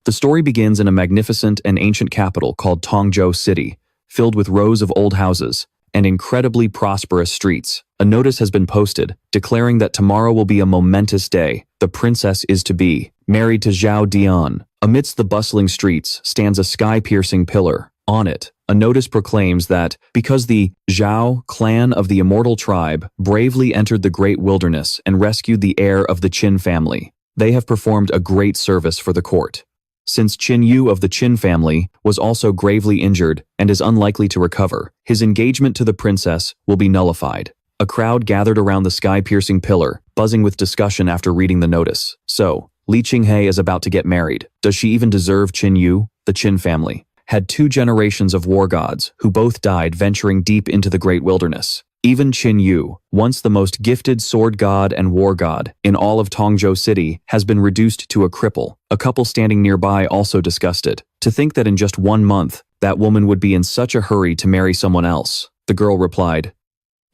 The story begins in a magnificent and ancient capital called Tongzhou City, filled with rows of old houses and incredibly prosperous streets. A notice has been posted, declaring that tomorrow will be a momentous day. The princess is to be married to Zhao Dian. Amidst the bustling streets stands a sky-piercing pillar. On it, a notice proclaims that because the Zhao clan of the immortal tribe bravely entered the great wilderness and rescued the heir of the Qin family, they have performed a great service for the court. Since Qin Yu of the Qin family was also gravely injured and is unlikely to recover, his engagement to the princess will be nullified. A crowd gathered around the sky-piercing pillar, buzzing with discussion after reading the notice. So, Li Qinghe is about to get married. Does she even deserve Qin Yu? The Qin family had 2 generations of war gods who both died venturing deep into the great wilderness. Even Qin Yu, once the most gifted sword god and war god in all of Tongzhou City, has been reduced to a cripple. A couple standing nearby also discussed it. To think that in just 1 month, that woman would be in such a hurry to marry someone else. The girl replied,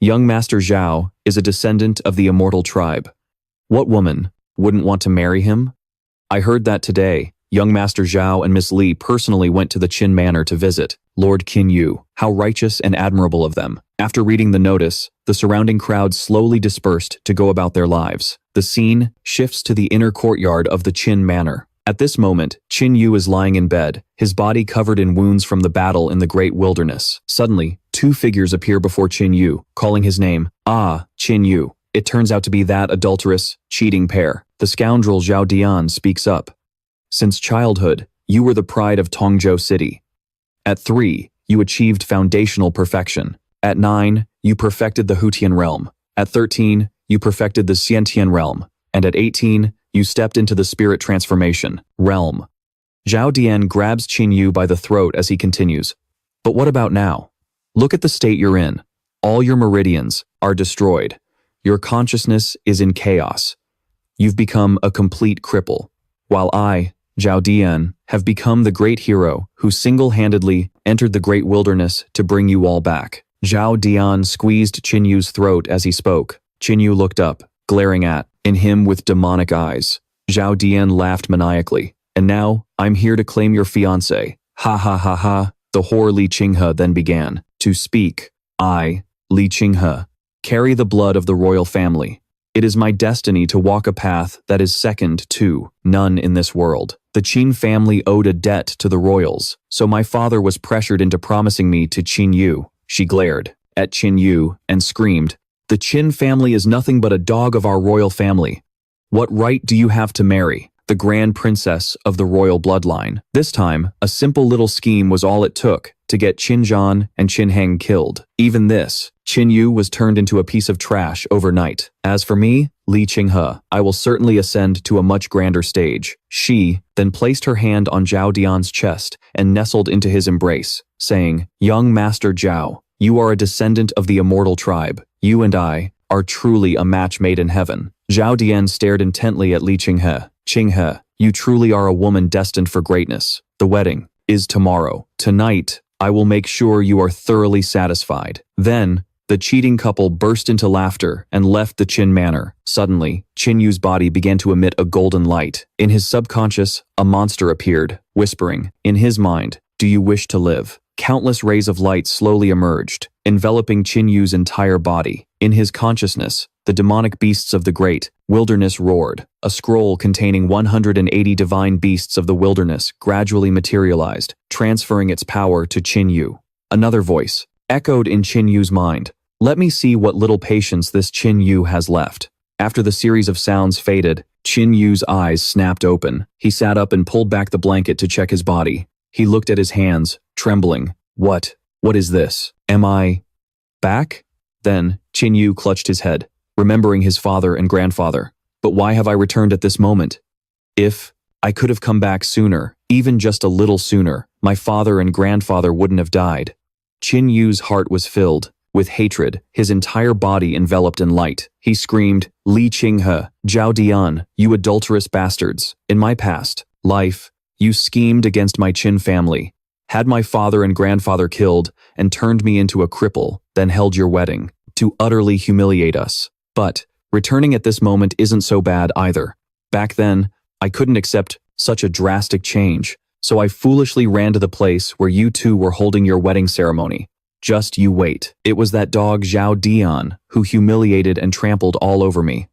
"Young Master Zhao is a descendant of the immortal tribe. What woman wouldn't want to marry him? I heard that today, young Master Zhao and Miss Li personally went to the Qin manor to visit Lord Qin Yu. How righteous and admirable of them." After reading the notice, the surrounding crowd slowly dispersed to go about their lives. The scene shifts to the inner courtyard of the Qin manor. At this moment, Qin Yu is lying in bed, his body covered in wounds from the battle in the great wilderness. Suddenly, 2 figures appear before Qin Yu, calling his name. Ah, Qin Yu. It turns out to be that adulterous, cheating pair. The scoundrel Zhao Dian speaks up. "Since childhood, you were the pride of Tongzhou City. At 3, you achieved foundational perfection. At 9, you perfected the Hutian realm. At 13, you perfected the Xiantian realm. And at 18, you stepped into the spirit transformation realm." Zhao Dian grabs Qin Yu by the throat as he continues. "But what about now? Look at the state you're in. All your meridians are destroyed. Your consciousness is in chaos. You've become a complete cripple. While I, Zhao Dian, have become the great hero who single-handedly entered the great wilderness to bring you all back." Zhao Dian squeezed Qin Yu's throat as he spoke. Qin Yu looked up, glaring in him with demonic eyes. Zhao Dian laughed maniacally. "And now, I'm here to claim your fiancée. Ha ha ha ha." The whore Li Qinghe then began to speak. "I, Li Qinghe, carry the blood of the royal family. It is my destiny to walk a path that is second to none in this world. The Qin family owed a debt to the royals, so my father was pressured into promising me to Qin Yu." She glared at Qin Yu and screamed, "The Qin family is nothing but a dog of our royal family. What right do you have to marry the grand princess of the royal bloodline?" This time, a simple little scheme was all it took to get Qin Zhan and Qin Heng killed. Even this, Qin Yu was turned into a piece of trash overnight. As for me, Li Qinghe, I will certainly ascend to a much grander stage. She then placed her hand on Zhao Dian's chest and nestled into his embrace, saying, "Young Master Zhao, you are a descendant of the immortal tribe. You and I are truly a match made in heaven." Zhao Dian stared intently at Li Qinghe. "Qinghe, you truly are a woman destined for greatness. The wedding is tomorrow. Tonight, I will make sure you are thoroughly satisfied." Then, the cheating couple burst into laughter and left the Qin manor. Suddenly, Qin Yu's body began to emit a golden light. In his subconscious, a monster appeared, whispering, in his mind, "Do you wish to live?" Countless rays of light slowly emerged, enveloping Qin Yu's entire body. In his consciousness, the demonic beasts of the great wilderness roared. A scroll containing 180 divine beasts of the wilderness gradually materialized, transferring its power to Qin Yu. Another voice echoed in Qin Yu's mind. "Let me see what little patience this Qin Yu has left." After the series of sounds faded, Qin Yu's eyes snapped open. He sat up and pulled back the blanket to check his body. He looked at his hands, trembling. What is this? Am I back?" Then, Qin Yu clutched his head, remembering his father and grandfather. "But why have I returned at this moment? If I could have come back sooner, even just a little sooner, my father and grandfather wouldn't have died." Qin Yu's heart was filled with hatred, his entire body enveloped in light. He screamed, "Li Qinghe, Zhao Dian, you adulterous bastards. In my past life, you schemed against my Qin family, had my father and grandfather killed, and turned me into a cripple, then held your wedding, to utterly humiliate us. But returning at this moment isn't so bad either. Back then, I couldn't accept Such a drastic change. So I foolishly ran to the place where you two were holding your wedding ceremony. Just you wait. It was that dog Zhao Dian who humiliated and trampled all over me.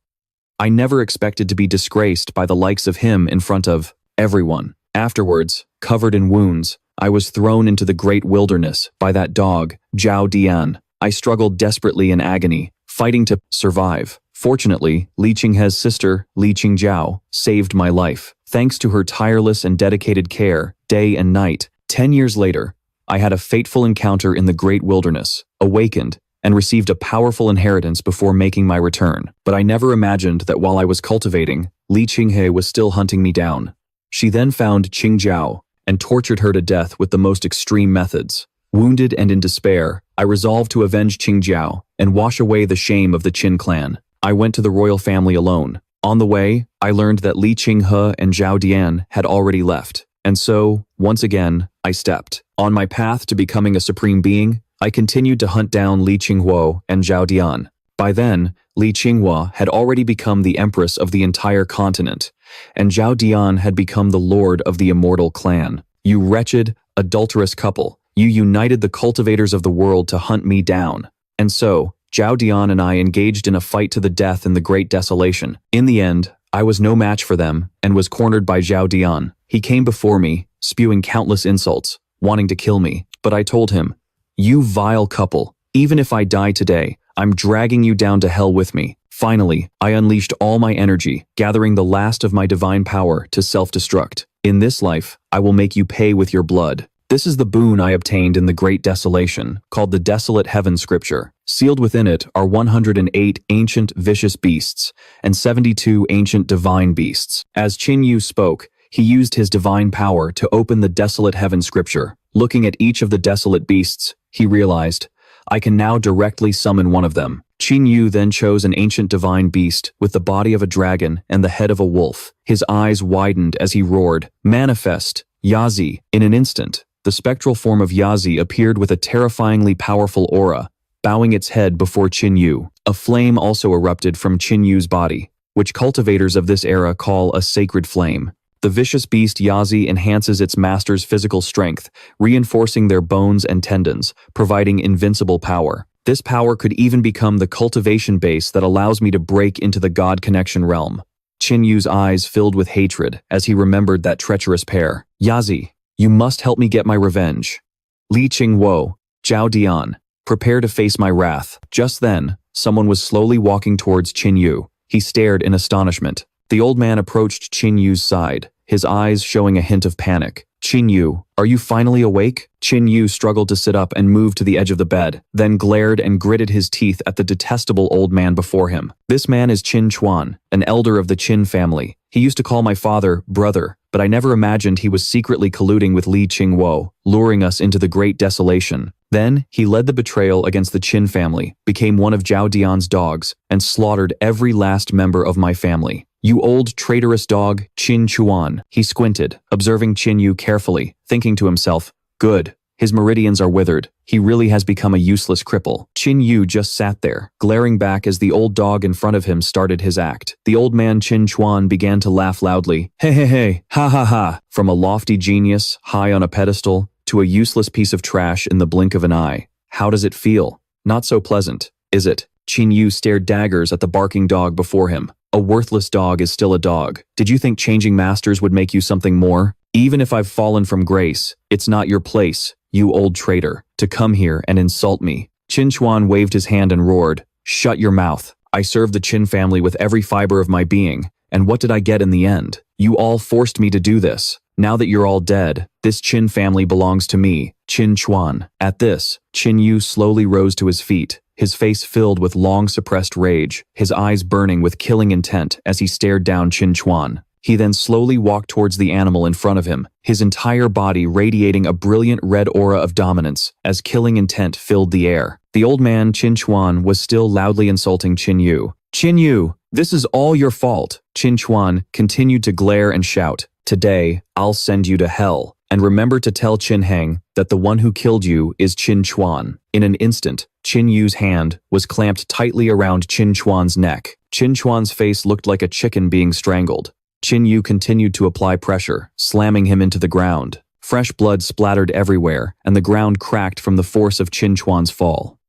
I never expected to be disgraced by the likes of him in front of everyone. Afterwards, covered in wounds, I was thrown into the great wilderness by that dog, Zhao Dian. I struggled desperately in agony, fighting to survive. Fortunately, Li Qinghe's sister, Li Qinghe, saved my life. Thanks to her tireless and dedicated care, day and night, 10 years later, I had a fateful encounter in the great wilderness, awakened, and received a powerful inheritance before making my return. But I never imagined that while I was cultivating, Li Qinghe was still hunting me down. She then found Qinghe and tortured her to death with the most extreme methods. Wounded and in despair, I resolved to avenge Qinghe and wash away the shame of the Qin clan. I went to the royal family alone. On the way, I learned that Li Qinghe and Zhao Dian had already left. And so, once again, I stepped. On my path to becoming a supreme being, I continued to hunt down Li Qinghe and Zhao Dian. By then, Li Qinghe had already become the empress of the entire continent, and Zhao Dian had become the lord of the immortal clan. You wretched, adulterous couple, you united the cultivators of the world to hunt me down. And so, Zhao Dian and I engaged in a fight to the death in the Great Desolation. In the end, I was no match for them and was cornered by Zhao Dian. He came before me, spewing countless insults, wanting to kill me. But I told him, "You vile couple, even if I die today, I'm dragging you down to hell with me." Finally, I unleashed all my energy, gathering the last of my divine power to self-destruct. In this life, I will make you pay with your blood. This is the boon I obtained in the Great Desolation, called the Desolate Heaven Scripture. Sealed within it are 108 ancient vicious beasts and 72 ancient divine beasts. As Qin Yu spoke, he used his divine power to open the Desolate Heaven Scripture. Looking at each of the desolate beasts, he realized, I can now directly summon one of them. Qin Yu then chose an ancient divine beast with the body of a dragon and the head of a wolf. His eyes widened as he roared, "Manifest, Yazi!" In an instant, the spectral form of Yazi appeared with a terrifyingly powerful aura, bowing its head before Qin Yu. A flame also erupted from Qin Yu's body, which cultivators of this era call a sacred flame. The vicious beast Yazi enhances its master's physical strength, reinforcing their bones and tendons, providing invincible power. This power could even become the cultivation base that allows me to break into the God connection realm. Qin Yu's eyes filled with hatred as he remembered that treacherous pair. "Yazi, you must help me get my revenge." Li Qinghe, Zhao Dian, prepare to face my wrath. Just then, someone was slowly walking towards Qin Yu. He stared in astonishment. The old man approached Qin Yu's side, his eyes showing a hint of panic. "Qin Yu, are you finally awake?" Qin Yu struggled to sit up and move to the edge of the bed, then glared and gritted his teeth at the detestable old man before him. "This man is Qin Chuan, an elder of the Qin family. He used to call my father brother, but I never imagined he was secretly colluding with Li Qinghe, luring us into the Great Desolation. Then, he led the betrayal against the Qin family, became one of Zhao Dian's dogs, and slaughtered every last member of my family. You old traitorous dog, Qin Chuan." He squinted, observing Qin Yu carefully, thinking to himself, "Good. His meridians are withered. He really has become a useless cripple." Qin Yu just sat there, glaring back as the old dog in front of him started his act. The old man Qin Chuan began to laugh loudly. "Hey, hey, hey, ha ha ha." From a lofty genius, high on a pedestal, to a useless piece of trash in the blink of an eye. How does it feel? Not so pleasant, is it? Qin Yu stared daggers at the barking dog before him. A worthless dog is still a dog. Did you think changing masters would make you something more? Even if I've fallen from grace, it's not your place, you old traitor, to come here and insult me. Qin Chuan waved his hand and roared, "Shut your mouth. I served the Qin family with every fiber of my being, and what did I get in the end? You all forced me to do this. Now that you're all dead, this Qin family belongs to me, Qin Chuan." At this, Qin Yu slowly rose to his feet, his face filled with long-suppressed rage, his eyes burning with killing intent as he stared down Qin Chuan. He then slowly walked towards the animal in front of him, his entire body radiating a brilliant red aura of dominance as killing intent filled the air. The old man, Qin Chuan, was still loudly insulting Qin Yu. "Qin Yu, this is all your fault." Qin Chuan continued to glare and shout, "Today, I'll send you to hell. And remember to tell Qin Heng that the one who killed you is Qin Chuan." In an instant, Qin Yu's hand was clamped tightly around Qin Chuan's neck. Qin Chuan's face looked like a chicken being strangled. Qin Yu continued to apply pressure, slamming him into the ground. Fresh blood splattered everywhere, and the ground cracked from the force of Qin Chuan's fall.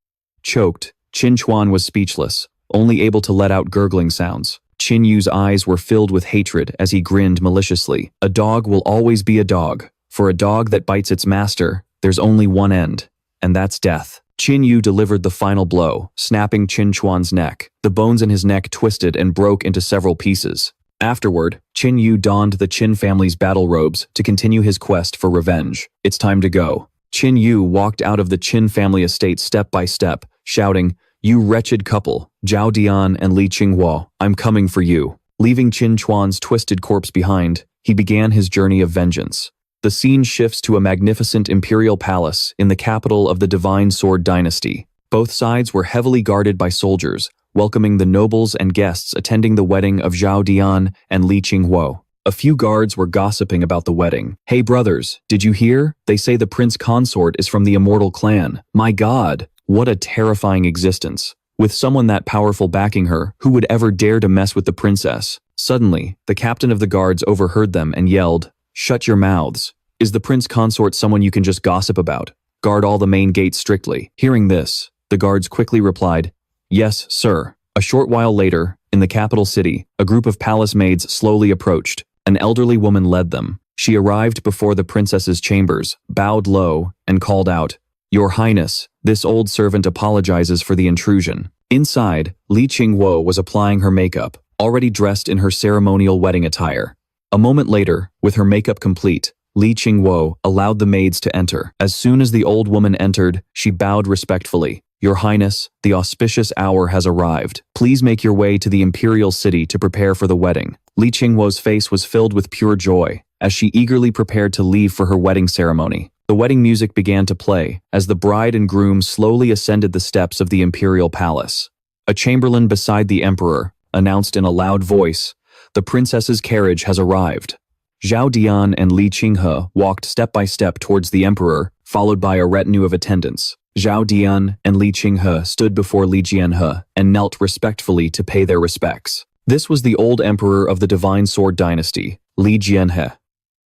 Choked, Qin Chuan was speechless, only able to let out gurgling sounds. Qin Yu's eyes were filled with hatred as he grinned maliciously. A dog will always be a dog. For a dog that bites its master, there's only one end, and that's death. Qin Yu delivered the final blow, snapping Qin Chuan's neck. The bones in his neck twisted and broke into several pieces. Afterward, Qin Yu donned the Qin family's battle robes to continue his quest for revenge. It's time to go. Qin Yu walked out of the Qin family estate step by step, shouting, "You wretched couple, Zhao Dian and Li Qinghe, I'm coming for you." Leaving Qin Chuan's twisted corpse behind, he began his journey of vengeance. The scene shifts to a magnificent imperial palace in the capital of the Divine Sword Dynasty. Both sides were heavily guarded by soldiers, welcoming the nobles and guests attending the wedding of Zhao Dian and Li Qinghe. A few guards were gossiping about the wedding. "Hey brothers, did you hear? They say the prince consort is from the immortal clan. My god, what a terrifying existence. With someone that powerful backing her, who would ever dare to mess with the princess?" Suddenly, the captain of the guards overheard them and yelled, "Shut your mouths. Is the prince consort someone you can just gossip about? Guard all the main gates strictly." Hearing this, the guards quickly replied, "Yes, sir." A short while later, in the capital city, a group of palace maids slowly approached. An elderly woman led them. She arrived before the princess's chambers, bowed low, and called out, "Your Highness, this old servant apologizes for the intrusion." Inside, Li Qinghe was applying her makeup, already dressed in her ceremonial wedding attire. A moment later, with her makeup complete, Li Qinghe allowed the maids to enter. As soon as the old woman entered, she bowed respectfully. "Your Highness, the auspicious hour has arrived. Please make your way to the imperial city to prepare for the wedding." Li Qinghe's face was filled with pure joy, as she eagerly prepared to leave for her wedding ceremony. The wedding music began to play, as the bride and groom slowly ascended the steps of the imperial palace. A chamberlain beside the emperor announced in a loud voice, "The princess's carriage has arrived." Zhao Dian and Li Qinghe walked step by step towards the emperor, followed by a retinue of attendants. Zhao Dian and Li Qinghe stood before Li Qinghe and knelt respectfully to pay their respects. This was the old emperor of the Divine Sword Dynasty, Li Qinghe.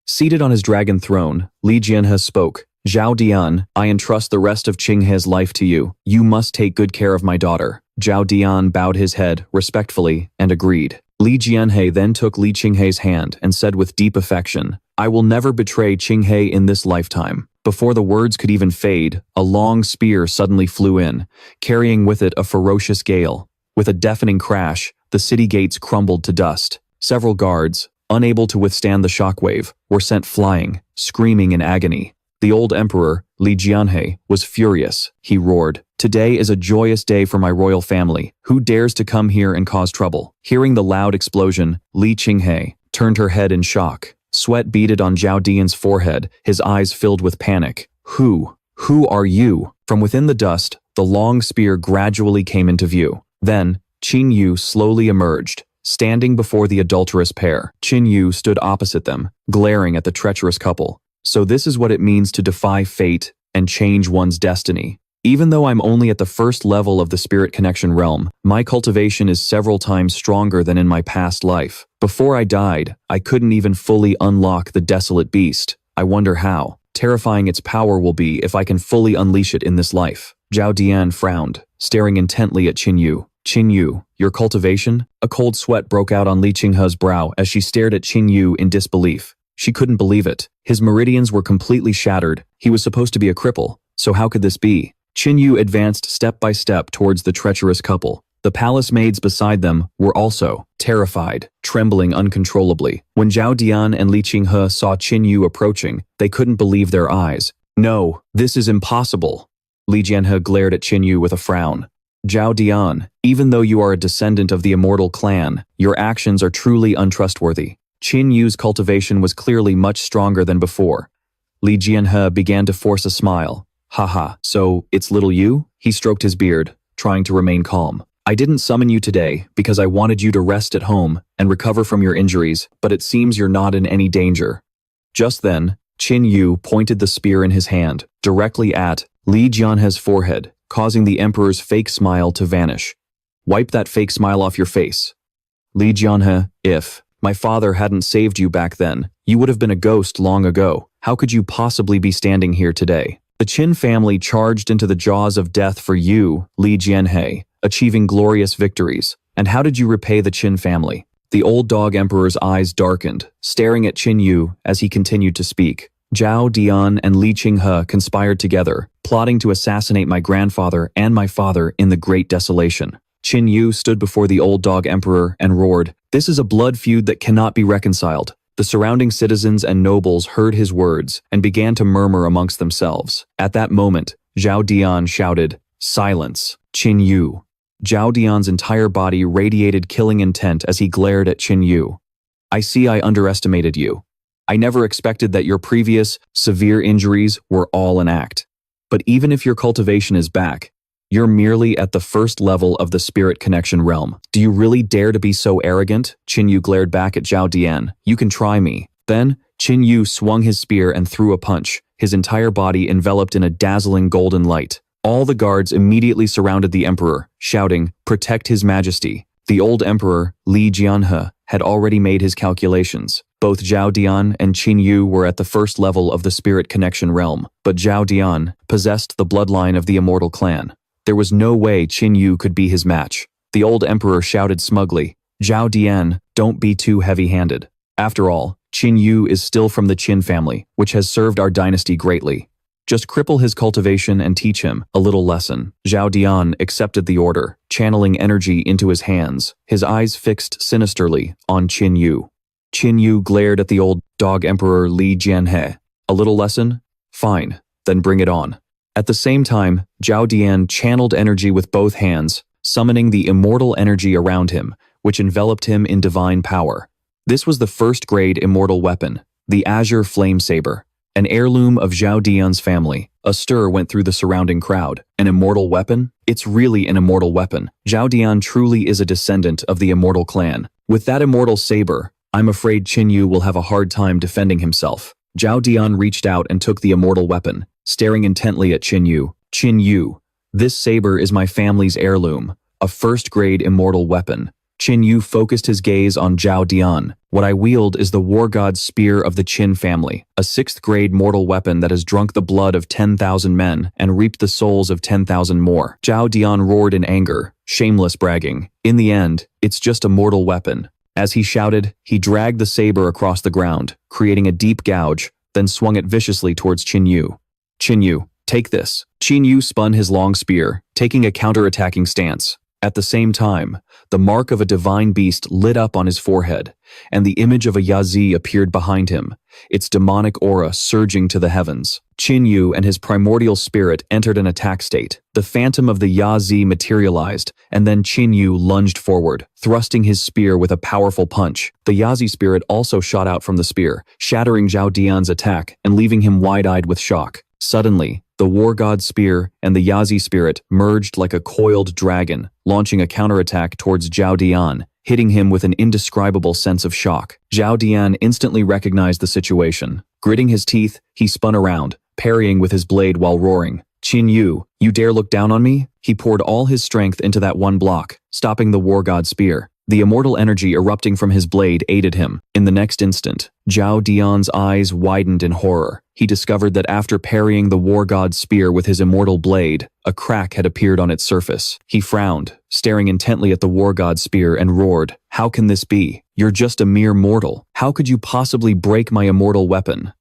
Seated on his dragon throne, Li Qinghe spoke, "Zhao Dian, I entrust the rest of Qinghe's life to you. You must take good care of my daughter." Zhao Dian bowed his head respectfully and agreed. Li Qinghe then took Li Qinghe's hand and said with deep affection, "I will never betray Qinghe in this lifetime." Before the words could even fade, a long spear suddenly flew in, carrying with it a ferocious gale. With a deafening crash, the city gates crumbled to dust. Several guards, unable to withstand the shockwave, were sent flying, screaming in agony. The old emperor, Li Qinghe, was furious. He roared, "Today is a joyous day for my royal family. Who dares to come here and cause trouble?" Hearing the loud explosion, Li Qinghe turned her head in shock. Sweat beaded on Zhao Dian's forehead, his eyes filled with panic. Who are you?" From within the dust, the long spear gradually came into view. Then, Qin Yu slowly emerged, standing before the adulterous pair. Qin Yu stood opposite them, glaring at the treacherous couple. "So this is what it means to defy fate and change one's destiny. Even though I'm only at the first level of the spirit connection realm, my cultivation is several times stronger than in my past life. Before I died, I couldn't even fully unlock the desolate beast. I wonder how terrifying its power will be if I can fully unleash it in this life." Zhao Dian frowned, staring intently at Qin Yu. "Qin Yu, your cultivation?" A cold sweat broke out on Li Qinghe's brow as she stared at Qin Yu in disbelief. She couldn't believe it. His meridians were completely shattered. He was supposed to be a cripple, so how could this be? Qin Yu advanced step by step towards the treacherous couple. The palace maids beside them were also terrified, trembling uncontrollably. When Zhao Dian and Li Qinghe saw Qin Yu approaching, they couldn't believe their eyes. "No, this is impossible." Li Qinghe glared at Qin Yu with a frown. "Zhao Dian, even though you are a descendant of the immortal clan, your actions are truly untrustworthy." Qin Yu's cultivation was clearly much stronger than before. Li Qinghe began to force a smile. "Haha, so it's little you?" He stroked his beard, trying to remain calm. "I didn't summon you today because I wanted you to rest at home and recover from your injuries, but it seems you're not in any danger." Just then, Qin Yu pointed the spear in his hand, directly at Li Qinghe's forehead, causing the emperor's fake smile to vanish. "Wipe that fake smile off your face." Li Qinghe, if My father hadn't saved you back then. You would have been a ghost long ago. How could you possibly be standing here today? The Qin family charged into the jaws of death for you, Li Qinghe, achieving glorious victories. And how did you repay the Qin family? The old dog emperor's eyes darkened, staring at Qin Yu as he continued to speak. Zhao Dian and Li Qinghe conspired together, plotting to assassinate my grandfather and my father in the Great Desolation. Qin Yu stood before the old dog emperor and roared, "This is a blood feud that cannot be reconciled." The surrounding citizens and nobles heard his words and began to murmur amongst themselves. At that moment, Zhao Dian shouted, "Silence, Qin Yu." Zhao Dian's entire body radiated killing intent as he glared at Qin Yu. "I see I underestimated you. I never expected that your previous, severe injuries were all an act. But even if your cultivation is back, you're merely at the first level of the spirit connection realm. Do you really dare to be so arrogant?" Qin Yu glared back at Zhao Dian. "You can try me." Then, Qin Yu swung his spear and threw a punch, his entire body enveloped in a dazzling golden light. All the guards immediately surrounded the emperor, shouting, "Protect his majesty." The old emperor, Li Qinghe, had already made his calculations. Both Zhao Dian and Qin Yu were at the first level of the spirit connection realm, but Zhao Dian possessed the bloodline of the immortal clan. There was no way Qin Yu could be his match. The old emperor shouted smugly, "Zhao Dian, don't be too heavy-handed. After all, Qin Yu is still from the Qin family, which has served our dynasty greatly. Just cripple his cultivation and teach him a little lesson." Zhao Dian accepted the order, channeling energy into his hands, his eyes fixed sinisterly on Qin Yu. Qin Yu glared at the old dog emperor Li Qinghe. "A little lesson? Fine, then bring it on." At the same time, Zhao Dian channeled energy with both hands, summoning the immortal energy around him, which enveloped him in divine power. This was the first-grade immortal weapon, the Azure Flame Saber, an heirloom of Zhao Dian's family. A stir went through the surrounding crowd. An immortal weapon? It's really an immortal weapon. Zhao Dian truly is a descendant of the immortal clan. With that immortal saber, I'm afraid Qin Yu will have a hard time defending himself. Zhao Dian reached out and took the immortal weapon, staring intently at Qin Yu. "Qin Yu, this saber is my family's heirloom, a first-grade immortal weapon." Qin Yu focused his gaze on Zhao Dian. "What I wield is the war god's spear of the Qin family, a 6th-grade mortal weapon that has drunk the blood of 10,000 men and reaped the souls of 10,000 more." Zhao Dian roared in anger, shameless bragging. "In the end, it's just a mortal weapon." As he shouted, he dragged the saber across the ground, creating a deep gouge, then swung it viciously towards Qin Yu. "Qin Yu, take this." Qin Yu spun his long spear, taking a counter-attacking stance. At the same time, the mark of a divine beast lit up on his forehead, and the image of a Yazi appeared behind him, its demonic aura surging to the heavens. Qin Yu and his primordial spirit entered an attack state. The phantom of the Yazi materialized, and then Qin Yu lunged forward, thrusting his spear with a powerful punch. The Yazi spirit also shot out from the spear, shattering Zhao Dian's attack and leaving him wide-eyed with shock. Suddenly, the war god's spear and the Yazi spirit merged like a coiled dragon, launching a counterattack towards Zhao Dian, hitting him with an indescribable sense of shock. Zhao Dian instantly recognized the situation. Gritting his teeth, he spun around, parrying with his blade while roaring, "Qin Yu, you dare look down on me?" He poured all his strength into that one block, stopping the war god's spear. The immortal energy erupting from his blade aided him. In the next instant, Zhao Dian's eyes widened in horror. He discovered that after parrying the war god's spear with his immortal blade, a crack had appeared on its surface. He frowned, staring intently at the war god's spear, and roared, "How can this be? You're just a mere mortal. How could you possibly break my immortal weapon?"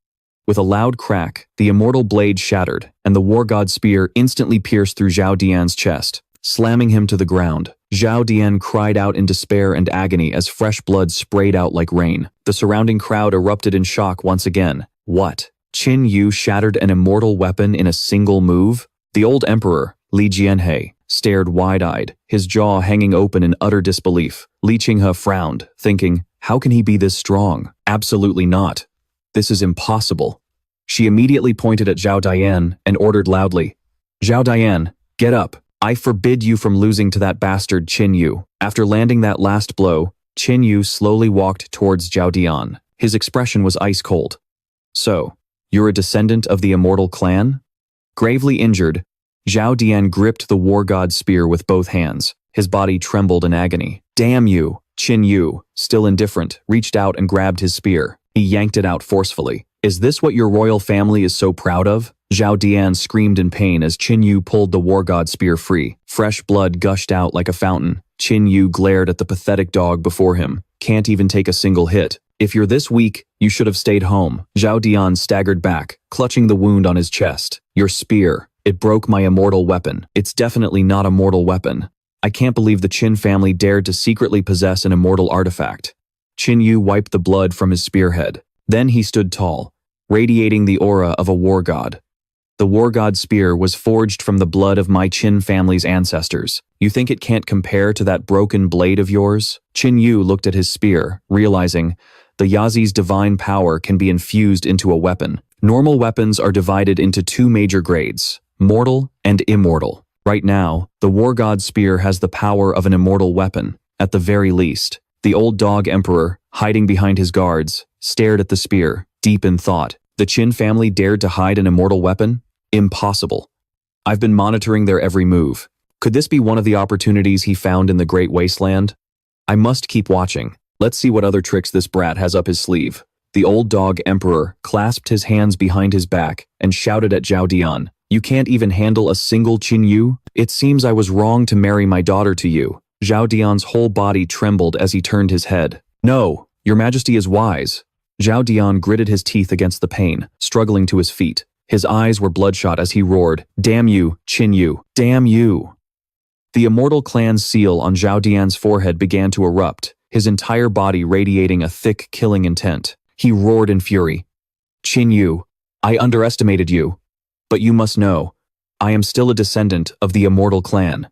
With a loud crack, the immortal blade shattered, and the war god's spear instantly pierced through Zhao Dian's chest, slamming him to the ground. Zhao Dian cried out in despair and agony as fresh blood sprayed out like rain. The surrounding crowd erupted in shock once again. What? Qin Yu shattered an immortal weapon in a single move? The old emperor, Li Qinghe, stared wide-eyed, his jaw hanging open in utter disbelief. Li Qinghe frowned, thinking, how can he be this strong? Absolutely not. This is impossible. She immediately pointed at Zhao Dian and ordered loudly, "Zhao Dian, get up. I forbid you from losing to that bastard Qin Yu." After landing that last blow, Qin Yu slowly walked towards Zhao Dian. His expression was ice-cold. "So, you're a descendant of the immortal clan?" Gravely injured, Zhao Dian gripped the war god's spear with both hands. His body trembled in agony. "Damn you! Qin Yu, still indifferent, reached out and grabbed his spear. He yanked it out forcefully. Is this what your royal family is so proud of? Zhao Dian screamed in pain as Qin Yu pulled the war god spear free. Fresh blood gushed out like a fountain. Qin Yu glared at the pathetic dog before him. Can't even take a single hit. If you're this weak, you should have stayed home. Zhao Dian staggered back, clutching the wound on his chest. Your spear. It broke my immortal weapon. It's definitely not a mortal weapon. I can't believe the Qin family dared to secretly possess an immortal artifact. Qin Yu wiped the blood from his spearhead. Then he stood tall, radiating the aura of a war god. The war god spear was forged from the blood of my Qin family's ancestors. You think it can't compare to that broken blade of yours? Qin Yu looked at his spear, realizing the Yazi's divine power can be infused into a weapon. Normal weapons are divided into two major grades, mortal and immortal. Right now, the war god spear has the power of an immortal weapon, at the very least. The old dog emperor, hiding behind his guards, stared at the spear, deep in thought. The Qin family dared to hide an immortal weapon? Impossible. I've been monitoring their every move. Could this be one of the opportunities he found in the Great Wasteland? I must keep watching. Let's see what other tricks this brat has up his sleeve. The old dog emperor clasped his hands behind his back and shouted at Zhao Dian. You can't even handle a single Qin Yu? It seems I was wrong to marry my daughter to you. Zhao Dian's whole body trembled as he turned his head. No, your majesty is wise. Zhao Dian gritted his teeth against the pain, struggling to his feet. His eyes were bloodshot as he roared, Damn you, Qin Yu, damn you. The immortal clan's seal on Zhao Dian's forehead began to erupt, his entire body radiating a thick, killing intent. He roared in fury. Qin Yu, I underestimated you. But you must know, I am still a descendant of the immortal clan.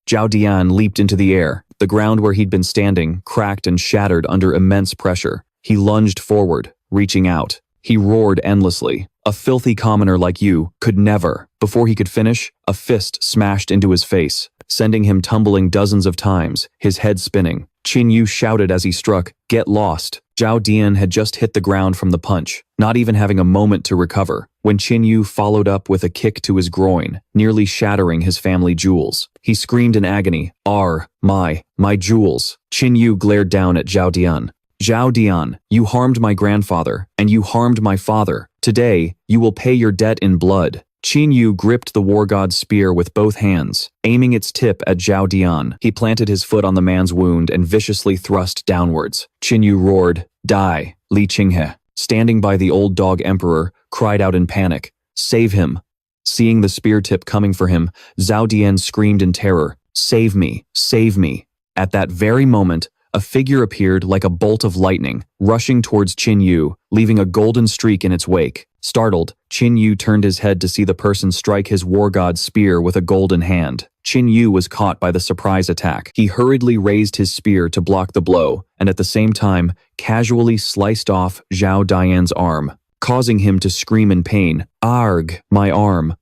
Zhao Dian leaped into the air. The ground where he'd been standing cracked and shattered under immense pressure. He lunged forward, reaching out. He roared endlessly. A filthy commoner like you could never. Before he could finish, a fist smashed into his face, sending him tumbling dozens of times, his head spinning. Qin Yu shouted as he struck, Get lost. Zhao Dian had just hit the ground from the punch, not even having a moment to recover, when Qin Yu followed up with a kick to his groin, nearly shattering his family jewels. He screamed in agony, my jewels. Qin Yu glared down at Zhao Dian. Zhao Dian, you harmed my grandfather, and you harmed my father. Today, you will pay your debt in blood. Qin Yu gripped the war god's spear with both hands, aiming its tip at Zhao Dian. He planted his foot on the man's wound and viciously thrust downwards. Qin Yu roared, Die, Li Qinghe. Standing by the old dog emperor, cried out in panic, Save him. Seeing the spear tip coming for him, Zhao Dian screamed in terror, Save me, save me. At that very moment, a figure appeared like a bolt of lightning, rushing towards Qin Yu, leaving a golden streak in its wake. Startled, Qin Yu turned his head to see the person strike his war god's spear with a golden hand. Qin Yu was caught by the surprise attack. He hurriedly raised his spear to block the blow, and at the same time, casually sliced off Zhao Dian's arm, causing him to scream in pain. Arg, my arm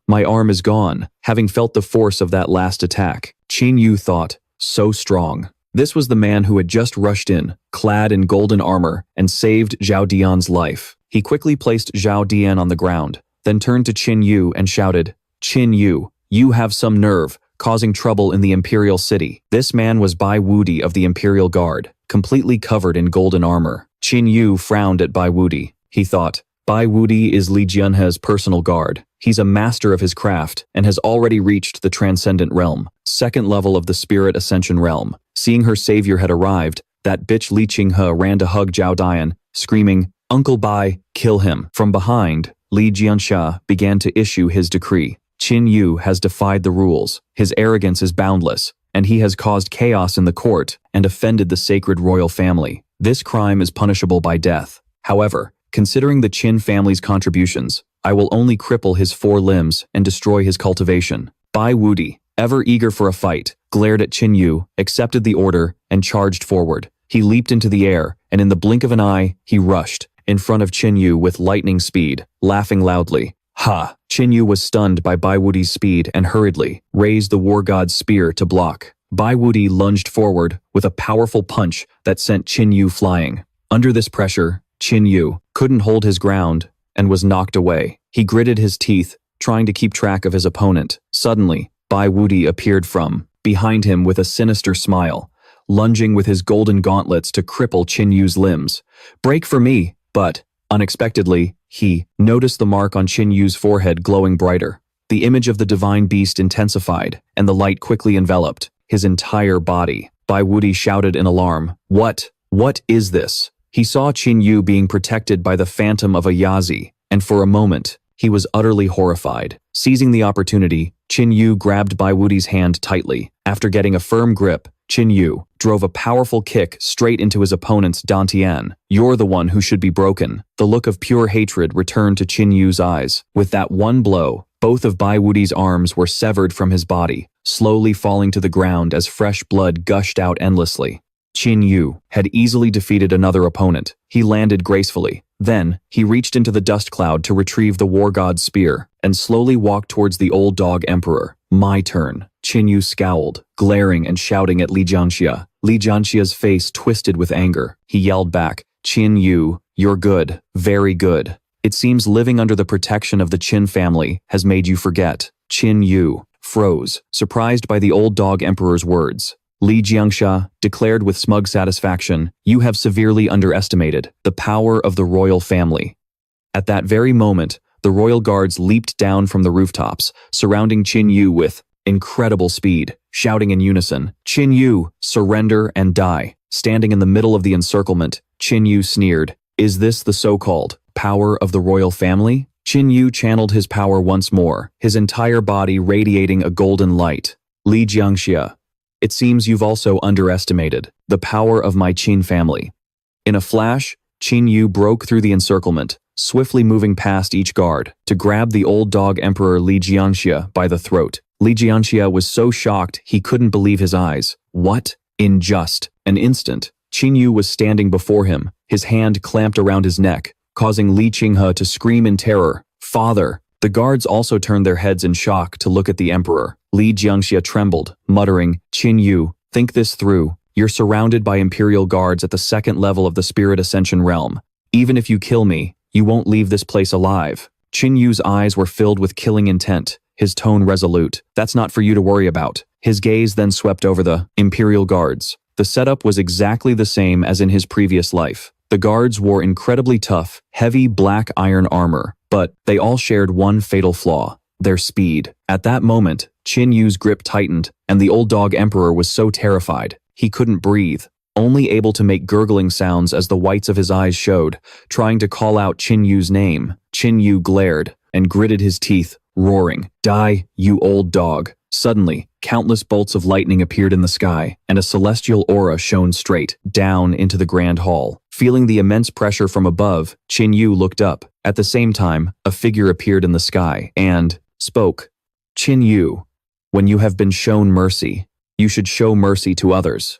is gone. Having felt the force of that last attack, Qin Yu thought, so strong. This was the man who had just rushed in, clad in golden armor, and saved Zhao Dian's life. He quickly placed Zhao Dian on the ground, then turned to Qin Yu and shouted, Qin Yu, you have some nerve, causing trouble in the imperial city. This man was Bai Wudi of the Imperial Guard, completely covered in golden armor. Qin Yu frowned at Bai Wudi. He thought, Bai Wudi is Li Qinghe's personal guard. He's a master of his craft and has already reached the transcendent realm, second level of the spirit ascension realm. Seeing her savior had arrived, that bitch Li Qinghe ran to hug Zhao Dian, screaming, Uncle Bai, kill him. From behind, Li Jiansha began to issue his decree. Qin Yu has defied the rules. His arrogance is boundless, and he has caused chaos in the court and offended the sacred royal family. This crime is punishable by death. However, considering the Qin family's contributions, I will only cripple his 4 limbs and destroy his cultivation. Bai Wudi, ever eager for a fight, glared at Qin Yu, accepted the order, and charged forward. He leaped into the air, and in the blink of an eye, he rushed in front of Qin Yu with lightning speed, laughing loudly. Ha! Qin Yu was stunned by Bai Wudi's speed and hurriedly raised the war god's spear to block. Bai Wudi lunged forward with a powerful punch that sent Qin Yu flying. Under this pressure, Qin Yu couldn't hold his ground and was knocked away. He gritted his teeth, trying to keep track of his opponent. Suddenly, Bai Wudi appeared from behind him with a sinister smile. lunging with his golden gauntlets to cripple Qin Yu's limbs. "Break for me!" But, unexpectedly, he noticed the mark on Qin Yu's forehead glowing brighter. The image of the divine beast intensified, and the light quickly enveloped his entire body. Bai Wuti shouted in alarm, What is this?" He saw Qin Yu being protected by the phantom of a Yazi, and for a moment, he was utterly horrified. Seizing the opportunity, Qin Yu grabbed Bai Wuti's hand tightly. After getting a firm grip, Qin Yu drove a powerful kick straight into his opponent's dantian. "You're the one who should be broken." The look of pure hatred returned to Qin Yu's eyes. With that one blow, both of Bai Wuti's arms were severed from his body, slowly falling to the ground as fresh blood gushed out endlessly. Qin Yu had easily defeated another opponent. He landed gracefully. Then, he reached into the dust cloud to retrieve the war god's spear, and slowly walked towards the old dog emperor. "My turn." Qin Yu scowled, glaring and shouting at Li Jianxia. Li Jianxia's face twisted with anger. He yelled back, "Qin Yu, you're good, very good. It seems living under the protection of the Qin family has made you forget." Qin Yu froze, surprised by the old dog emperor's words. Li Jianxia declared with smug satisfaction, "You have severely underestimated the power of the royal family." At that very moment, the royal guards leaped down from the rooftops, surrounding Qin Yu with incredible speed, shouting in unison, "Qin Yu, surrender and die." Standing in the middle of the encirclement, Qin Yu sneered, "Is this the so-called power of the royal family?" Qin Yu channeled his power once more, his entire body radiating a golden light. "Li Jianxia, it seems you've also underestimated the power of my Qin family." In a flash, Qin Yu broke through the encirclement, swiftly moving past each guard, to grab the old dog emperor Li Jianxia by the throat. Li Jianxia was so shocked he couldn't believe his eyes. What? In just an instant, Qin Yu was standing before him, his hand clamped around his neck, causing Li Qinghe to scream in terror, "Father!" The guards also turned their heads in shock to look at the emperor. Li Jianxia trembled, muttering, "Qin Yu, think this through. You're surrounded by imperial guards at the second level of the spirit ascension realm. Even if you kill me, you won't leave this place alive." Qin Yu's eyes were filled with killing intent, his tone resolute. "That's not for you to worry about." His gaze then swept over the imperial guards. The setup was exactly the same as in his previous life. The guards wore incredibly tough, heavy black iron armor, but they all shared one fatal flaw: their speed. At that moment, Qin Yu's grip tightened, and the old dog emperor was so terrified, he couldn't breathe, only able to make gurgling sounds as the whites of his eyes showed, trying to call out Qin Yu's name. Qin Yu glared and gritted his teeth, roaring, "Die, you old dog." Suddenly, countless bolts of lightning appeared in the sky, and a celestial aura shone straight down into the grand hall. Feeling the immense pressure from above, Qin Yu looked up. At the same time, a figure appeared in the sky and spoke. "Qin Yu, when you have been shown mercy, you should show mercy to others."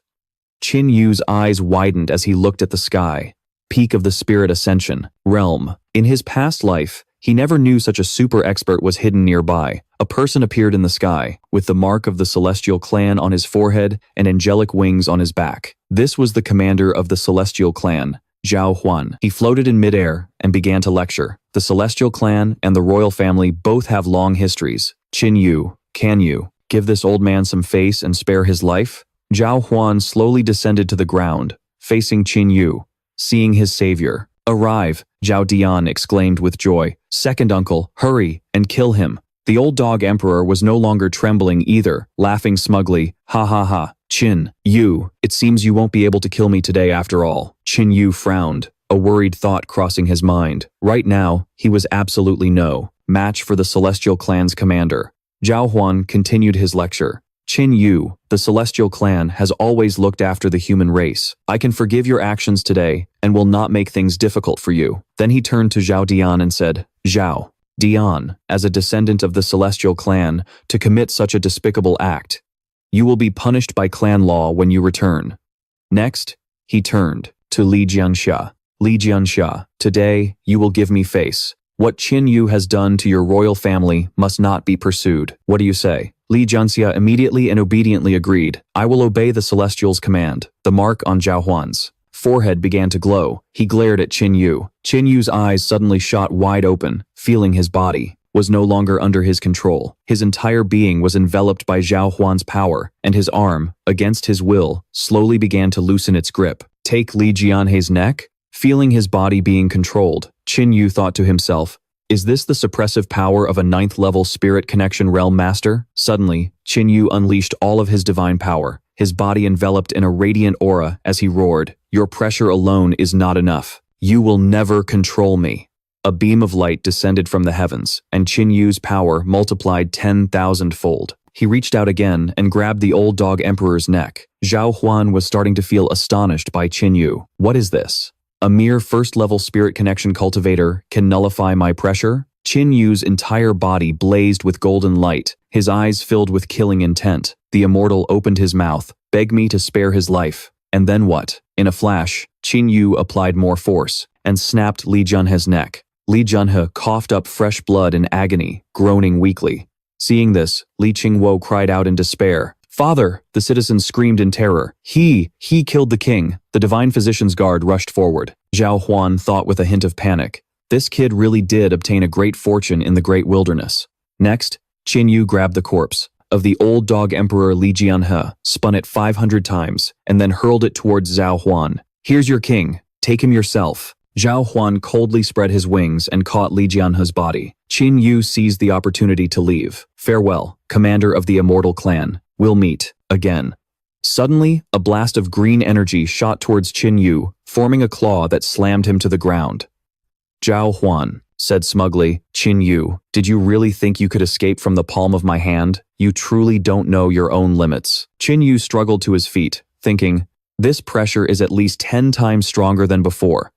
Qin Yu's eyes widened as he looked at the sky, peak of the spirit ascension realm. In his past life, he never knew such a super expert was hidden nearby. A person appeared in the sky, with the mark of the celestial clan on his forehead and angelic wings on his back. This was the commander of the celestial clan, Zhao Huan. He floated in midair and began to lecture. The celestial clan and the royal family both have long histories. "Qin Yu, can you give this old man some face and spare his life?" Zhao Huan slowly descended to the ground, facing Qin Yu, seeing his savior. "Arrive," Zhao Dian exclaimed with joy. "Second uncle, hurry and kill him." The old dog emperor was no longer trembling either, laughing smugly, "Ha ha ha, Qin Yu, it seems you won't be able to kill me today after all." Qin Yu frowned, a worried thought crossing his mind. Right now, he was absolutely no match for the celestial clan's commander. Zhao Huan continued his lecture. "Qin Yu, the celestial clan has always looked after the human race. I can forgive your actions today and will not make things difficult for you." Then he turned to Zhao Dian and said, "Zhao Dian, as a descendant of the celestial clan, to commit such a despicable act, you will be punished by clan law when you return." Next, he turned to Li Jianxia. "Li Jianxia, today you will give me face. What Qin Yu has done to your royal family must not be pursued. What do you say?" Li Jianxia immediately and obediently agreed. "I will obey the Celestial's command." The mark on Zhao Huan's forehead began to glow. He glared at Qin Yu. Qin Yu's eyes suddenly shot wide open, feeling his body was no longer under his control. His entire being was enveloped by Zhao Huan's power, and his arm, against his will, slowly began to loosen its grip. Take Li Qinghe's neck? Feeling his body being controlled, Qin Yu thought to himself, is this the suppressive power of a 9th-level spirit connection realm master? Suddenly, Qin Yu unleashed all of his divine power, his body enveloped in a radiant aura as he roared, "Your pressure alone is not enough. You will never control me." A beam of light descended from the heavens, and Qin Yu's power multiplied 10,000-fold. He reached out again and grabbed the old dog emperor's neck. Zhao Huan was starting to feel astonished by Qin Yu. What is this? A mere 1st-level spirit connection cultivator can nullify my pressure? Qin Yu's entire body blazed with golden light, his eyes filled with killing intent. The immortal opened his mouth, begged me to spare his life. And then what? In a flash, Qin Yu applied more force and snapped Li Qinghe's neck. Li Qinghe coughed up fresh blood in agony, groaning weakly. Seeing this, Li Qinghe cried out in despair. "Father!" The citizens screamed in terror. He killed the king." The divine physician's guard rushed forward. Zhao Huan thought with a hint of panic. This kid really did obtain a great fortune in the great wilderness. Next, Qin Yu grabbed the corpse of the old dog emperor Li Qinghe, spun it 500 times, and then hurled it towards Zhao Huan. "Here's your king. Take him yourself." Zhao Huan coldly spread his wings and caught Li Qinghe's body. Qin Yu seized the opportunity to leave. "Farewell, commander of the immortal clan. We'll meet again." Suddenly, a blast of green energy shot towards Qin Yu, forming a claw that slammed him to the ground. "Zhao Huan," said smugly, "Qin Yu, did you really think you could escape from the palm of my hand? You truly don't know your own limits." Qin Yu struggled to his feet, thinking, this pressure is at least 10 times stronger than before.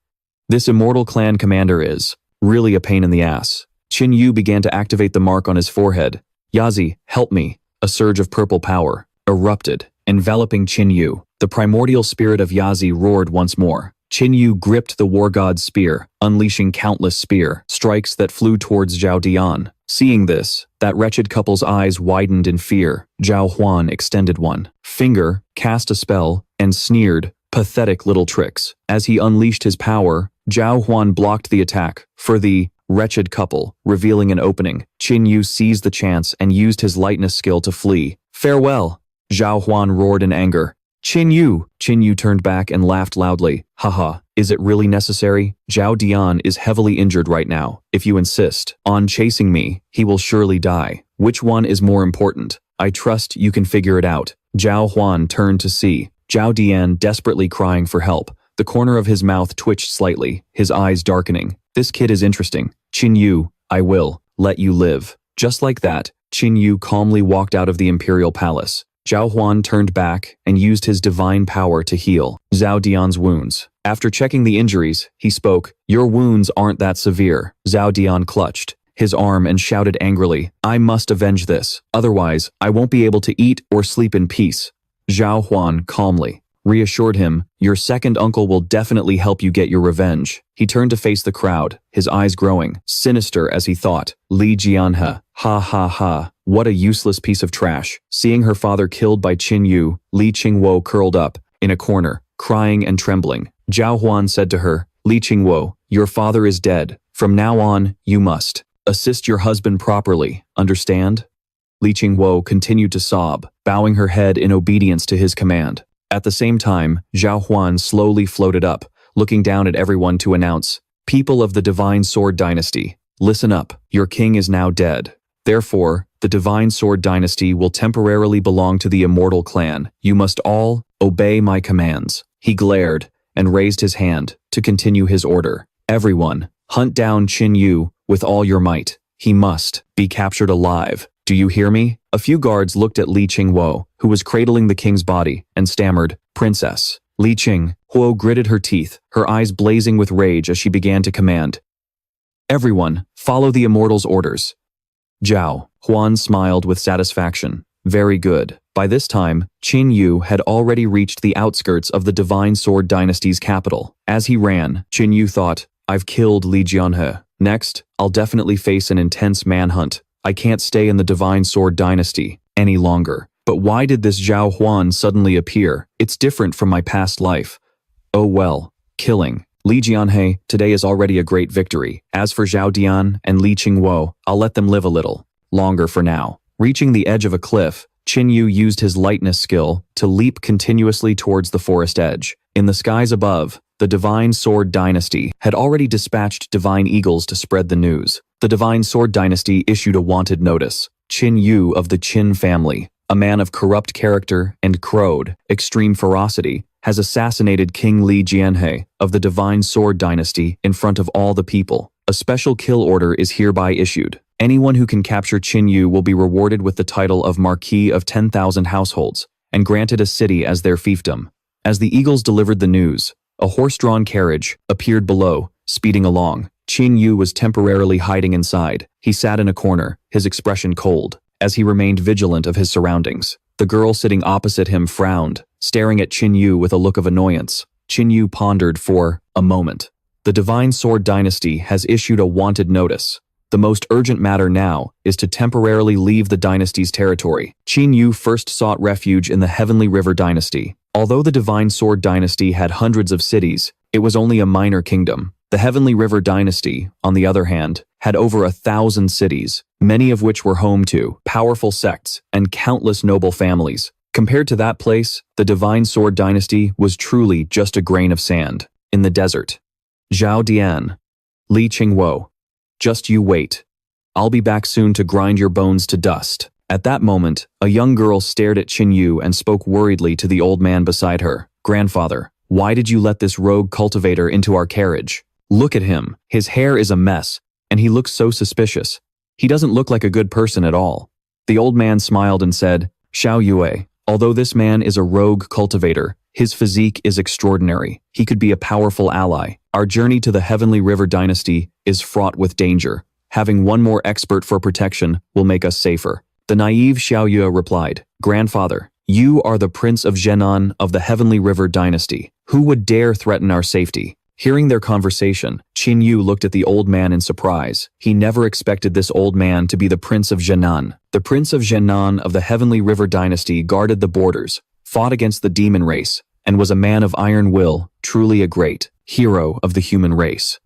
This immortal clan commander is really a pain in the ass. Qin Yu began to activate the mark on his forehead. "Yazi, help me." A surge of purple power erupted, enveloping Qin Yu. The primordial spirit of Yazi roared once more. Qin Yu gripped the war god's spear, unleashing countless spear strikes that flew towards Zhao Dian. Seeing this, that wretched couple's eyes widened in fear. Zhao Huan extended one finger, cast a spell, and sneered, "Pathetic little tricks." As he unleashed his power, Zhao Huan blocked the attack for the wretched couple, revealing an opening. Qin Yu seized the chance and used his lightness skill to flee. "Farewell!" Zhao Huan roared in anger. "Qin Yu!" Qin Yu turned back and laughed loudly. "Haha, is it really necessary? Zhao Dian is heavily injured right now. If you insist on chasing me, he will surely die. Which one is more important? I trust you can figure it out." Zhao Huan turned to see Zhao Dian desperately crying for help. The corner of his mouth twitched slightly, his eyes darkening. "This kid is interesting. Qin Yu, I will let you live." Just like that, Qin Yu calmly walked out of the imperial palace. Zhao Huan turned back and used his divine power to heal Zhao Dian's wounds. After checking the injuries, he spoke, "Your wounds aren't that severe." Zhao Dian clutched his arm and shouted angrily, "I must avenge this. Otherwise, I won't be able to eat or sleep in peace." Zhao Huan calmly reassured him, "Your second uncle will definitely help you get your revenge." He turned to face the crowd, his eyes growing sinister as he thought, "Li Qinghe, ha ha ha, what a useless piece of trash." Seeing her father killed by Qin Yu, Li Qinghe curled up in a corner, crying and trembling. Zhao Huan said to her, "Li Qinghe, your father is dead. From now on, you must assist your husband properly, understand?" Li Qinghe continued to sob, bowing her head in obedience to his command. At the same time, Zhao Huan slowly floated up, looking down at everyone to announce, "People of the Divine Sword Dynasty, listen up. Your king is now dead. Therefore, the Divine Sword Dynasty will temporarily belong to the Immortal Clan. You must all obey my commands." He glared and raised his hand to continue his order. "Everyone, hunt down Qin Yu with all your might. He must be captured alive. Do you hear me?" A few guards looked at Li Qinghe, who was cradling the king's body, and stammered, "Princess." Li Qinghe gritted her teeth, her eyes blazing with rage as she began to command, "Everyone, follow the immortal's orders." Zhao Huan smiled with satisfaction. Very good. By this time, Qin Yu had already reached the outskirts of the Divine Sword Dynasty's capital. As he ran, Qin Yu thought, "I've killed Li Qinghe. Next, I'll definitely face an intense manhunt. I can't stay in the Divine Sword Dynasty any longer. But why did this Zhao Huan suddenly appear? It's different from my past life. Oh well, killing Li Qinghe, today is already a great victory. As for Zhao Dian and Li Qinghe, I'll let them live a little longer for now. Reaching the edge of a cliff, Qin Yu used his lightness skill to leap continuously towards the forest edge. In the skies above, the Divine Sword Dynasty had already dispatched divine eagles to spread the news. The Divine Sword Dynasty issued a wanted notice. Qin Yu of the Qin family, a man of corrupt character and extreme ferocity, has assassinated King Li Qinghe of the Divine Sword Dynasty in front of all the people. A special kill order is hereby issued. Anyone who can capture Qin Yu will be rewarded with the title of Marquis of 10,000 households and granted a city as their fiefdom. As the eagles delivered the news, a horse-drawn carriage appeared below, speeding along. Qin Yu was temporarily hiding inside. He sat in a corner, his expression cold, as he remained vigilant of his surroundings. The girl sitting opposite him frowned, staring at Qin Yu with a look of annoyance. Qin Yu pondered for a moment. The Divine Sword Dynasty has issued a wanted notice. The most urgent matter now is to temporarily leave the dynasty's territory. Qin Yu first sought refuge in the Heavenly River Dynasty. Although the Divine Sword Dynasty had hundreds of cities, it was only a minor kingdom. The Heavenly River Dynasty, on the other hand, had over 1,000 cities, many of which were home to powerful sects and countless noble families. Compared to that place, the Divine Sword Dynasty was truly just a grain of sand in the desert. Zhao Dian, Li Qinghe, just you wait. I'll be back soon to grind your bones to dust. At that moment, a young girl stared at Qin Yu and spoke worriedly to the old man beside her. Grandfather, why did you let this rogue cultivator into our carriage? Look at him. His hair is a mess, and he looks so suspicious. He doesn't look like a good person at all. The old man smiled and said, Xiao Yue, although this man is a rogue cultivator, his physique is extraordinary. He could be a powerful ally. Our journey to the Heavenly River Dynasty is fraught with danger. Having one more expert for protection will make us safer. The naive Xiao Yue replied, Grandfather, you are the Prince of Zhenan of the Heavenly River Dynasty. Who would dare threaten our safety? Hearing their conversation, Qin Yu looked at the old man in surprise. He never expected this old man to be the Prince of Zhenan. The Prince of Zhenan of the Heavenly River Dynasty guarded the borders, fought against the demon race, and was a man of iron will, truly a great hero of the human race.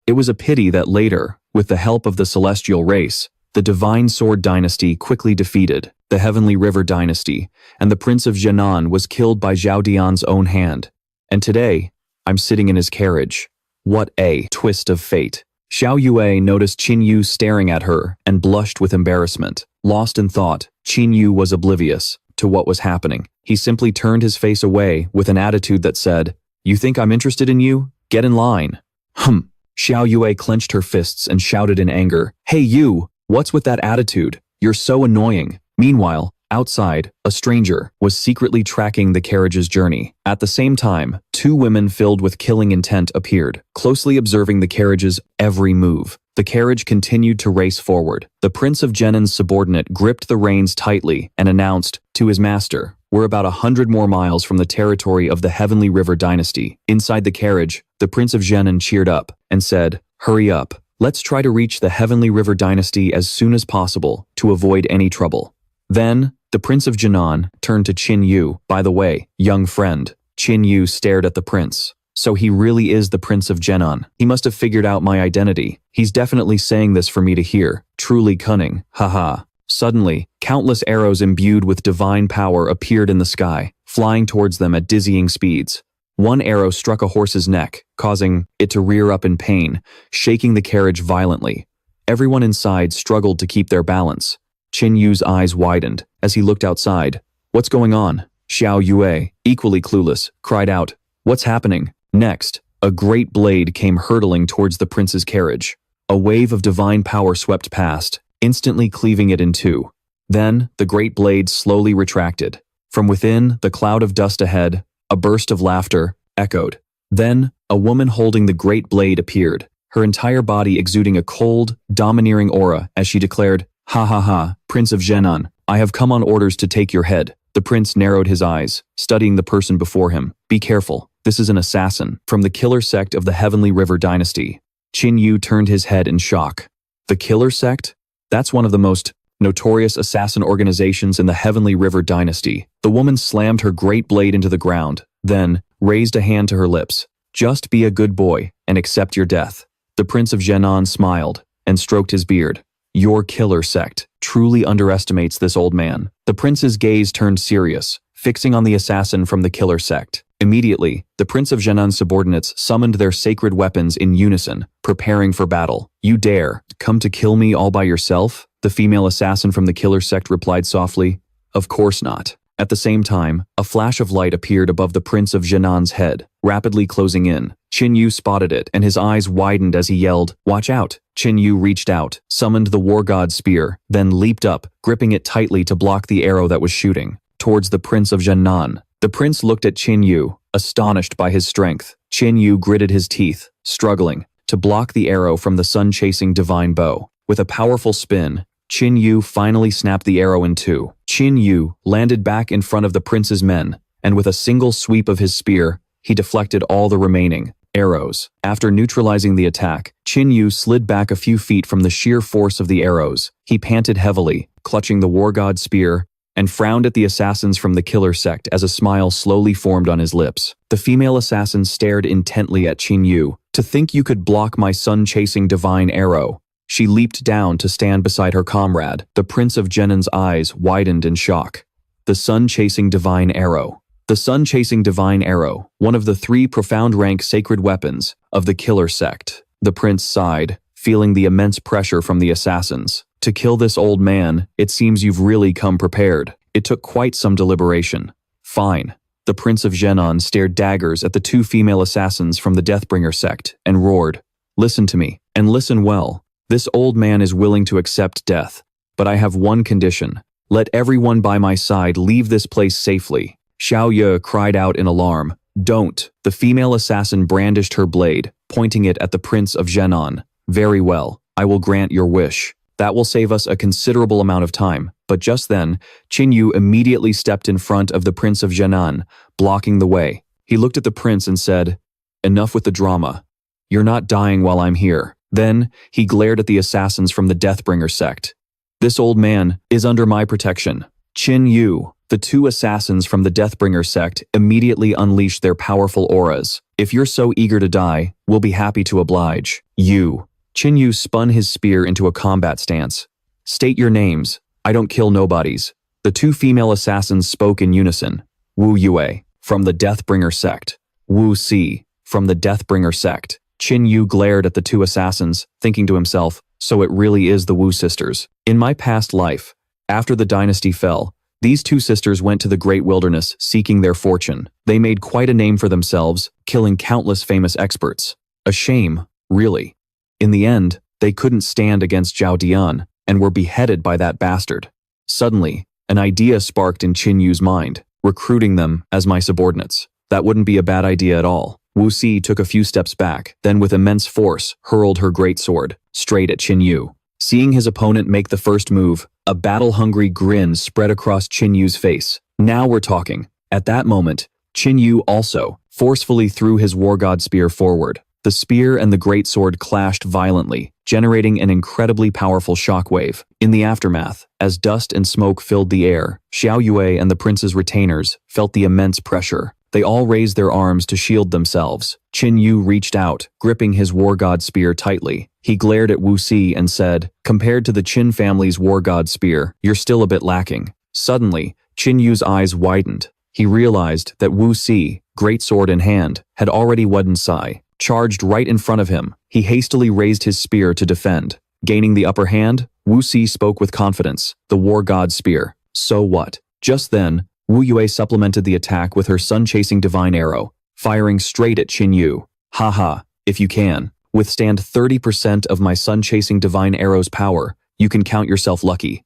It was a pity that later, with the help of the celestial race, the Divine Sword Dynasty quickly defeated the Heavenly River Dynasty, and the Prince of Zhenan was killed by Zhao Dian's own hand. And today, I'm sitting in his carriage. What a twist of fate. Xiao Yue noticed Qin Yu staring at her and blushed with embarrassment. Lost in thought, Qin Yu was oblivious to what was happening. He simply turned his face away with an attitude that said, You think I'm interested in you? Get in line. Xiao Yue clenched her fists and shouted in anger, Hey you, what's with that attitude? You're so annoying. Meanwhile, outside, a stranger was secretly tracking the carriage's journey. At the same time, two women filled with killing intent appeared, closely observing the carriage's every move. The carriage continued to race forward. The Prince of Zhenan's subordinate gripped the reins tightly and announced to his master, We're about 100 more miles from the territory of the Heavenly River Dynasty. Inside the carriage, the Prince of Zhenan cheered up and said, Hurry up. Let's try to reach the Heavenly River Dynasty as soon as possible to avoid any trouble. Then, the Prince of Zhenan turned to Qin Yu. By the way, young friend. Qin Yu stared at the prince. So he really is the Prince of Zhenan. He must have figured out my identity. He's definitely saying this for me to hear. Truly cunning. Haha. Suddenly, countless arrows imbued with divine power appeared in the sky, flying towards them at dizzying speeds. One arrow struck a horse's neck, causing it to rear up in pain, shaking the carriage violently. Everyone inside struggled to keep their balance. Qin Yu's eyes widened as he looked outside. What's going on? Xiao Yue, equally clueless, cried out, What's happening? Next, a great blade came hurtling towards the prince's carriage. A wave of divine power swept past, instantly cleaving it in two. Then, the great blade slowly retracted. From within, the cloud of dust ahead, a burst of laughter echoed. Then, a woman holding the great blade appeared, her entire body exuding a cold, domineering aura as she declared, Ha ha ha, Prince of Zhenan, I have come on orders to take your head. The prince narrowed his eyes, studying the person before him. Be careful, this is an assassin from the killer sect of the Heavenly River Dynasty. Qin Yu turned his head in shock. The killer sect? That's one of the most notorious assassin organizations in the Heavenly River Dynasty. The woman slammed her great blade into the ground, then raised a hand to her lips. Just be a good boy and accept your death. The Prince of Zhenan smiled and stroked his beard. Your killer sect truly underestimates this old man. The prince's gaze turned serious, fixing on the assassin from the killer sect. Immediately, the Prince of Zhenan's subordinates summoned their sacred weapons in unison, preparing for battle. You dare come to kill me all by yourself? The female assassin from the killer sect replied softly. Of course not. At the same time, a flash of light appeared above the Prince of Zhenan's head, rapidly closing in. Qin Yu spotted it, and his eyes widened as he yelled, "Watch out!" Qin Yu reached out, summoned the war god's spear, then leaped up, gripping it tightly to block the arrow that was shooting towards the Prince of Zhenan. The prince looked at Qin Yu, astonished by his strength. Qin Yu gritted his teeth, struggling to block the arrow from the sun-chasing divine bow. With a powerful spin, Qin Yu finally snapped the arrow in two. Qin Yu landed back in front of the prince's men, and with a single sweep of his spear, he deflected all the remaining arrows. After neutralizing the attack, Qin Yu slid back a few feet from the sheer force of the arrows. He panted heavily, clutching the war god's spear, and frowned at the assassins from the killer sect as a smile slowly formed on his lips. The female assassin stared intently at Qin Yu. To think you could block my sun-chasing divine arrow. She leaped down to stand beside her comrade. The Prince of Zhenan's eyes widened in shock. The sun-chasing divine arrow. The sun-chasing divine arrow, one of the 3 profound rank sacred weapons of the killer sect. The prince sighed, feeling the immense pressure from the assassins. To kill this old man, it seems you've really come prepared. It took quite some deliberation. Fine. The Prince of Zhenan stared daggers at the 2 female assassins from the Deathbringer sect and roared, "Listen to me, and listen well. This old man is willing to accept death, but I have one condition. Let everyone by my side leave this place safely." Xiao Ye cried out in alarm. "Don't." The female assassin brandished her blade, pointing it at the Prince of Zhenan. "Very well, I will grant your wish. That will save us a considerable amount of time." But just then, Qin Yu immediately stepped in front of the Prince of Zhenan, blocking the way. He looked at the prince and said, "Enough with the drama. You're not dying while I'm here." Then, he glared at the assassins from the Deathbringer sect. "This old man is under my protection." Qin Yu, the 2 assassins from the Deathbringer sect, immediately unleashed their powerful auras. "If you're so eager to die, we'll be happy to oblige you." Qin Yu spun his spear into a combat stance. "State your names. I don't kill nobodies." The 2 female assassins spoke in unison. Wu Yue, from the Deathbringer sect. Wu Si, from the Deathbringer sect. Qin Yu glared at the 2 assassins, thinking to himself, so it really is the Wu sisters. In my past life, after the dynasty fell, these 2 sisters went to the great wilderness seeking their fortune. They made quite a name for themselves, killing countless famous experts. A shame, really. In the end, they couldn't stand against Zhao Dian, and were beheaded by that bastard. Suddenly, an idea sparked in Qin Yu's mind, recruiting them as my subordinates. That wouldn't be a bad idea at all. Wu Si took a few steps back, then with immense force, hurled her great sword, straight at Qin Yu. Seeing his opponent make the first move, a battle-hungry grin spread across Qin Yu's face. Now we're talking. At that moment, Qin Yu also forcefully threw his war god spear forward. The spear and the great sword clashed violently, generating an incredibly powerful shockwave. In the aftermath, as dust and smoke filled the air, Xiao Yue and the prince's retainers felt the immense pressure. They all raised their arms to shield themselves. Qin Yu reached out, gripping his war god spear tightly. He glared at Wu Si and said, "Compared to the Qin family's war god spear, you're still a bit lacking." Suddenly, Qin Yu's eyes widened. He realized that Wu Si, great sword in hand, had already Sai charged right in front of him. He hastily raised his spear to defend. Gaining the upper hand, Wu Si spoke with confidence, "The war god's spear. So what?" Just then, Wu Yue supplemented the attack with her sun-chasing divine arrow, firing straight at Qin Yu. "Haha, if you can withstand 30% of my sun-chasing divine arrow's power, you can count yourself lucky."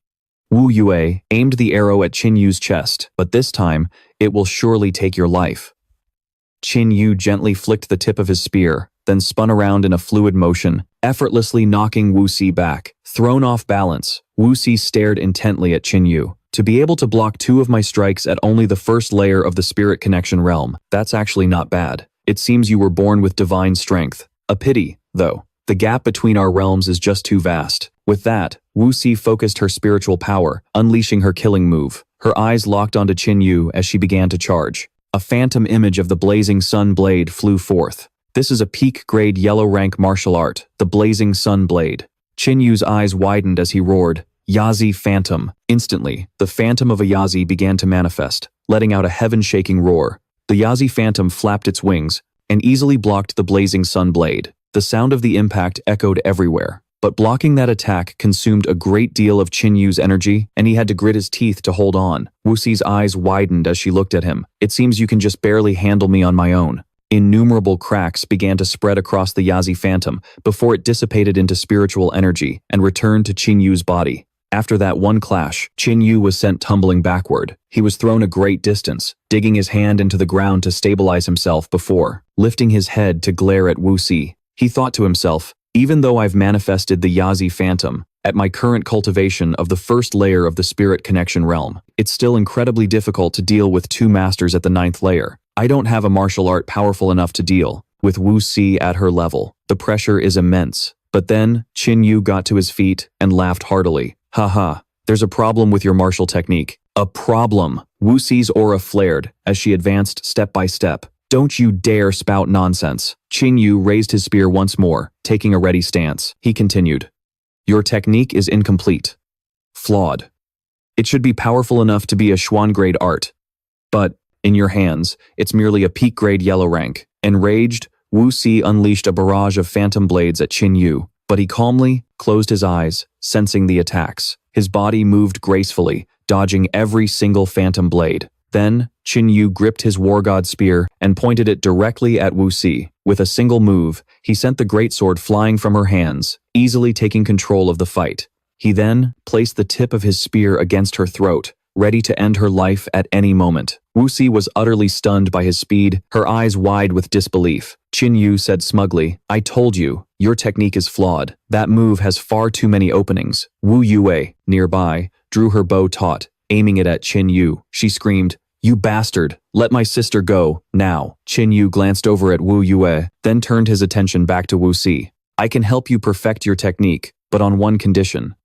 Wu Yue aimed the arrow at Qin Yu's chest, but this time, it will surely take your life. Qin Yu gently flicked the tip of his spear, then spun around in a fluid motion, effortlessly knocking Wu Si back. Thrown off balance, Wu Si stared intently at Qin Yu. "To be able to block 2 of my strikes at only the first layer of the spirit connection realm, that's actually not bad. It seems you were born with divine strength. A pity, though. The gap between our realms is just too vast." With that, Wu Si focused her spiritual power, unleashing her killing move. Her eyes locked onto Qin Yu as she began to charge. A phantom image of the blazing sun blade flew forth. This is a peak-grade yellow-rank martial art, the Blazing Sun Blade. Qin Yu's eyes widened as he roared, Yazi Phantom. Instantly, the phantom of a Yazi began to manifest, letting out a heaven-shaking roar. The Yazi Phantom flapped its wings and easily blocked the Blazing Sun Blade. The sound of the impact echoed everywhere. But blocking that attack consumed a great deal of Qin Yu's energy, and he had to grit his teeth to hold on. Wu Xi's eyes widened as she looked at him. It seems you can just barely handle me on my own. Innumerable cracks began to spread across the Yazi Phantom before it dissipated into spiritual energy and returned to Qin Yu's body. After that one clash, Qin Yu was sent tumbling backward. He was thrown a great distance, digging his hand into the ground to stabilize himself before lifting his head to glare at Wu Xi. He thought to himself, even though I've manifested the Yazi Phantom, at my current cultivation of the first layer of the spirit connection realm, it's still incredibly difficult to deal with two masters at the 9th layer. I don't have a martial art powerful enough to deal with Wu Xi at her level. The pressure is immense. But then, Qin Yu got to his feet and laughed heartily. Haha, there's a problem with your martial technique. A problem. Wu Xi's aura flared as she advanced step by step. Don't you dare spout nonsense. Qin Yu raised his spear once more, taking a ready stance. He continued. Your technique is incomplete. Flawed. It should be powerful enough to be a Xuan-grade art. But, in your hands, it's merely a peak-grade yellow rank. Enraged, Wu Xi unleashed a barrage of phantom blades at Qin Yu, but he calmly closed his eyes, sensing the attacks. His body moved gracefully, dodging every single phantom blade. Then, Qin Yu gripped his war god spear and pointed it directly at Wu Xi. With a single move, he sent the greatsword flying from her hands, easily taking control of the fight. He then placed the tip of his spear against her throat, ready to end her life at any moment. Wu Xi was utterly stunned by his speed, her eyes wide with disbelief. Qin Yu said smugly, I told you, your technique is flawed. That move has far too many openings. Wu Yue, nearby, drew her bow taut, aiming it at Qin Yu. She screamed, You bastard, let my sister go, now. Qin Yu glanced over at Wu Yue, then turned his attention back to Wu Xi. I can help you perfect your technique, but on one condition.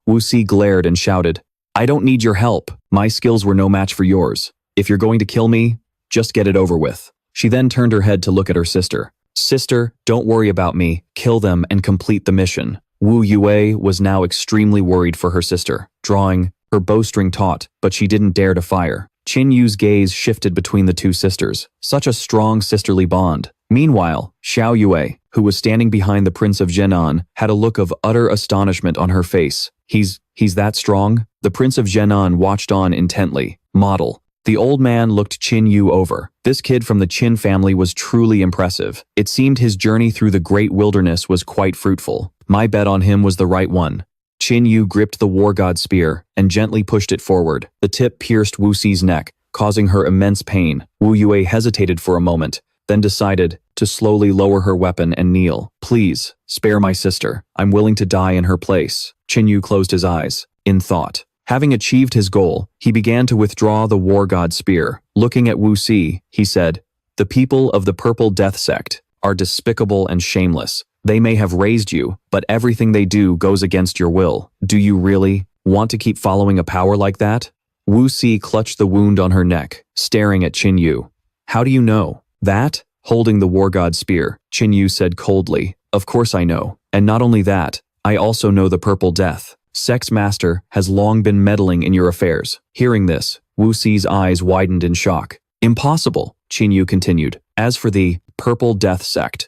Wu Xi glared and shouted, I don't need your help. My skills were no match for yours. If you're going to kill me, just get it over with. She then turned her head to look at her sister. Sister, don't worry about me. Kill them and complete the mission. Wu Yue was now extremely worried for her sister, drawing her bowstring taut, but she didn't dare to fire. Qin Yu's gaze shifted between the two sisters. Such a strong sisterly bond. Meanwhile, Xiao Yue, who was standing behind the Prince of Zhenan, had a look of utter astonishment on her face. He's that strong? The Prince of Zhenan watched on intently. Model. The old man looked Qin Yu over. This kid from the Qin family was truly impressive. It seemed his journey through the great wilderness was quite fruitful. My bet on him was the right one. Qin Yu gripped the war god spear and gently pushed it forward. The tip pierced Wu Xi's neck, causing her immense pain. Wu Yue hesitated for a moment, then decided to slowly lower her weapon and kneel. Please, spare my sister. I'm willing to die in her place. Qin Yu closed his eyes, in thought. Having achieved his goal, he began to withdraw the war god spear. Looking at Wu Xi, he said, The people of the Purple Death Sect are despicable and shameless. They may have raised you, but everything they do goes against your will. Do you really want to keep following a power like that? Wu Xi clutched the wound on her neck, staring at Qin Yu. How do you know? That? Holding the war god spear, Qin Yu said coldly. Of course I know. And not only that, I also know the Purple Death. Sex Master has long been meddling in your affairs. Hearing this, Wu Xi's eyes widened in shock. Impossible, Qin Yu continued. As for the Purple Death Sect,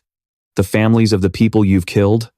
the families of the people you've killed,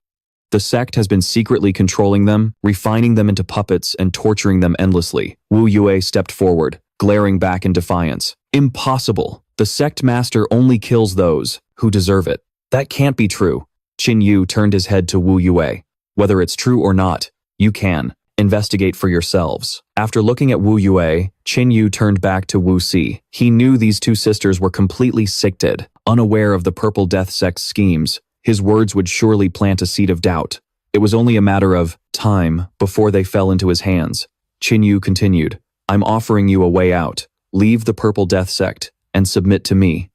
the sect has been secretly controlling them, refining them into puppets and torturing them endlessly. Wu Yue stepped forward, glaring back in defiance. Impossible. The sect master only kills those who deserve it. That can't be true. Qin Yu turned his head to Wu Yue. Whether it's true or not, you can investigate for yourselves. After looking at Wu Yue, Qin Yu turned back to Wu Xi. He knew these two sisters were completely sicked, unaware of the Purple Death Sect's schemes. His words would surely plant a seed of doubt. It was only a matter of time before they fell into his hands. Qin Yu continued, I'm offering you a way out. Leave the Purple Death Sect and submit to me.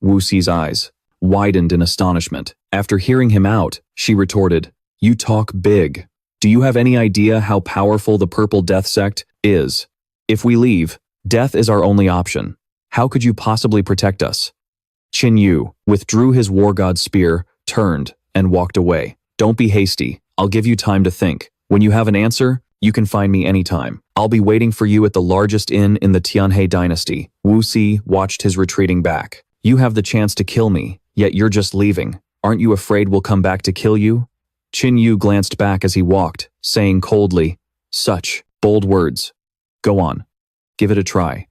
Wu Xi's eyes widened in astonishment. After hearing him out, she retorted, You talk big. Do you have any idea how powerful the Purple Death Sect is? If we leave, death is our only option. How could you possibly protect us? Qin Yu withdrew his war god spear, turned, and walked away. Don't be hasty. I'll give you time to think. When you have an answer, you can find me anytime. I'll be waiting for you at the largest inn in the Tianhe dynasty. Wu Si watched his retreating back. You have the chance to kill me, yet you're just leaving. Aren't you afraid we'll come back to kill you? Qin Yu glanced back as he walked, saying coldly, such bold words. Go on. Give it a try.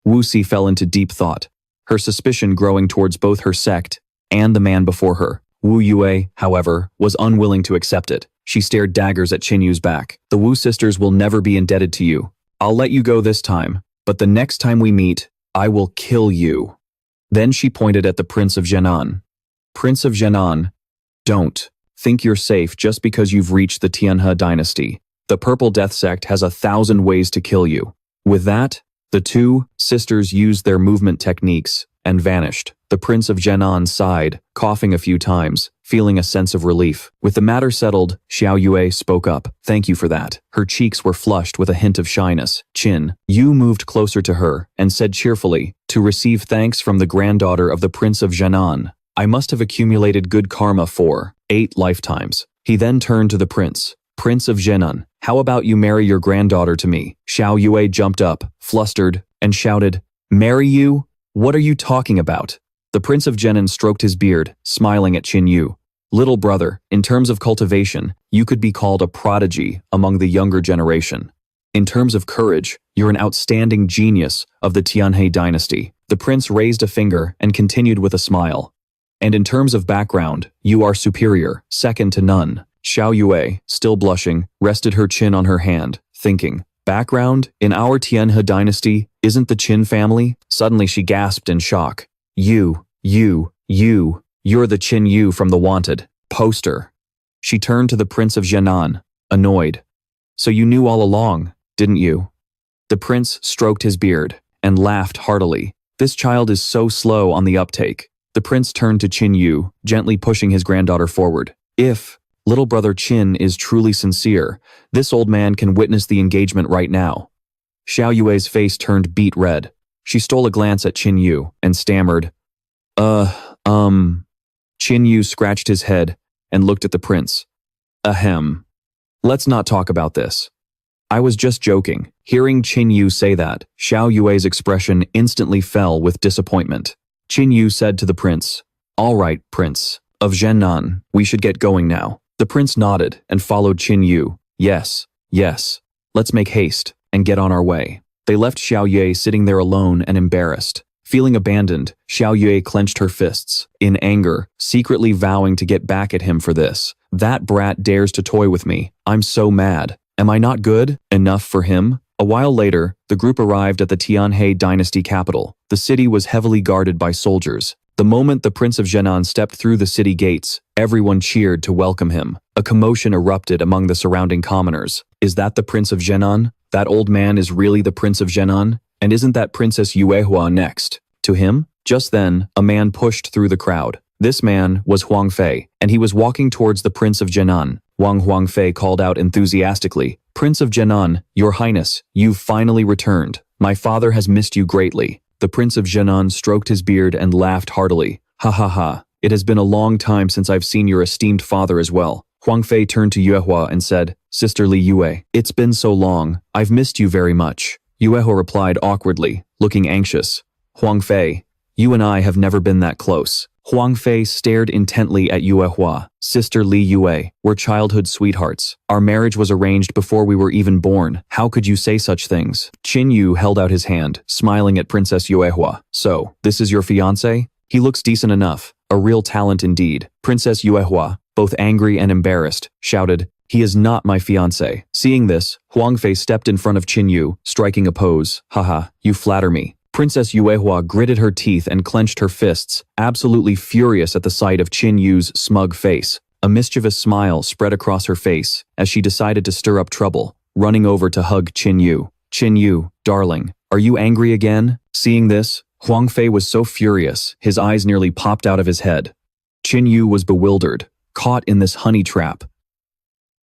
Wu Si fell into deep thought, her suspicion growing towards both her sect and the man before her. Wu Yue, however, was unwilling to accept it. She stared daggers at Qin Yu's back. The Wu sisters will never be indebted to you. I'll let you go this time, but the next time we meet, I will kill you. Then she pointed at the Prince of Zhenan. Prince of Zhenan, don't think you're safe just because you've reached the Tianhe dynasty. The Purple Death Sect has 1,000 ways to kill you. With that, the two sisters used their movement techniques and vanished. The Prince of Zhenan sighed, coughing a few times, feeling a sense of relief. With the matter settled, Xiao Yue spoke up. Thank you for that. Her cheeks were flushed with a hint of shyness. Qin Yu moved closer to her and said cheerfully, to receive thanks from the granddaughter of the Prince of Zhenan, I must have accumulated good karma for 8 lifetimes. He then turned to the prince. Prince of Zhenan, how about you marry your granddaughter to me? Xiao Yue jumped up, flustered, and shouted, Marry you? What are you talking about? The Prince of Zhenan stroked his beard, smiling at Qin Yu. Little brother, in terms of cultivation, you could be called a prodigy among the younger generation. In terms of courage, you're an outstanding genius of the Tianhe dynasty. The prince raised a finger and continued with a smile. And in terms of background, you are superior, second to none. Xiao Yue, still blushing, rested her chin on her hand, thinking, background, in our Tianhe dynasty, isn't the Qin family? Suddenly she gasped in shock. You're the Qin Yu from the wanted poster. She turned to the Prince of Zhenan, annoyed. So you knew all along, didn't you? The prince stroked his beard and laughed heartily. This child is so slow on the uptake. The prince turned to Qin Yu, gently pushing his granddaughter forward. If little brother Qin is truly sincere, this old man can witness the engagement right now. Xiao Yue's face turned beet red. She stole a glance at Qin Yu and stammered, Qin Yu scratched his head and looked at the prince. Ahem. Let's not talk about this. I was just joking. Hearing Qin Yu say that, Xiao Yue's expression instantly fell with disappointment. Qin Yu said to the prince, All right, Prince of Zhenan, we should get going now. The prince nodded and followed Qin Yu. Yes, let's make haste and get on our way. They left Xiao Yue sitting there alone and embarrassed. Feeling abandoned, Xiao Yue clenched her fists, in anger, secretly vowing to get back at him for this. That brat dares to toy with me. I'm so mad. Am I not good enough for him? A while later, the group arrived at the Tianhe dynasty capital. The city was heavily guarded by soldiers. The moment the Prince of Zhenan stepped through the city gates, everyone cheered to welcome him. A commotion erupted among the surrounding commoners. Is that the Prince of Zhenan? That old man is really the Prince of Zhenan? And isn't that Princess Yuehua next to him? Just then, a man pushed through the crowd. This man was Huang Fei, and he was walking towards the Prince of Zhenan. Huang Fei called out enthusiastically, Prince of Zhenan, Your Highness, you've finally returned. My father has missed you greatly. The Prince of Zhenan stroked his beard and laughed heartily. Ha ha ha, it has been a long time since I've seen your esteemed father as well. Huang Fei turned to Yuehua and said, Sister Li Yue, it's been so long, I've missed you very much. Yuehua replied awkwardly, looking anxious. Huang Fei, you and I have never been that close. Huang Fei stared intently at Yuehua. Sister Li Yue, we're childhood sweethearts. Our marriage was arranged before we were even born. How could you say such things? Qin Yu held out his hand, smiling at Princess Yuehua. So, this is your fiancé? He looks decent enough. A real talent indeed. Princess Yuehua, both angry and embarrassed, shouted, He is not my fiancé. Seeing this, Huang Fei stepped in front of Qin Yu, striking a pose. Haha, you flatter me. Princess Yuehua gritted her teeth and clenched her fists, absolutely furious at the sight of Qin Yu's smug face. A mischievous smile spread across her face as she decided to stir up trouble, running over to hug Qin Yu. Qin Yu, darling, are you angry again? Seeing this, Huang Fei was so furious, his eyes nearly popped out of his head. Qin Yu was bewildered, caught in this honey trap.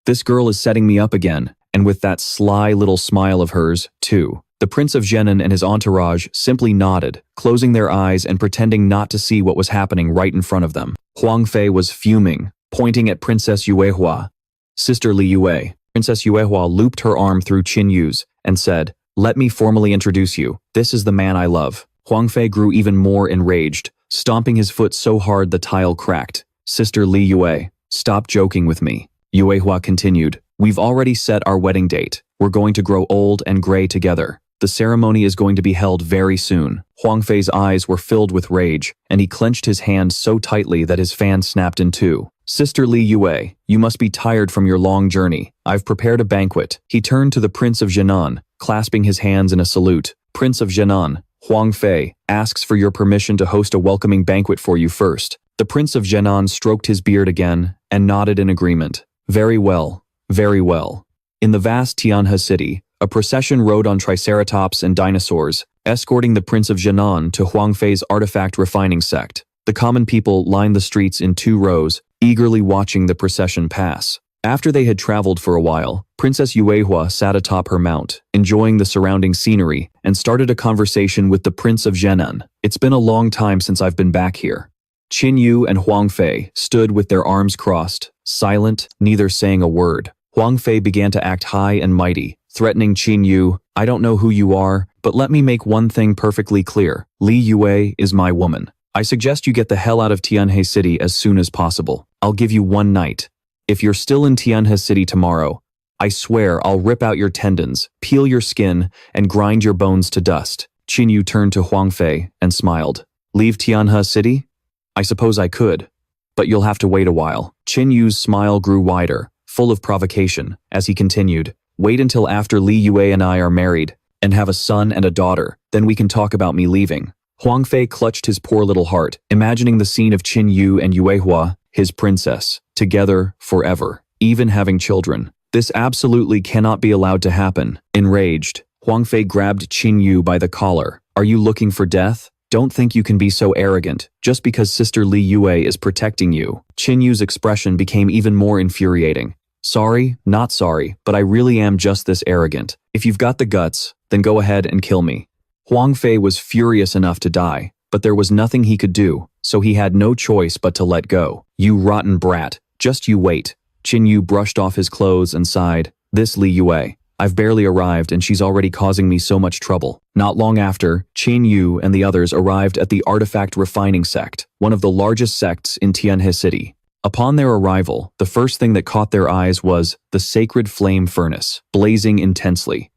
This girl is setting me up again, and with that sly little smile of hers, too. The Prince of Zhenan and his entourage simply nodded, closing their eyes and pretending not to see what was happening right in front of them. Huang Fei was fuming, pointing at Princess Yuehua. Sister Li Yue. Princess Yuehua looped her arm through Qin Yu's and said, "Let me formally introduce you. This is the man I love." Huang Fei grew even more enraged, stomping his foot so hard the tile cracked. "Sister Li Yue, stop joking with me." Yuehua continued, "We've already set our wedding date. We're going to grow old and gray together. The ceremony is going to be held very soon." Huang Fei's eyes were filled with rage, and he clenched his hand so tightly that his fan snapped in two. "Sister Li Yue, you must be tired from your long journey. I've prepared a banquet." He turned to the Prince of Zhenan, clasping his hands in a salute. "Prince of Zhenan, Huang Fei asks for your permission to host a welcoming banquet for you first." The Prince of Zhenan stroked his beard again and nodded in agreement. "Very well, very well." In the vast Tianhe city, a procession rode on triceratops and dinosaurs, escorting the Prince of Zhenan to Huang Fei's artifact refining sect. The common people lined the streets in 2 rows, eagerly watching the procession pass. After they had traveled for a while, Princess Yuehua sat atop her mount, enjoying the surrounding scenery, and started a conversation with the Prince of Zhenan. "It's been a long time since I've been back here." Qin Yu and Huang Fei stood with their arms crossed, silent, neither saying a word. Huang Fei began to act high and mighty, threatening Qin Yu, "I don't know who you are, but let me make one thing perfectly clear. Li Yue is my woman. I suggest you get the hell out of Tianhe City as soon as possible. I'll give you 1 night. If you're still in Tianhe City tomorrow, I swear I'll rip out your tendons, peel your skin, and grind your bones to dust." Qin Yu turned to Huang Fei and smiled. "Leave Tianhe City? I suppose I could, but you'll have to wait a while." Qin Yu's smile grew wider, full of provocation, as he continued, "Wait until after Li Yue and I are married, and have a son and a daughter, then we can talk about me leaving." Huang Fei clutched his poor little heart, imagining the scene of Qin Yu and Yuehua, his princess, together forever, even having children. This absolutely cannot be allowed to happen. Enraged, Huang Fei grabbed Qin Yu by the collar. "Are you looking for death? Don't think you can be so arrogant, just because Sister Li Yue is protecting you." Qin Yu's expression became even more infuriating. "Sorry, not sorry, but I really am just this arrogant. If you've got the guts, then go ahead and kill me." Huang Fei was furious enough to die, but there was nothing he could do, so he had no choice but to let go. "You rotten brat, just you wait." Qin Yu brushed off his clothes and sighed. "This Li Yue. I've barely arrived and she's already causing me so much trouble." Not long after, Qin Yu and the others arrived at the artifact refining sect, one of the largest sects in Tianhe City. Upon their arrival, the first thing that caught their eyes was the sacred flame furnace, blazing intensely.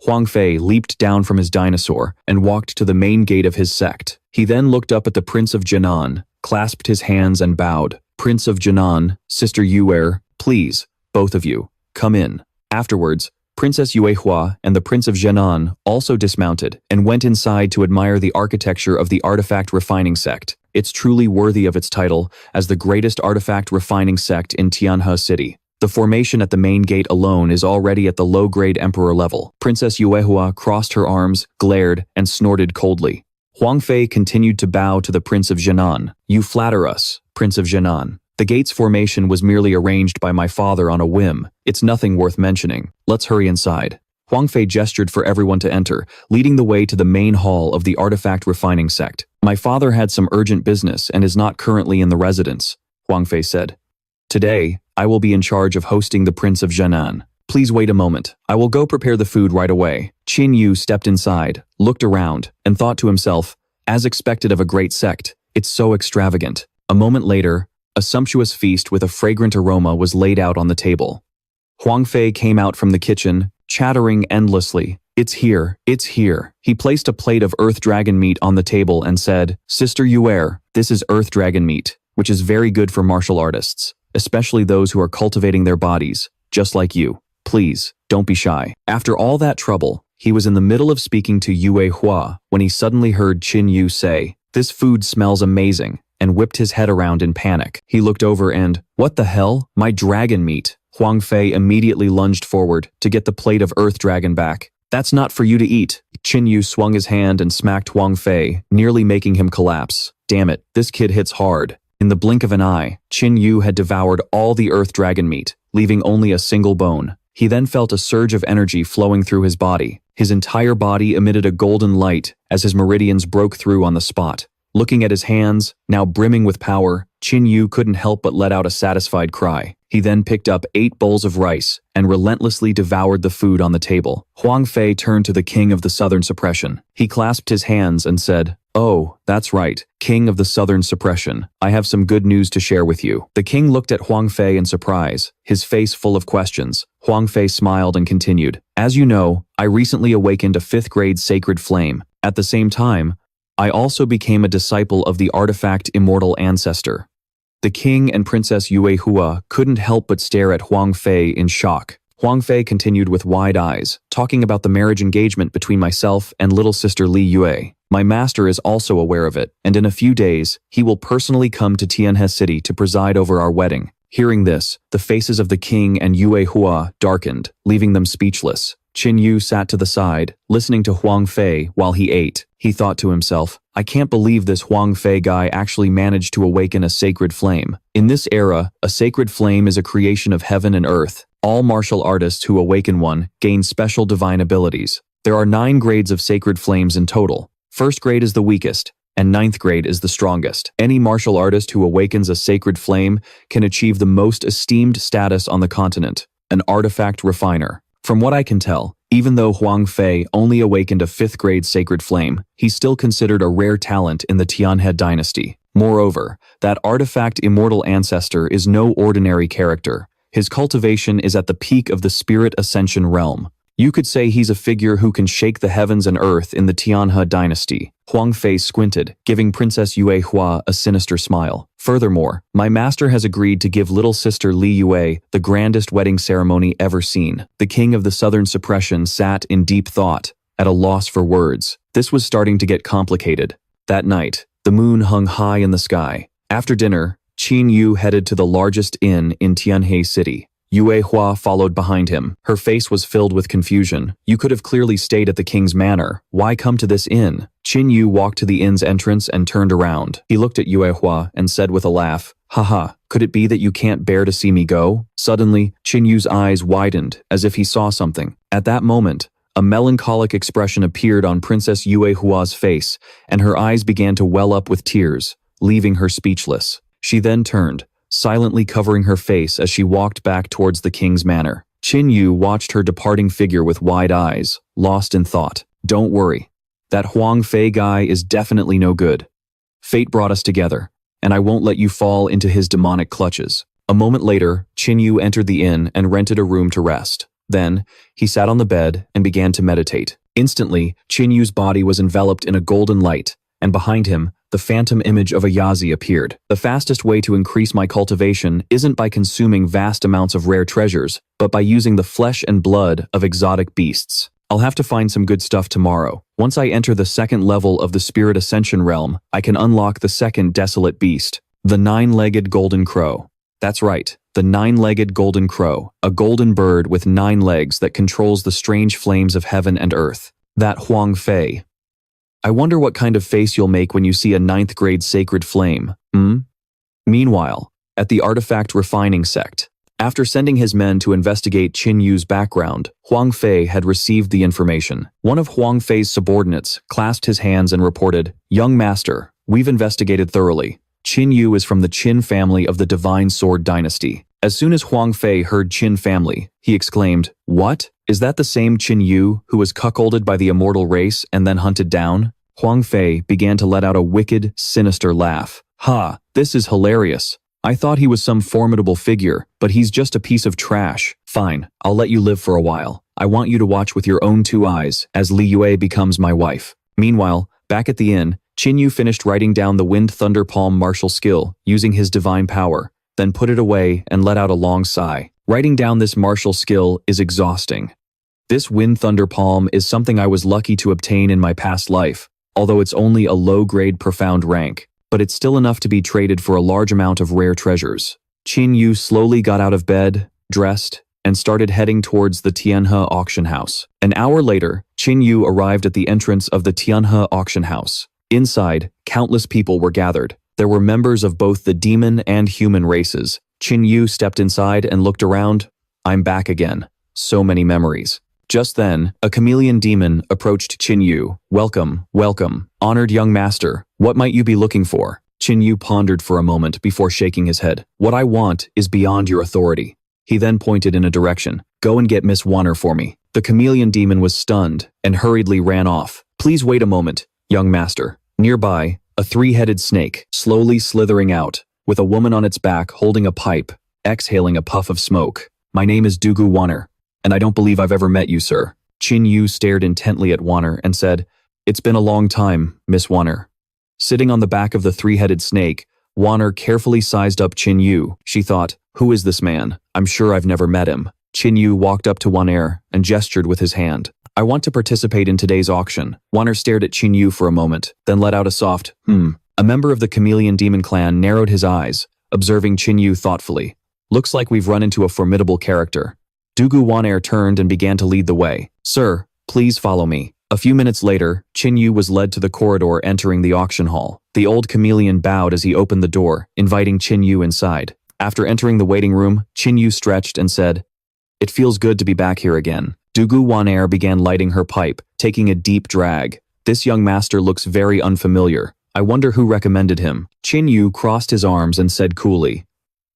Huang Fei leaped down from his dinosaur and walked to the main gate of his sect. He then looked up at the Prince of Zhenan, clasped his hands and bowed. "Prince of Zhenan, Sister Yue, please, both of you, come in." Afterwards, Princess Yuehua and the Prince of Zhenan also dismounted and went inside to admire the architecture of the artifact refining sect. It's truly worthy of its title as the greatest artifact refining sect in Tianhe City. The formation at the main gate alone is already at the low-grade emperor level. Princess Yuehua crossed her arms, glared, and snorted coldly. Huang Fei continued to bow to the Prince of Zhenan. "You flatter us, Prince of Zhenan. The gate's formation was merely arranged by my father on a whim. It's nothing worth mentioning. Let's hurry inside." Huang Fei gestured for everyone to enter, leading the way to the main hall of the artifact refining sect. "My father had some urgent business and is not currently in the residence," Huang Fei said. "Today, I will be in charge of hosting the Prince of Zhenan. Please wait a moment. I will go prepare the food right away." Qin Yu stepped inside, looked around, and thought to himself, as expected of a great sect, it's so extravagant. A moment later, a sumptuous feast with a fragrant aroma was laid out on the table. Huang Fei came out from the kitchen, chattering endlessly. It's here, it's here." He placed a plate of earth dragon meat on the table and said, "Sister Yue, this is earth dragon meat, which is very good for martial artists, especially those who are cultivating their bodies, just like you. Please, don't be shy." After all that trouble, he was in the middle of speaking to Yuehua when he suddenly heard Qin Yu say, "This food smells amazing," and whipped his head around in panic. He looked over and, "What the hell? My dragon meat." Huang Fei immediately lunged forward to get the plate of earth dragon back. "That's not for you to eat." Qin Yu swung his hand and smacked Huang Fei, nearly making him collapse. Damn it, this kid hits hard. In the blink of an eye, Qin Yu had devoured all the earth dragon meat, leaving only a single bone. He then felt a surge of energy flowing through his body. His entire body emitted a golden light as his meridians broke through on the spot. Looking at his hands, now brimming with power, Qin Yu couldn't help but let out a satisfied cry. He then picked up 8 bowls of rice and relentlessly devoured the food on the table. Huang Fei turned to the king of the Southern Suppression. He clasped his hands and said, "Oh, that's right, King of the Southern Suppression. I have some good news to share with you." The king looked at Huang Fei in surprise, his face full of questions. Huang Fei smiled and continued, "As you know, I recently awakened a 5th-grade sacred flame. At the same time, I also became a disciple of the artifact Immortal Ancestor." The king and Princess Yue Hua couldn't help but stare at Huang Fei in shock. Huang Fei continued with wide eyes, talking about the marriage engagement between myself and little sister Li Yue. "My master is also aware of it, and in a few days, he will personally come to Tianhe City to preside over our wedding." Hearing this, the faces of the king and Yue Hua darkened, leaving them speechless. Qin Yu sat to the side, listening to Huang Fei while he ate. He thought to himself, "I can't believe this Huang Fei guy actually managed to awaken a sacred flame." In this era, a sacred flame is a creation of heaven and earth. All martial artists who awaken one gain special divine abilities. There are 9 grades of sacred flames in total. 1st grade is the weakest, and 9th grade is the strongest. Any martial artist who awakens a sacred flame can achieve the most esteemed status on the continent, an artifact refiner. From what I can tell, even though Huang Fei only awakened a 5th-grade sacred flame, he's still considered a rare talent in the Tianhe dynasty. Moreover, that artifact Immortal Ancestor is no ordinary character. His cultivation is at the peak of the spirit ascension realm. You could say he's a figure who can shake the heavens and earth in the Tianhe dynasty. Huang Fei squinted, giving Princess Yue Hua a sinister smile. "Furthermore, my master has agreed to give little sister Li Yue the grandest wedding ceremony ever seen." The king of the Southern Suppression sat in deep thought, at a loss for words. This was starting to get complicated. That night, the moon hung high in the sky. After dinner, Qin Yu headed to the largest inn in Tianhe City. Yue Hua followed behind him. Her face was filled with confusion. "You could have clearly stayed at the king's manor. Why come to this inn?" Qin Yu walked to the inn's entrance and turned around. He looked at Yue Hua and said with a laugh, "Haha, could it be that you can't bear to see me go?" Suddenly, Qin Yu's eyes widened as if he saw something. At that moment, a melancholic expression appeared on Princess Yue Hua's face, and her eyes began to well up with tears, leaving her speechless. She then turned, silently covering her face as she walked back towards the king's manor. Qin Yu watched her departing figure with wide eyes, lost in thought. "Don't worry. That Huang Fei guy is definitely no good. Fate brought us together, and I won't let you fall into his demonic clutches." A moment later, Qin Yu entered the inn and rented a room to rest. Then, he sat on the bed and began to meditate. Instantly, Qin Yu's body was enveloped in a golden light, and behind him, the phantom image of a Yazi appeared. "The fastest way to increase my cultivation isn't by consuming vast amounts of rare treasures, but by using the flesh and blood of exotic beasts. I'll have to find some good stuff tomorrow. Once I enter the 2nd level of the Spirit Ascension realm, I can unlock the 2nd desolate beast, the 9-legged golden crow." That's right, the 9-legged golden crow, a golden bird with 9 legs that controls the strange flames of heaven and earth. That Huang Fei. I wonder what kind of face you'll make when you see a 9th-grade sacred flame, Meanwhile, at the artifact refining sect, after sending his men to investigate Qin Yu's background, Huang Fei had received the information. One of Huang Fei's subordinates clasped his hands and reported, "Young master, we've investigated thoroughly. Qin Yu is from the Qin family of the Divine Sword Dynasty." As soon as Huang Fei heard Qin family, he exclaimed, "What? Is that the same Qin Yu who was cuckolded by the immortal race and then hunted down?" Huang Fei began to let out a wicked, sinister laugh. "Ha, this is hilarious. I thought he was some formidable figure, but he's just a piece of trash. Fine, I'll let you live for a while. I want you to watch with your own 2 eyes as Li Yue becomes my wife." Meanwhile, back at the inn, Qin Yu finished writing down the Wind Thunder Palm martial skill using his divine power, then put it away and let out a long sigh. Writing down this martial skill is exhausting. This Wind Thunder Palm is something I was lucky to obtain in my past life, although it's only a low-grade profound rank, but it's still enough to be traded for a large amount of rare treasures. Qin Yu slowly got out of bed, dressed, and started heading towards the Tianhe auction house. An hour later, Qin Yu arrived at the entrance of the Tianhe auction house. Inside, countless people were gathered. There were members of both the demon and human races. Qin Yu stepped inside and looked around. "I'm back again. so many memories. Just then, a chameleon demon approached Qin Yu. Welcome, welcome, honored young master. What might you be looking for? Qin Yu pondered for a moment before shaking his head. What I want is beyond your authority. He then pointed in a direction. Go and get Miss Wanner for me. The chameleon demon was stunned and hurriedly ran off. Please wait a moment, young master. Nearby, a three-headed snake, slowly slithering out, with a woman on its back holding a pipe, exhaling a puff of smoke. My name is Dugu Wanner, and I don't believe I've ever met you, sir. Qin Yu stared intently at Wanner and said, It's been a long time, Miss Wanner. Sitting on the back of the three-headed snake, Wanner carefully sized up Qin Yu. She thought, who is this man? I'm sure I've never met him. Qin Yu walked up to Wanner and gestured with his hand. I want to participate in today's auction. Wanner stared at Qin Yu for a moment, then let out a soft, A member of the chameleon demon clan narrowed his eyes, observing Qin Yu thoughtfully. Looks like we've run into a formidable character. Dugu Wanner turned and began to lead the way. Sir, please follow me. A few minutes later, Qin Yu was led to the corridor entering the auction hall. The old chameleon bowed as he opened the door, inviting Qin Yu inside. After entering the waiting room, Qin Yu stretched and said, It feels good to be back here again. Dugu Wanner began lighting her pipe, taking a deep drag. This young master looks very unfamiliar. I wonder who recommended him. Qin Yu crossed his arms and said coolly,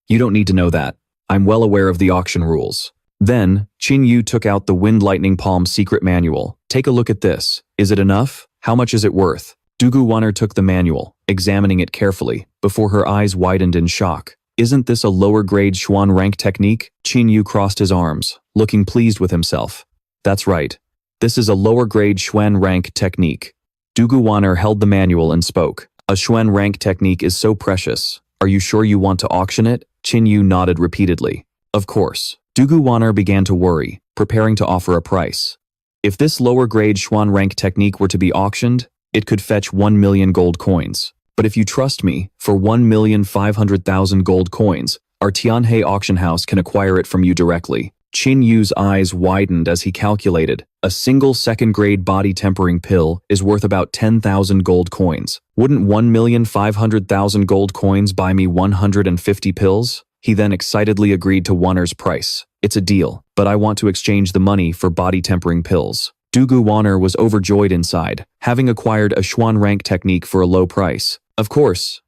You don't need to know that. I'm well aware of the auction rules. Then, Qin Yu took out the Wind Lightning Palm secret manual. Take a look at this. Is it enough? How much is it worth? Dugu Wanner took the manual, examining it carefully, before her eyes widened in shock. Isn't this a lower-grade Xuan rank technique? Qin Yu crossed his arms, looking pleased with himself. That's right. This is a lower-grade Xuan rank technique. Dugu Wanner held the manual and spoke. A Xuan rank technique is so precious. Are you sure you want to auction it? Qin Yu nodded repeatedly. Of course. Dugu Wanner began to worry, preparing to offer a price. If this lower-grade Xuan rank technique were to be auctioned, it could fetch 1 million gold coins. But if you trust me, for 1,500,000 gold coins, our Tianhe auction house can acquire it from you directly. Qin Yu's eyes widened as he calculated. A single second-grade body-tempering pill is worth about 10,000 gold coins. Wouldn't 1,500,000 gold coins buy me 150 pills? He then excitedly agreed to Wanner's price. It's a deal, but I want to exchange the money for body-tempering pills. Dugu Wanner was overjoyed inside, having acquired a Xuan rank technique for a low price. Of course,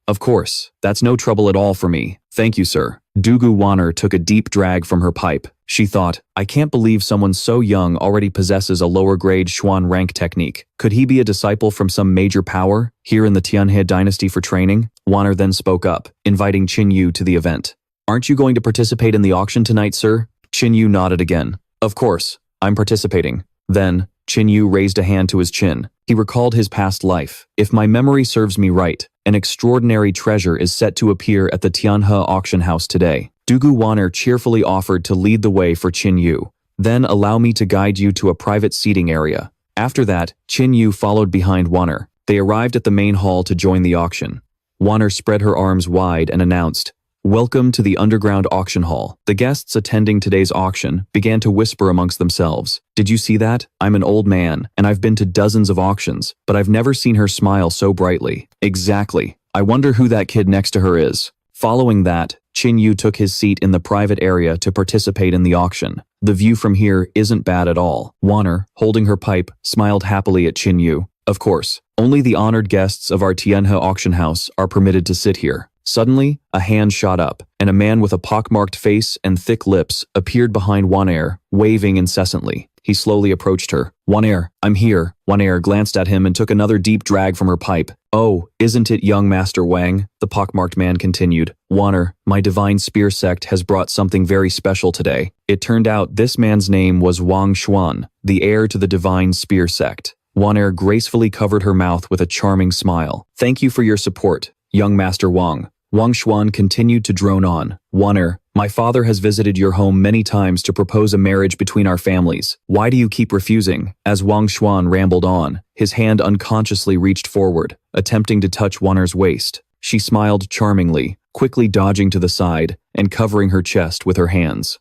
that's no trouble at all for me. Thank you, sir. Dugu Wanner took a deep drag from her pipe. She thought, I can't believe someone so young already possesses a lower-grade Xuan rank technique. Could he be a disciple from some major power here in the Tianhe dynasty for training? Wanner then spoke up, inviting Qin Yu to the event. Aren't you going to participate in the auction tonight, sir? Qin Yu nodded again. Of course, I'm participating. Then, Qin Yu raised a hand to his chin. He recalled his past life. If my memory serves me right, an extraordinary treasure is set to appear at the Tianhe auction house today. Dugu Wanner cheerfully offered to lead the way for Qin Yu. Then allow me to guide you to a private seating area. After that, Qin Yu followed behind Wanner. They arrived at the main hall to join the auction. Wanner spread her arms wide and announced, Welcome to the underground auction hall. The guests attending today's auction began to whisper amongst themselves. Did you see that? I'm an old man, and I've been to dozens of auctions, but I've never seen her smile so brightly. Exactly. I wonder who that kid next to her is. Following that, Qin Yu took his seat in the private area to participate in the auction. The view from here isn't bad at all. Wanner, holding her pipe, smiled happily at Qin Yu. Of course, only the honored guests of our Tianhe auction house are permitted to sit here. Suddenly, a hand shot up, and a man with a pockmarked face and thick lips appeared behind Wanner, waving incessantly. He slowly approached her. Wanner, I'm here. Wanner glanced at him and took another deep drag from her pipe. Oh, isn't it young Master Wang? The pockmarked man continued. Wanner, my divine spear sect has brought something very special today. It turned out this man's name was Wang Xuan, the heir to the divine spear sect. Wanner gracefully covered her mouth with a charming smile. Thank you for your support, young Master Wang. Wang Xuan continued to drone on. Wanner, my father has visited your home many times to propose a marriage between our families. Why do you keep refusing? As Wang Xuan rambled on, his hand unconsciously reached forward, attempting to touch Wanner's waist. She smiled charmingly, quickly dodging to the side and covering her chest with her hands.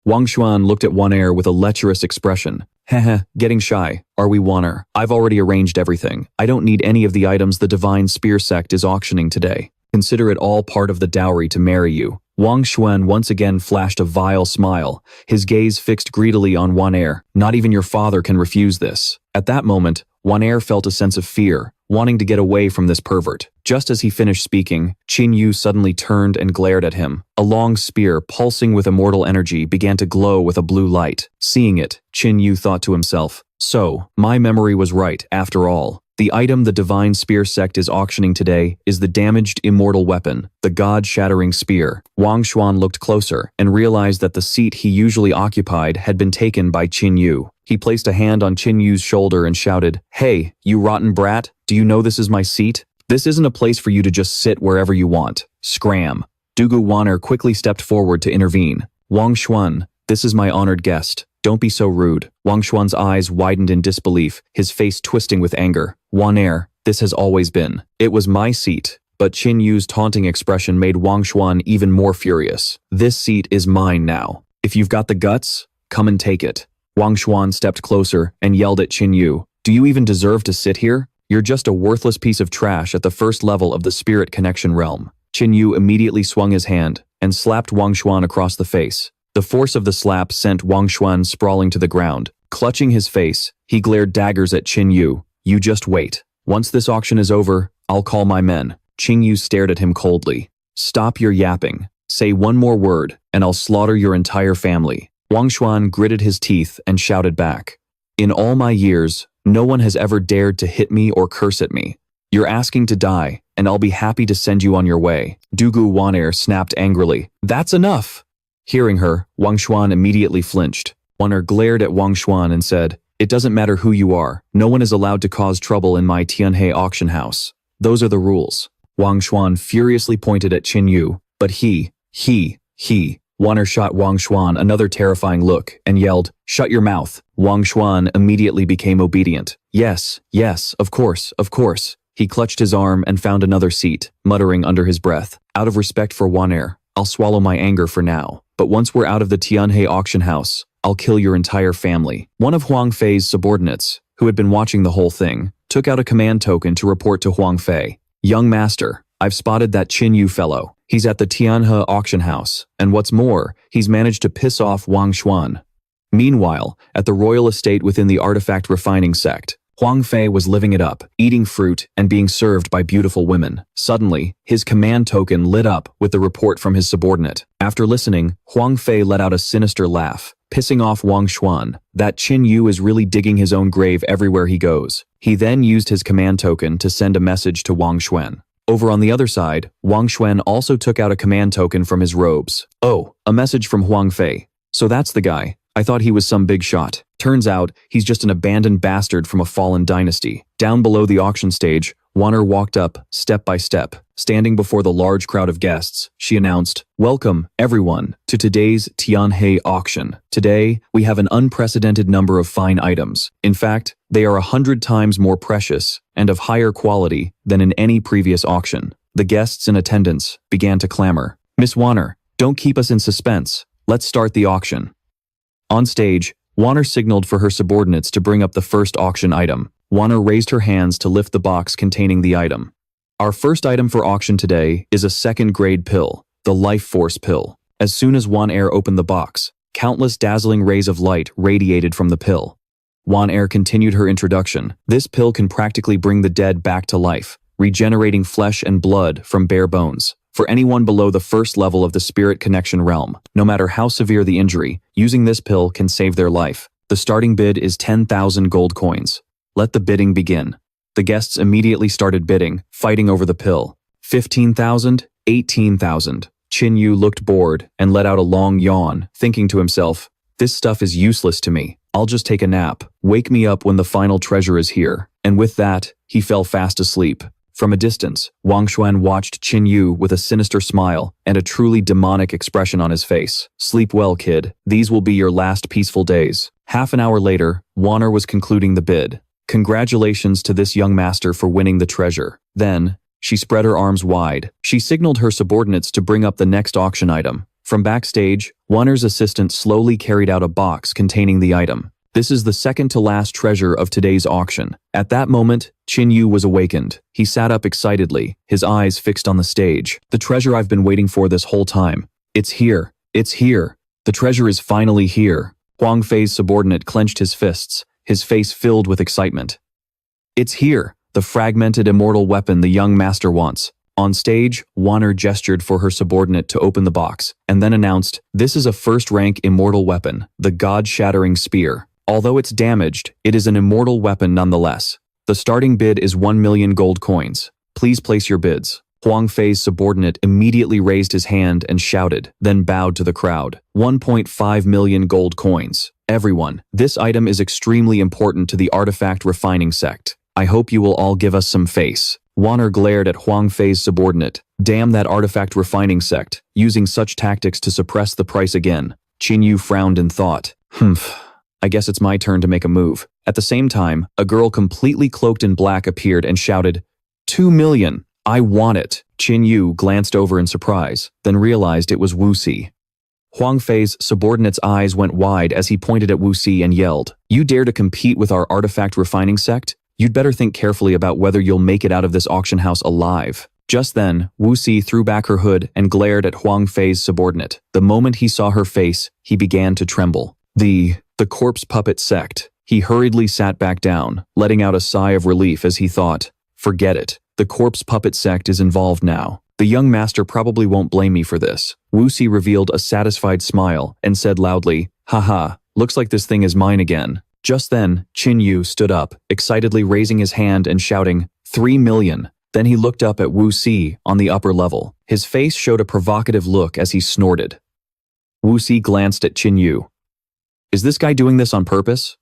Wang Xuan looked at Wanner with a lecherous expression. Heh, getting shy, are we, Wanner? I've already arranged everything. I don't need any of the items the divine spear sect is auctioning today. Consider it all part of the dowry to marry you. Wang Xuan once again flashed a vile smile, his gaze fixed greedily on Wan Er. Not even your father can refuse this. At that moment, Wan Er felt a sense of fear, wanting to get away from this pervert. Just as he finished speaking, Qin Yu suddenly turned and glared at him. A long spear, pulsing with immortal energy, began to glow with a blue light. Seeing it, Qin Yu thought to himself, so, my memory was right, after all. The item the Divine Spear sect is auctioning today is the damaged immortal weapon, the God-shattering spear. Wang Xuan looked closer and realized that the seat he usually occupied had been taken by Qin Yu. He placed a hand on Qin Yu's shoulder and shouted, "Hey, you rotten brat, do you know this is my seat? This isn't a place for you to just sit wherever you want. Scram." Dugu Waner quickly stepped forward to intervene. "Wang Xuan, this is my honored guest. Don't be so rude." Wang Xuan's eyes widened in disbelief, his face twisting with anger. "Wan Er, this has always been. It was my seat." But Qin Yu's taunting expression made Wang Xuan even more furious. "This seat is mine now. If you've got the guts, come and take it." Wang Xuan stepped closer and yelled at Qin Yu, "Do you even deserve to sit here? You're just a worthless piece of trash at the first level of the spirit connection realm." Qin Yu immediately swung his hand and slapped Wang Xuan across the face. The force of the slap sent Wang Xuan sprawling to the ground. Clutching his face, he glared daggers at Qin Yu. "You just wait. Once this auction is over, I'll call my men." Qin Yu stared at him coldly. "Stop your yapping. Say one more word, and I'll slaughter your entire family." Wang Xuan gritted his teeth and shouted back, "In all my years, no one has ever dared to hit me or curse at me. You're asking to die, and I'll be happy to send you on your way." Dugu Waner snapped angrily, "That's enough!" Hearing her, Wang Xuan immediately flinched. Waner glared at Wang Xuan and said, "It doesn't matter who you are. No one is allowed to cause trouble in my Tianhe auction house. Those are the rules." Wang Xuan furiously pointed at Qin Yu, but he. Waner shot Wang Xuan another terrifying look and yelled, "Shut your mouth." Wang Xuan immediately became obedient. Yes, of course." He clutched his arm and found another seat, muttering under his breath, "Out of respect for Waner, I'll swallow my anger for now. But once we're out of the Tianhe auction house, I'll kill your entire family." One of Huang Fei's subordinates, who had been watching the whole thing, took out a command token to report to Huang Fei. "Young master, I've spotted that Qin Yu fellow. He's at the Tianhe auction house, and what's more, he's managed to piss off Wang Xuan." Meanwhile, at the royal estate within the artifact refining sect, Huang Fei was living it up, eating fruit and being served by beautiful women. Suddenly, his command token lit up with the report from his subordinate. After listening, Huang Fei let out a sinister laugh, pissing off Wang Xuan. That Qin Yu is really digging his own grave everywhere he goes. He then used his command token to send a message to Wang Xuan. Over on the other side, Wang Xuan also took out a command token from his robes. "Oh, a message from Huang Fei. So that's the guy. I thought he was some big shot. Turns out, he's just an abandoned bastard from a fallen dynasty." Down below the auction stage, Waner walked up, step by step. Standing before the large crowd of guests, she announced, "Welcome, everyone, to today's Tianhe auction. Today, we have an unprecedented number of fine items. In fact, they are 100 times more precious and of higher quality than in any previous auction." The guests in attendance began to clamor. "Miss Waner, don't keep us in suspense. Let's start the auction." On stage, Waner signaled for her subordinates to bring up the first auction item. Waner raised her hands to lift the box containing the item. "Our first item for auction today is a second-grade pill, the Life Force pill." As soon as Waner opened the box, countless dazzling rays of light radiated from the pill. Waner continued her introduction. "This pill can practically bring the dead back to life, regenerating flesh and blood from bare bones. For anyone below the first level of the spirit connection realm, no matter how severe the injury, using this pill can save their life. The starting bid is 10,000 gold coins. Let the bidding begin." The guests immediately started bidding, fighting over the pill. 15,000, 18,000. Qin Yu looked bored and let out a long yawn, thinking to himself, "This stuff is useless to me. I'll just take a nap. Wake me up when the final treasure is here." And with that, he fell fast asleep. From a distance, Wang Xuan watched Qin Yu with a sinister smile and a truly demonic expression on his face. "Sleep well, kid. These will be your last peaceful days." Half an hour later, Waner was concluding the bid. "Congratulations to this young master for winning the treasure." Then, she spread her arms wide. She signaled her subordinates to bring up the next auction item. From backstage, Waner's assistant slowly carried out a box containing the item. "This is the second to last treasure of today's auction." At that moment, Qin Yu was awakened. He sat up excitedly, his eyes fixed on the stage. "The treasure I've been waiting for this whole time. It's here. It's here. The treasure is finally here. Huang Fei's subordinate clenched his fists, his face filled with excitement. It's here, the fragmented immortal weapon the young master wants. On stage, Wanner gestured for her subordinate to open the box, and then announced, "This is a first-rank immortal weapon, the God-shattering spear. Although it's damaged, it is an immortal weapon nonetheless. The starting bid is 1 million gold coins. Please place your bids." Huang Fei's subordinate immediately raised his hand and shouted, then bowed to the crowd. 1.5 million gold coins. Everyone, this item is extremely important to the artifact refining sect. I hope you will all give us some face. Wanner glared at Huang Fei's subordinate. Damn that artifact refining sect, using such tactics to suppress the price again. Qin Yu frowned in thought. I guess it's my turn to make a move. At the same time, a girl completely cloaked in black appeared and shouted, 2 million. I want it. Qin Yu glanced over in surprise, then realized it was Wu Si. Huang Fei's subordinate's eyes went wide as he pointed at Wu Si and yelled, "You dare to compete with our artifact refining sect? You'd better think carefully about whether you'll make it out of this auction house alive." Just then, Wu Si threw back her hood and glared at Huang Fei's subordinate. The moment he saw her face, he began to tremble. The corpse puppet sect. He hurriedly sat back down, letting out a sigh of relief as he thought, forget it. The corpse puppet sect is involved now. The young master probably won't blame me for this. Wu Si revealed a satisfied smile and said loudly, "Haha, looks like this thing is mine again." Just then, Qin Yu stood up, excitedly raising his hand and shouting, 3 million. Then he looked up at Wu Si on the upper level. His face showed a provocative look as he snorted. Wu Si glanced at Qin Yu. Is this guy doing this on purpose?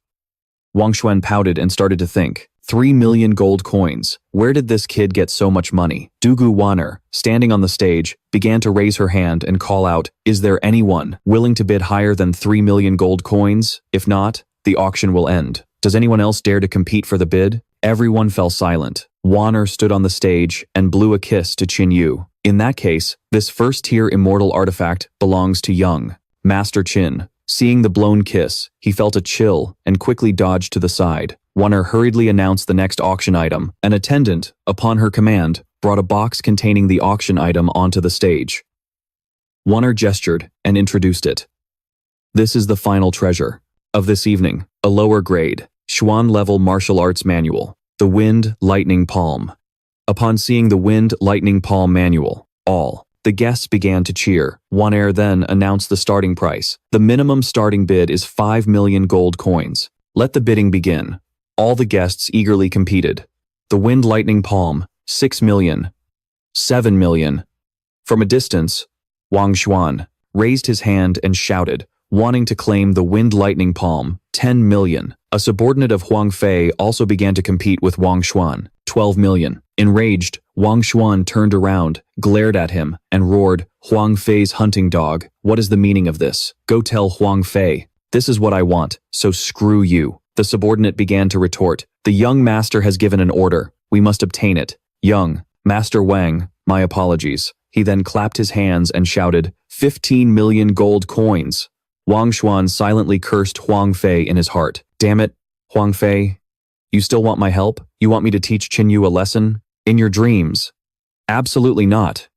Wang Xuan pouted and started to think. 3 million gold coins. Where did this kid get so much money? Dugu Wanner, standing on the stage, began to raise her hand and call out, "Is there anyone willing to bid higher than 3 million gold coins? If not, the auction will end. Does anyone else dare to compete for the bid?" Everyone fell silent. Wanner stood on the stage and blew a kiss to Qin Yu. In that case, this first-tier immortal artifact belongs to young Master Qin. Seeing the blown kiss, he felt a chill and quickly dodged to the side. Wanner hurriedly announced the next auction item. An attendant, upon her command, brought a box containing the auction item onto the stage. Wanner gestured and introduced it. This is the final treasure of this evening, a lower grade, Xuan-level martial arts manual, the Wind Lightning Palm. Upon seeing the Wind Lightning Palm manual, all the guests began to cheer. Wanner then announced the starting price. The minimum starting bid is 5 million gold coins. Let the bidding begin. All the guests eagerly competed. The Wind Lightning Palm, 6 million. 7 million. From a distance, Wang Xuan raised his hand and shouted, wanting to claim the Wind Lightning Palm, 10 million. A subordinate of Huang Fei also began to compete with Wang Xuan, 12 million. Enraged, Wang Xuan turned around, glared at him, and roared, "Huang Fei's hunting dog, what is the meaning of this? Go tell Huang Fei. This is what I want, so screw you." The subordinate began to retort, "The young master has given an order. We must obtain it. Young Master Wang, my apologies." He then clapped his hands and shouted, 15 million gold coins. Wang Xuan silently cursed Huang Fei in his heart. Damn it, Huang Fei. You still want my help? You want me to teach Qin Yu a lesson? In your dreams? Absolutely not.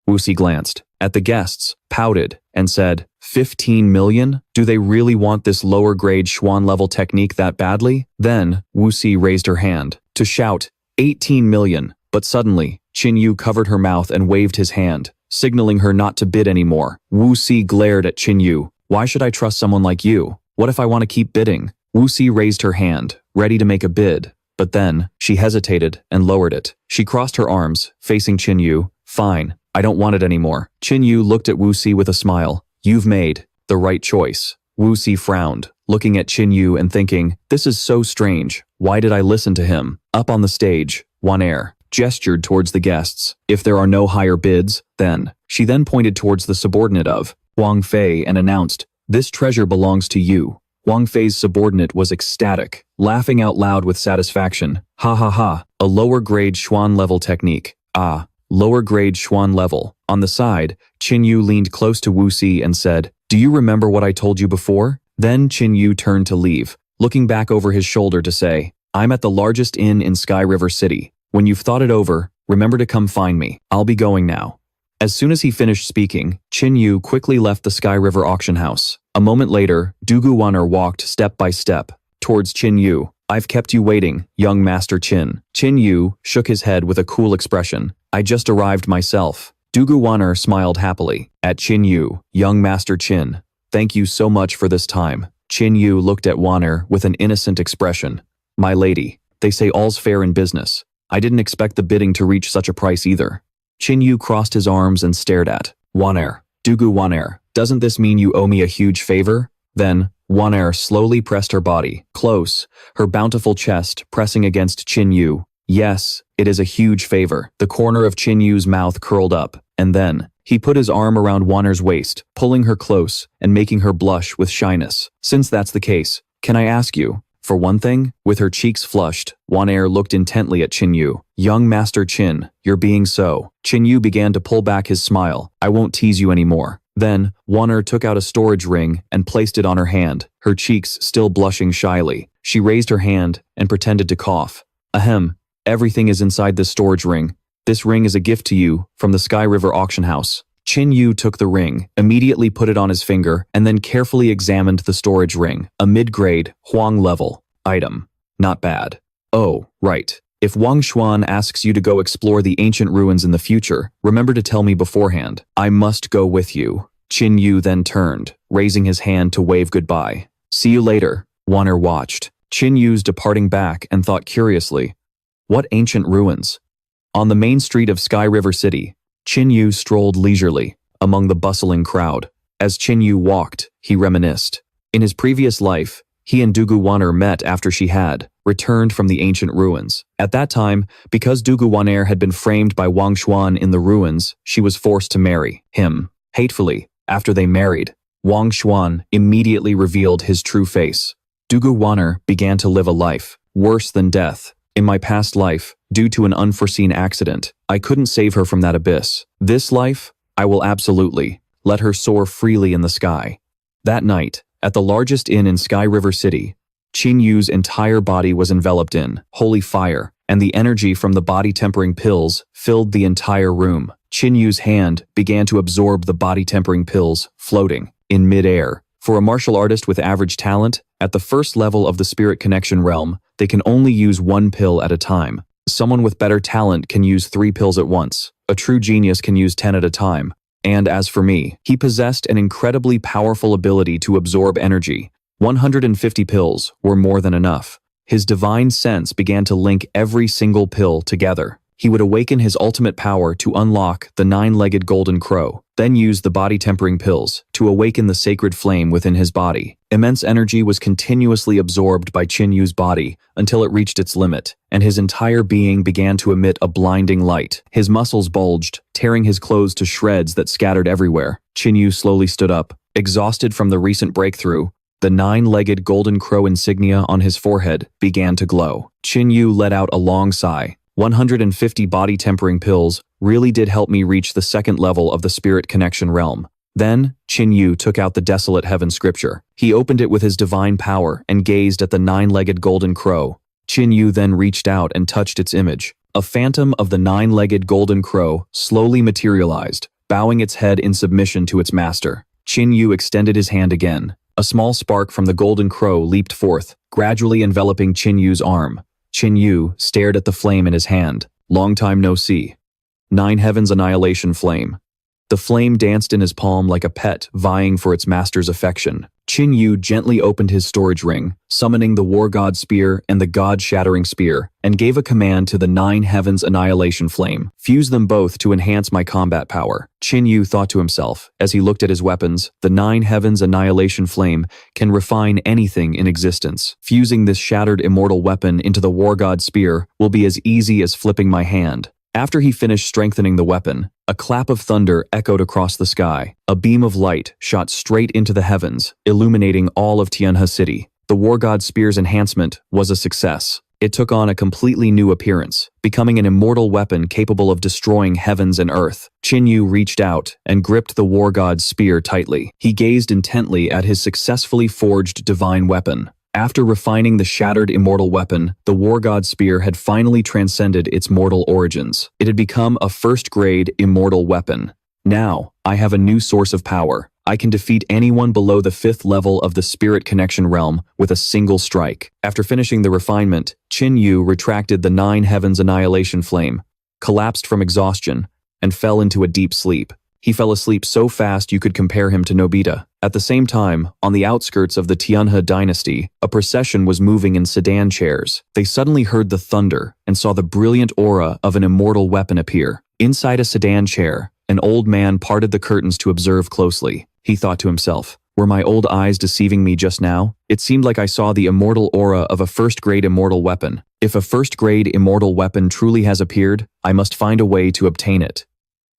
Wu Si glanced at the guests, pouted, and said, 15 million? Do they really want this lower-grade Xuan-level technique that badly? Then, Wu Si raised her hand to shout, 18 million, but suddenly, Qin Yu covered her mouth and waved his hand, signaling her not to bid anymore. Wu Si glared at Qin Yu. Why should I trust someone like you? What if I want to keep bidding? Wu Si raised her hand, ready to make a bid, but then, she hesitated and lowered it. She crossed her arms, facing Qin Yu. Fine, I don't want it anymore. Qin Yu looked at Wu Si with a smile. You've made the right choice. Wu Si frowned, looking at Qin Yu and thinking, this is so strange. Why did I listen to him? Up on the stage, Wanner gestured towards the guests. If there are no higher bids, then. She then pointed towards the subordinate of Huang Fei and announced, this treasure belongs to you. Huang Fei's subordinate was ecstatic, laughing out loud with satisfaction. Ha ha ha, a lower grade Xuan level technique. Ah, lower grade Xuan level. On the side, Qin Yu leaned close to Wu Si and said, do you remember what I told you before? Then Qin Yu turned to leave, looking back over his shoulder to say, I'm at the largest inn in Sky River City. When you've thought it over, remember to come find me. I'll be going now. As soon as he finished speaking, Qin Yu quickly left the Sky River auction house. A moment later, Dugu Wan'er walked step by step towards Qin Yu. "I've kept you waiting, young Master Qin." Qin Yu shook his head with a cool expression. "I just arrived myself." Dugu Wan'er smiled happily at Qin Yu. "Young Master Qin, thank you so much for this time." Qin Yu looked at Wan'er with an innocent expression. "My lady, they say all's fair in business. I didn't expect the bidding to reach such a price either." Qin Yu crossed his arms and stared at Wan'er. "Dugu Wan'er, doesn't this mean you owe me a huge favor?" Then, Wan'er slowly pressed her body close, her bountiful chest pressing against Qin Yu. "Yes, it is a huge favor." The corner of Qin Yu's mouth curled up, and then, he put his arm around Wan'er's waist, pulling her close and making her blush with shyness. "Since that's the case, can I ask you, for one thing?" With her cheeks flushed, Wan'er looked intently at Qin Yu. "Young Master Qin, you're being so." Qin Yu began to pull back his smile. "I won't tease you anymore." Then, Wan'er took out a storage ring and placed it on her hand, her cheeks still blushing shyly. She raised her hand and pretended to cough. "Ahem, everything is inside this storage ring. This ring is a gift to you from the Sky River auction house." Qin Yu took the ring, immediately put it on his finger, and then carefully examined the storage ring. A mid-grade, Huang level item. Not bad. "Oh, right. If Wang Xuan asks you to go explore the ancient ruins in the future, remember to tell me beforehand. I must go with you." Qin Yu then turned, raising his hand to wave goodbye. "See you later." Wan'er watched Qin Yu's departing back and thought curiously, what ancient ruins? On the main street of Sky River City, Qin Yu strolled leisurely among the bustling crowd. As Qin Yu walked, he reminisced. In his previous life, he and Dugu Wan'er met after she had returned from the ancient ruins. At that time, because Dugu Wan'er had been framed by Wang Xuan in the ruins, she was forced to marry him. Hatefully, after they married, Wang Xuan immediately revealed his true face. Dugu Wan'er began to live a life worse than death. In my past life, due to an unforeseen accident, I couldn't save her from that abyss. This life, I will absolutely let her soar freely in the sky. That night, at the largest inn in Sky River City, Qin Yu's entire body was enveloped in holy fire, and the energy from the body-tempering pills filled the entire room. Qin Yu's hand began to absorb the body-tempering pills, floating in mid-air. For a martial artist with average talent, at the first level of the spirit connection realm, they can only use one pill at a time. Someone with better talent can use 3 pills at once. A true genius can use 10 at a time. And as for me, he possessed an incredibly powerful ability to absorb energy. 150 pills were more than enough. His divine sense began to link every single pill together. He would awaken his ultimate power to unlock the 9-legged golden crow, then use the body-tempering pills to awaken the sacred flame within his body. Immense energy was continuously absorbed by Qin Yu's body until it reached its limit, and his entire being began to emit a blinding light. His muscles bulged, tearing his clothes to shreds that scattered everywhere. Qin Yu slowly stood up, exhausted from the recent breakthrough. The 9-legged golden crow insignia on his forehead began to glow. Qin Yu let out a long sigh. 150 body-tempering pills really did help me reach the 2nd level of the spirit connection realm. Then, Qin Yu took out the Desolate Heaven scripture. He opened it with his divine power and gazed at the 9-legged golden crow. Qin Yu then reached out and touched its image. A phantom of the 9-legged golden crow slowly materialized, bowing its head in submission to its master. Qin Yu extended his hand again. A small spark from the golden crow leaped forth, gradually enveloping Qin Yu's arm. Qin Yu stared at the flame in his hand. Long time no see. 9 Heavens Annihilation Flame. The flame danced in his palm like a pet vying for its master's affection. Qin Yu gently opened his storage ring, summoning the War God Spear and the God-Shattering Spear, and gave a command to the 9 Heavens Annihilation Flame. Fuse them both to enhance my combat power. Qin Yu thought to himself, as he looked at his weapons, the 9 Heavens Annihilation Flame can refine anything in existence. Fusing this shattered immortal weapon into the War God Spear will be as easy as flipping my hand. After he finished strengthening the weapon, a clap of thunder echoed across the sky. A beam of light shot straight into the heavens, illuminating all of Tianhe City. The War God Spear's enhancement was a success. It took on a completely new appearance, becoming an immortal weapon capable of destroying heavens and earth. Qin Yu reached out and gripped the War God's spear tightly. He gazed intently at his successfully forged divine weapon. After refining the shattered immortal weapon, the War God Spear had finally transcended its mortal origins. It had become a first-grade immortal weapon. Now, I have a new source of power. I can defeat anyone below the 5th level of the Spirit Connection realm with a single strike. After finishing the refinement, Qin Yu retracted the 9 heavens annihilation flame, collapsed from exhaustion, and fell into a deep sleep. He fell asleep so fast you could compare him to Nobita. At the same time, on the outskirts of the Tianhe dynasty, a procession was moving in sedan chairs. They suddenly heard the thunder and saw the brilliant aura of an immortal weapon appear. Inside a sedan chair, an old man parted the curtains to observe closely. He thought to himself, were my old eyes deceiving me just now? It seemed like I saw the immortal aura of a first-grade immortal weapon. If a first-grade immortal weapon truly has appeared, I must find a way to obtain it.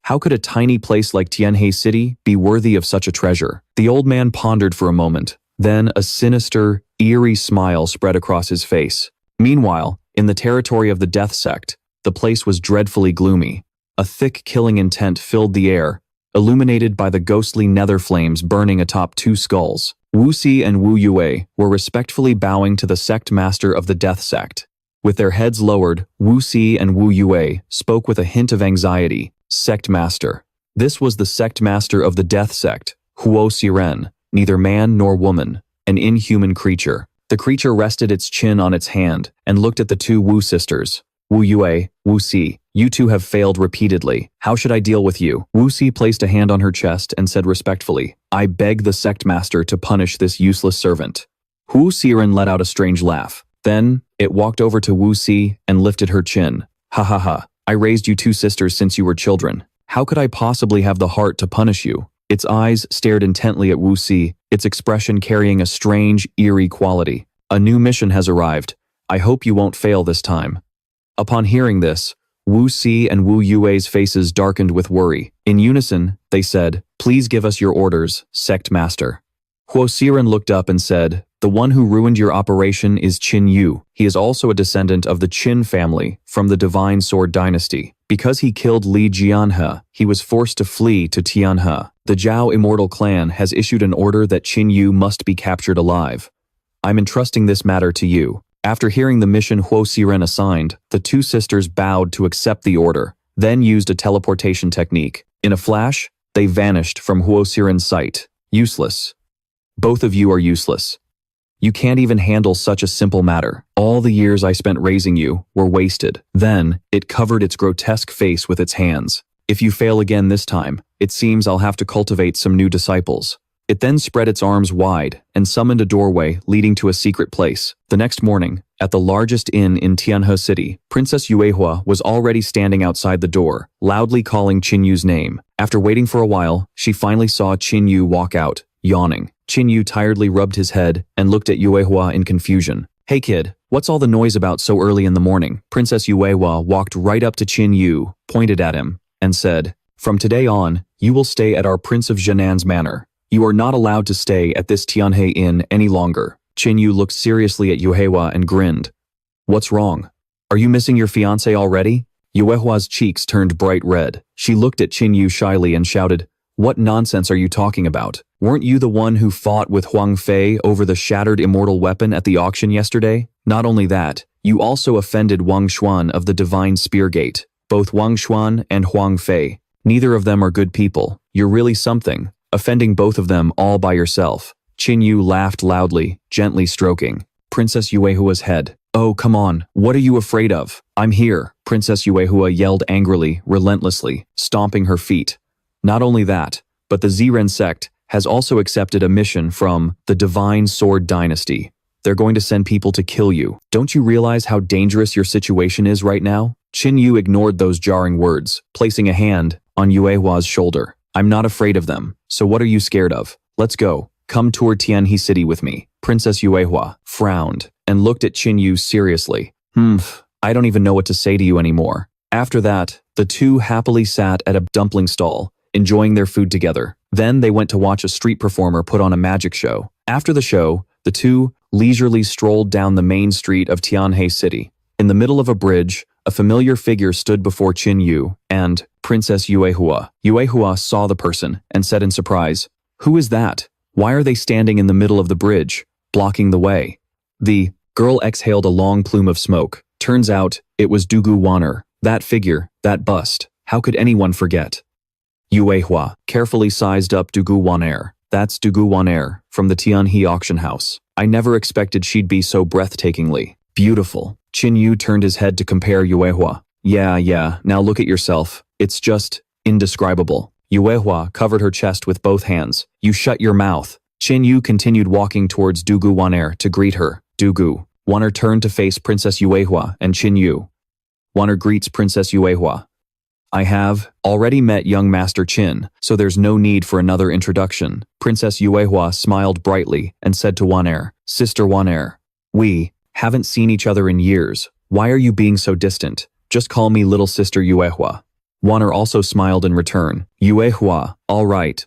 How could a tiny place like Tianhe City be worthy of such a treasure? The old man pondered for a moment. Then a sinister, eerie smile spread across his face. Meanwhile, in the territory of the Death Sect, the place was dreadfully gloomy. A thick killing intent filled the air, illuminated by the ghostly nether flames burning atop 2 skulls. Wu Si and Wu Yue were respectfully bowing to the sect master of the Death Sect. With their heads lowered, Wu Si and Wu Yue spoke with a hint of anxiety. Sect Master. This was the sect master of the Death Sect, Huo Siren, neither man nor woman, an inhuman creature. The creature rested its chin on its hand and looked at the 2 Wu sisters. Wu Yue, Wu Si, you 2 have failed repeatedly. How should I deal with you? Wu Si placed a hand on her chest and said respectfully, I beg the sect master to punish this useless servant. Huo Siren let out a strange laugh. Then, it walked over to Wu Si and lifted her chin. Ha ha ha. I raised you 2 sisters since you were children. How could I possibly have the heart to punish you? Its eyes stared intently at Wu Si, its expression carrying a strange, eerie quality. A new mission has arrived. I hope you won't fail this time. Upon hearing this, Wu Si and Wu Yue's faces darkened with worry. In unison, they said, please give us your orders, sect master. Huo Siren looked up and said, the one who ruined your operation is Qin Yu. He is also a descendant of the Qin family from the Divine Sword Dynasty. Because he killed Li Qinghe, he was forced to flee to Tianhe. The Zhao Immortal Clan has issued an order that Qin Yu must be captured alive. I'm entrusting this matter to you. After hearing the mission Huo Siren assigned, the 2 sisters bowed to accept the order, then used a teleportation technique. In a flash, they vanished from Huo Siren's sight. Useless. Both of you are useless. You can't even handle such a simple matter. All the years I spent raising you were wasted. Then, it covered its grotesque face with its hands. If you fail again this time, it seems I'll have to cultivate some new disciples. It then spread its arms wide and summoned a doorway leading to a secret place. The next morning, at the largest inn in Tianhe City, Princess Yuehua was already standing outside the door, loudly calling Qin Yu's name. After waiting for a while, she finally saw Qin Yu walk out, yawning. Qin Yu tiredly rubbed his head and looked at Yuehua in confusion. Hey kid, what's all the noise about so early in the morning? Princess Yuehua walked right up to Qin Yu, pointed at him, and said, from today on, you will stay at our Prince of Zhenan's manor. You are not allowed to stay at this Tianhe inn any longer. Qin Yu looked seriously at Yuehua and grinned. What's wrong? Are you missing your fiancé already? Yuehua's cheeks turned bright red. She looked at Qin Yu shyly and shouted, what nonsense are you talking about? Weren't you the one who fought with Huang Fei over the shattered immortal weapon at the auction yesterday? Not only that, you also offended Wang Xuan of the Divine Spear Gate. Both Wang Xuan and Huang Fei. Neither of them are good people. You're really something, offending both of them all by yourself. Qin Yu laughed loudly, gently stroking Princess Yuehua's head. Oh, come on, what are you afraid of? I'm here, Princess Yuehua yelled angrily, relentlessly, stomping her feet. Not only that, but the Ziren sect has also accepted a mission from the Divine Sword Dynasty. They're going to send people to kill you. Don't you realize how dangerous your situation is right now? Qin Yu ignored those jarring words, placing a hand on Yuehua's shoulder. I'm not afraid of them, so what are you scared of? Let's go. Come tour Tianhe City with me. Princess Yuehua frowned and looked at Qin Yu seriously. I don't even know what to say to you anymore. After that, the 2 happily sat at a dumpling stall, enjoying their food together. Then they went to watch a street performer put on a magic show. After the show, the 2 leisurely strolled down the main street of Tianhe City. In the middle of a bridge, a familiar figure stood before Qin Yu and Princess Yuehua. Yuehua saw the person and said in surprise, who is that? Why are they standing in the middle of the bridge, blocking the way? The girl exhaled a long plume of smoke. Turns out, it was Dugu Wanner. That figure, that bust. How could anyone forget? Yuehua carefully sized up Dugu Waner. That's Dugu Waner from the Tianhe auction house. I never expected she'd be so breathtakingly beautiful. Qin Yu turned his head to compare Yuehua. Yeah, now look at yourself. It's just indescribable. Yuehua covered her chest with both hands. You shut your mouth. Qin Yu continued walking towards Dugu Waner to greet her. Dugu Waner turned to face Princess Yuehua and Qin Yu. Waner greets Princess Yuehua. I have already met young Master Qin, so there's no need for another introduction. Princess Yuehua smiled brightly and said to Waner, Sister Waner, we haven't seen each other in years. Why are you being so distant? Just call me little sister Yuehua. Waner also smiled in return. Yuehua, all right,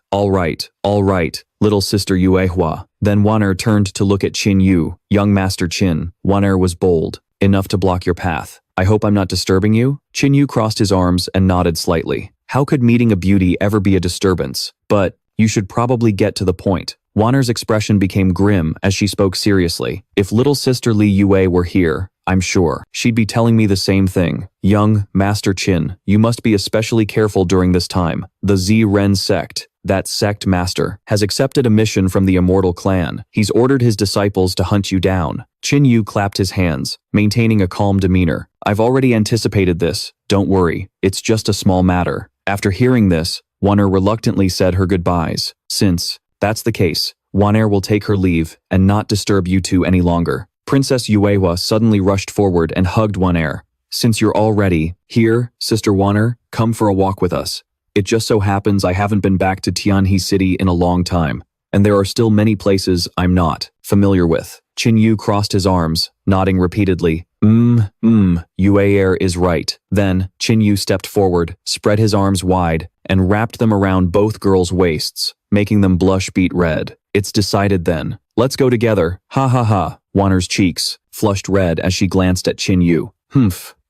little sister Yuehua. Then Waner turned to look at Qin Yu. Young Master Qin, Waner was bold, enough to block your path. I hope I'm not disturbing you? Qin Yu crossed his arms and nodded slightly. How could meeting a beauty ever be a disturbance? But you should probably get to the point. Waner's expression became grim as she spoke seriously. If little sister Li Yue were here, I'm sure she'd be telling me the same thing. Young Master Qin, you must be especially careful during this time. The Z-Ren sect, that sect master, has accepted a mission from the Immortal Clan. He's ordered his disciples to hunt you down. Qin Yu clapped his hands, maintaining a calm demeanor. I've already anticipated this. Don't worry, it's just a small matter. After hearing this, Waner reluctantly said her goodbyes. Since that's the case, Waner will take her leave and not disturb you two any longer. Princess Yuehua suddenly rushed forward and hugged Waner. Since you're already here, Sister Waner, come for a walk with us. It just so happens I haven't been back to Tianhe City in a long time, and there are still many places I'm not familiar with. Qin Yu crossed his arms, nodding repeatedly. Yue'er is right. Then, Qin Yu stepped forward, spread his arms wide, and wrapped them around both girls' waists, making them blush beet red. It's decided then. Let's go together. Ha ha ha. Waner's cheeks flushed red as she glanced at Qin Yu.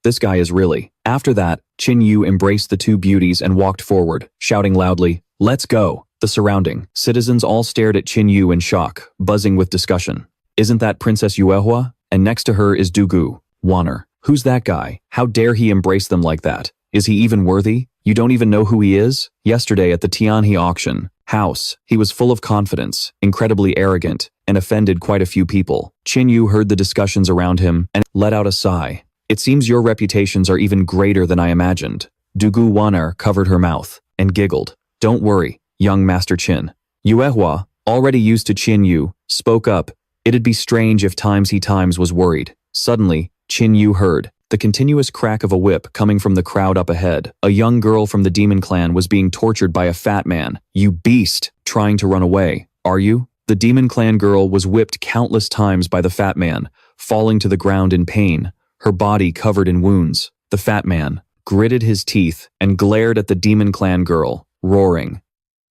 This guy is really. After that, Qin Yu embraced the two beauties and walked forward, shouting loudly, Let's go. The surrounding citizens all stared at Qin Yu in shock, buzzing with discussion. Isn't that Princess Yuehua? And next to her is Dugu Waner. Who's that guy? How dare he embrace them like that? Is he even worthy? You don't even know who he is? Yesterday at the Tianhe auction house, he was full of confidence, incredibly arrogant, and offended quite a few people. Qin Yu heard the discussions around him and let out a sigh. It seems your reputations are even greater than I imagined. Dugu Waner covered her mouth and giggled. Don't worry, young Master Qin. Yuehua, already used to Qin Yu, spoke up. It'd be strange if he was worried. Suddenly, Qin Yu heard the continuous crack of a whip coming from the crowd up ahead. A young girl from the demon clan was being tortured by a fat man. You beast! Trying to run away, are you? The demon clan girl was whipped countless times by the fat man, falling to the ground in pain, her body covered in wounds. The fat man gritted his teeth and glared at the demon clan girl, roaring.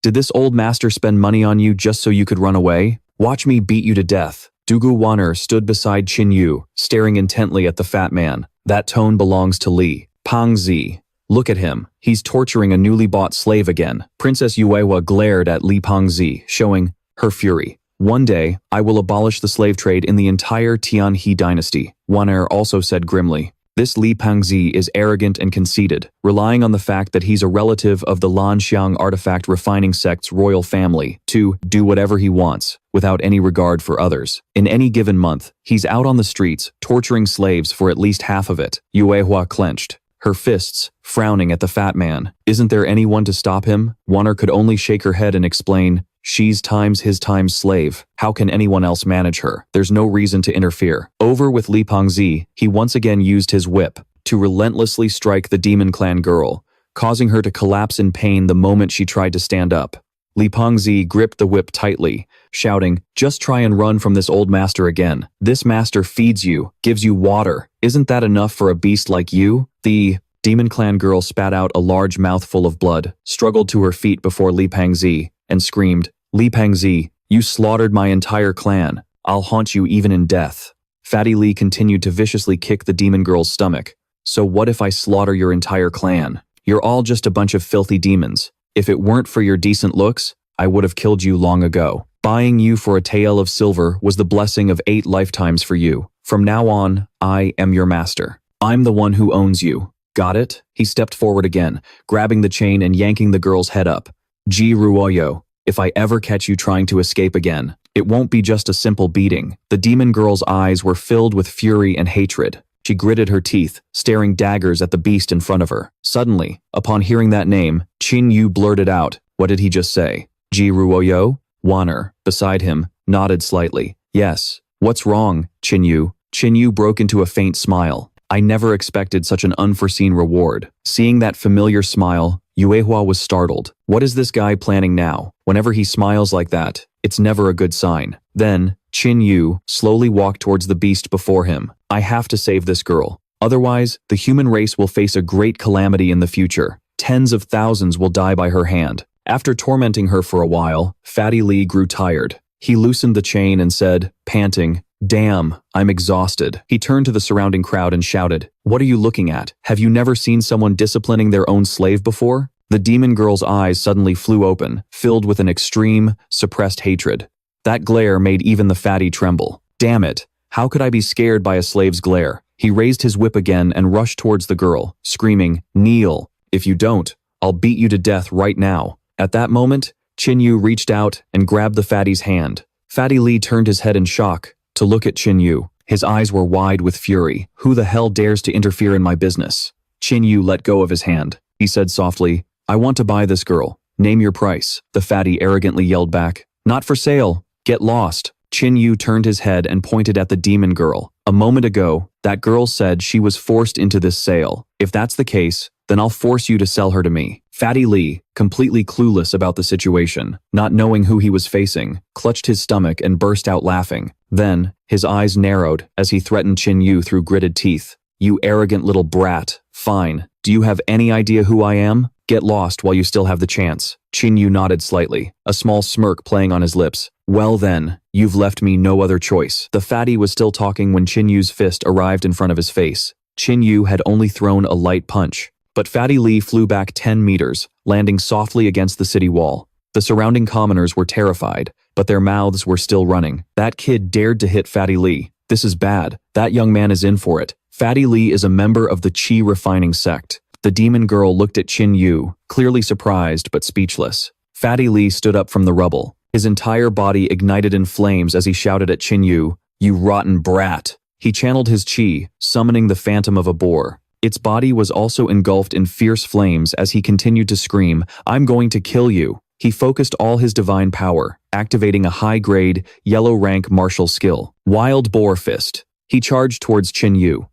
Did this old master spend money on you just so you could run away? Watch me beat you to death. Dugu Waner stood beside Qin Yu, staring intently at the fat man. That tone belongs to Li Qinghe. Look at him. He's torturing a newly bought slave again. Princess Yuehua glared at Li Qinghe, showing her fury. One day, I will abolish the slave trade in the entire Tianhe dynasty, Waner also said grimly. This Li Qinghe is arrogant and conceited, relying on the fact that he's a relative of the Lanxiang artifact refining sect's royal family to do whatever he wants, without any regard for others. In any given month, he's out on the streets, torturing slaves for at least half of it. Yuehua clenched, her fists frowning at the fat man. Isn't there anyone to stop him? Waner could only shake her head and explain, she's his slave. How can anyone else manage her? There's no reason to interfere. Over with Li Qinghe, he once again used his whip to relentlessly strike the demon clan girl, causing her to collapse in pain the moment she tried to stand up. Li Qinghe gripped the whip tightly, shouting, just try and run from this old master again. This master feeds you, gives you water. Isn't that enough for a beast like you? The demon clan girl spat out a large mouthful of blood, struggled to her feet before Li Qinghe, and screamed, Li Qinghe, you slaughtered my entire clan. I'll haunt you even in death. Fatty Li continued to viciously kick the demon girl's stomach. So what if I slaughter your entire clan? You're all just a bunch of filthy demons. If it weren't for your decent looks, I would have killed you long ago. Buying you for a tael of silver was the blessing of 8 lifetimes for you. From now on, I am your master. I'm the one who owns you. Got it? He stepped forward again, grabbing the chain and yanking the girl's head up. Ji Ruoyo, if I ever catch you trying to escape again, it won't be just a simple beating. The demon girl's eyes were filled with fury and hatred. She gritted her teeth, staring daggers at the beast in front of her. Suddenly, upon hearing that name, Qin Yu blurted out, "What did he just say?" Ji Ruoyo? Wanner, beside him, nodded slightly. "Yes. What's wrong, Qin Yu?" Qin Yu broke into a faint smile. "I never expected such an unforeseen reward." Seeing that familiar smile, Yuehua was startled. What is this guy planning now? Whenever he smiles like that, it's never a good sign. Then, Qin Yu slowly walked towards the beast before him. "I have to save this girl. Otherwise, the human race will face a great calamity in the future. Tens of thousands will die by her hand." After tormenting her for a while, Fatty Li grew tired. He loosened the chain and said, panting, "Damn, I'm exhausted." He turned to the surrounding crowd and shouted, "What are you looking at? Have you never seen someone disciplining their own slave before?" The demon girl's eyes suddenly flew open, filled with an extreme, suppressed hatred. That glare made even the fatty tremble. "Damn it, how could I be scared by a slave's glare?" He raised his whip again and rushed towards the girl, screaming, "Kneel. If you don't, I'll beat you to death right now." At that moment, Qin Yu reached out and grabbed the fatty's hand. Fatty Li turned his head in shock to look at Qin Yu. His eyes were wide with fury. "Who the hell dares to interfere in my business?" Qin Yu let go of his hand. He said softly, "I want to buy this girl. Name your price." The fatty arrogantly yelled back, "Not for sale. Get lost." Qin Yu turned his head and pointed at the demon girl. "A moment ago, that girl said she was forced into this sale. If that's the case, then I'll force you to sell her to me." Fatty Li, completely clueless about the situation, not knowing who he was facing, clutched his stomach and burst out laughing. Then, his eyes narrowed as he threatened Qin Yu through gritted teeth. "You arrogant little brat. Fine. Do you have any idea who I am? Get lost while you still have the chance." Qin Yu nodded slightly, a small smirk playing on his lips. "Well then, you've left me no other choice." The fatty was still talking when Qin Yu's fist arrived in front of his face. Qin Yu had only thrown a light punch, but Fatty Li flew back 10 meters, landing softly against the city wall. The surrounding commoners were terrified, but their mouths were still running. That kid dared to hit Fatty Li. This is bad. That young man is in for it. Fatty Li is a member of the Qi refining sect. The demon girl looked at Qin Yu, clearly surprised but speechless. Fatty Li stood up from the rubble. His entire body ignited in flames as he shouted at Qin Yu, "You rotten brat." He channeled his qi, summoning the phantom of a boar. Its body was also engulfed in fierce flames as he continued to scream, "I'm going to kill you." He focused all his divine power, activating a high-grade, yellow-rank martial skill, Wild Boar Fist. He charged towards Qin Yu.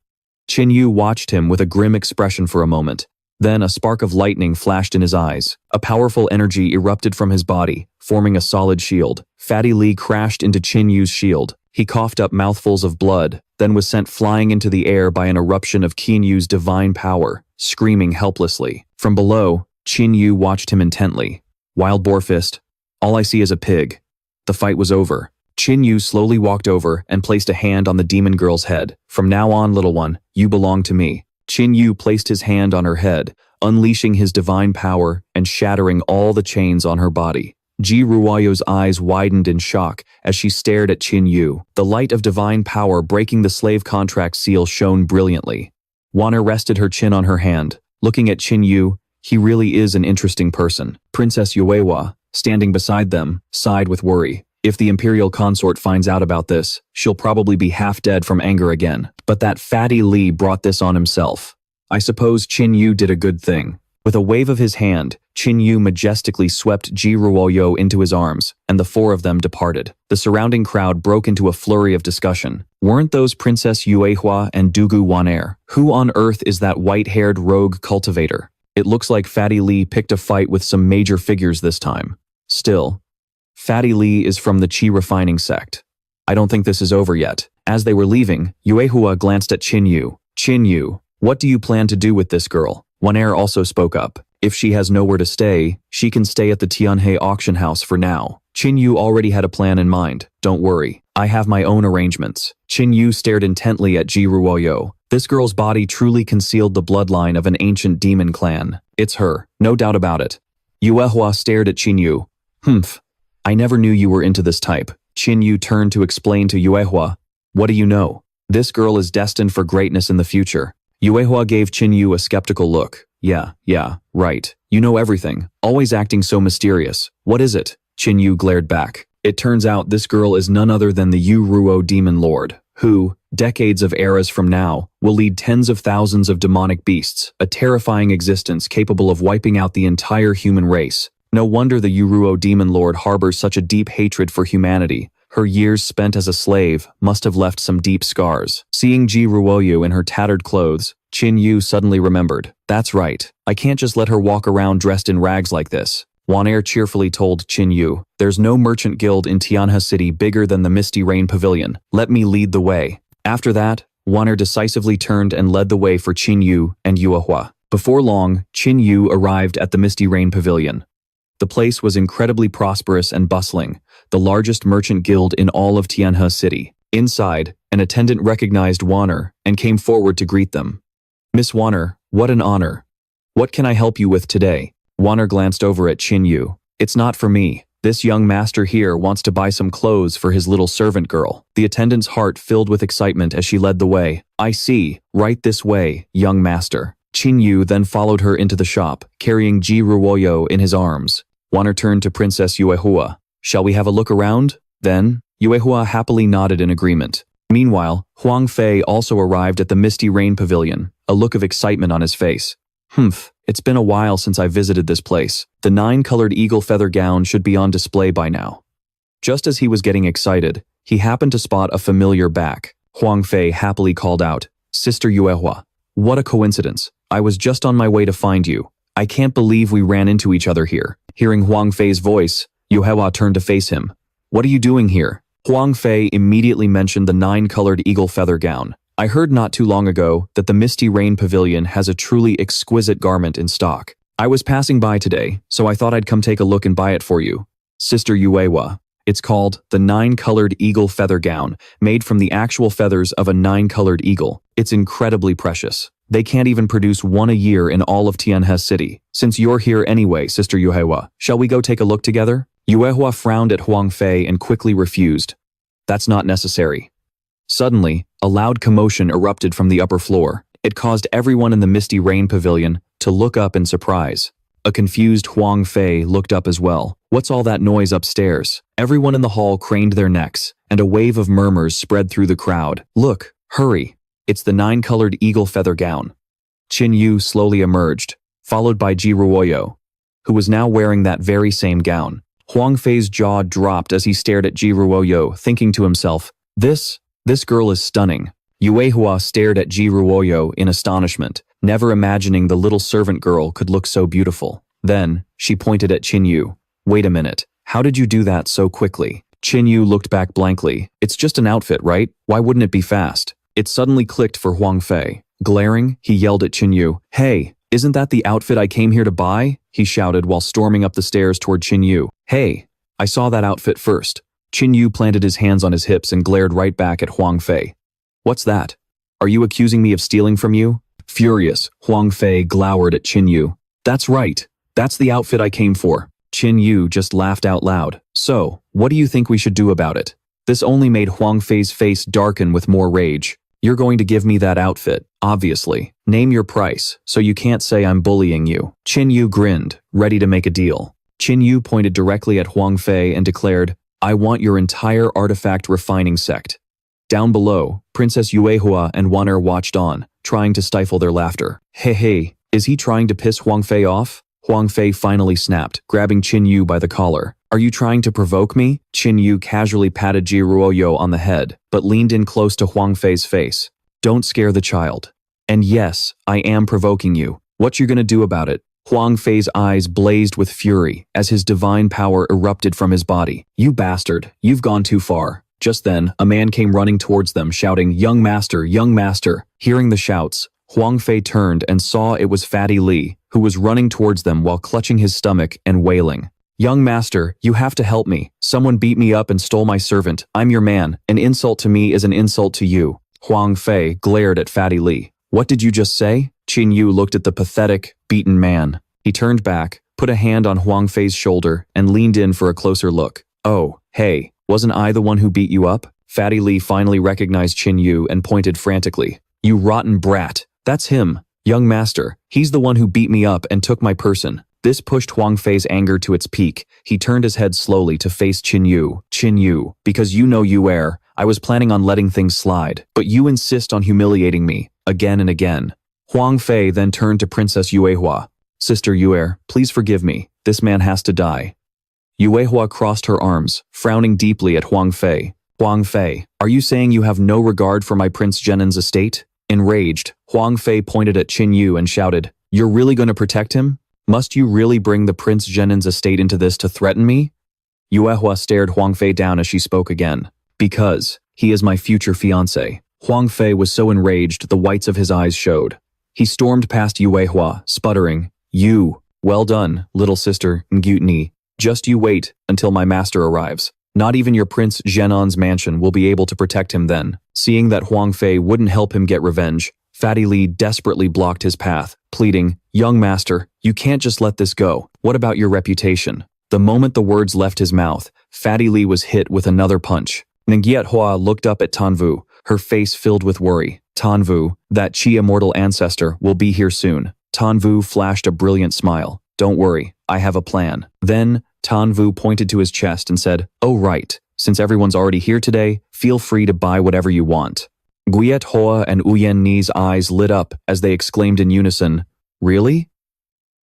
Qin Yu watched him with a grim expression for a moment. Then a spark of lightning flashed in his eyes. A powerful energy erupted from his body, forming a solid shield. Fatty Li crashed into Qin Yu's shield. He coughed up mouthfuls of blood, then was sent flying into the air by an eruption of Qin Yu's divine power, screaming helplessly. From below, Qin Yu watched him intently. Wild Boar Fist. All I see is a pig. The fight was over. Qin Yu slowly walked over and placed a hand on the demon girl's head. "From now on, little one, you belong to me." Qin Yu placed his hand on her head, unleashing his divine power and shattering all the chains on her body. Ji Ruoyo's eyes widened in shock as she stared at Qin Yu. The light of divine power breaking the slave contract seal shone brilliantly. Wanner rested her chin on her hand. Looking at Qin Yu, he really is an interesting person. Princess Yuehua, standing beside them, sighed with worry. If the imperial consort finds out about this, she'll probably be half dead from anger again. But that Fatty Li brought this on himself. I suppose Qin Yu did a good thing. With a wave of his hand, Qin Yu majestically swept Ji Ruoyo into his arms, and the four of them departed. The surrounding crowd broke into a flurry of discussion. Weren't those Princess Yuehua and Dugu Wan'er? Who on earth is that white-haired rogue cultivator? It looks like Fatty Li picked a fight with some major figures this time. Still, Fatty Li is from the Qi refining sect. I don't think this is over yet. As they were leaving, Yuehua glanced at Qin Yu. "Qin Yu, what do you plan to do with this girl?" Wan'er also spoke up. "If she has nowhere to stay, she can stay at the Tianhe auction house for now." Qin Yu already had a plan in mind. "Don't worry, I have my own arrangements." Qin Yu stared intently at Ji Ruoyo. This girl's body truly concealed the bloodline of an ancient demon clan. It's her, no doubt about it. Yuehua stared at Qin Yu. "Humph. I never knew you were into this type." Qin Yu turned to explain to Yuehua. "What do you know? This girl is destined for greatness in the future. Yuehua gave Qin Yu a skeptical look. Yeah, right. You know everything, always acting so mysterious. What is it? Qin Yu glared back. It turns out this girl is none other than the Yu Ruo demon lord, who, decades of eras from now, will lead tens of thousands of demonic beasts, a terrifying existence capable of wiping out the entire human race. No wonder the Yu Ruo demon lord harbors such a deep hatred for humanity. Her years spent as a slave must have left some deep scars. Seeing Ji Ruoyu in her tattered clothes, Qin Yu suddenly remembered. That's right, I can't just let her walk around dressed in rags like this. Wanair cheerfully told Qin Yu, there's no merchant guild in Tianhe City bigger than the Misty Rain Pavilion. Let me lead the way. After that, Wanair decisively turned and led the way for Qin Yu and Yuehua. Before long, Qin Yu arrived at the Misty Rain Pavilion. The place was incredibly prosperous and bustling, the largest merchant guild in all of Tianhe City. Inside, an attendant recognized Wanair and came forward to greet them. Miss Wanair, what an honor. What can I help you with today? Wanair glanced over at Qin Yu. It's not for me. This young master here wants to buy some clothes for his little servant girl. The attendant's heart filled with excitement as she led the way. I see. Right this way, young master. Qin Yu then followed her into the shop, carrying Ji Ruoyo in his arms. Wanair turned to Princess Yuehua. Shall we have a look around? Then, Yuehua happily nodded in agreement. Meanwhile, Huang Fei also arrived at the Misty Rain Pavilion, a look of excitement on his face. It's been a while since I visited this place. The 9-colored eagle feather gown should be on display by now. Just as he was getting excited, he happened to spot a familiar back. Huang Fei happily called out, Sister Yuehua. What a coincidence. I was just on my way to find you. I can't believe we ran into each other here. Hearing Huang Fei's voice, Yuehua turned to face him. What are you doing here? Huang Fei immediately mentioned the 9-colored eagle feather gown. I heard not too long ago that the Misty Rain Pavilion has a truly exquisite garment in stock. I was passing by today, so I thought I'd come take a look and buy it for you. Sister Yuehua. It's called the 9-colored eagle feather gown, made from the actual feathers of a 9-colored eagle. It's incredibly precious. They can't even produce one a year in all of Tianhe City. Since you're here anyway, Sister Yuehua, shall we go take a look together? Yuehua frowned at Huang Fei and quickly refused. That's not necessary. Suddenly, a loud commotion erupted from the upper floor. It caused everyone in the Misty Rain Pavilion to look up in surprise. A confused Huang Fei looked up as well. What's all that noise upstairs? Everyone in the hall craned their necks, and a wave of murmurs spread through the crowd. Look, hurry. It's the 9-colored eagle feather gown. Qin Yu slowly emerged, followed by Ji Ruoyo, who was now wearing that very same gown. Huang Fei's jaw dropped as he stared at Ji Ruoyo, thinking to himself, This girl is stunning. Yuehua stared at Ji Ruoyo in astonishment, never imagining the little servant girl could look so beautiful. Then, she pointed at Qin Yu. Wait a minute, how did you do that so quickly? Qin Yu looked back blankly. It's just an outfit, right? Why wouldn't it be fast? It suddenly clicked for Huang Fei. Glaring, he yelled at Qin Yu. Hey, isn't that the outfit I came here to buy? He shouted while storming up the stairs toward Qin Yu. Hey, I saw that outfit first. Qin Yu planted his hands on his hips and glared right back at Huang Fei. What's that? Are you accusing me of stealing from you? Furious, Huang Fei glowered at Qin Yu. That's right. That's the outfit I came for. Qin Yu just laughed out loud. So, what do you think we should do about it? This only made Huang Fei's face darken with more rage. You're going to give me that outfit, obviously. Name your price, so you can't say I'm bullying you. Qin Yu grinned, ready to make a deal. Qin Yu pointed directly at Huang Fei and declared, I want your entire artifact refining sect. Down below, Princess Yuehua and Wanair watched on, trying to stifle their laughter. Hey, is he trying to piss Huang Fei off? Huang Fei finally snapped, grabbing Qin Yu by the collar. Are you trying to provoke me? Qin Yu casually patted Ji Ruoyo on the head, but leaned in close to Huang Fei's face. Don't scare the child. And yes, I am provoking you. What you gonna do about it? Huang Fei's eyes blazed with fury as his divine power erupted from his body. You bastard, you've gone too far. Just then, a man came running towards them, shouting, Young master, young master. Hearing the shouts, Huang Fei turned and saw it was Fatty Li, who was running towards them while clutching his stomach and wailing. Young master, you have to help me. Someone beat me up and stole my servant. I'm your man. An insult to me is an insult to you. Huang Fei glared at Fatty Li. What did you just say? Qin Yu looked at the pathetic, beaten man. He turned back, put a hand on Huang Fei's shoulder, and leaned in for a closer look. Oh, hey, wasn't I the one who beat you up? Fatty Li finally recognized Qin Yu and pointed frantically. You rotten brat. That's him, young master. He's the one who beat me up and took my person. This pushed Huang Fei's anger to its peak. He turned his head slowly to face Qin Yu. Qin Yu, because you know you err. I was planning on letting things slide, but you insist on humiliating me, again and again. Huang Fei then turned to Princess Yuehua. Sister Yuer, please forgive me. This man has to die. Yuehua crossed her arms, frowning deeply at Huang Fei. Huang Fei, are you saying you have no regard for my Prince Zhenen's estate? Enraged, Huang Fei pointed at Qin Yu and shouted, You're really going to protect him? Must you really bring the Prince Zhenen's estate into this to threaten me? Yuehua stared Huang Fei down as she spoke again. Because he is my future fiancé. Huang Fei was so enraged the whites of his eyes showed. He stormed past Yuehua, sputtering, You, well done, little sister, Ngutni. Just you wait until my master arrives. Not even your Prince Zhenon's mansion will be able to protect him then. Seeing that Huang Fei wouldn't help him get revenge, Fatty Li desperately blocked his path, pleading, Young master, you can't just let this go. What about your reputation? The moment the words left his mouth, Fatty Li was hit with another punch. Ngiat Hua looked up at Tanvu, her face filled with worry. Tanvu, that Qi immortal ancestor, will be here soon. Tanvu flashed a brilliant smile. Don't worry, I have a plan. Then, Tanvu pointed to his chest and said, Oh right, since everyone's already here today, feel free to buy whatever you want. Guiet Hoa and Uyen Ni's eyes lit up as they exclaimed in unison, Really?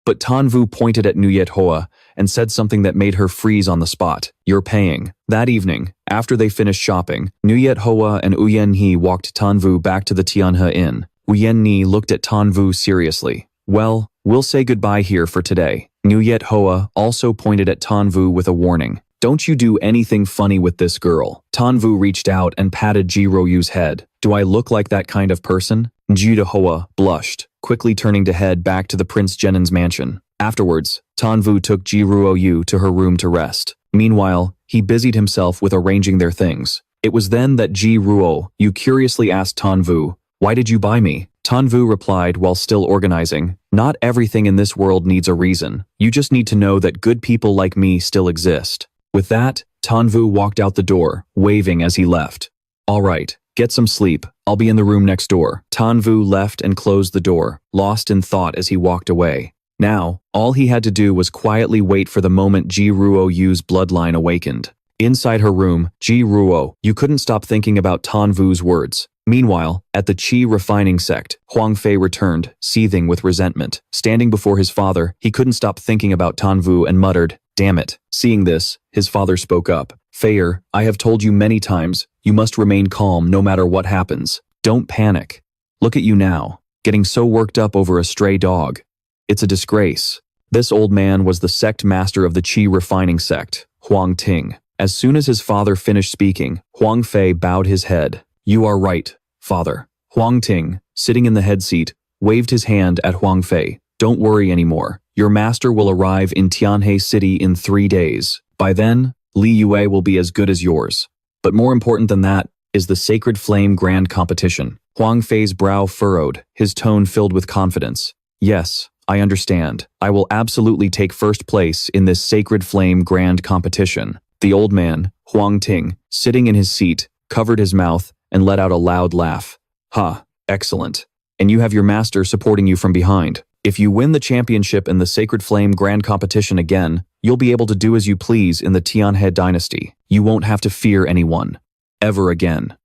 But Tanvu pointed at Nuyet Hoa and said something that made her freeze on the spot. You're paying. That evening, after they finished shopping, Nuyet Hoa and Uyen Ni walked Tanvu back to the Tianhe Inn. Uyen Ni looked at Tanvu seriously. Well, we'll say goodbye here for today. Nuyet Hoa also pointed at Tanvu with a warning. Don't you do anything funny with this girl. Tanvu reached out and patted Ji Royu's head. Do I look like that kind of person? Jude Hoa blushed, quickly turning to head back to the Prince Zhenen's mansion. Afterwards, Tanvu took Ji Ruoyu to her room to rest. Meanwhile, he busied himself with arranging their things. It was then that Ji Ruoyu curiously asked Tanvu, Why did you buy me? Tanvu replied while still organizing, Not everything in this world needs a reason. You just need to know that good people like me still exist. With that, Tanvu walked out the door, waving as he left. All right, get some sleep. I'll be in the room next door. Tanvu left and closed the door, lost in thought as he walked away. Now, all he had to do was quietly wait for the moment Ji Ruoyu's bloodline awakened. Inside her room, Ji Ruoyu couldn't stop thinking about Tanvu's words. Meanwhile, at the Qi refining sect, Huang Fei returned, seething with resentment. Standing before his father, he couldn't stop thinking about Tanvu and muttered, Damn it. Seeing this, his father spoke up. Feier, I have told you many times, you must remain calm no matter what happens. Don't panic. Look at you now, getting so worked up over a stray dog. It's a disgrace. This old man was the sect master of the Qi refining sect, Huang Ting. As soon as his father finished speaking, Huang Fei bowed his head. You are right, father. Huang Ting, sitting in the head seat, waved his hand at Huang Fei. Don't worry anymore. Your master will arrive in Tianhe City in 3 days. By then, Li Yue will be as good as yours. But more important than that is the Sacred Flame Grand Competition. Huang Fei's brow furrowed, his tone filled with confidence. Yes, I understand. I will absolutely take first place in this Sacred Flame Grand Competition. The old man, Huang Ting, sitting in his seat, covered his mouth and let out a loud laugh. Ha, excellent. And you have your master supporting you from behind. If you win the championship in the Sacred Flame Grand Competition again, you'll be able to do as you please in the Tianhe dynasty. You won't have to fear anyone. Ever again.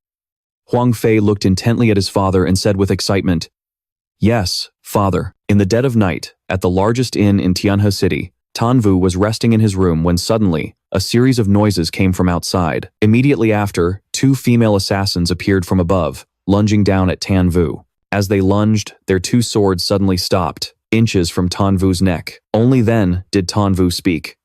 Huang Fei looked intently at his father and said with excitement, Yes, father. In the dead of night, at the largest inn in Tianhe City, Tanvu was resting in his room when suddenly, a series of noises came from outside. Immediately after, 2 female assassins appeared from above, lunging down at Tanvu. As they lunged, their 2 swords suddenly stopped, inches from Tanvu's neck. Only then did Tanvu speak.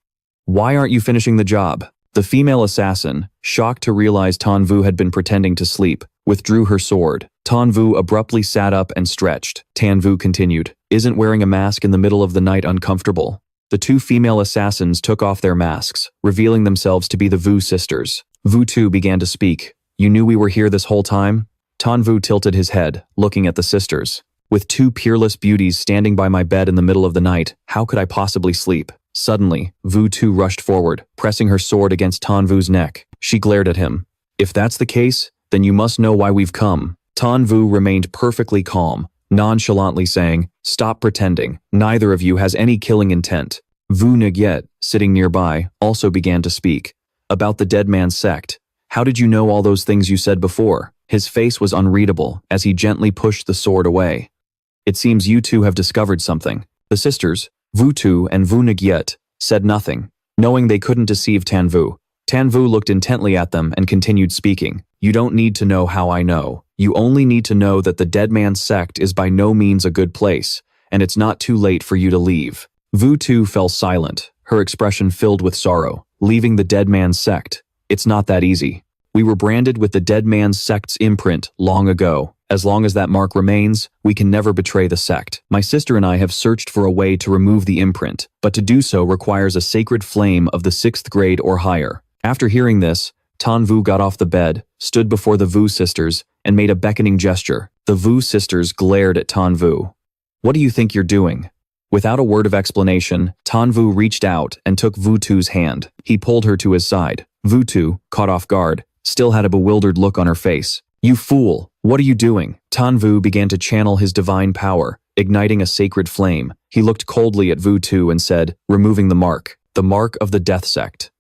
Why aren't you finishing the job? The female assassin, shocked to realize Tanvu had been pretending to sleep, withdrew her sword. Tanvu abruptly sat up and stretched. Tanvu continued, Isn't wearing a mask in the middle of the night uncomfortable? The 2 female assassins took off their masks, revealing themselves to be the Vu sisters. Vu too began to speak. You knew we were here this whole time? Tanvu tilted his head, looking at the sisters. With 2 peerless beauties standing by my bed in the middle of the night, how could I possibly sleep? Suddenly, Vu Tu rushed forward, pressing her sword against Tanvu's neck. She glared at him. If that's the case, then you must know why we've come. Tanvu remained perfectly calm, nonchalantly saying, "Stop pretending. Neither of you has any killing intent." Wu Negyet, sitting nearby, also began to speak. "About the dead man's sect. How did you know all those things you said before?" His face was unreadable as he gently pushed the sword away. "It seems you two have discovered something." The sisters, Wu Tu and Wu Negyet, said nothing, knowing they couldn't deceive Tan Vu. Tan Vu looked intently at them and continued speaking. "You don't need to know how I know. You only need to know that the dead man's sect is by no means a good place, and it's not too late for you to leave." Wu Tu fell silent, her expression filled with sorrow. "Leaving the dead man's sect? It's not that easy. We were branded with the dead man's sect's imprint long ago. As long as that mark remains, we can never betray the sect. My sister and I have searched for a way to remove the imprint, but to do so requires a sacred flame of the 6th grade or higher." After hearing this, Tan Vu got off the bed, stood before the Vu sisters, and made a beckoning gesture. The Vu sisters glared at Tan Vu. "What do you think you're doing?" Without a word of explanation, Tan Vu reached out and took Wu Tu's hand. He pulled her to his side. Wu Tu, caught off guard, still had a bewildered look on her face. "You fool! What are you doing?" Tan Vu began to channel his divine power, igniting a sacred flame. He looked coldly at Wu Tu and said, removing the mark of the death sect.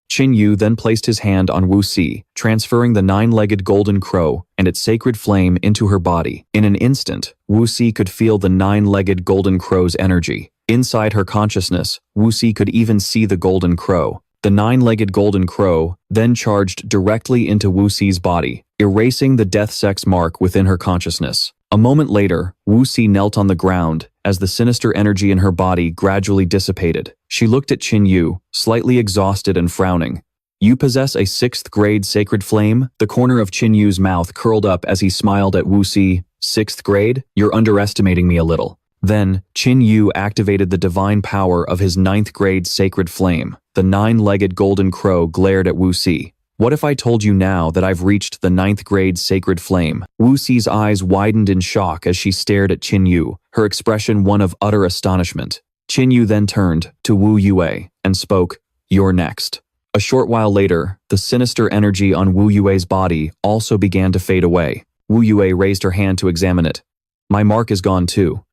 Qin Yu then placed his hand on Wu Si, transferring the 9-legged golden crow and its sacred flame into her body. In an instant, Wu Si could feel the 9-legged golden crow's energy. Inside her consciousness, Wu Si could even see the golden crow. The 9-legged golden crow then charged directly into Wu Si's body, erasing the death sect's mark within her consciousness. A moment later, Wu Si knelt on the ground as the sinister energy in her body gradually dissipated. She looked at Qin Yu, slightly exhausted and frowning. "You possess a 6th grade sacred flame?" The corner of Qin Yu's mouth curled up as he smiled at Wu Si. "6th grade? You're underestimating me a little." Then, Qin Yu activated the divine power of his 9th grade sacred flame. The 9-legged golden crow glared at Wu Si. "What if I told you now that I've reached the 9th grade sacred flame?" Wu Si's eyes widened in shock as she stared at Qin Yu, her expression one of utter astonishment. Qin Yu then turned to Wu Yue and spoke, "You're next." A short while later, the sinister energy on Wu Yue's body also began to fade away. Wu Yue raised her hand to examine it. "My mark is gone too."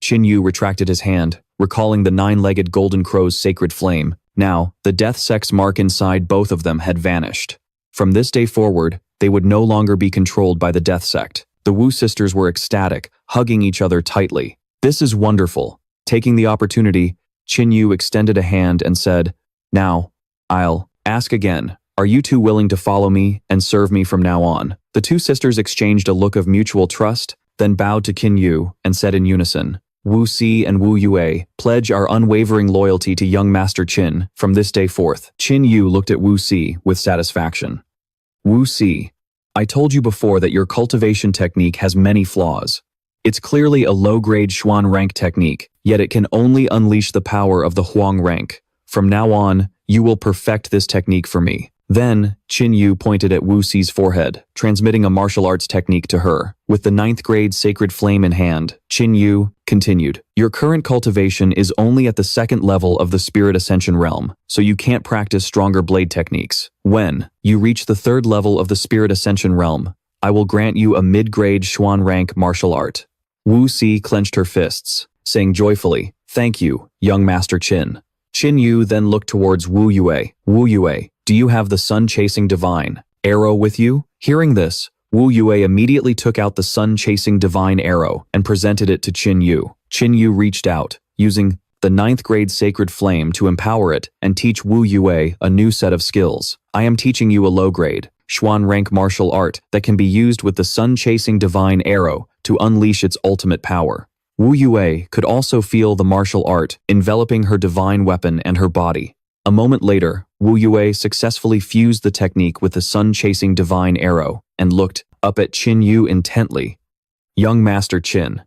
Qin Yu retracted his hand, recalling the 9-legged golden crow's sacred flame. Now, the death sect's mark inside both of them had vanished. From this day forward, they would no longer be controlled by the death sect. The Wu sisters were ecstatic, hugging each other tightly. "This is wonderful." Taking the opportunity, Qin Yu extended a hand and said, "Now, I'll ask again. Are you two willing to follow me and serve me from now on?" The two sisters exchanged a look of mutual trust, then bowed to Qin Yu and said in unison, "Wu Si and Wu Yue pledge our unwavering loyalty to young Master Qin from this day forth." Qin Yu looked at Wu Si with satisfaction. "Wu Si, I told you before that your cultivation technique has many flaws. It's clearly a low-grade Xuan rank technique, yet it can only unleash the power of the Huang rank. From now on, you will perfect this technique for me." Then, Qin Yu pointed at Wu Si's forehead, transmitting a martial arts technique to her. With the 9th grade sacred flame in hand, Qin Yu continued, "Your current cultivation is only at the 2nd level of the spirit ascension realm, so you can't practice stronger blade techniques. When you reach the 3rd level of the spirit ascension realm, I will grant you a mid-grade Xuan rank martial art." Wu Si clenched her fists, saying joyfully, "Thank you, young Master Qin." Qin Yu then looked towards Wu Yue. "Wu Yue, do you have the sun-chasing divine arrow with you?" Hearing this, Wu Yue immediately took out the sun-chasing divine arrow and presented it to Qin Yu. Qin Yu reached out, using the 9th grade sacred flame to empower it and teach Wu Yue a new set of skills. "I am teaching you a low-grade Xuan rank martial art that can be used with the sun-chasing divine arrow to unleash its ultimate power." Wu Yue could also feel the martial art enveloping her divine weapon and her body. A moment later, Wu Yue successfully fused the technique with the sun-chasing divine arrow and looked up at Qin Yu intently. "Young Master Qin,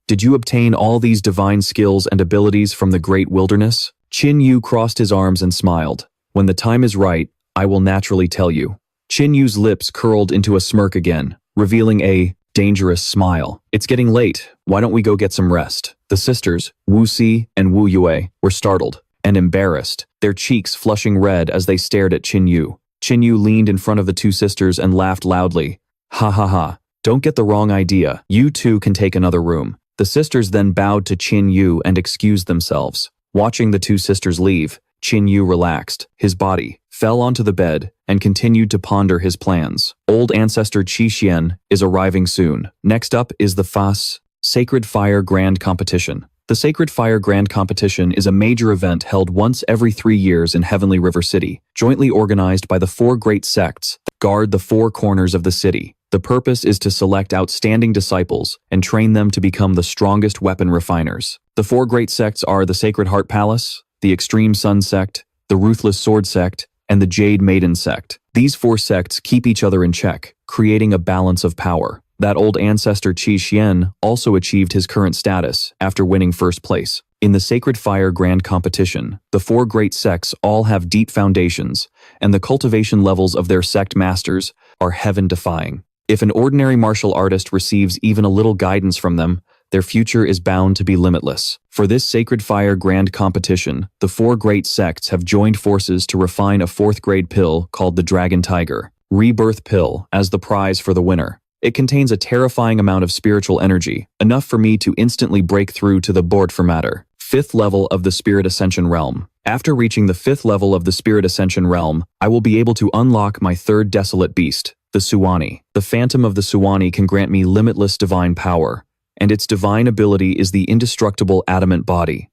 did you obtain all these divine skills and abilities from the great wilderness?" Qin Yu crossed his arms and smiled. "When the time is right, I will naturally tell you." Qin Yu's lips curled into a smirk again, revealing a dangerous smile. "It's getting late. Why don't we go get some rest?" The sisters, Wu Si and Wu Yue, were startled and embarrassed, their cheeks flushing red as they stared at Qin Yu. Qin Yu leaned in front of the two sisters and laughed loudly. "Ha ha ha. Don't get the wrong idea. You two can take another room. The sisters then bowed to Qin Yu and excused themselves. Watching the two sisters leave, Qin Yu relaxed. His body fell onto the bed and continued to ponder his plans. Old ancestor Qi Xian is arriving soon. Next up is the Sacred Fire Grand Competition. The Sacred Fire Grand Competition is a major event held once every 3 years in Heavenly River City, jointly organized by the 4 great sects that guard the 4 corners of the city. The purpose is to select outstanding disciples and train them to become the strongest weapon refiners. The 4 great sects are the Sacred Heart Palace, the Extreme Sun Sect, the Ruthless Sword Sect, and the Jade Maiden Sect. These 4 sects keep each other in check, creating a balance of power. That old ancestor Qi Xian also achieved his current status after winning first place. In the Sacred Fire Grand Competition, the 4 great sects all have deep foundations, and the cultivation levels of their sect masters are heaven-defying. If an ordinary martial artist receives even a little guidance from them, their future is bound to be limitless. For this Sacred Fire Grand Competition, the 4 great sects have joined forces to refine a 4th-grade pill called the Dragon Tiger Rebirth Pill as the prize for the winner. It contains a terrifying amount of spiritual energy, enough for me to instantly break through to the board for matter. 5th level of the Spirit Ascension Realm. After reaching the 5th level of the Spirit Ascension Realm, I will be able to unlock my 3rd desolate beast, the Suwani. The Phantom of the Suwani can grant me limitless divine power, and its divine ability is the indestructible adamant body.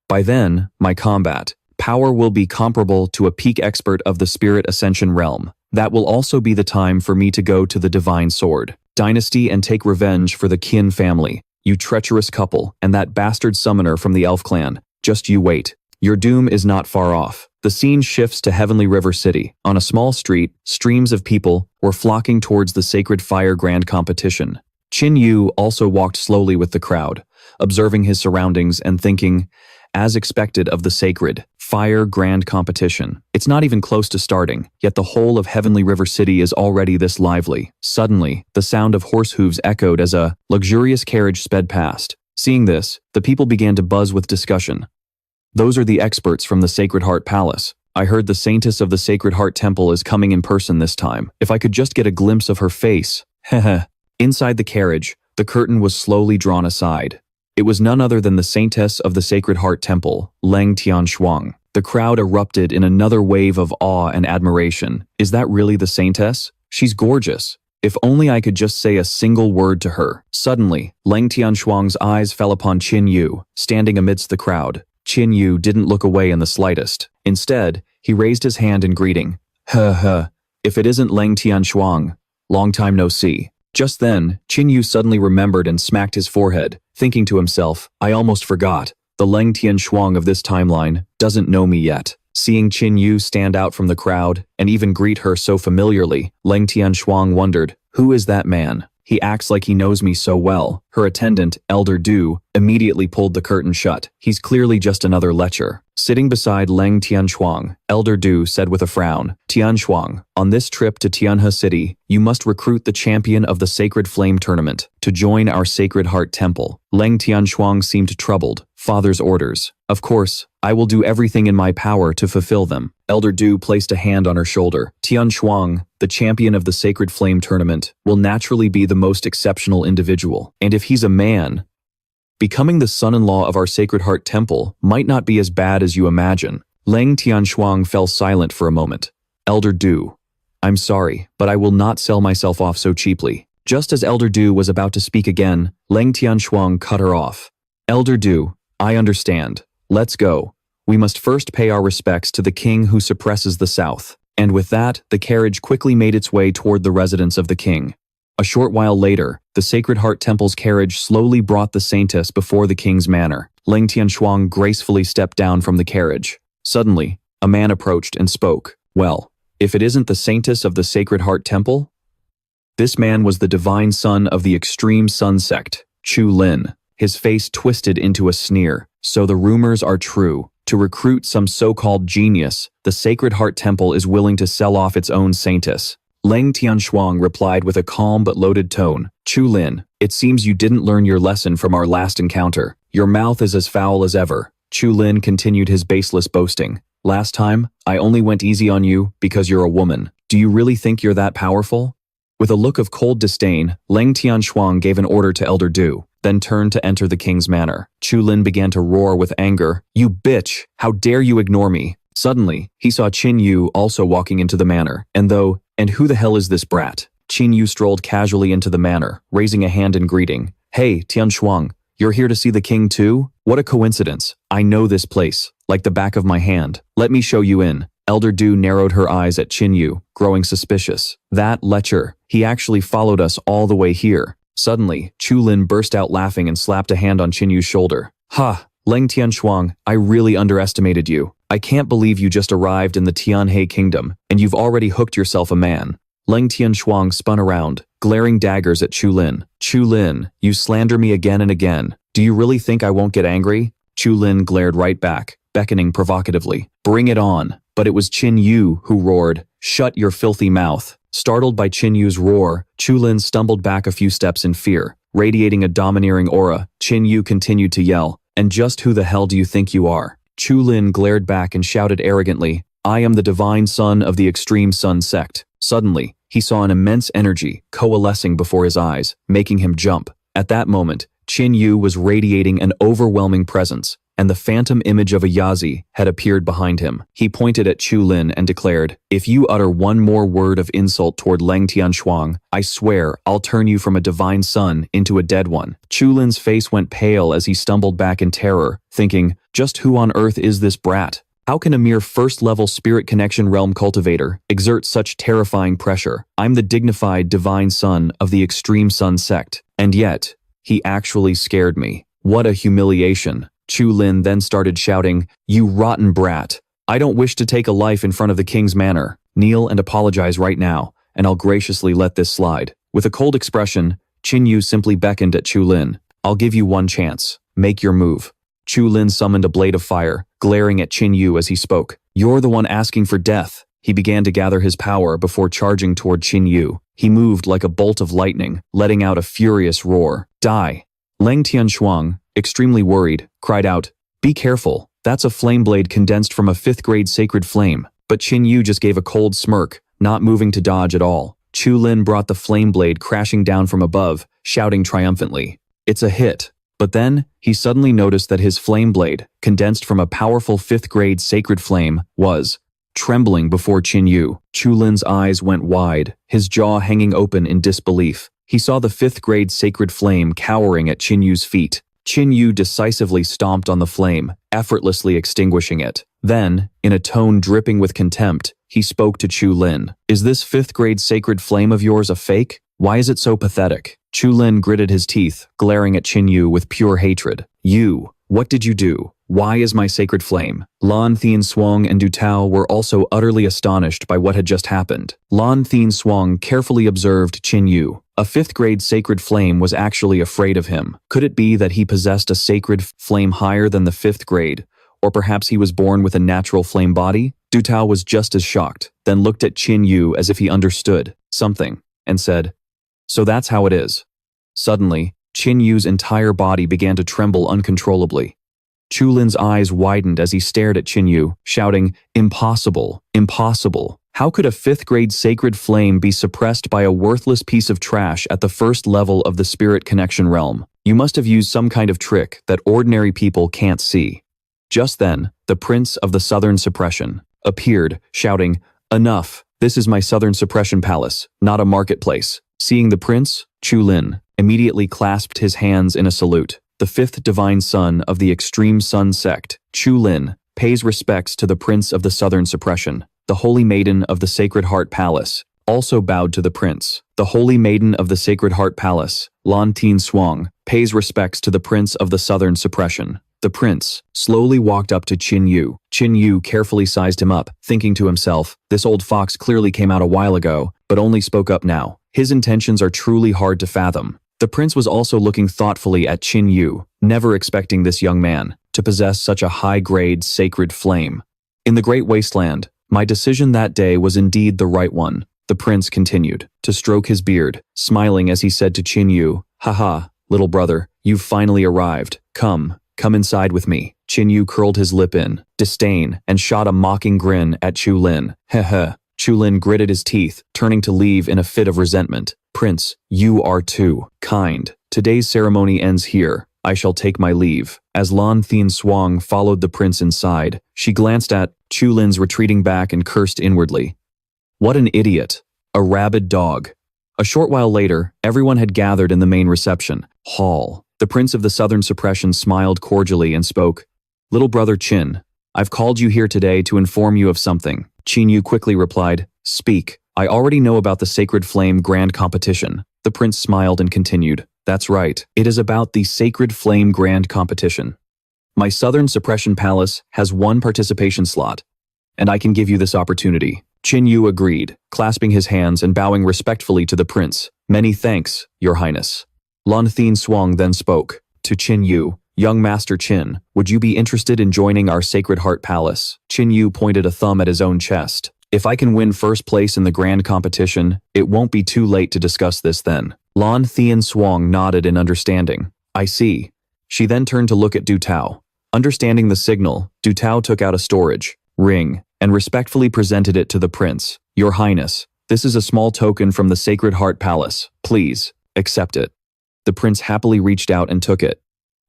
By then, my combat power will be comparable to a peak expert of the Spirit Ascension Realm. That will also be the time for me to go to the Divine Sword Dynasty and take revenge for the Qin family. You treacherous couple, and that bastard summoner from the Elf clan. Just you wait. Your doom is not far off. The scene shifts to Heavenly River City. On a small street, streams of people were flocking towards the Sacred Fire Grand Competition. Qin Yu also walked slowly with the crowd, observing his surroundings and thinking, as expected of the Sacred Fire Grand Competition. It's not even close to starting, yet the whole of Heavenly River City is already this lively. Suddenly, the sound of horse hooves echoed as a luxurious carriage sped past. Seeing this, the people began to buzz with discussion. Those are the experts from the Sacred Heart Palace. I heard the saintess of the Sacred Heart Temple is coming in person this time. If I could just get a glimpse of her face. Heh. Inside the carriage, the curtain was slowly drawn aside. It was none other than the saintess of the Sacred Heart Temple, Leng Tianshuang. The crowd erupted in another wave of awe and admiration. Is that really the saintess? She's gorgeous. If only I could just say a single word to her. Suddenly, Leng Tianshuang's eyes fell upon Qin Yu, standing amidst the crowd. Qin Yu didn't look away in the slightest. Instead, he raised his hand in greeting. If it isn't Leng Tianshuang, long time no see. Just then, Qin Yu suddenly remembered and smacked his forehead, thinking to himself, I almost forgot. The Leng Tianshuang of this timeline doesn't know me yet. Seeing Qin Yu stand out from the crowd and even greet her so familiarly, Leng Tianshuang wondered, who is that man? He acts like he knows me so well. Her attendant, Elder Du, immediately pulled the curtain shut. He's clearly just another lecher. Sitting beside Leng Tianshuang, Elder Du said with a frown, Tianshuang, on this trip to Tianhe City, you must recruit the champion of the Sacred Flame Tournament to join our Sacred Heart Temple. Leng Tianshuang seemed troubled. Father's orders. Of course, I will do everything in my power to fulfill them. Elder Du placed a hand on her shoulder. Tianshuang, the champion of the Sacred Flame Tournament, will naturally be the most exceptional individual. And if he's a man, becoming the son-in-law of our Sacred Heart Temple might not be as bad as you imagine. Leng Tianshuang fell silent for a moment. Elder Du, I'm sorry, but I will not sell myself off so cheaply. Just as Elder Du was about to speak again, Leng Tianshuang cut her off. Elder Du, I understand. Let's go. We must first pay our respects to the king who suppresses the south. And with that, the carriage quickly made its way toward the residence of the king. A short while later, the Sacred Heart Temple's carriage slowly brought the saintess before the king's manor. Leng Tianshuang gracefully stepped down from the carriage. Suddenly, a man approached and spoke. Well, if it isn't the saintess of the Sacred Heart Temple? This man was the divine son of the Extreme Sun Sect, Chu Lin. His face twisted into a sneer. So the rumors are true. To recruit some so-called genius, the Sacred Heart Temple is willing to sell off its own saintess. Leng Tianshuang replied with a calm but loaded tone. Chu Lin, it seems you didn't learn your lesson from our last encounter. Your mouth is as foul as ever. Chu Lin continued his baseless boasting. Last time, I only went easy on you because you're a woman. Do you really think you're that powerful? With a look of cold disdain, Leng Tianshuang gave an order to Elder Du, then turned to enter the king's manor. Chu Lin began to roar with anger. "You bitch! How dare you ignore me?" Suddenly, he saw Qin Yu also walking into the manor, and who the hell is this brat? Qin Yu strolled casually into the manor, raising a hand in greeting. "Hey, Tianshuang, you're here to see the king too? What a coincidence. I know this place, like the back of my hand. Let me show you in." Elder Du narrowed her eyes at Qin Yu, growing suspicious. "That lecher, he actually followed us all the way here." Suddenly, Chu Lin burst out laughing and slapped a hand on Qin Yu's shoulder. "Ha, Leng Tianshuang, I really underestimated you. I can't believe you just arrived in the Tianhe kingdom, and you've already hooked yourself a man." Leng Tianshuang spun around, glaring daggers at Chu Lin. "Chu Lin, you slander me again and again. Do you really think I won't get angry?" Chu Lin glared right back, beckoning provocatively. "Bring it on." But it was Qin Yu who roared, "Shut your filthy mouth." Startled by Qin Yu's roar, Chu Lin stumbled back a few steps in fear. Radiating a domineering aura, Qin Yu continued to yell, "And just who the hell do you think you are?" Chu Lin glared back and shouted arrogantly, "I am the divine son of the extreme sun sect." Suddenly, he saw an immense energy coalescing before his eyes, making him jump. At that moment, Qin Yu was radiating an overwhelming presence, and the phantom image of a Yazi had appeared behind him. He pointed at Chu Lin and declared, "If you utter one more word of insult toward Leng Tianshuang, I swear I'll turn you from a divine son into a dead one." Chu Lin's face went pale as he stumbled back in terror, thinking, just who on earth is this brat? How can a mere first-level spirit connection realm cultivator exert such terrifying pressure? I'm the dignified divine son of the extreme sun sect, and yet, he actually scared me. What a humiliation. Chu Lin then started shouting, "You rotten brat. I don't wish to take a life in front of the king's manor. Kneel and apologize right now, and I'll graciously let this slide." With a cold expression, Qin Yu simply beckoned at Chu Lin. "I'll give you one chance. Make your move." Chu Lin summoned a blade of fire, glaring at Qin Yu as he spoke. "You're the one asking for death." He began to gather his power before charging toward Qin Yu. He moved like a bolt of lightning, letting out a furious roar. "Die!" Leng Tianshuang, extremely worried, cried out, "Be careful, that's a flame blade condensed from a 5th grade sacred flame." But Qin Yu just gave a cold smirk, not moving to dodge at all. Chu Lin brought the flame blade crashing down from above, shouting triumphantly, "It's a hit." But then, he suddenly noticed that his flame blade, condensed from a powerful 5th grade sacred flame, was trembling before Qin Yu. Chu Lin's eyes went wide, his jaw hanging open in disbelief. He saw the 5th grade sacred flame cowering at Qin Yu's feet. Qin Yu decisively stomped on the flame, effortlessly extinguishing it. Then, in a tone dripping with contempt, he spoke to Chu Lin. "Is this 5th grade sacred flame of yours a fake? Why is it so pathetic?" Chu Lin gritted his teeth, glaring at Qin Yu with pure hatred. "You, what did you do? Why is my sacred flame?" Lan Thienswang and Du Tao were also utterly astonished by what had just happened. Lan Thienswang carefully observed Qin Yu. A 5th grade sacred flame was actually afraid of him. Could it be that he possessed a sacred flame higher than the 5th grade? Or perhaps he was born with a natural flame body? Du Tao was just as shocked, then looked at Qin Yu as if he understood something, and said, "So that's how it is." Suddenly, Qin Yu's entire body began to tremble uncontrollably. Chu Lin's eyes widened as he stared at Qin Yu, shouting, "Impossible, impossible. How could a 5th grade sacred flame be suppressed by a worthless piece of trash at the first level of the spirit connection realm? You must have used some kind of trick that ordinary people can't see." Just then, the Prince of the Southern Suppression appeared, shouting, "Enough, this is my Southern Suppression Palace, not a marketplace." Seeing the prince, Chu Lin immediately clasped his hands in a salute. The 5th divine son of the extreme sun sect, Chu Lin, pays respects to the Prince of the Southern Suppression. The Holy Maiden of the Sacred Heart Palace also bowed to the prince. The Holy Maiden of the Sacred Heart Palace, Lan Thienswang, pays respects to the Prince of the Southern Suppression. The prince slowly walked up to Qin Yu. Qin Yu carefully sized him up, thinking to himself, this old fox clearly came out a while ago, but only spoke up now. His intentions are truly hard to fathom. The prince was also looking thoughtfully at Qin Yu, never expecting this young man to possess such a high-grade sacred flame. "In the Great Wasteland, my decision that day was indeed the right one," the prince continued, to stroke his beard, smiling as he said to Qin Yu, "Haha, little brother, you've finally arrived. Come inside with me." Qin Yu curled his lip in disdain and shot a mocking grin at Chu Lin. "Heh heh. Chu Lin gritted his teeth, turning to leave in a fit of resentment. Prince, you are too kind. Today's ceremony ends here. I shall take my leave. As Lan Thien Swang followed the prince inside, she glanced at Chu Lin's retreating back and cursed inwardly. What an idiot. A rabid dog. A short while later, everyone had gathered in the main reception hall. The Prince of the Southern Suppression smiled cordially and spoke. Little brother Qin, I've called you here today to inform you of something. Qin Yu quickly replied, Speak. I already know about the Sacred Flame Grand Competition. The prince smiled and continued, That's right. It is about the Sacred Flame Grand Competition. My Southern Suppression Palace has one participation slot, and I can give you this opportunity. Qin Yu agreed, clasping his hands and bowing respectfully to the prince. Many thanks, Your Highness. Lan Thien Swang then spoke. To Qin Yu, Young Master Qin, would you be interested in joining our Sacred Heart Palace? Qin Yu pointed a thumb at his own chest. If I can win first place in the grand competition, it won't be too late to discuss this then. Lan Thien Swang nodded in understanding. I see. She then turned to look at Du Tao. Understanding the signal, Du Tao took out a storage ring and respectfully presented it to the prince. Your Highness, this is a small token from the Sacred Heart Palace. Please, accept it. The prince happily reached out and took it.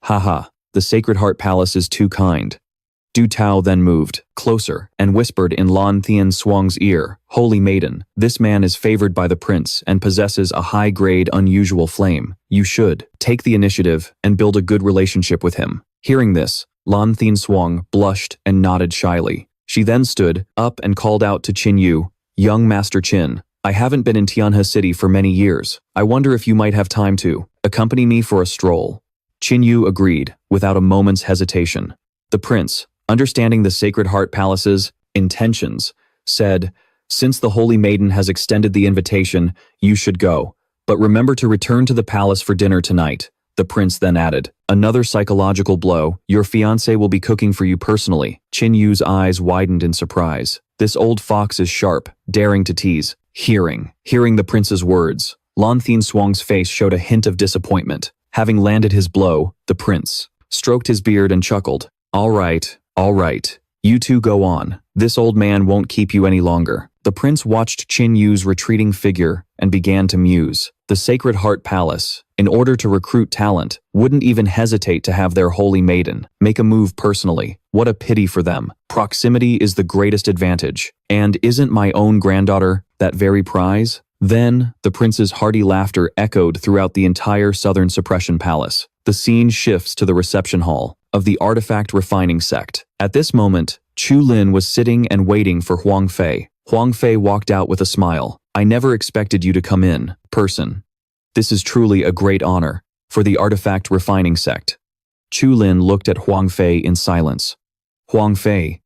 Haha, the Sacred Heart Palace is too kind. Du Tao then moved closer and whispered in Lan Thien Swang's ear, Holy Maiden, this man is favored by the prince and possesses a high-grade unusual flame. You should take the initiative and build a good relationship with him. Hearing this, Lan Thien Swang blushed and nodded shyly. She then stood up and called out to Qin Yu, Young Master Qin, I haven't been in Tianhe City for many years. I wonder if you might have time to accompany me for a stroll. Qin Yu agreed, without a moment's hesitation. The prince, understanding the Sacred Heart Palace's intentions, said, Since the Holy Maiden has extended the invitation, you should go. But remember to return to the palace for dinner tonight. The prince then added, Another psychological blow, your fiancé will be cooking for you personally. Qin Yu's eyes widened in surprise. This old fox is sharp, daring to tease. Hearing the prince's words, Lan Thien Swang's face showed a hint of disappointment. Having landed his blow, the prince stroked his beard and chuckled. All right. You two go on. This old man won't keep you any longer. The prince watched Qin Yu's retreating figure and began to muse. The Sacred Heart Palace, in order to recruit talent, wouldn't even hesitate to have their holy maiden make a move personally. What a pity for them. Proximity is the greatest advantage. And isn't my own granddaughter that very prize? Then, the prince's hearty laughter echoed throughout the entire Southern Suppression Palace. The scene shifts to the reception hall of the artifact refining sect. At this moment, Chu Lin was sitting and waiting for Huang Fei. Huang Fei walked out with a smile. I never expected you to come in, person. This is truly a great honor for the artifact refining sect. Chu Lin looked at Huang Fei in silence. Huang Fei,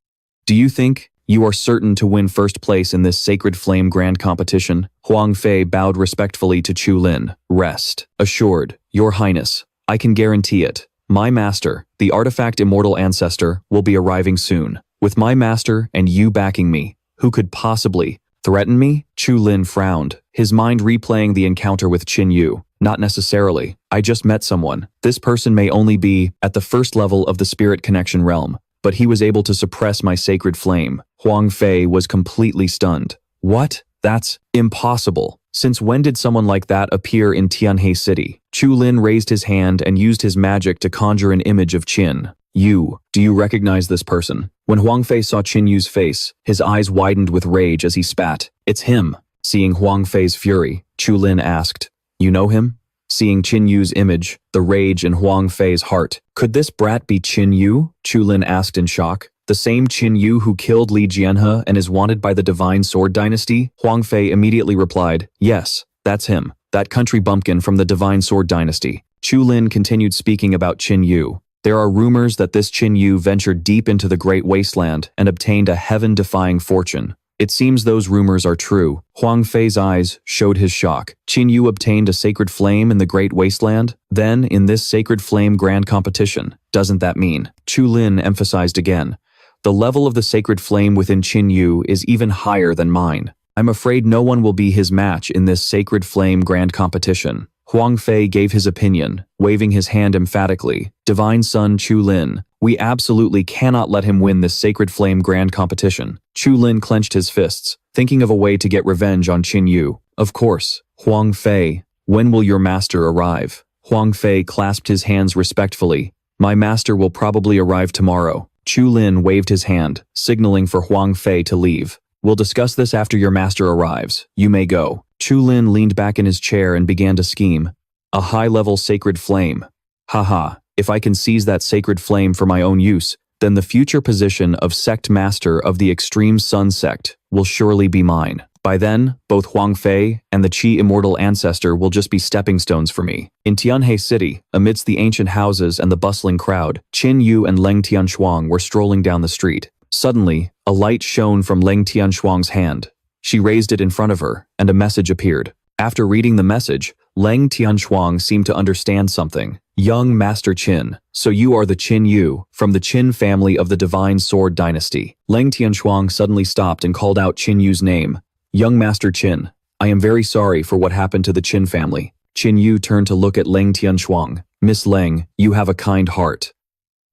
do you think you are certain to win first place in this Sacred Flame Grand Competition? Huang Fei bowed respectfully to Chu Lin. Rest assured, Your Highness, I can guarantee it. My master, the artifact immortal ancestor, will be arriving soon. With my master and you backing me, who could possibly threaten me? Chu Lin frowned, his mind replaying the encounter with Qin Yu. Not necessarily. I just met someone. This person may only be at the first level of the spirit connection realm, but he was able to suppress my sacred flame. Huang Fei was completely stunned. What? That's impossible. Since when did someone like that appear in Tianhe City? Chu Lin raised his hand and used his magic to conjure an image of Qin Yu. Do you recognize this person? When Huang Fei saw Qin Yu's face, his eyes widened with rage as he spat. It's him. Seeing Huang Fei's fury, Chu Lin asked, You know him? Seeing Qin Yu's image, the rage in Huang Fei's heart. Could this brat be Qin Yu? Chu Lin asked in shock. The same Qin Yu who killed Li Qinghe and is wanted by the Divine Sword Dynasty? Huang Fei immediately replied, Yes, that's him, that country bumpkin from the Divine Sword Dynasty. Chu Lin continued speaking about Qin Yu. There are rumors that this Qin Yu ventured deep into the Great Wasteland and obtained a heaven-defying fortune. It seems those rumors are true. Huang Fei's eyes showed his shock. Qin Yu obtained a sacred flame in the Great Wasteland? Then, in this sacred flame grand competition, doesn't that mean? Chu Lin emphasized again. The level of the sacred flame within Qin Yu is even higher than mine. I'm afraid no one will be his match in this sacred flame grand competition. Huang Fei gave his opinion, waving his hand emphatically. Divine Son Chu Lin, we absolutely cannot let him win this sacred flame grand competition. Chu Lin clenched his fists, thinking of a way to get revenge on Qin Yu. Of course. Huang Fei, when will your master arrive? Huang Fei clasped his hands respectfully. My master will probably arrive tomorrow. Chu Lin waved his hand, signaling for Huang Fei to leave. We'll discuss this after your master arrives. You may go. Chu Lin leaned back in his chair and began to scheme. A high-level sacred flame. Haha, if I can seize that sacred flame for my own use, then the future position of sect master of the extreme sun sect will surely be mine. By then, both Huang Fei and the Qi immortal ancestor will just be stepping stones for me. In Tianhe City, amidst the ancient houses and the bustling crowd, Qin Yu and Leng Tianshuang were strolling down the street. Suddenly, a light shone from Leng Tianshuang's hand. She raised it in front of her, and a message appeared. After reading the message, Leng Tianshuang seemed to understand something. Young Master Qin, so you are the Qin Yu, from the Qin family of the Divine Sword Dynasty. Leng Tianshuang suddenly stopped and called out Qin Yu's name. Young Master Qin, I am very sorry for what happened to the Qin family. Qin Yu turned to look at Leng Tianshuang. Miss Leng, you have a kind heart.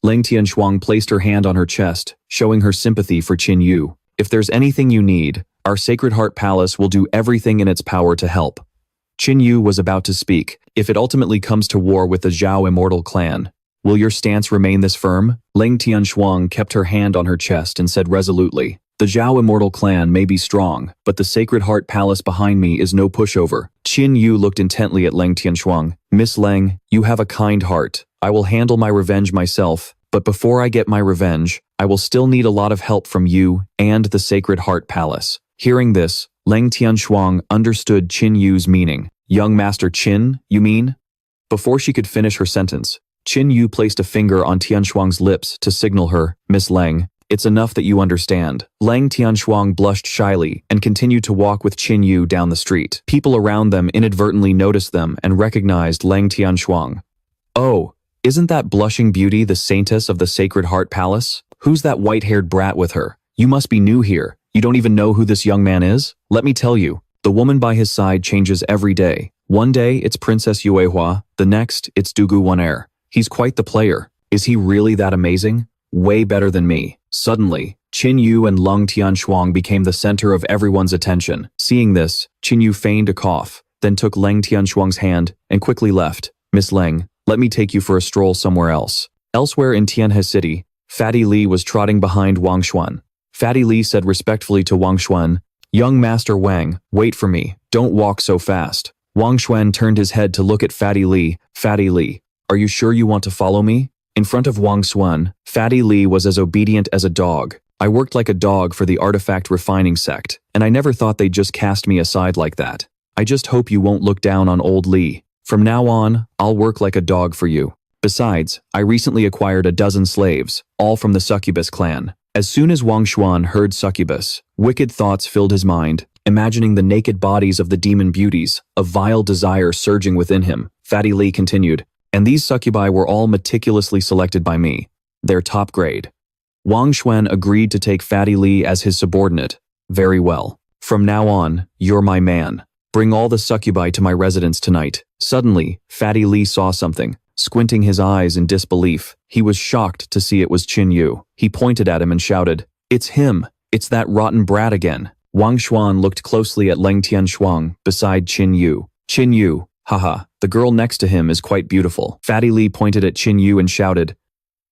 Leng Tianshuang placed her hand on her chest, showing her sympathy for Qin Yu. If there's anything you need, our Sacred Heart Palace will do everything in its power to help. Qin Yu was about to speak. If it ultimately comes to war with the Zhao immortal clan, will your stance remain this firm? Leng Tianshuang kept her hand on her chest and said resolutely, the Zhao immortal clan may be strong, but the Sacred Heart Palace behind me is no pushover. Qin Yu looked intently at Leng Tianshuang. Miss Leng, you have a kind heart. I will handle my revenge myself, but before I get my revenge, I will still need a lot of help from you and the Sacred Heart Palace. Hearing this, Leng Tianshuang understood Qin Yu's meaning. Young Master Qin, you mean? Before she could finish her sentence, Qin Yu placed a finger on Tianshuang's lips to signal her, Miss Leng, it's enough that you understand. Leng Tianshuang blushed shyly and continued to walk with Qin Yu down the street. People around them inadvertently noticed them and recognized Leng Tianshuang. Oh, isn't that blushing beauty the saintess of the Sacred Heart Palace? Who's that white-haired brat with her? You must be new here. You don't even know who this young man is? Let me tell you, the woman by his side changes every day. One day, it's Princess Yuehua, the next, it's Dugu One'er. He's quite the player. Is he really that amazing? Way better than me. Suddenly, Qin Yu and Leng Tianshuang became the center of everyone's attention. Seeing this, Qin Yu feigned a cough, then took Leng Tianshuang's hand and quickly left. Miss Leng, let me take you for a stroll somewhere else. Elsewhere in Tianhe City, Fatty Li was trotting behind Wang Xuan. Fatty Li said respectfully to Wang Xuan, Young Master Wang, wait for me, don't walk so fast. Wang Xuan turned his head to look at Fatty Li. Fatty Li, are you sure you want to follow me? In front of Wang Xuan, Fatty Li was as obedient as a dog. I worked like a dog for the artifact refining sect, and I never thought they'd just cast me aside like that. I just hope you won't look down on old Li. From now on, I'll work like a dog for you. Besides, I recently acquired a dozen slaves, all from the Succubus clan. As soon as Wang Xuan heard succubus, wicked thoughts filled his mind, imagining the naked bodies of the demon beauties, a vile desire surging within him. Fatty Li continued, and these succubi were all meticulously selected by me. They're top grade. Wang Xuan agreed to take Fatty Li as his subordinate. Very well. From now on, you're my man. Bring all the succubi to my residence tonight. Suddenly, Fatty Li saw something. Squinting his eyes in disbelief, he was shocked to see it was Qin Yu. He pointed at him and shouted, It's him! It's that rotten brat again! Wang Xuan looked closely at Leng Tianshuang beside Qin Yu. Qin Yu, haha, the girl next to him is quite beautiful. Fatty Li pointed at Qin Yu and shouted,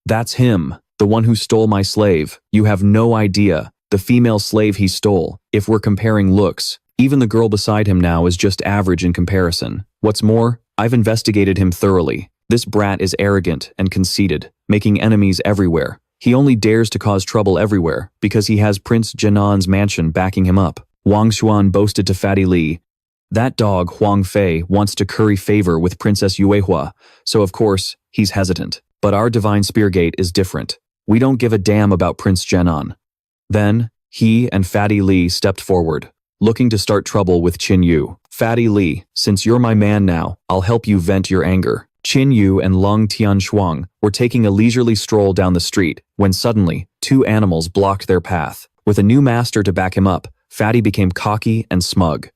That's him, the one who stole my slave. You have no idea, the female slave he stole. If we're comparing looks, even the girl beside him now is just average in comparison. What's more, I've investigated him thoroughly. This brat is arrogant and conceited, making enemies everywhere. He only dares to cause trouble everywhere because he has Prince Jianan's mansion backing him up. Wang Xuan boasted to Fatty Li, That dog Huang Fei wants to curry favor with Princess Yuehua, so of course, he's hesitant. But our divine speargate is different. We don't give a damn about Prince Jianan. Then, he and Fatty Li stepped forward, looking to start trouble with Qin Yu. Fatty Li, since you're my man now, I'll help you vent your anger. Qin Yu and Leng Tianshuang were taking a leisurely stroll down the street when suddenly, two animals blocked their path. With a new master to back him up, Fatty became cocky and smug.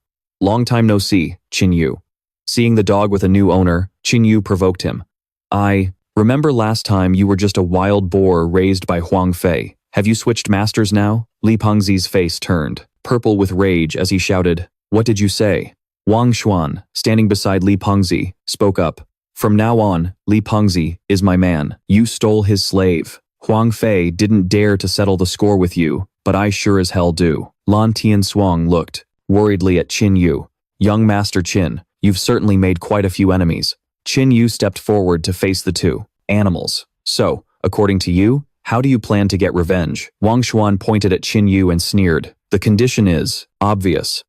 Long time no see, Qin Yu. Seeing the dog with a new owner, Qin Yu provoked him. I remember last time you were just a wild boar raised by Huang Fei. Have you switched masters now? Li Pengzi's face turned. purple with rage as he shouted, "What did you say?" Wang Xuan, standing beside Li Pengzi, spoke up. "From now on, Li Pengzi is my man. You stole his slave. Huang Fei didn't dare to settle the score with you, but I sure as hell do." Lan Tianshuang looked worriedly at Qin Yu. "Young Master Qin, you've certainly made quite a few enemies." Qin Yu stepped forward to face the two animals. "So, according to you, how do you plan to get revenge?" Wang Xuan pointed at Qin Yu and sneered. "The condition is obvious.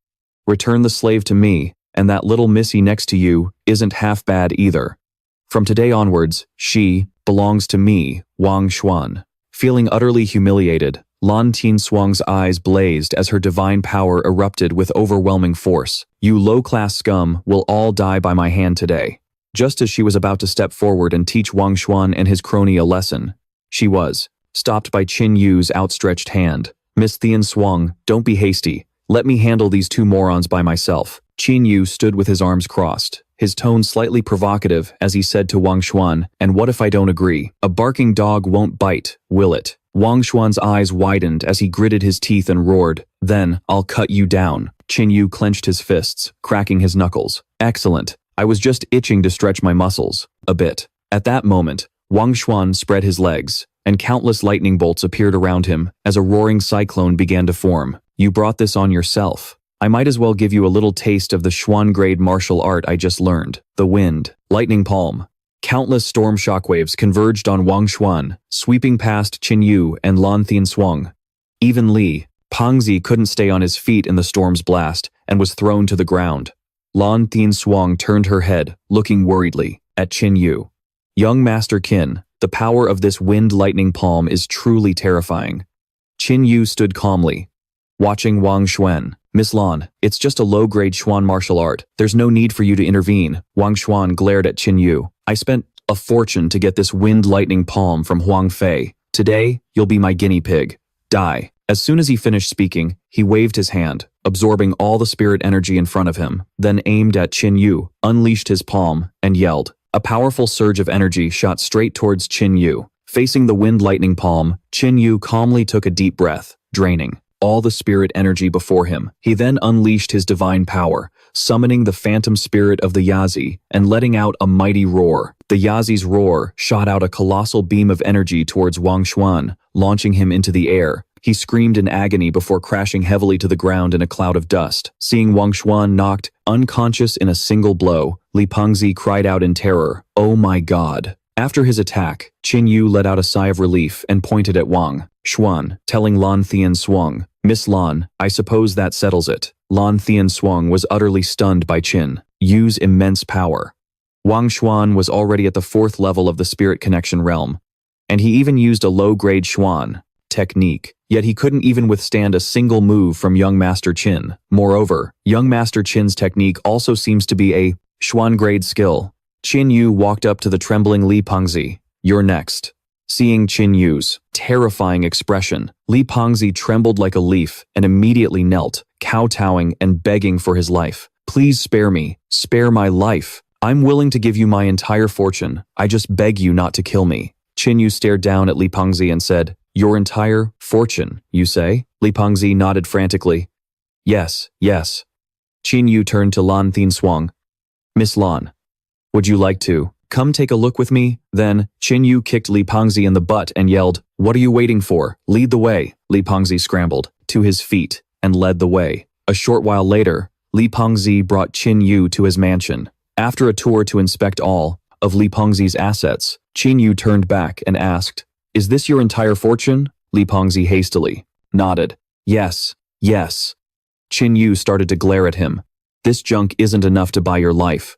Return the slave to me, and that little missy next to you isn't half bad either. From today onwards, she belongs to me, Wang Xuan." Feeling utterly humiliated, Lan Tianshuang's eyes blazed as her divine power erupted with overwhelming force. "You low-class scum will all die by my hand today." Just as she was about to step forward and teach Wang Xuan and his crony a lesson, she was stopped by Qin Yu's outstretched hand. "Miss Tianshuang, don't be hasty. Let me handle these two morons by myself." Qin Yu stood with his arms crossed, his tone slightly provocative as he said to Wang Xuan, "And what if I don't agree? A barking dog won't bite, will it?" Wang Xuan's eyes widened as he gritted his teeth and roared, "Then I'll cut you down." Qin Yu clenched his fists, cracking his knuckles. "Excellent. I was just itching to stretch my muscles a bit." At that moment, Wang Xuan spread his legs, and countless lightning bolts appeared around him as a roaring cyclone began to form. "You brought this on yourself. I might as well give you a little taste of the Xuan-grade martial art I just learned." The wind, lightning palm. Countless storm shockwaves converged on Wang Xuan, sweeping past Qin Yu and Lan Tianshuang. Even Li Pengzi couldn't stay on his feet in the storm's blast and was thrown to the ground. Lan Tianshuang turned her head, looking worriedly at Qin Yu. "Young Master Qin, the power of this wind lightning palm is truly terrifying." Qin Yu stood calmly, watching Wang Xuan. "Miss Lan, it's just a low-grade Xuan martial art. There's no need for you to intervene." Wang Xuan glared at Qin Yu. "I spent a fortune to get this wind lightning palm from Huang Fei. Today, you'll be my guinea pig. Die." As soon as he finished speaking, he waved his hand, absorbing all the spirit energy in front of him, then aimed at Qin Yu, unleashed his palm, and yelled. A powerful surge of energy shot straight towards Qin Yu. Facing the wind lightning palm, Qin Yu calmly took a deep breath, draining all the spirit energy before him. He then unleashed his divine power, summoning the phantom spirit of the Yazi and letting out a mighty roar. The Yazi's roar shot out a colossal beam of energy towards Wang Xuan, launching him into the air. He screamed in agony before crashing heavily to the ground in a cloud of dust. Seeing Wang Xuan knocked unconscious in a single blow, Li Pengzi cried out in terror, "Oh my God." After his attack, Qin Yu let out a sigh of relief and pointed at Wang Xuan, telling Lan Tianshuang, "Miss Lan, I suppose that settles it." Lan Tianshuang was utterly stunned by Qin Yu's immense power. Wang Xuan was already at the 4th level of the spirit connection realm, and he even used a low-grade Xuan technique, yet he couldn't even withstand a single move from young Master Qin. Moreover, young Master Qin's technique also seems to be a Xuan-grade skill. Qin Yu walked up to the trembling Li Pengzi. "You're next." Seeing Qin Yu's terrifying expression, Li Pengzi trembled like a leaf and immediately knelt, kowtowing and begging for his life. "Please spare me. Spare my life. I'm willing to give you my entire fortune. I just beg you not to kill me." Qin Yu stared down at Li Pengzi and said, "Your entire fortune, you say?" Li Pengzi nodded frantically. Yes. Qin Yu turned to Lan Tianshuang. "Miss Lan, would you like to come take a look with me?" Then, Qin Yu kicked Li Pengzi in the butt and yelled, "What are you waiting for? Lead the way." Li Pengzi scrambled to his feet and led the way. A short while later, Li Pengzi brought Qin Yu to his mansion. After a tour to inspect all of Li Pengzi's assets, Qin Yu turned back and asked, "Is this your entire fortune?" Li Pengzi hastily nodded. Yes. Qin Yu started to glare at him. "This junk isn't enough to buy your life."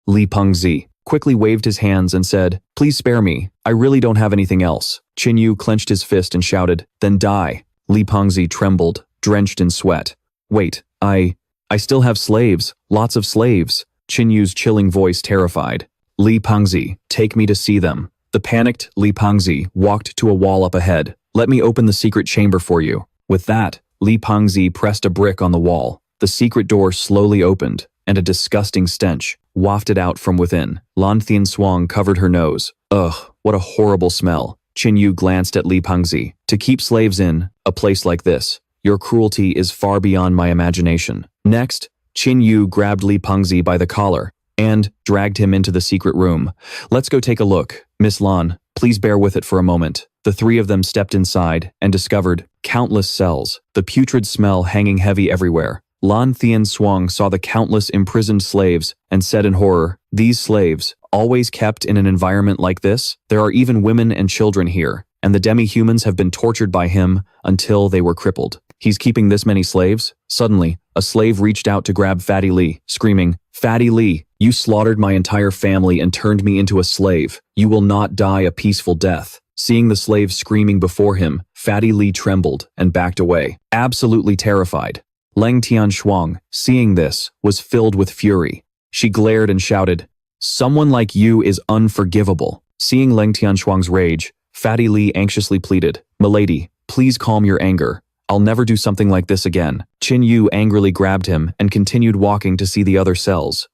Li Pengzi quickly waved his hands and said, "Please spare me. I really don't have anything else." Qin Yu clenched his fist and shouted, "Then die." Li Pengzi trembled, drenched in sweat. "Wait, I still have slaves, lots of slaves." Qin Yu's chilling voice terrified. "Li Pengzi, take me to see them." The panicked Li Pengzi walked to a wall up ahead. "Let me open the secret chamber for you." With that, Li Pengzi pressed a brick on the wall. The secret door slowly opened, and a disgusting stench wafted out from within. Lan Tianshuang covered her nose. Ugh, what a horrible smell. Qin Yu glanced at Li Pengzi. "To keep slaves in a place like this, Your cruelty is far beyond my imagination. Next, Qin Yu grabbed Li Qinghe by the collar and dragged him into the secret room. Let's go take a look. Miss Lan, please bear with it for a moment. The three of them stepped inside and discovered countless cells, the putrid smell hanging heavy everywhere. Lan Thian Swang saw the countless imprisoned slaves and said in horror, "These slaves, always kept in an environment like this? There are even women and children here, and the demi-humans have been tortured by him until they were crippled. He's keeping this many slaves?" Suddenly, a slave reached out to grab Fatty Li, screaming, "Fatty Li, you slaughtered my entire family and turned me into a slave. You will not die a peaceful death." Seeing the slave screaming before him, Fatty Li trembled and backed away, absolutely terrified. Leng Tianshuang, seeing this, was filled with fury. She glared and shouted, "Someone like you is unforgivable." Seeing Leng Tianshuang's rage, Fatty Li anxiously pleaded, "Milady, please calm your anger. I'll never do something like this again." Qin Yu angrily grabbed him and continued walking to see the other cells.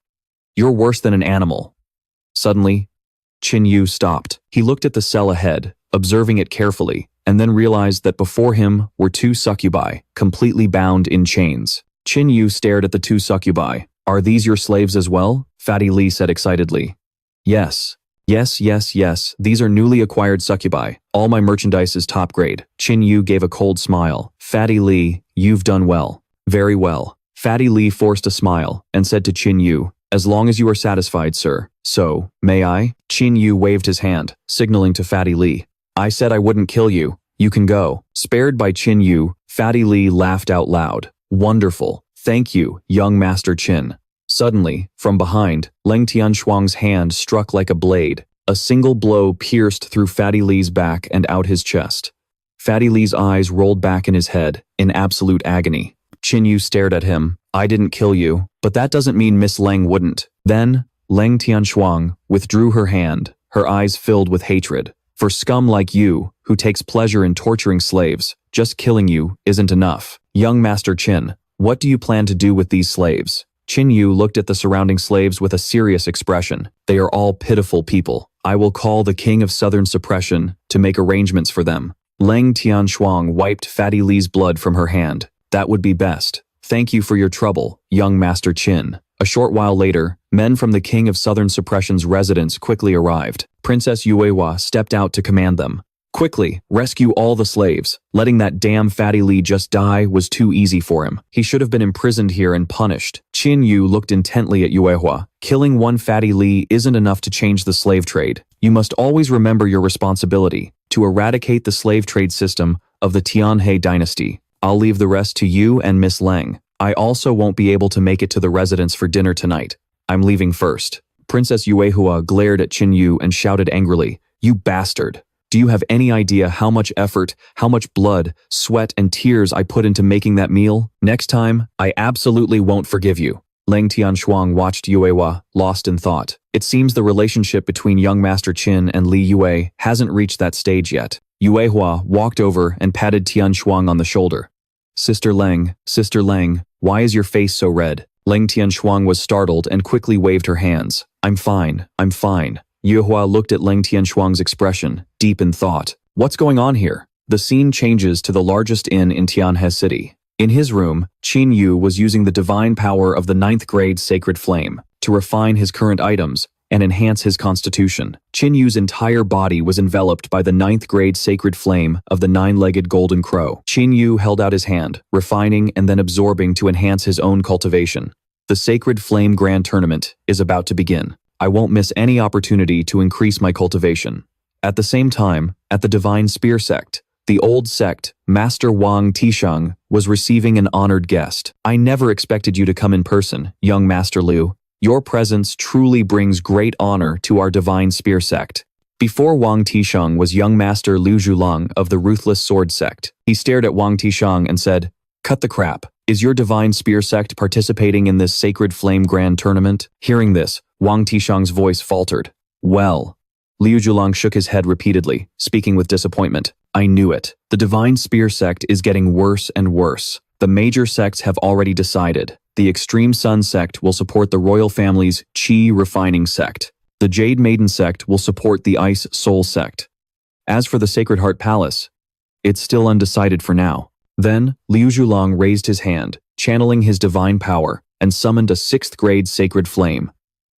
"You're worse than an animal." Suddenly, Qin Yu stopped. He looked at the cell ahead, observing it carefully, and then realized that before him were two succubi, completely bound in chains. Qin Yu stared at the two succubi. "Are these your slaves as well?" Fatty Li said excitedly. Yes. Yes, these are newly acquired succubi. All my merchandise is top grade." Qin Yu gave a cold smile. "Fatty Li, you've done well." "Very well." Fatty Li forced a smile and said to Qin Yu, "As long as you are satisfied, sir. So, may I?" Qin Yu waved his hand, signaling to Fatty Li. "I said I wouldn't kill you. You can go." Spared by Qin Yu, Fatty Li laughed out loud. "Wonderful. Thank you, young Master Qin." Suddenly, from behind, Leng Tianshuang's hand struck like a blade. A single blow pierced through Fatty Li's back and out his chest. Fatty Li's eyes rolled back in his head, in absolute agony. Qin Yu stared at him. "I didn't kill you, but that doesn't mean Miss Leng wouldn't." Then, Leng Tianshuang withdrew her hand, her eyes filled with hatred. "For scum like you, who takes pleasure in torturing slaves, just killing you isn't enough. Young Master Qin, what do you plan to do with these slaves?" Qin Yu looked at the surrounding slaves with a serious expression. "They are all pitiful people. I will call the King of Southern Suppression to make arrangements for them." Leng Tianshuang wiped Fatty Li's blood from her hand. "That would be best. Thank you for your trouble, young Master Qin." A short while later, men from the King of Southern Suppression's residence quickly arrived. Princess Yuehua stepped out to command them. "Quickly, rescue all the slaves. Letting that damn Fatty Li just die was too easy for him. He should have been imprisoned here and punished." Qin Yu looked intently at Yuehua. "Killing one Fatty Li isn't enough to change the slave trade. You must always remember your responsibility to eradicate the slave trade system of the Tianhe dynasty. I'll leave the rest to you and Miss Leng. I also won't be able to make it to the residence for dinner tonight. I'm leaving first." Princess Yuehua glared at Qin Yu and shouted angrily, "You bastard! Do you have any idea how much effort, how much blood, sweat, and tears I put into making that meal? Next time, I absolutely won't forgive you." Leng Tianshuang watched Yuehua, lost in thought. It seems the relationship between young Master Qin and Li Yue hasn't reached that stage yet. Yuehua walked over and patted Tianshuang on the shoulder. Sister Leng, why is your face so red?" Leng Tianshuang was startled and quickly waved her hands. I'm fine. Yuehua looked at Leng Tianshuang's expression, deep in thought. What's going on here? The scene changes to the largest inn in Tianhe City. In his room, Qin Yu was using the divine power of the 9th grade sacred flame to refine his current items and enhance his constitution. Qin Yu's entire body was enveloped by the 9th grade sacred flame of the 9-legged golden crow. Qin Yu held out his hand, refining and then absorbing to enhance his own cultivation. The sacred flame grand tournament is about to begin. I won't miss any opportunity to increase my cultivation. At the same time, at the Divine Spear sect, the old sect, Master Wang Tisheng, was receiving an honored guest. I never expected you to come in person, young Master Liu. Your presence truly brings great honor to our Divine Spear sect. Before Wang Tisheng was young Master Liu Zhulang of the Ruthless Sword sect. He stared at Wang Tisheng and said, "Cut the crap. Is your Divine Spear sect participating in this Sacred Flame Grand Tournament?" Hearing this, Wang Tisheng's voice faltered. "Well." Liu Zhulang shook his head repeatedly, speaking with disappointment. "I knew it. The Divine Spear sect is getting worse and worse. The major sects have already decided. The Extreme Sun sect will support the royal family's Qi Refining sect. The Jade Maiden sect will support the Ice Soul sect. As for the Sacred Heart Palace, it's still undecided for now." Then, Liu Zhulong raised his hand, channeling his divine power, and summoned a 6th grade sacred flame.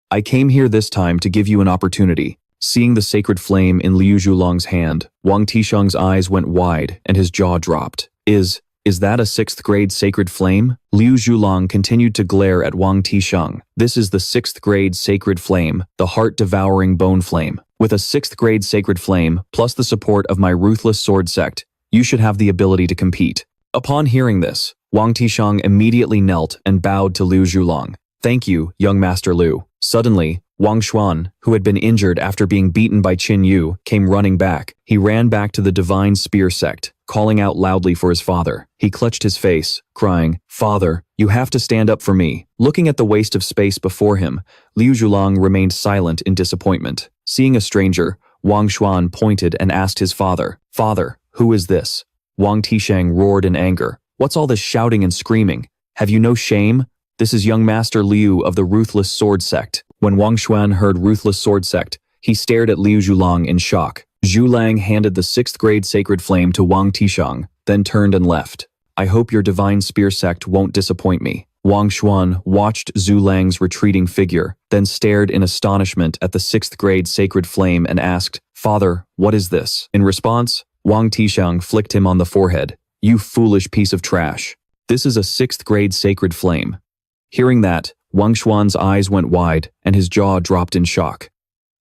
I came here this time to give you an opportunity. Seeing the sacred flame in Liu Zhulong's hand, Wang Tishang's eyes went wide and his jaw dropped. Is that a 6th grade sacred flame? Liu Zhulong continued to glare at Wang Tishang. This is the 6th grade sacred flame, the heart-devouring bone flame. With a 6th grade sacred flame, plus the support of my ruthless sword sect, you should have the ability to compete. Upon hearing this, Wang Tishang immediately knelt and bowed to Liu Zhulong. Thank you, young Master Liu. Suddenly, Wang Xuan, who had been injured after being beaten by Qin Yu, came running back. He ran back to the Divine Spear sect, calling out loudly for his father. He clutched his face, crying, "Father, you have to stand up for me." Looking at the waste of space before him, Liu Zhulong remained silent in disappointment. Seeing a stranger, Wang Xuan pointed and asked his father, "Father, who is this?" Wang Tishang roared in anger. "What's all this shouting and screaming? Have you no shame? This is young Master Liu of the Ruthless Sword Sect." When Wang Xuan heard Ruthless Sword Sect, he stared at Liu Zhulong in shock. Zhu Lang handed the 6th grade sacred flame to Wang Tishang, then turned and left. "I hope your Divine Spear sect won't disappoint me." Wang Xuan watched Zhu Lang's retreating figure, then stared in astonishment at the 6th grade sacred flame and asked, "Father, what is this?" In response, Wang Tishang flicked him on the forehead. "You foolish piece of trash. This is a 6th grade sacred flame." Hearing that, Wang Xuan's eyes went wide and his jaw dropped in shock.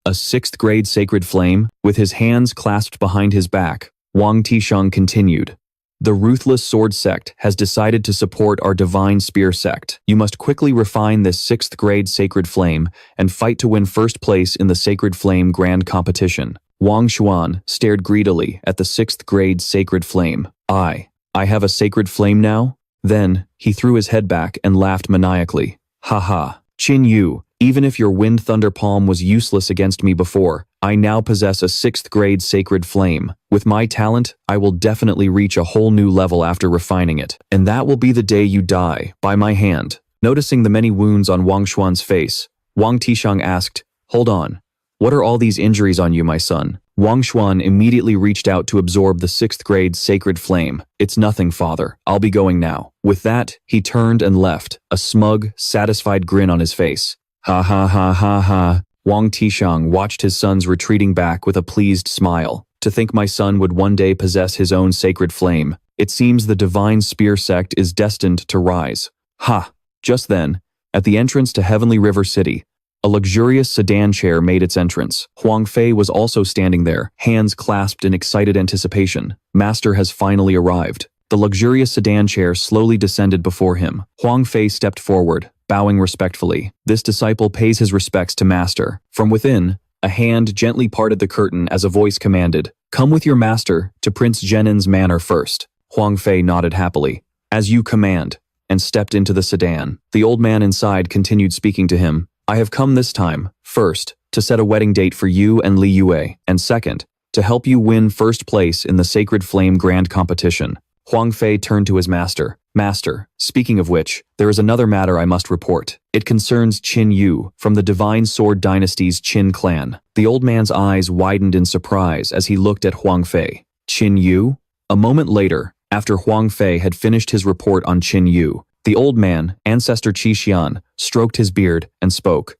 A 6th grade sacred flame, with his hands clasped behind his back, Wang Tishang continued. "The Ruthless Sword Sect has decided to support our Divine Spear sect. You must quickly refine this 6th grade sacred flame and fight to win first place in the Sacred Flame Grand Competition." Wang Xuan stared greedily at the 6th grade sacred flame. I have a sacred flame now?" Then, he threw his head back and laughed maniacally. "Ha ha, Qin Yu, even if your Wind Thunder Palm was useless against me before, I now possess a 6th grade sacred flame. With my talent, I will definitely reach a whole new level after refining it. And that will be the day you die, by my hand." Noticing the many wounds on Wang Xuan's face, Wang Tishang asked, "Hold on. What are all these injuries on you, my son?" Wang Xuan immediately reached out to absorb the 6th grade sacred flame. "It's nothing, father. I'll be going now." With that, he turned and left, a smug, satisfied grin on his face. Ha ha ha ha ha. Wang Tishang watched his sons retreating back with a pleased smile. To think my son would one day possess his own sacred flame. It seems the Divine Spear sect is destined to rise. Ha! Just then, at the entrance to Heavenly River City, a luxurious sedan chair made its entrance. Huang Fei was also standing there, hands clasped in excited anticipation. Master has finally arrived. The luxurious sedan chair slowly descended before him. Huang Fei stepped forward, bowing respectfully. This disciple pays his respects to Master. From within, a hand gently parted the curtain as a voice commanded, "Come with your master to Prince Zhenin's manor first." Huang Fei nodded happily. "As you command," and stepped into the sedan. The old man inside continued speaking to him. "I have come this time, first, to set a wedding date for you and Li Yue, and second, to help you win first place in the Sacred Flame Grand Competition." Huang Fei turned to his master. "Master, speaking of which, there is another matter I must report. It concerns Qin Yu, from the Divine Sword Dynasty's Qin clan." The old man's eyes widened in surprise as he looked at Huang Fei. "Qin Yu?" A moment later, after Huang Fei had finished his report on Qin Yu, the old man, Ancestor Qi Xian, stroked his beard and spoke.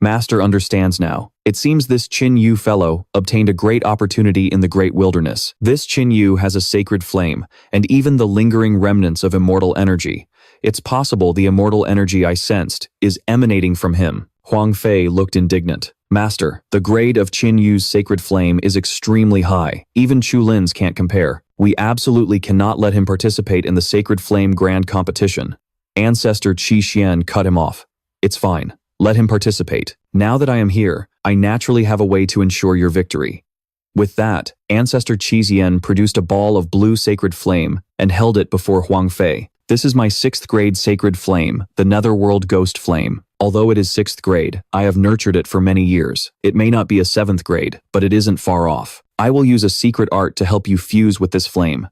"Master understands now. It seems this Qin Yu fellow obtained a great opportunity in the great wilderness. This Qin Yu has a sacred flame, and even the lingering remnants of immortal energy. It's possible the immortal energy I sensed is emanating from him." Huang Fei looked indignant. "Master, the grade of Qin Yu's sacred flame is extremely high. Even Chu Lin's can't compare. We absolutely cannot let him participate in the Sacred Flame Grand Competition." Ancestor Qi Xian cut him off. "It's fine. Let him participate. Now that I am here, I naturally have a way to ensure your victory." With that, Ancestor Qi Xian produced a ball of blue sacred flame and held it before Huang Fei. "This is my 6th grade sacred flame, the Netherworld Ghost Flame. Although it is 6th grade, I have nurtured it for many years. It may not be a 7th grade, but it isn't far off. I will use a secret art to help you fuse with this flame."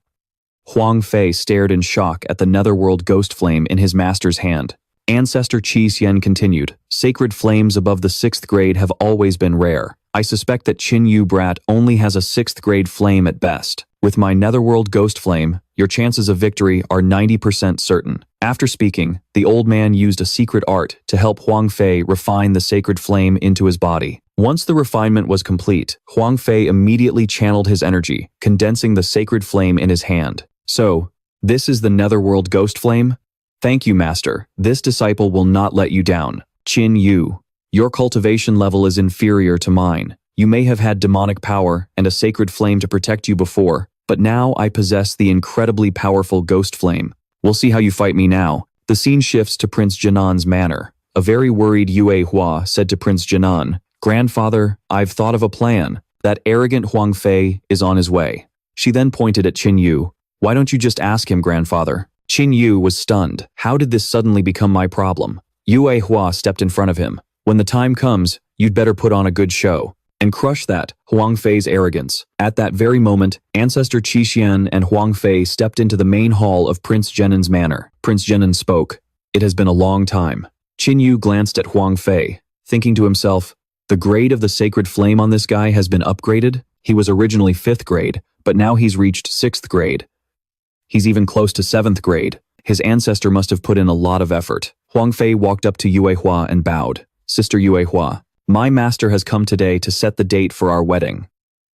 Huang Fei stared in shock at the Netherworld Ghost Flame in his master's hand. Ancestor Qi Xian continued, "Sacred flames above the 6th grade have always been rare. I suspect that Qin Yu brat only has a 6th grade flame at best. With my Netherworld Ghost Flame, Your chances of victory are 90% certain. After speaking, the old man used a secret art to help Huang Fei refine the sacred flame into his body. Once the refinement was complete, Huang Fei immediately channeled his energy, condensing the sacred flame in his hand. So, this is the netherworld ghost flame? Thank you, master. This disciple will not let you down. Qin Yu, your cultivation level is inferior to mine. You may have had demonic power and a sacred flame to protect you before, but now I possess the incredibly powerful ghost flame. We'll see how you fight me now. The scene shifts to Prince Jinan's manor. A very worried Yue Hua said to Prince Jinan, "Grandfather, I've thought of a plan. That arrogant Huang Fei is on his way." She then pointed at Qin Yu. "Why don't you just ask him, grandfather?" Qin Yu was stunned. How did this suddenly become my problem? Yue Hua stepped in front of him. "When the time comes, you'd better put on a good show and crush that Huang Fei's arrogance." At that very moment, Ancestor Qi and Huang Fei stepped into the main hall of Prince Jinan's manor. Prince Jinan spoke. "It has been a long time." Qin Yu glanced at Huang Fei, thinking to himself, the grade of the sacred flame on this guy has been upgraded. He was originally 5th grade, but now he's reached 6th grade. He's even close to 7th grade. His ancestor must have put in a lot of effort. Huang Fei walked up to Yue Hua and bowed. "Sister Yue Hua, my master has come today to set the date for our wedding."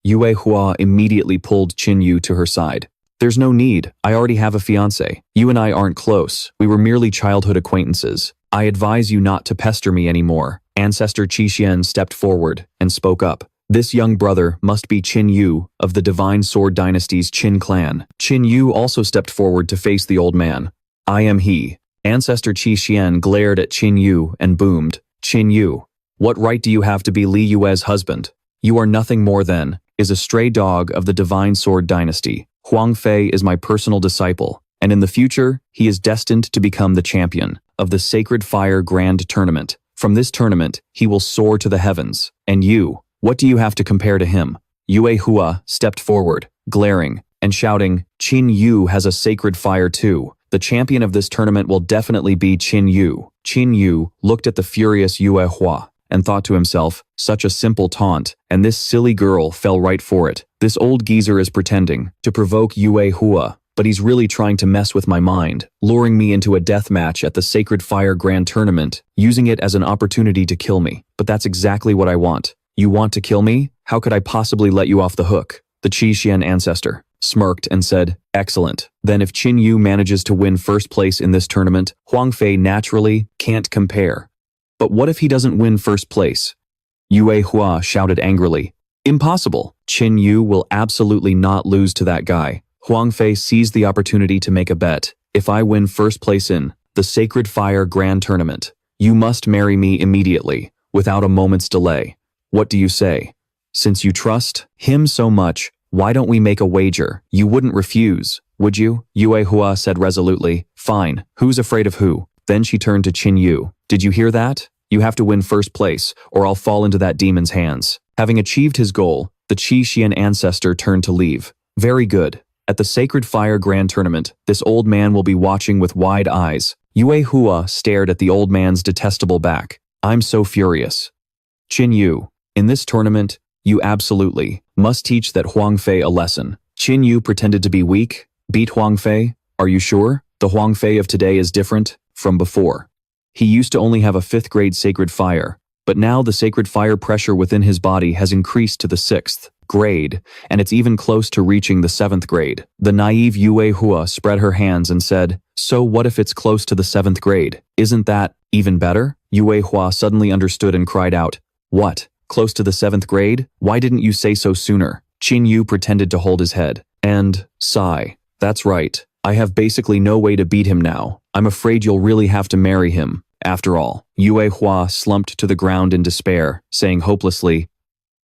Yue Hua immediately pulled Qin Yu to her side. "There's no need. I already have a fiancé. You and I aren't close. We were merely childhood acquaintances. I advise you not to pester me anymore." Ancestor Qi stepped forward and spoke up. "This young brother must be Qin Yu of the Divine Sword Dynasty's Qin clan." Qin Yu also stepped forward to face the old man. "I am he." Ancestor Qi glared at Qin Yu and boomed, "Qin Yu, what right do you have to be Li Yue's husband? You are nothing more than is a stray dog of the Divine Sword Dynasty. Huang Fei is my personal disciple, and in the future, he is destined to become the champion of the Sacred Fire Grand Tournament. From this tournament, he will soar to the heavens. And you, what do you have to compare to him?" Yue Hua stepped forward, glaring and shouting, "Qin Yu has a sacred fire too. The champion of this tournament will definitely be Qin Yu." Qin Yu looked at the furious Yue Hua and thought to himself, such a simple taunt, and this silly girl fell right for it. This old geezer is pretending to provoke Yue Hua, but he's really trying to mess with my mind, luring me into a death match at the Sacred Fire Grand Tournament, using it as an opportunity to kill me. But that's exactly what I want. You want to kill me? How could I possibly let you off the hook? The Qi ancestor smirked and said, "Excellent. Then if Qin Yu manages to win first place in this tournament, Huang Fei naturally can't compare. But what if he doesn't win first place?" Yue Hua shouted angrily, "Impossible. Qin Yu will absolutely not lose to that guy." Huang Fei seized the opportunity to make a bet. "If I win first place in the Sacred Fire Grand Tournament, you must marry me immediately, without a moment's delay. What do you say? Since you trust him so much, why don't we make a wager? You wouldn't refuse, would you?" Yue Hua said resolutely. "Fine. Who's afraid of who?" Then she turned to Qin Yu. "Did you hear that? You have to win first place, or I'll fall into that demon's hands." Having achieved his goal, the Qi ancestor turned to leave. "Very good. At the Sacred Fire Grand Tournament, this old man will be watching with wide eyes." Yue Hua stared at the old man's detestable back. "I'm so furious. Qin Yu, in this tournament, you absolutely must teach that Huang Fei a lesson." Qin Yu pretended to be weak. "Beat Huang Fei? Are you sure? The Huang Fei of today is different from before. He used to only have a 5th grade sacred fire, but now the sacred fire pressure within his body has increased to the 6th grade, and it's even close to reaching the 7th grade. The naive Yue Hua spread her hands and said, "So what if it's close to the 7th grade? Isn't that even better?" Yue Hua suddenly understood and cried out, "What? Close to the 7th grade? Why didn't you say so sooner?" Qin Yu pretended to hold his head and sigh. "That's right. I have basically no way to beat him now. I'm afraid you'll really have to marry him. After all." Yue Hua slumped to the ground in despair, saying hopelessly,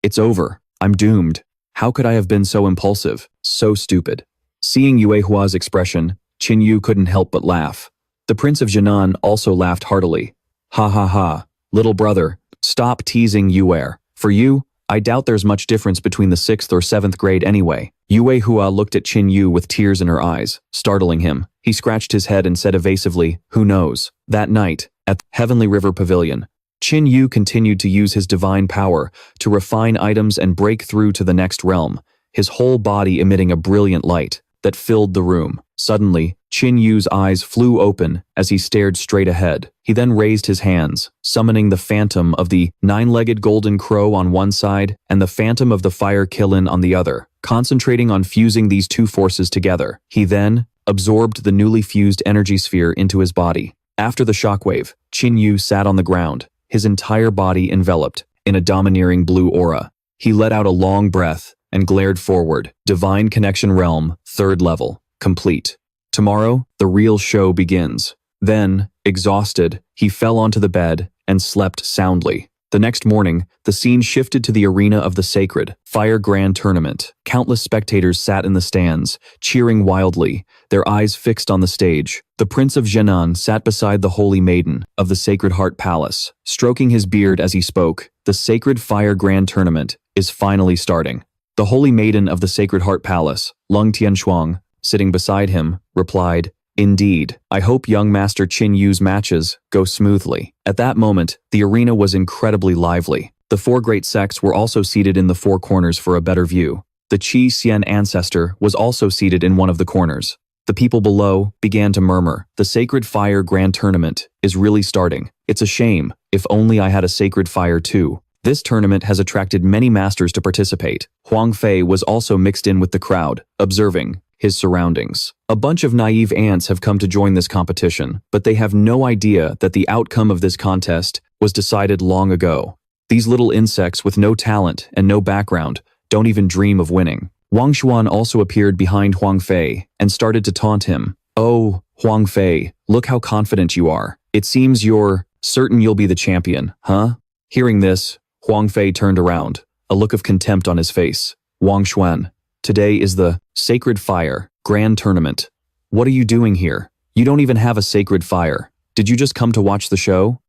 "It's over. I'm doomed. How could I have been so impulsive? So stupid." Seeing Yue Hua's expression, Qin Yu couldn't help but laugh. The Prince of Jinan also laughed heartily. "Ha ha ha, little brother, stop teasing Yue. For you, I doubt there's much difference between the 6th or 7th grade anyway." Yue Hua looked at Qin Yu with tears in her eyes, startling him. He scratched his head and said evasively, "Who knows?" That night, at the Heavenly River Pavilion, Qin Yu continued to use his divine power to refine items and break through to the next realm, his whole body emitting a brilliant light that filled the room. Suddenly, Qin Yu's eyes flew open as he stared straight ahead. He then raised his hands, summoning the phantom of the nine-legged golden crow on one side and the phantom of the fire Qilin on the other. Concentrating on fusing these two forces together, he then absorbed the newly fused energy sphere into his body. After the shockwave, Qin Yu sat on the ground, his entire body enveloped in a domineering blue aura. He let out a long breath and glared forward. Divine Connection Realm, 3rd level, complete. Tomorrow, the real show begins. Then, exhausted, he fell onto the bed and slept soundly. The next morning, the scene shifted to the arena of the sacred Fire Grand Tournament. Countless spectators sat in the stands, cheering wildly, their eyes fixed on the stage. The Prince of Zhenan sat beside the Holy Maiden of the Sacred Heart Palace, stroking his beard as he spoke. The Sacred Fire Grand Tournament is finally starting. The Holy Maiden of the Sacred Heart Palace, Lung Tianshuang, sitting beside him, replied, "Indeed, I hope young Master Qin Yu's matches go smoothly." At that moment, the arena was incredibly lively. The 4 great sects were also seated in the 4 corners for a better view. The Qi Xian ancestor was also seated in one of the corners. The people below began to murmur, "The Sacred Fire Grand Tournament is really starting. It's a shame, if only I had a Sacred Fire too." This tournament has attracted many masters to participate. Huang Fei was also mixed in with the crowd, observing his surroundings. A bunch of naive ants have come to join this competition, but they have no idea that the outcome of this contest was decided long ago. These little insects with no talent and no background don't even dream of winning. Wang Xuan also appeared behind Huang Fei and started to taunt him. "Oh, Huang Fei, look how confident you are. It seems you're certain you'll be the champion, huh?" Hearing this, Huang Fei turned around, a look of contempt on his face. "Wang Xuan, today is the Sacred Fire Grand Tournament. What are you doing here? You don't even have a sacred fire. Did you just come to watch the show?"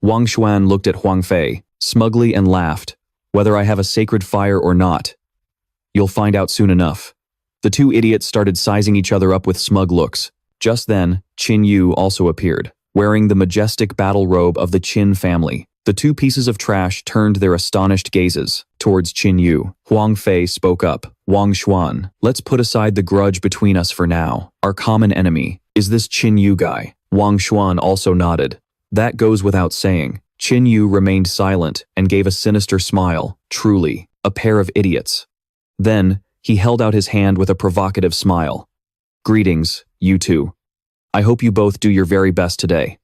Wang Xuan looked at Huang Fei, smugly, and laughed. "Whether I have a sacred fire or not, you'll find out soon enough." The 2 idiots started sizing each other up with smug looks. Just then, Qin Yu also appeared, wearing the majestic battle robe of the Qin family. The 2 pieces of trash turned their astonished gazes towards Qin Yu. Huang Fei spoke up. "Wang Xuan, let's put aside the grudge between us for now. Our common enemy is this Qin Yu guy." Wang Xuan also nodded. "That goes without saying." Qin Yu remained silent and gave a sinister smile. "Truly, a pair of idiots." Then, he held out his hand with a provocative smile. "Greetings, you two. I hope you both do your very best today.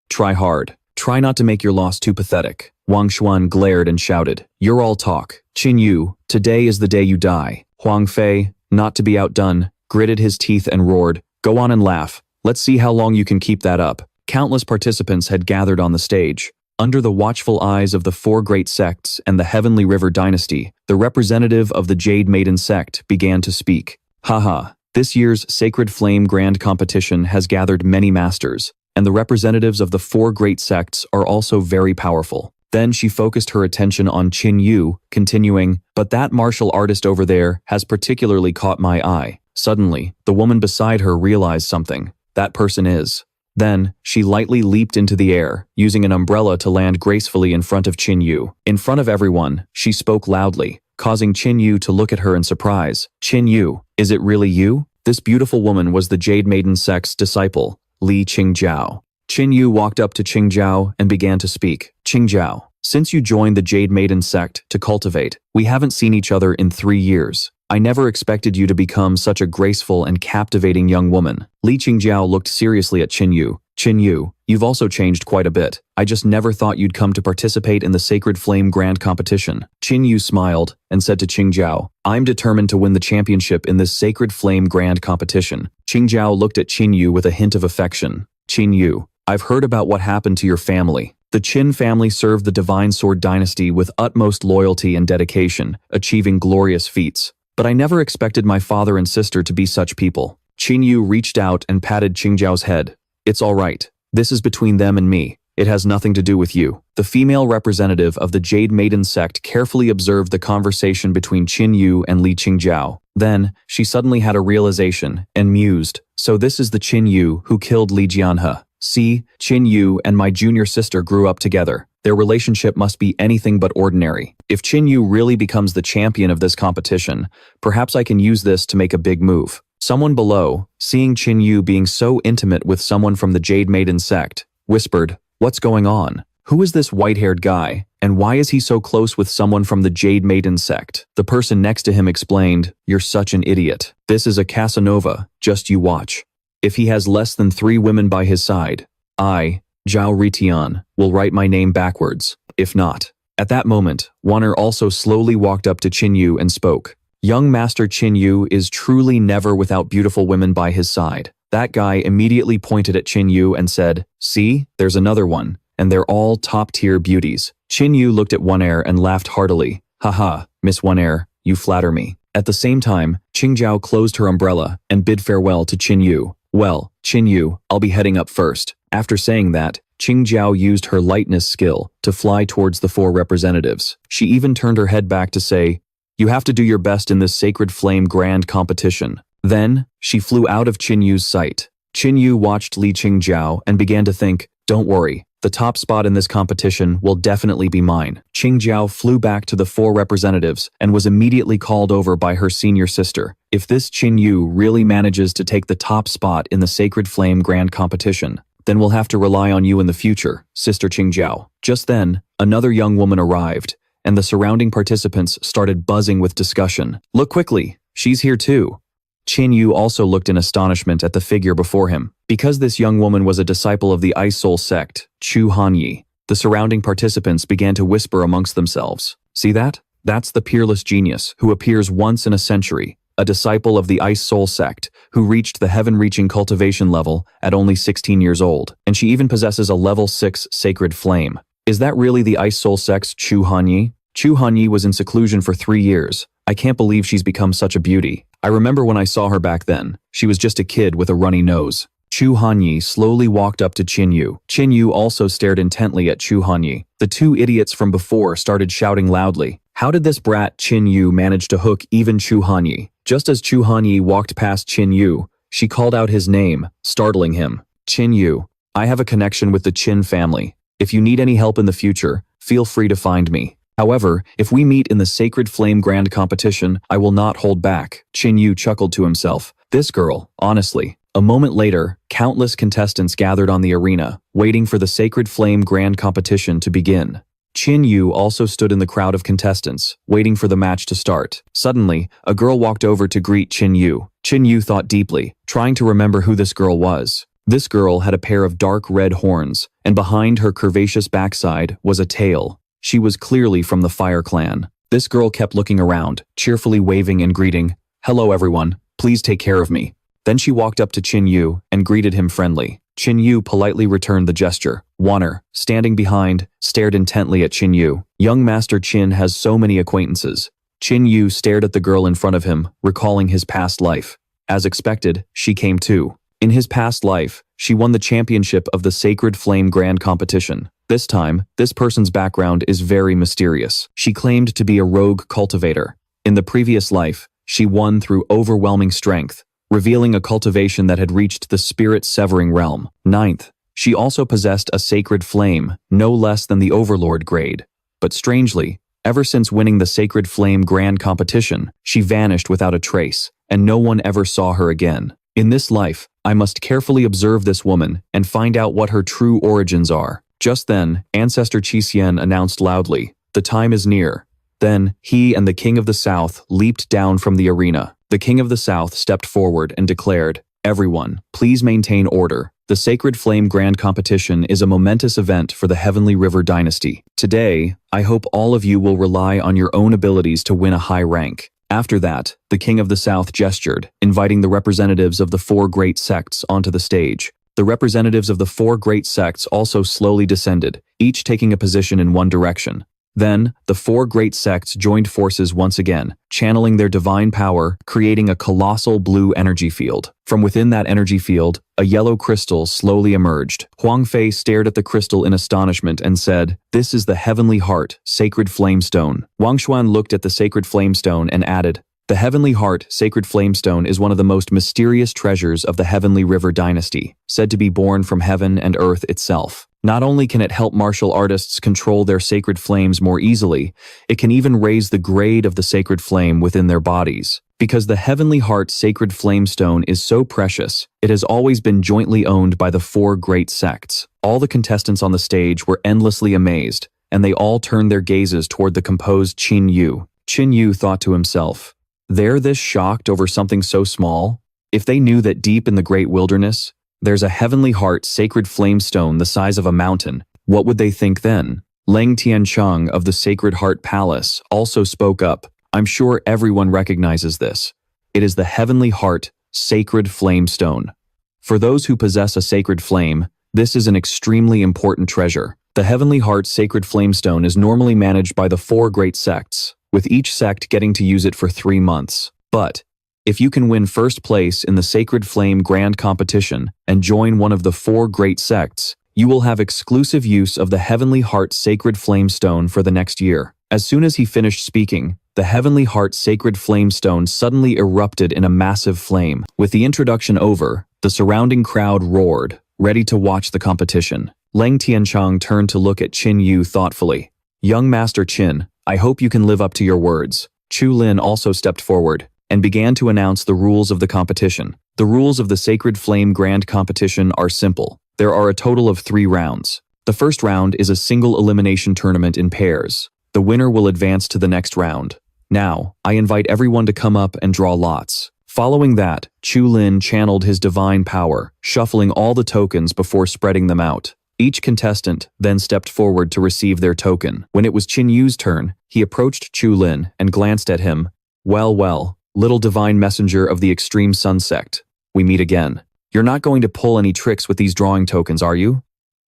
Try hard. Try not to make your loss too pathetic." Wang Xuan glared and shouted, "You're all talk. Qin Yu, today is the day you die." Huang Fei, not to be outdone, gritted his teeth and roared, "Go on and laugh. Let's see how long you can keep that up." Countless participants had gathered on the stage. Under the watchful eyes of the 4 great sects and the Heavenly River dynasty, the representative of the Jade Maiden sect began to speak. "Haha, this year's Sacred Flame Grand Competition has gathered many masters, and the representatives of the 4 great sects are also very powerful." Then she focused her attention on Qin Yu, continuing, "But that martial artist over there has particularly caught my eye." Suddenly, the woman beside her realized something. That person is. Then, she lightly leaped into the air, using an umbrella to land gracefully in front of Qin Yu. In front of everyone, she spoke loudly, causing Qin Yu to look at her in surprise. "Qin Yu, is it really you?" This beautiful woman was the Jade Maiden sect's disciple, Li Qinghe. Qin Yu walked up to Qinghe and began to speak. "Qinghe, since you joined the Jade Maiden sect to cultivate, we haven't seen each other in 3 years. I never expected you to become such a graceful and captivating young woman." Li Qinghe looked seriously at Qin Yu. "Qin Yu, you've also changed quite a bit. I just never thought you'd come to participate in the Sacred Flame Grand Competition." Qin Yu smiled and said to Qinghe, "I'm determined to win the championship in this Sacred Flame Grand Competition." Qinghe looked at Qin Yu with a hint of affection. "Qin Yu, I've heard about what happened to your family. The Qin family served the Divine Sword dynasty with utmost loyalty and dedication, achieving glorious feats. But I never expected my father and sister to be such people." Qin Yu reached out and patted Qingzhao's head. "It's all right. This is between them and me. It has nothing to do with you." The female representative of the Jade Maiden sect carefully observed the conversation between Qin Yu and Li Qinghe. Then, she suddenly had a realization and mused, "So this is the Qin Yu who killed Li Jianhe. See, Qin Yu and my junior sister grew up together. Their relationship must be anything but ordinary. If Qin Yu really becomes the champion of this competition, perhaps I can use this to make a big move." Someone below, seeing Qin Yu being so intimate with someone from the Jade Maiden sect, whispered, "What's going on? Who is this white-haired guy, and why is he so close with someone from the Jade Maiden sect?" The person next to him explained, "You're such an idiot. This is a Casanova, just you watch. If he has less than 3 women by his side, I, Zhao Dian, will write my name backwards, if not." At that moment, Wanner also slowly walked up to Qin Yu and spoke. "Young Master Qin Yu is truly never without beautiful women by his side." That guy immediately pointed at Qin Yu and said, "See, there's another one. And they're all top-tier beauties." Qin Yu looked at Wan'er and laughed heartily. "Haha, Miss Wan'er, you flatter me." At the same time, Qingzhao closed her umbrella and bid farewell to Qin Yu. "Well, Qin Yu, I'll be heading up first." After saying that, Qingzhao used her lightness skill to fly towards the 4 representatives. She even turned her head back to say, "You have to do your best in this Sacred Flame Grand competition." Then, she flew out of Qin Yu's sight. Qin Yu watched Li Qingzhao and began to think, "Don't worry. The top spot in this competition will definitely be mine." Qingzhao flew back to the 4 representatives and was immediately called over by her senior sister. "If this Qin Yu really manages to take the top spot in the Sacred Flame Grand competition, then we'll have to rely on you in the future, Sister Qingzhao." Just then, another young woman arrived, and the surrounding participants started buzzing with discussion. "Look quickly, she's here too." Qin Yu also looked in astonishment at the figure before him. Because this young woman was a disciple of the Ice Soul sect, Chu Hanyi, the surrounding participants began to whisper amongst themselves. "See that? That's the peerless genius who appears once in a century, a disciple of the Ice Soul sect who reached the heaven-reaching cultivation level at only 16 years old, and she even possesses a level 6 sacred flame. Is that really the Ice Soul sect's Chu Hanyi? Chu Hanyi was in seclusion for 3 years. I can't believe she's become such a beauty. I remember when I saw her back then. She was just a kid with a runny nose." Chu Hanyi slowly walked up to Qin Yu. Qin Yu also stared intently at Chu Hanyi. The 2 idiots from before started shouting loudly. How did this brat Qin Yu manage to hook even Chu Hanyi? Just as Chu Hanyi walked past Qin Yu, she called out his name, startling him. "Qin Yu, I have a connection with the Qin family. If you need any help in the future, feel free to find me. However, if we meet in the Sacred Flame Grand competition, I will not hold back." Qin Yu chuckled to himself. This girl, honestly. A moment later, countless contestants gathered on the arena, waiting for the Sacred Flame Grand competition to begin. Qin Yu also stood in the crowd of contestants, waiting for the match to start. Suddenly, a girl walked over to greet Qin Yu. Qin Yu thought deeply, trying to remember who this girl was. This girl had a pair of dark red horns, and behind her curvaceous backside was a tail. She was clearly from the Fire Clan. This girl kept looking around, cheerfully waving and greeting, "Hello everyone, please take care of me." Then she walked up to Qin Yu and greeted him friendly. Qin Yu politely returned the gesture. Wanner, standing behind, stared intently at Qin Yu. Young Master Qin has so many acquaintances. Qin Yu stared at the girl in front of him, recalling his past life. As expected, she came too. In his past life, she won the championship of the Sacred Flame Grand competition. This time, this person's background is very mysterious. She claimed to be a rogue cultivator. In the previous life, she won through overwhelming strength, revealing a cultivation that had reached the spirit-severing realm. Ninth, she also possessed a sacred flame, no less than the Overlord grade. But strangely, ever since winning the Sacred Flame Grand competition, she vanished without a trace, and no one ever saw her again. In this life, I must carefully observe this woman and find out what her true origins are. Just then, Ancestor Qi announced loudly, "The time is near." Then, he and the King of the South leaped down from the arena. The King of the South stepped forward and declared, "Everyone, please maintain order. The Sacred Flame Grand competition is a momentous event for the Heavenly River dynasty. Today, I hope all of you will rely on your own abilities to win a high rank." After that, the King of the South gestured, inviting the representatives of the 4 great sects onto the stage. The representatives of the 4 great sects also slowly descended, each taking a position in one direction. Then, the 4 great sects joined forces once again, channeling their divine power, creating a colossal blue energy field. From within that energy field, a yellow crystal slowly emerged. Huang Fei stared at the crystal in astonishment and said, "This is the Heavenly Heart, Sacred Flamestone." Wang Xuan looked at the Sacred Flamestone and added, "The Heavenly Heart, Sacred Flamestone is one of the most mysterious treasures of the Heavenly River dynasty, said to be born from heaven and earth itself. Not only can it help martial artists control their sacred flames more easily, it can even raise the grade of the sacred flame within their bodies. Because the Heavenly Heart Sacred Flame Stone is so precious, it has always been jointly owned by the four great sects. All the contestants on the stage were endlessly amazed, and they all turned their gazes toward the composed Qin Yu. Qin Yu thought to himself, they're this shocked over something so small? If they knew that deep in the great wilderness, there's a Heavenly Heart Sacred Flame Stone the size of a mountain, what would they think then? Leng Tiancheng of the Sacred Heart Palace also spoke up. I'm sure everyone recognizes this. It is the Heavenly Heart Sacred Flame Stone. For those who possess a sacred flame, this is an extremely important treasure. The Heavenly Heart Sacred Flame Stone is normally managed by the four great sects, with each sect getting to use it for 3 months. But if you can win first place in the Sacred Flame Grand Competition and join one of the four great sects, you will have exclusive use of the Heavenly Heart Sacred Flame Stone for the next year. As soon as he finished speaking, the Heavenly Heart Sacred Flame Stone suddenly erupted in a massive flame. With the introduction over, the surrounding crowd roared, ready to watch the competition. Leng Tiancheng turned to look at Qin Yu thoughtfully. Young Master Qin, I hope you can live up to your words. Chu Lin also stepped forward and began to announce the rules of the competition. The rules of the Sacred Flame Grand Competition are simple. There are a total of 3 rounds. The first round is a single elimination tournament in pairs. The winner will advance to the next round. Now, I invite everyone to come up and draw lots. Following that, Chu Lin channeled his divine power, shuffling all the tokens before spreading them out. Each contestant then stepped forward to receive their token. When it was Qin Yu's turn, he approached Chu Lin and glanced at him. Well, little divine messenger of the extreme sun sect, we meet again. You're not going to pull any tricks with these drawing tokens, are you?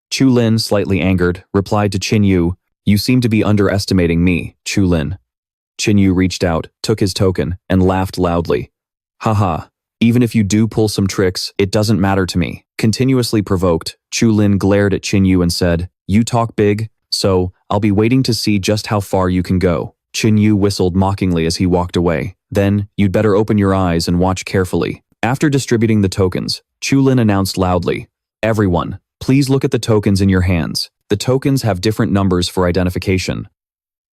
Chu Lin, slightly angered, replied to Qin Yu, you seem to be underestimating me, Chu Lin. Qin Yu reached out, took his token, and laughed loudly. Haha, even if you do pull some tricks, it doesn't matter to me. Continuously provoked, Chu Lin glared at Qin Yu and said, you talk big, so I'll be waiting to see just how far you can go. Qin Yu whistled mockingly as he walked away. Then, you'd better open your eyes and watch carefully. After distributing the tokens, Chu Lin announced loudly, everyone, please look at the tokens in your hands. The tokens have different numbers for identification.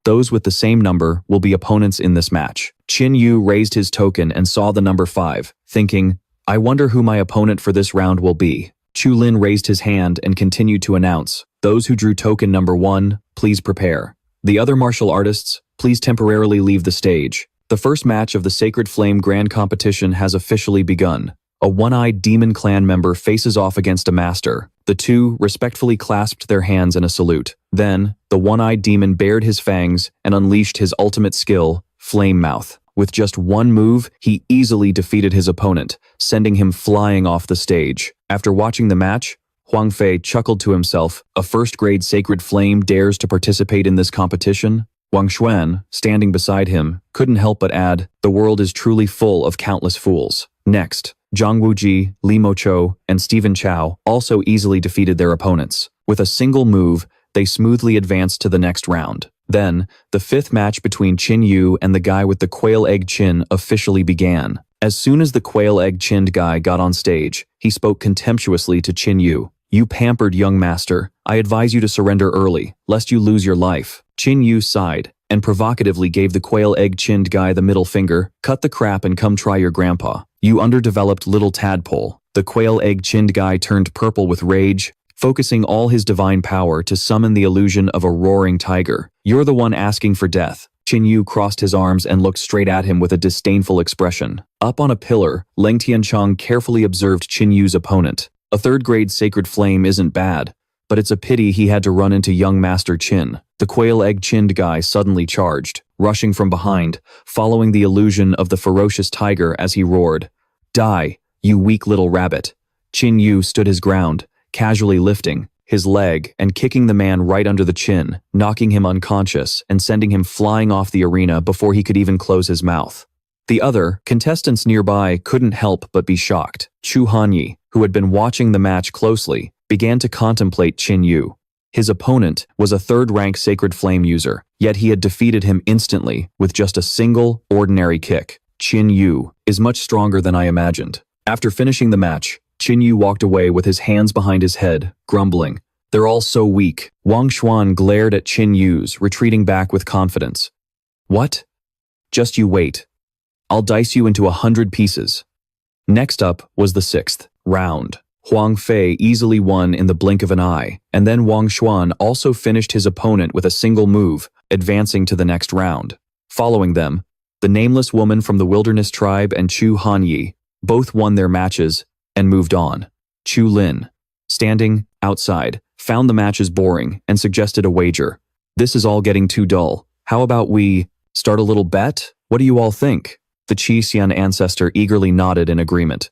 Those with the same number will be opponents in this match. Qin Yu raised his token and saw the number 5, thinking, I wonder who my opponent for this round will be. Chu Lin raised his hand and continued to announce, those who drew token number 1, please prepare. The other martial artists, please temporarily leave the stage. The first match of the Sacred Flame Grand Competition has officially begun. A one-eyed demon clan member faces off against a master. The two respectfully clasped their hands in a salute. Then, the one-eyed demon bared his fangs and unleashed his ultimate skill, Flame Mouth. With just one move, he easily defeated his opponent, sending him flying off the stage. After watching the match, Huang Fei chuckled to himself, a first-grade Sacred Flame dares to participate in this competition? Wang Xuan, standing beside him, couldn't help but add, the world is truly full of countless fools. Next, Zhang Wuji, Li Mocho, and Stephen Chow also easily defeated their opponents. With a single move, they smoothly advanced to the next round. Then, the 5th match between Qin Yu and the guy with the quail egg chin officially began. As soon as the quail egg chinned guy got on stage, he spoke contemptuously to Qin Yu. You pampered young master, I advise you to surrender early, lest you lose your life. Qin Yu sighed, and provocatively gave the quail egg chinned guy the middle finger, cut the crap and come try your grandpa. You underdeveloped little tadpole. The quail egg chinned guy turned purple with rage, focusing all his divine power to summon the illusion of a roaring tiger. You're the one asking for death. Qin Yu crossed his arms and looked straight at him with a disdainful expression. Up on a pillar, Leng Tiancheng carefully observed Qin Yu's opponent. A 3rd-grade sacred flame isn't bad, but it's a pity he had to run into young Master Qin. The quail egg chinned guy suddenly charged, rushing from behind, following the illusion of the ferocious tiger as he roared. Die, you weak little rabbit. Qin Yu stood his ground, casually lifting his leg and kicking the man right under the chin, knocking him unconscious and sending him flying off the arena before he could even close his mouth. The other contestants nearby couldn't help but be shocked. Chu Hanyi, who had been watching the match closely, began to contemplate Qin Yu. His opponent was a 3rd-rank Sacred Flame user, yet he had defeated him instantly with just a single, ordinary kick. Qin Yu is much stronger than I imagined. After finishing the match, Qin Yu walked away with his hands behind his head, grumbling, they're all so weak. Wang Xuan glared at Qin Yu's, retreating back with confidence. What? Just you wait. I'll dice you into 100 pieces. Next up was the 6th round. Huang Fei easily won in the blink of an eye, and then Wang Xuan also finished his opponent with a single move, advancing to the next round. Following them, the nameless woman from the wilderness tribe and Chu Hanyi both won their matches and moved on. Chu Lin, standing outside, found the matches boring and suggested a wager. This is all getting too dull. How about we start a little bet? What do you all think? The Qi Xian ancestor eagerly nodded in agreement.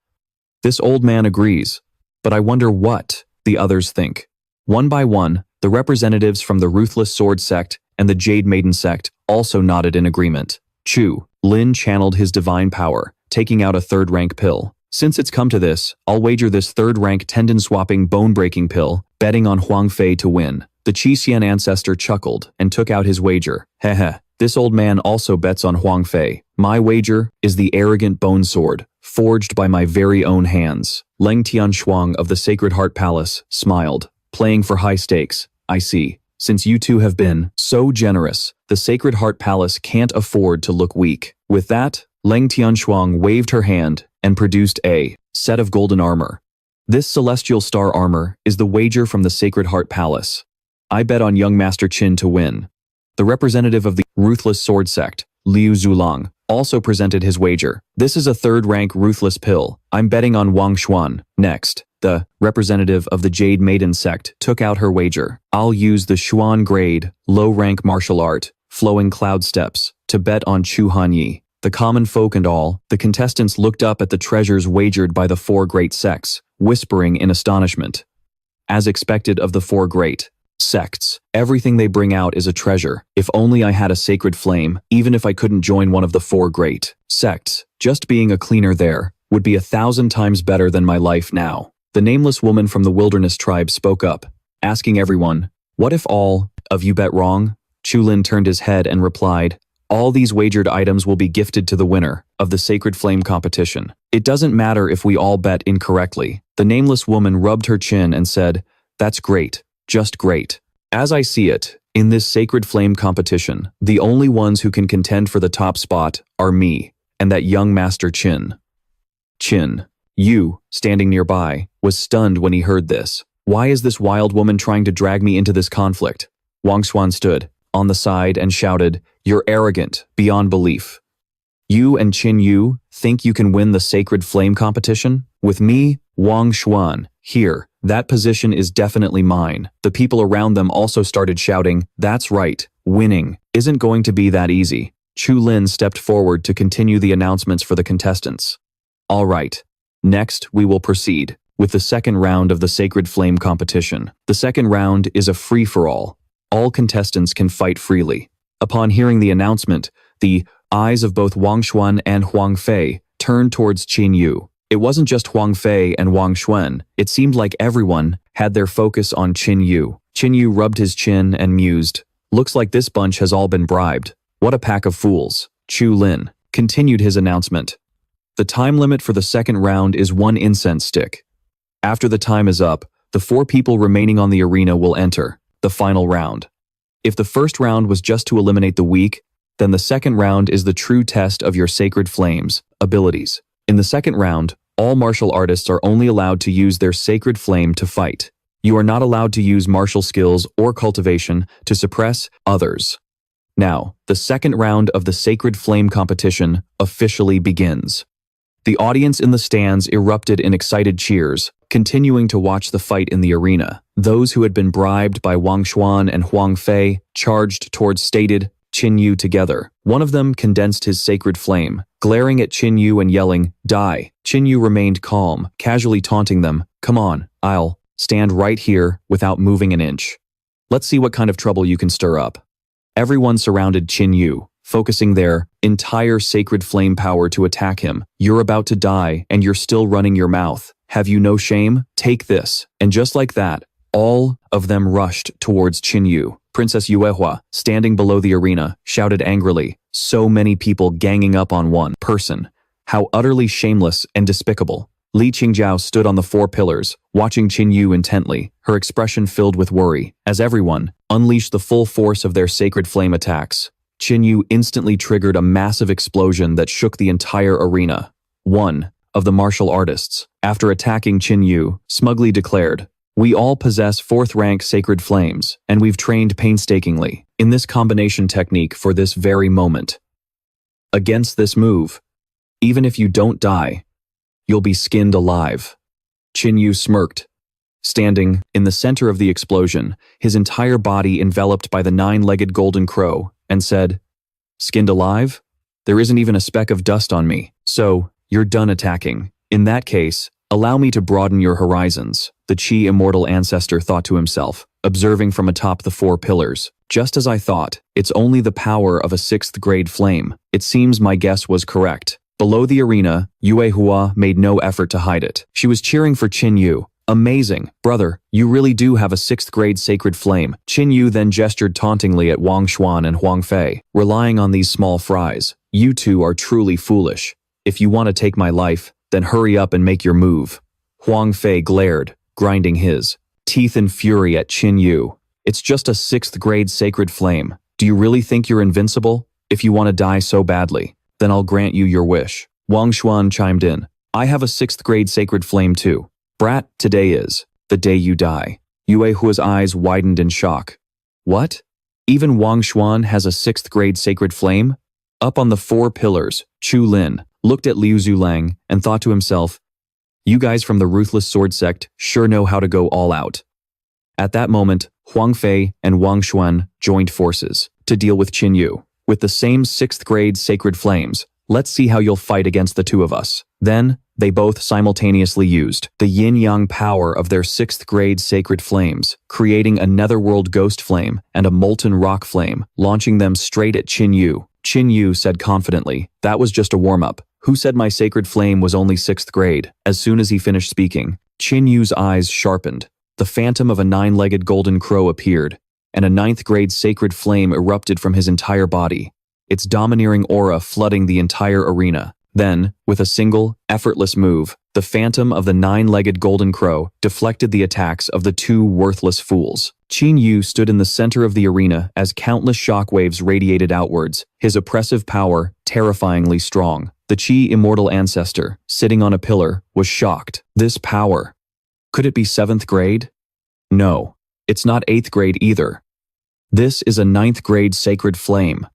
This old man agrees, but I wonder what the others think. One by one, the representatives from the Ruthless Sword sect and the Jade Maiden sect also nodded in agreement. Chu Lin channeled his divine power, taking out a third-rank pill. Since it's come to this, I'll wager this third-rank tendon-swapping, bone-breaking pill, betting on Huang Fei to win. The Qi Xian ancestor chuckled and took out his wager. Heh. This old man also bets on Huang Fei. My wager is the arrogant bone sword, forged by my very own hands. Leng Tianshuang of the Sacred Heart Palace smiled. Playing for high stakes, I see. Since you two have been so generous, the Sacred Heart Palace can't afford to look weak. With that, Leng Tianshuang waved her hand and produced a set of golden armor. This celestial star armor is the wager from the Sacred Heart Palace. I bet on young Master Qin to win. The representative of the Ruthless Sword sect, Liu Zulang, also presented his wager. This is a third-rank ruthless pill. I'm betting on Wang Xuan. Next, the representative of the Jade Maiden sect took out her wager. I'll use the Xuan grade, low-rank martial art, flowing cloud steps, to bet on Chu Hanyi. The common folk and all, the contestants looked up at the treasures wagered by the 4 great sects, whispering in astonishment. As expected of the 4 great sects, everything they bring out is a treasure. If only I had a sacred flame, even if I couldn't join one of the 4 great sects, just being a cleaner there would be 1,000 times better than my life now. The nameless woman from the wilderness tribe spoke up, asking everyone, what if all of you bet wrong? Chu Lin turned his head and replied, all these wagered items will be gifted to the winner of the Sacred Flame competition. It doesn't matter if we all bet incorrectly. The nameless woman rubbed her chin and said, that's great. Just great. As I see it, in this Sacred Flame competition, the only ones who can contend for the top spot are me and that young Master Qin. Qin Yu, standing nearby, was stunned when he heard this. Why is this wild woman trying to drag me into this conflict? Wang Xuan stood on the side and shouted, you're arrogant, beyond belief. You and Qin Yu think you can win the Sacred Flame competition? With me, Wang Xuan, here, that position is definitely mine. The people around them also started shouting, that's right, winning isn't going to be that easy. Chu Lin stepped forward to continue the announcements for the contestants. All right, next we will proceed with the second round of the Sacred Flame competition. The second round is a free-for-all. All contestants can fight freely. Upon hearing the announcement, the eyes of both Wang Xuan and Huang Fei turned towards Qin Yu. It wasn't just Huang Fei and Wang Xuan. It seemed like everyone had their focus on Qin Yu. Qin Yu rubbed his chin and mused. Looks like this bunch has all been bribed. What a pack of fools. Chu Lin continued his announcement. The time limit for the second round is 1 incense stick. After the time is up, the 4 people remaining on the arena will enter the final round. If the first round was just to eliminate the weak, then the second round is the true test of your Sacred Flames abilities. In the second round, all martial artists are only allowed to use their Sacred Flame to fight. You are not allowed to use martial skills or cultivation to suppress others. Now, the second round of the Sacred Flame competition officially begins. The audience in the stands erupted in excited cheers, continuing to watch the fight in the arena. Those who had been bribed by Wang Xuan and Huang Fei charged towards stated Qin Yu together. One of them condensed his Sacred Flame, glaring at Qin Yu and yelling, die. Qin Yu remained calm, casually taunting them, come on, I'll stand right here without moving an inch. Let's see what kind of trouble you can stir up. Everyone surrounded Qin Yu, focusing their entire Sacred Flame power to attack him. You're about to die and you're still running your mouth. Have you no shame? Take this. And just like that, all of them rushed towards Qin Yu. Princess Yuehua, standing below the arena, shouted angrily, so many people ganging up on one person. How utterly shameless and despicable. Li Qinghe stood on the 4 pillars, watching Qin Yu intently, her expression filled with worry, as everyone unleashed the full force of their Sacred Flame attacks. Qin Yu instantly triggered a massive explosion that shook the entire arena. One of the martial artists, after attacking Qin Yu, smugly declared, "We all possess fourth-rank sacred flames, and we've trained painstakingly in this combination technique for this very moment. Against this move, even if you don't die, you'll be skinned alive." Qin Yu smirked, standing in the center of the explosion, his entire body enveloped by the nine-legged golden crow, and said, "Skinned alive? There isn't even a speck of dust on me, so you're done attacking. In that case, allow me to broaden your horizons," the Qi immortal ancestor thought to himself, observing from atop the four pillars. "Just as I thought, it's only the power of a sixth-grade flame. It seems my guess was correct." Below the arena, Yue Hua made no effort to hide it. She was cheering for Qin Yu. "Amazing, brother, you really do have a sixth-grade sacred flame." Qin Yu then gestured tauntingly at Wang Xuan and Huang Fei. "Relying on these small fries, you two are truly foolish. If you want to take my life, then hurry up and make your move." Huang Fei glared, grinding his teeth in fury at Qin Yu. "It's just a sixth-grade sacred flame. Do you really think you're invincible? If you want to die so badly, then I'll grant you your wish." Wang Xuan chimed in. "I have a sixth-grade sacred flame too. Brat, today is the day you die." Yue Hua's eyes widened in shock. "What? Even Wang Xuan has a sixth-grade sacred flame?" Up on the four pillars, Chu Lin looked at Liu Zulang and thought to himself, "You guys from the Ruthless Sword Sect sure know how to go all out." At that moment, Huang Fei and Wang Xuan joined forces to deal with Qin Yu. "With the same sixth-grade sacred flames, let's see how you'll fight against the two of us." Then, they both simultaneously used the yin-yang power of their sixth-grade sacred flames, creating a netherworld ghost flame and a molten rock flame, launching them straight at Qin Yu. Qin Yu said confidently, "That was just a warm-up. Who said my sacred flame was only sixth grade?" As soon as he finished speaking, Qin Yu's eyes sharpened. The phantom of a nine-legged golden crow appeared, and a ninth-grade sacred flame erupted from his entire body, its domineering aura flooding the entire arena. Then, with a single, effortless move, the phantom of the nine-legged golden crow deflected the attacks of the two worthless fools. Qin Yu stood in the center of the arena as countless shockwaves radiated outwards, his oppressive power terrifyingly strong. The Qi immortal ancestor, sitting on a pillar, was shocked. This power. Could it be seventh grade? No, it's not eighth grade either. This is a ninth-grade sacred flame.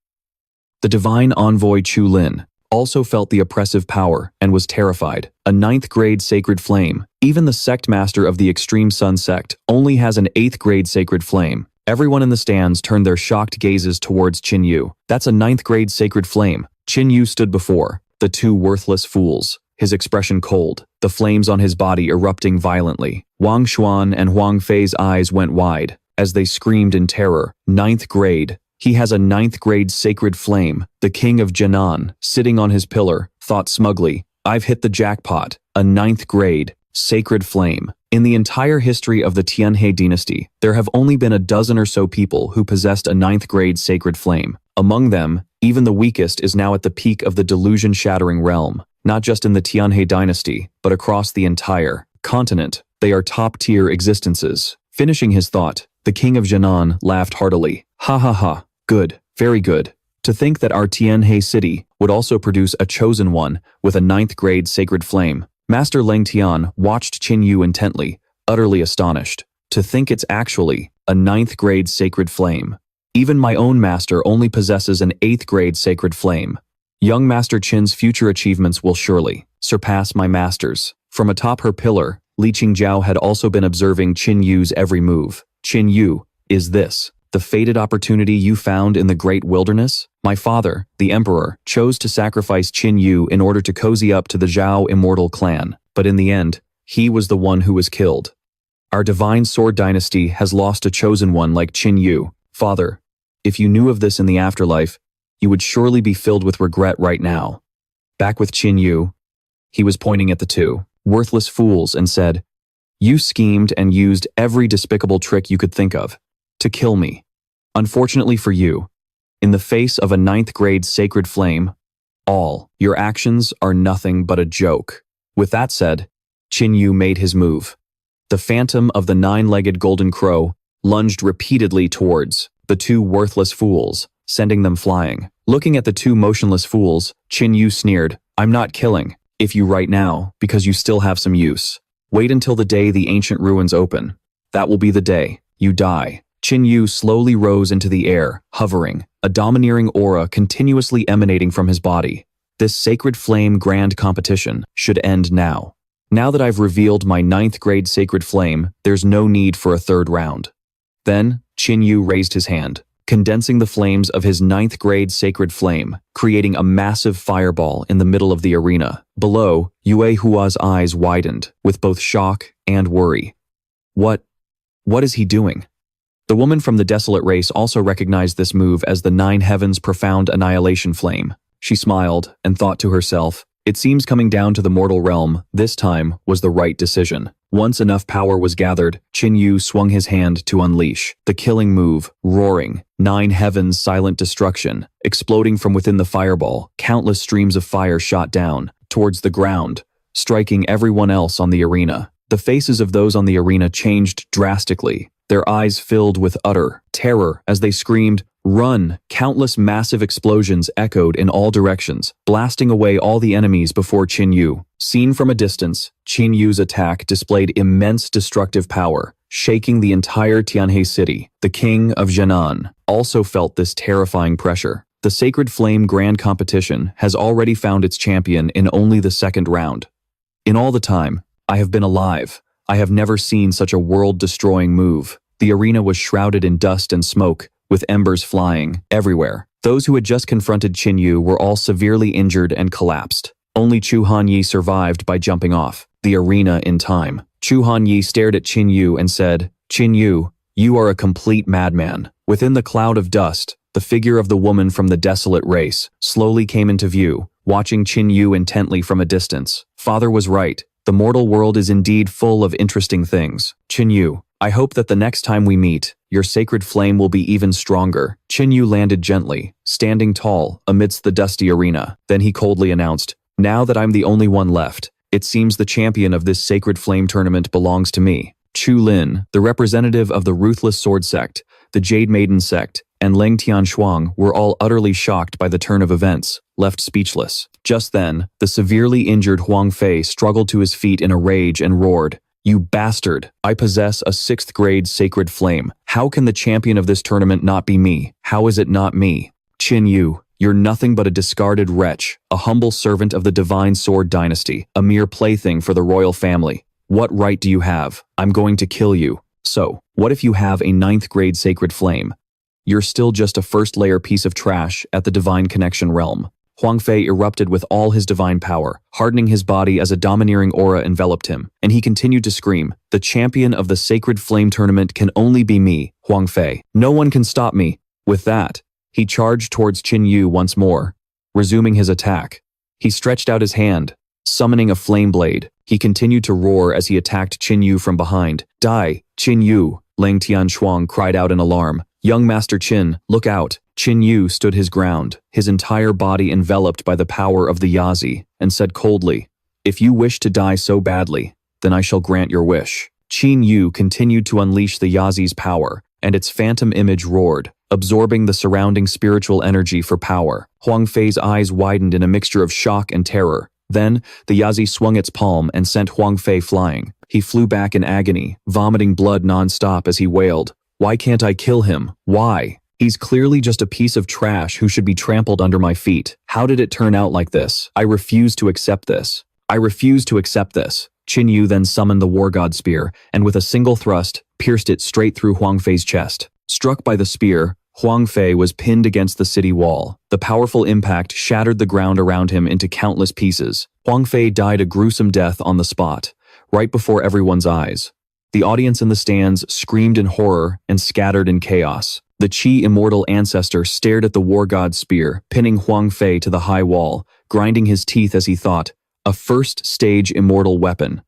The divine envoy Chu Lin also felt the oppressive power and was terrified. A ninth-grade sacred flame. Even the sect master of the Extreme Sun sect only has an eighth-grade sacred flame. Everyone in the stands turned their shocked gazes towards Qin Yu. That's a ninth-grade sacred flame. Qin Yu stood before the two worthless fools, his expression cold, the flames on his body erupting violently. Wang Xuan and Huang Fei's eyes went wide as they screamed in terror. Ninth grade. He has a ninth-grade sacred flame. The king of Jinan, sitting on his pillar, thought smugly, "I've hit the jackpot. A ninth-grade sacred flame." In the entire history of the Tianhe dynasty, there have only been a dozen or so people who possessed a ninth-grade sacred flame. Among them, even the weakest is now at the peak of the delusion-shattering realm. Not just in the Tianhe dynasty, but across the entire continent. They are top-tier existences. Finishing his thought, the king of Jinan laughed heartily. "Ha ha ha. Good, very good. To think that our Tianhe city would also produce a chosen one with a ninth-grade sacred flame." Master Leng Tian watched Qin Yu intently, utterly astonished. "To think it's actually a ninth-grade sacred flame. Even my own master only possesses an eighth-grade sacred flame. Young Master Qin's future achievements will surely surpass my master's." From atop her pillar, Li Qinghe had also been observing Qin Yu's every move. "Qin Yu, is this the fated opportunity you found in the great wilderness? My father, the emperor, chose to sacrifice Qin Yu in order to cozy up to the Zhao immortal clan, but in the end, he was the one who was killed. Our divine sword dynasty has lost a chosen one like Qin Yu. Father, if you knew of this in the afterlife, you would surely be filled with regret right now." Back with Qin Yu, he was pointing at the two worthless fools and said, "You schemed and used every despicable trick you could think of to kill me. Unfortunately for you, in the face of a ninth-grade sacred flame, all your actions are nothing but a joke." With that said, Qin Yu made his move. The phantom of the nine-legged golden crow lunged repeatedly towards the two worthless fools, sending them flying. Looking at the two motionless fools, Qin Yu sneered, "I'm not killing. If you right now, because you still have some use. Wait until the day the ancient ruins open. That will be the day you die." Qin Yu slowly rose into the air, hovering, a domineering aura continuously emanating from his body. This sacred flame grand competition should end now. Now that I've revealed my 9th grade sacred flame, there's no need for a third round. Then, Qin Yu raised his hand, condensing the flames of his 9th grade sacred flame, creating a massive fireball in the middle of the arena. Below, Yue Hua's eyes widened, with both shock and worry. What is he doing? The woman from the desolate race also recognized this move as the 9 Heavens' profound annihilation flame. She smiled and thought to herself, it seems coming down to the mortal realm, this time, was the right decision. Once enough power was gathered, Qin Yu swung his hand to unleash. The killing move, roaring, 9 Heavens' silent destruction, exploding from within the fireball, countless streams of fire shot down, towards the ground, striking everyone else on the arena. The faces of those on the arena changed drastically, their eyes filled with utter terror as they screamed, "Run!" Countless massive explosions echoed in all directions, blasting away all the enemies before Qin Yu. Seen from a distance, Qin Yu's attack displayed immense destructive power, shaking the entire Tianhe city. The king of Zhenan also felt this terrifying pressure. The Sacred Flame Grand Competition has already found its champion in only the 2nd round. In all the time I have been alive, I have never seen such a world-destroying move. The arena was shrouded in dust and smoke, with embers flying everywhere. Those who had just confronted Qin Yu were all severely injured and collapsed. Only Chu Hanyi survived by jumping off the arena in time. Chu Hanyi stared at Qin Yu and said, "Qin Yu, you are a complete madman." Within the cloud of dust, the figure of the woman from the desolate race slowly came into view, watching Qin Yu intently from a distance. Father was right. The mortal world is indeed full of interesting things. Qin Yu, I hope that the next time we meet, your sacred flame will be even stronger. Qin Yu landed gently, standing tall amidst the dusty arena. Then he coldly announced, "Now that I'm the only one left, it seems the champion of this sacred flame tournament belongs to me." Chu Lin, the representative of the Ruthless Sword Sect, the Jade Maiden Sect, and Leng Tianshuang were all utterly shocked by the turn of events, left speechless. Just then, the severely injured Huang Fei struggled to his feet in a rage and roared, "You bastard! I possess a 6th grade sacred flame. How can the champion of this tournament not be me? How is it not me? Qin Yu, you're nothing but a discarded wretch, a humble servant of the Divine Sword Dynasty, a mere plaything for the royal family. What right do you have? I'm going to kill you. So, what if you have a 9th grade sacred flame? You're still just a first-layer piece of trash at the Divine Connection realm." Huang Fei erupted with all his divine power, hardening his body as a domineering aura enveloped him, and he continued to scream, "The champion of the Sacred Flame Tournament can only be me, Huang Fei. No one can stop me." With that, he charged towards Qin Yu once more, resuming his attack. He stretched out his hand, summoning a flame blade. He continued to roar as he attacked Qin Yu from behind. "Die, Qin Yu!" Leng Tianshuang cried out in alarm. "Young Master Qin, look out!" Qin Yu stood his ground, his entire body enveloped by the power of the Yazi, and said coldly, "If you wish to die so badly, then I shall grant your wish." Qin Yu continued to unleash the Yazi's power, and its phantom image roared, absorbing the surrounding spiritual energy for power. Huang Fei's eyes widened in a mixture of shock and terror. Then, the Yazi swung its palm and sent Huang Fei flying. He flew back in agony, vomiting blood non-stop as he wailed, "Why can't I kill him? Why? He's clearly just a piece of trash who should be trampled under my feet. How did it turn out like this? I refuse to accept this. I refuse to accept this." Qin Yu then summoned the War God Spear, and with a single thrust, pierced it straight through Huang Fei's chest. Struck by the spear, Huang Fei was pinned against the city wall. The powerful impact shattered the ground around him into countless pieces. Huang Fei died a gruesome death on the spot, right before everyone's eyes. The audience in the stands screamed in horror and scattered in chaos. The Qi immortal ancestor stared at the war god's spear, pinning Huang Fei to the high wall, grinding his teeth as he thought, a first-stage immortal weapon.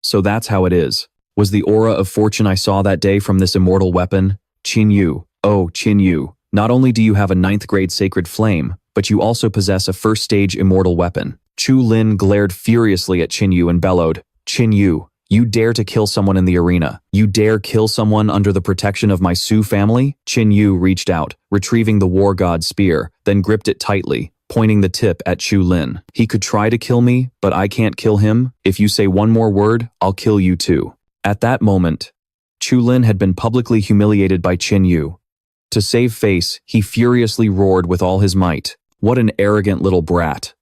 So that's how it is. Was the aura of fortune I saw that day from this immortal weapon? Qin Yu, oh Qin Yu, not only do you have a 9th grade sacred flame, but you also possess a first-stage immortal weapon. Chu Lin glared furiously at Qin Yu and bellowed, "Qin Yu, You dare to kill someone in the arena. You dare kill someone under the protection of my Su family? Qin Yu reached out, retrieving the war god's spear, then gripped it tightly, pointing the tip at Chu Lin. He could try to kill me, but I can't kill him. If you say one more word, I'll kill you too. At that moment, Chu Lin had been publicly humiliated by Qin Yu. To save face, he furiously roared with all his might. What an arrogant little brat.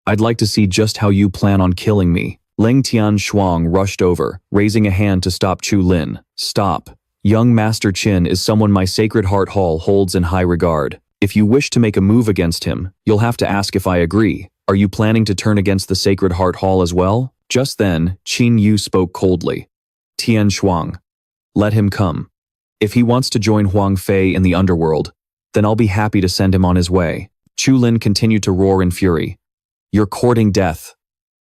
I'd like to see just how you plan on killing me. Leng Tian Shuang rushed over, raising a hand to stop Chu Lin. Stop. Young Master Qin is someone my Sacred Heart Hall holds in high regard. If you wish to make a move against him, you'll have to ask if I agree. Are you planning to turn against the Sacred Heart Hall as well? Just then, Qin Yu spoke coldly. Tian Shuang. Let him come. If he wants to join Huang Fei in the underworld, then I'll be happy to send him on his way. Chu Lin continued to roar in fury. You're courting death.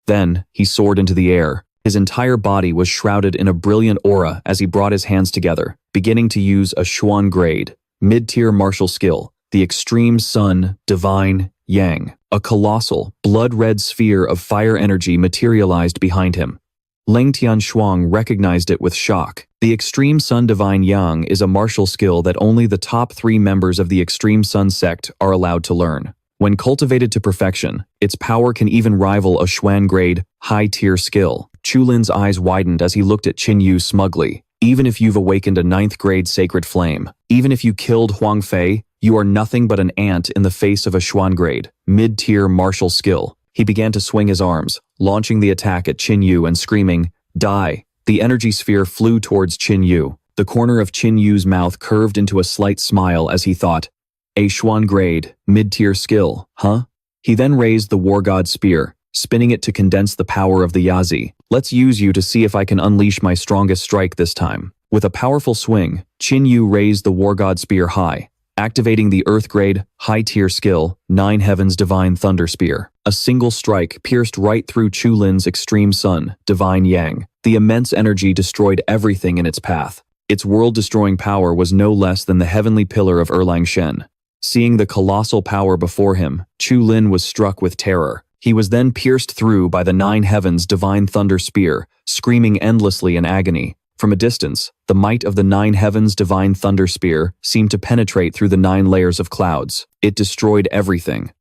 Then, he soared into the air. His entire body was shrouded in a brilliant aura as he brought his hands together, beginning to use a Xuan grade, mid-tier martial skill, the Extreme Sun Divine Yang. A colossal, blood-red sphere of fire energy materialized behind him. Leng Tianshuang recognized it with shock. The Extreme Sun Divine Yang is a martial skill that only the top 3 members of the Extreme Sun sect are allowed to learn. When cultivated to perfection, its power can even rival a Xuan grade, high-tier skill. Chu Lin's eyes widened as he looked at Qin Yu smugly. Even if you've awakened a 9th grade sacred flame, even if you killed Huang Fei, you are nothing but an ant in the face of a Xuan grade, mid-tier martial skill. He began to swing his arms, launching the attack at Qin Yu and screaming, Die! The energy sphere flew towards Qin Yu. The corner of Qin Yu's mouth curved into a slight smile as he thought, A Xuan grade, mid-tier skill, huh? He then raised the war god spear, spinning it to condense the power of the Yazi. Let's use you to see if I can unleash my strongest strike this time. With a powerful swing, Qin Yu raised the war god spear high, activating the Earth grade, high-tier skill, 9 Heavens Divine Thunder Spear. A single strike pierced right through Chu Lin's Extreme Sun, Divine Yang. The immense energy destroyed everything in its path. Its world-destroying power was no less than the heavenly pillar of Erlang Shen. Seeing the colossal power before him, Chu Lin was struck with terror. He was then pierced through by the 9 Heavens Divine Thunder Spear, screaming endlessly in agony. From a distance, the might of the 9 Heavens Divine Thunder Spear seemed to penetrate through the 9 layers of clouds. It destroyed everything.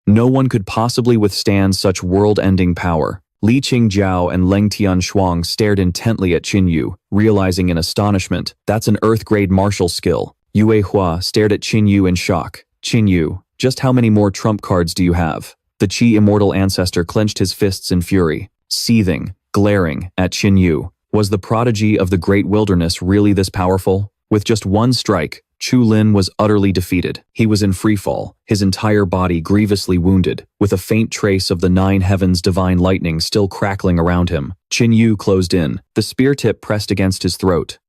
No one could possibly withstand such world-ending power. Li Qinghe and Leng Tianshuang stared intently at Qin Yu, realizing in astonishment, that's an Earth-grade martial skill. Yue Hua stared at Qin Yu in shock. Qin Yu, just how many more trump cards do you have? The Qi Immortal Ancestor clenched his fists in fury, seething, glaring at Qin Yu. Was the prodigy of the Great Wilderness really this powerful? With just one strike, Chu Lin was utterly defeated. He was in freefall, his entire body grievously wounded, with a faint trace of the 9 Heavens Divine Lightning still crackling around him. Qin Yu closed in, the spear tip pressed against his throat.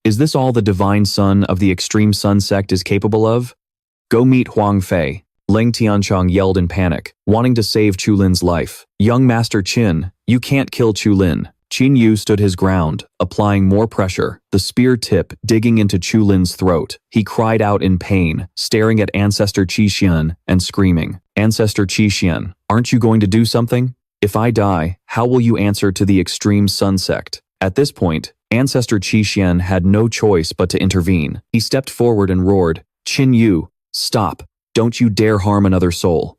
Is this all the Divine Sun of the Extreme Sun sect is capable of? Go meet Huang Fei. Leng Tianchang yelled in panic, wanting to save Chu Lin's life. Young Master Qin, you can't kill Chu Lin. Qin Yu stood his ground, applying more pressure, the spear tip digging into Chu Lin's throat. He cried out in pain, staring at Ancestor Qi and screaming, Ancestor Qi, aren't you going to do something? If I die, how will you answer to the Extreme Sun sect? At this point, Ancestor Qi had no choice but to intervene. He stepped forward and roared, Qin Yu, stop, don't you dare harm another soul.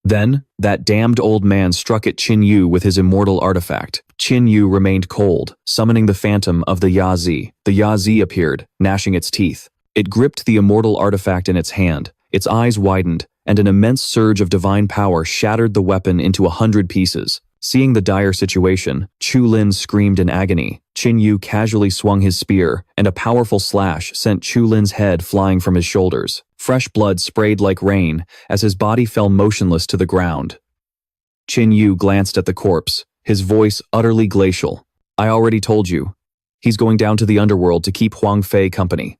Then, that damned old man struck at Qin Yu with his immortal artifact. Qin Yu remained cold, summoning the phantom of the Yazi. The Yazi appeared, gnashing its teeth. It gripped the immortal artifact in its hand, its eyes widened, and an immense surge of divine power shattered the weapon into 100 pieces. Seeing the dire situation, Chu Lin screamed in agony. Qin Yu casually swung his spear, and a powerful slash sent Chu Lin's head flying from his shoulders. Fresh blood sprayed like rain as his body fell motionless to the ground. Qin Yu glanced at the corpse, his voice utterly glacial. I already told you. He's going down to the underworld to keep Huang Fei company.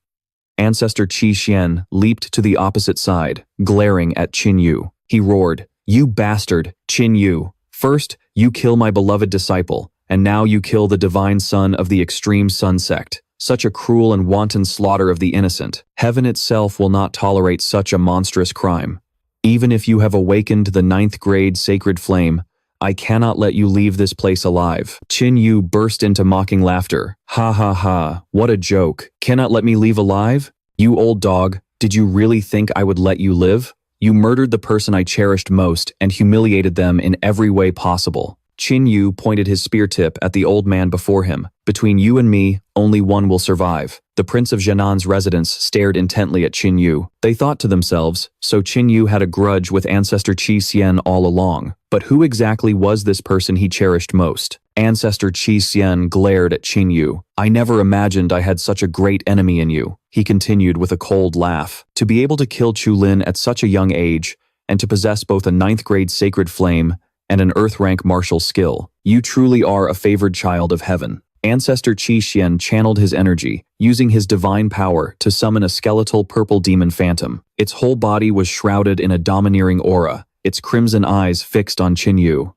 Ancestor Qi Xian leaped to the opposite side, glaring at Qin Yu. He roared, You bastard, Qin Yu. First, you kill my beloved disciple, and now you kill the divine son of the Extreme Sun sect. Such a cruel and wanton slaughter of the innocent. Heaven itself will not tolerate such a monstrous crime. Even if you have awakened the 9th grade sacred flame, I cannot let you leave this place alive. Qin Yu burst into mocking laughter. Ha ha ha, what a joke. Cannot let me leave alive? You old dog, did you really think I would let you live? You murdered the person I cherished most and humiliated them in every way possible. Qin Yu pointed his spear tip at the old man before him. Between you and me, only one will survive. The Prince of Jianan's residents stared intently at Qin Yu. They thought to themselves, so Qin Yu had a grudge with Ancestor Qi Xian all along. But who exactly was this person he cherished most? Ancestor Qi Xian glared at Qin Yu. I never imagined I had such a great enemy in you, he continued with a cold laugh. To be able to kill Chu Lin at such a young age, and to possess both a 9th grade sacred flame and an earth rank martial skill, you truly are a favored child of heaven. Ancestor Qi Xian channeled his energy, using his divine power to summon a skeletal purple demon phantom. Its whole body was shrouded in a domineering aura, its crimson eyes fixed on Qin Yu.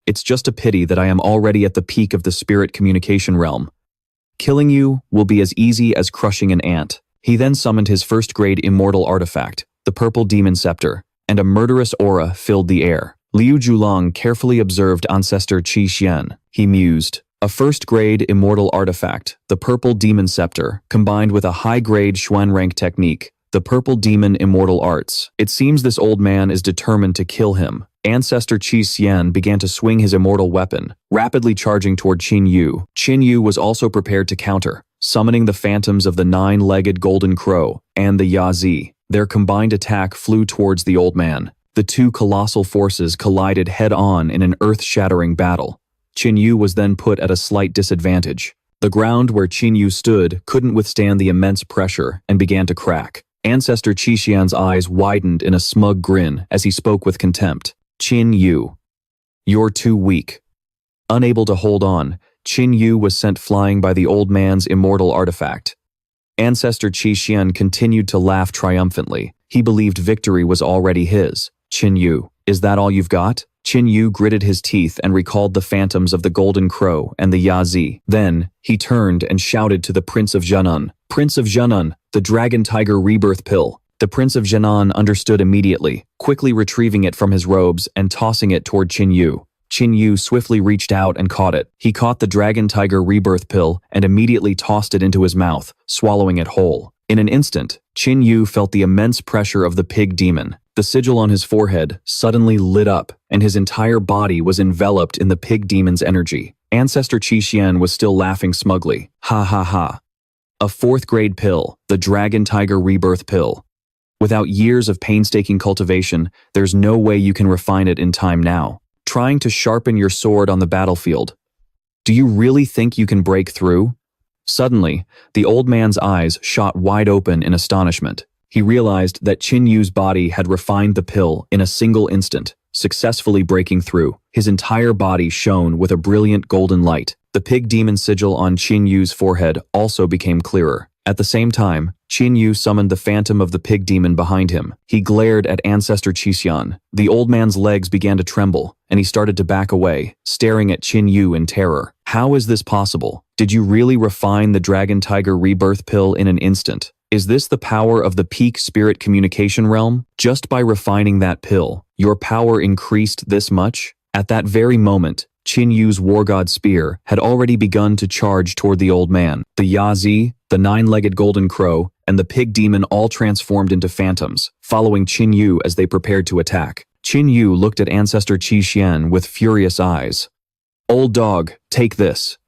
It's just a pity that I am already at the peak of the spirit communication realm. Killing you will be as easy as crushing an ant. He then summoned his 1st grade immortal artifact, the purple demon scepter, and a murderous aura filled the air. Liu Zhulang carefully observed Ancestor Qi Xian. He mused. A 1st grade immortal artifact, the purple demon scepter, combined with a high-grade Xuan rank technique, the purple demon immortal arts. It seems this old man is determined to kill him. Ancestor Qi Xian began to swing his immortal weapon, rapidly charging toward Qin Yu. Qin Yu was also prepared to counter, summoning the phantoms of the 9-legged golden crow and the Yazi. Their combined attack flew towards the old man. The two colossal forces collided head-on in an earth-shattering battle. Qin Yu was then put at a slight disadvantage. The ground where Qin Yu stood couldn't withstand the immense pressure and began to crack. Ancestor Qi Xian's eyes widened in a smug grin as he spoke with contempt. Qin Yu, you're too weak. Unable to hold on, Qin Yu was sent flying by the old man's immortal artifact. Ancestor Qi Xian continued to laugh triumphantly. He believed victory was already his. Qin Yu, is that all you've got? Qin Yu gritted his teeth and recalled the phantoms of the Golden Crow and the Yazi. Then, he turned and shouted to the Prince of Jianan. Prince of Jianan, the Dragon Tiger Rebirth Pill. The Prince of Jianan understood immediately, quickly retrieving it from his robes and tossing it toward Qin Yu. Qin Yu swiftly reached out and caught it. He caught the Dragon Tiger Rebirth Pill and immediately tossed it into his mouth, swallowing it whole. In an instant, Qin Yu felt the immense pressure of the pig demon. The sigil on his forehead suddenly lit up, and his entire body was enveloped in the pig demon's energy. Ancestor Qi Xian was still laughing smugly. Ha ha ha. A 4th grade pill, the Dragon Tiger Rebirth Pill. Without years of painstaking cultivation, there's no way you can refine it in time now. Trying to sharpen your sword on the battlefield. Do you really think you can break through? Suddenly, the old man's eyes shot wide open in astonishment. He realized that Qin Yu's body had refined the pill in a single instant, successfully breaking through. His entire body shone with a brilliant golden light. The pig demon sigil on Qin Yu's forehead also became clearer. At the same time, Qin Yu summoned the phantom of the pig demon behind him. He glared at Ancestor Qi Xian. The old man's legs began to tremble, and he started to back away, staring at Qin Yu in terror. How is this possible? Did you really refine the Dragon Tiger Rebirth Pill in an instant? Is this the power of the peak spirit communication realm? Just by refining that pill, your power increased this much? At that very moment, Qin Yu's war god spear had already begun to charge toward the old man. The Yazi, the 9-legged golden crow, and the pig demon all transformed into phantoms, following Qin Yu as they prepared to attack. Qin Yu looked at Ancestor Qi Xian with furious eyes. Old dog, take this.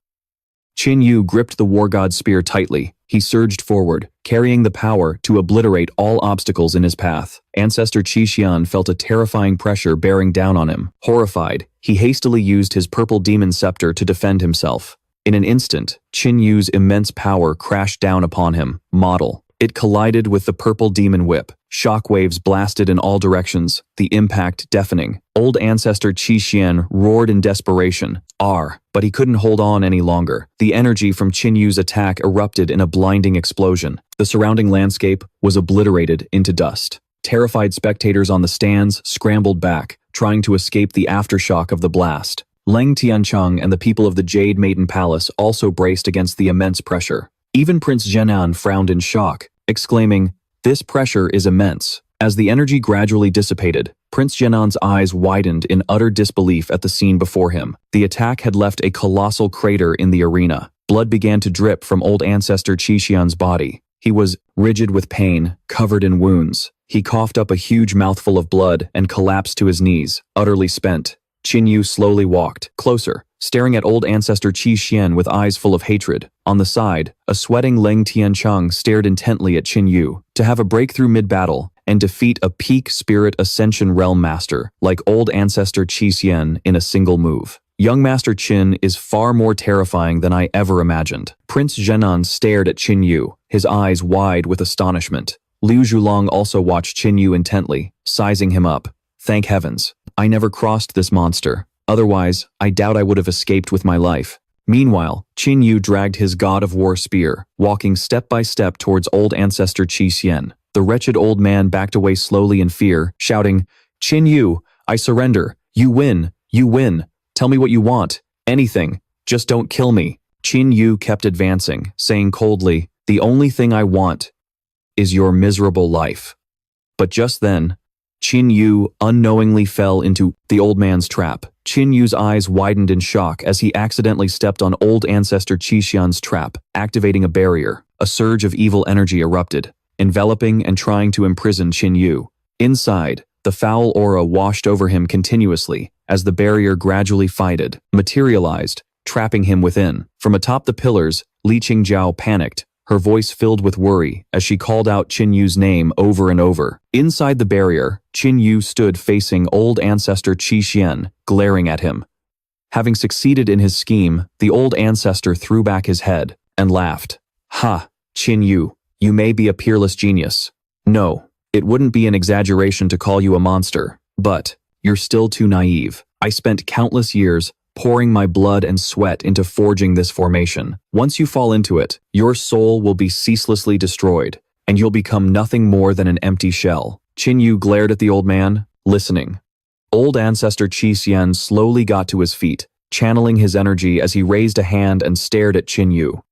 Qin Yu gripped the war god's spear tightly. He surged forward, carrying the power to obliterate all obstacles in his path. Ancestor Qi Xian felt a terrifying pressure bearing down on him. Horrified, he hastily used his purple demon scepter to defend himself. In an instant, Qin Yu's immense power crashed down upon him. Model. It collided with the purple demon whip. Shockwaves blasted in all directions, the impact deafening. Old Ancestor Qi Xian roared in desperation. But he couldn't hold on any longer. The energy from Qin Yu's attack erupted in a blinding explosion. The surrounding landscape was obliterated into dust. Terrified spectators on the stands scrambled back, trying to escape the aftershock of the blast. Leng Tiancheng and the people of the Jade Maiden Palace also braced against the immense pressure. Even Prince Zhenan frowned in shock, exclaiming, "This pressure is immense. As the energy gradually dissipated, Prince Genan's eyes widened in utter disbelief at the scene before him. The attack had left a colossal crater in the arena. Blood began to drip from old ancestor Qixian's body. He was rigid with pain, covered in wounds. He coughed up a huge mouthful of blood and collapsed to his knees, utterly spent. Qin Yu slowly walked closer, staring at old ancestor Qixian with eyes full of hatred. On the side, a sweating Leng Tiancheng stared intently at Qin Yu. To have a breakthrough mid-battle and defeat a peak spirit ascension realm master like old ancestor Qixian in a single move. Young Master Qin is far more terrifying than I ever imagined. Prince Zhenan stared at Qin Yu, his eyes wide with astonishment. Liu Zhulong also watched Qin Yu intently, sizing him up. Thank heavens, I never crossed this monster. Otherwise, I doubt I would have escaped with my life. Meanwhile, Qin Yu dragged his god of war spear, walking step by step towards old ancestor Qixian. The wretched old man backed away slowly in fear, shouting, "Qin Yu, I surrender. You win. You win. Tell me what you want. Anything. Just don't kill me." Qin Yu kept advancing, saying coldly, "The only thing I want is your miserable life." But just then, Qin Yu unknowingly fell into the old man's trap. Qin Yu's eyes widened in shock as he accidentally stepped on old ancestor Qixian's trap, activating a barrier. A surge of evil energy erupted, enveloping and trying to imprison Qin Yu. Inside, the foul aura washed over him continuously as the barrier gradually materialized, trapping him within. From atop the pillars, Li Qinghe panicked, her voice filled with worry as she called out Qin Yu's name over and over. Inside the barrier, Qin Yu stood facing old ancestor Qixian, glaring at him. Having succeeded in his scheme, the old ancestor threw back his head and laughed. "Ha, Qin Yu, you may be a peerless genius. No, it wouldn't be an exaggeration to call you a monster, but you're still too naive. I spent countless years pouring my blood and sweat into forging this formation. Once you fall into it, your soul will be ceaselessly destroyed, and you'll become nothing more than an empty shell." Qin Yu glared at the old man, listening. Old ancestor Qixian slowly got to his feet, channeling his energy as he raised a hand and stared at Qin Yu.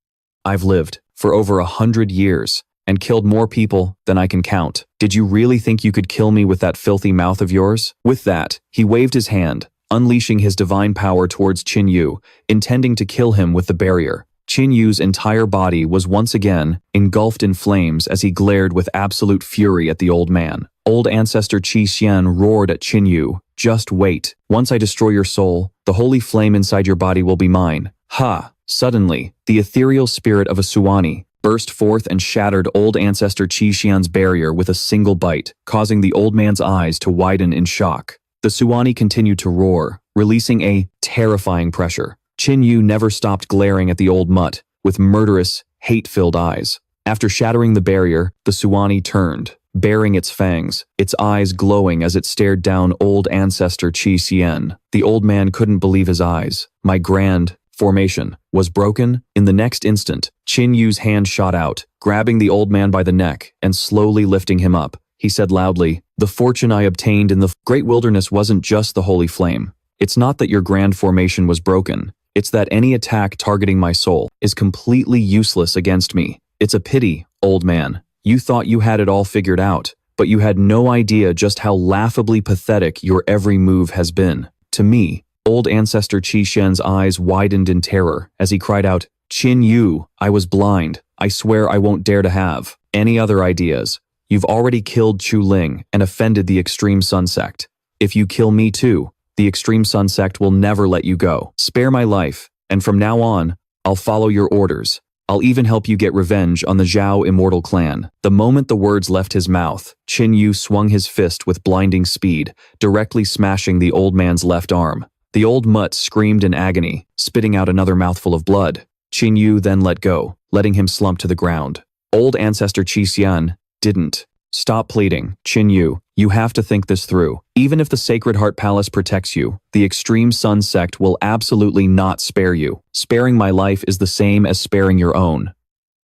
"I've lived for over 100 years and killed more people than I can count. Did you really think you could kill me with that filthy mouth of yours?" With that, he waved his hand, unleashing his divine power towards Qin Yu, intending to kill him with the barrier. Qin Yu's entire body was once again engulfed in flames as he glared with absolute fury at the old man. Old ancestor Qixian roared at Qin Yu, "Just wait. Once I destroy your soul, the holy flame inside your body will be mine." Ha! Suddenly, the ethereal spirit of a Suwani burst forth and shattered old ancestor Qixian's barrier with a single bite, causing the old man's eyes to widen in shock. The Suwani continued to roar, releasing a terrifying pressure. Qin Yu never stopped glaring at the old mutt with murderous, hate-filled eyes. After shattering the barrier, the Suwani turned, baring its fangs, its eyes glowing as it stared down old ancestor Qixian. The old man couldn't believe his eyes. My grand formation was broken. In the next instant, Qin Yu's hand shot out, grabbing the old man by the neck and slowly lifting him up. He said loudly, "The fortune I obtained in the great wilderness wasn't just the holy flame. It's not that your grand formation was broken. It's that any attack targeting my soul is completely useless against me. It's a pity, old man. You thought you had it all figured out, but you had no idea just how laughably pathetic your every move has been." To me, old ancestor Qixian's eyes widened in terror as he cried out, "Qin Yu, I was blind. I swear I won't dare to have any other ideas. You've already killed Chu Ling and offended the Extreme Sun Sect. If you kill me too, the Extreme Sun Sect will never let you go. Spare my life, and from now on, I'll follow your orders. I'll even help you get revenge on the Zhao immortal clan." The moment the words left his mouth, Qin Yu swung his fist with blinding speed, directly smashing the old man's left arm. The old mutt screamed in agony, spitting out another mouthful of blood. Qin Yu then let go, letting him slump to the ground. Old ancestor Qixian didn't stop pleading. "Qin Yu, you have to think this through. Even if the Sacred Heart Palace protects you, the Extreme Sun Sect will absolutely not spare you. Sparing my life is the same as sparing your own."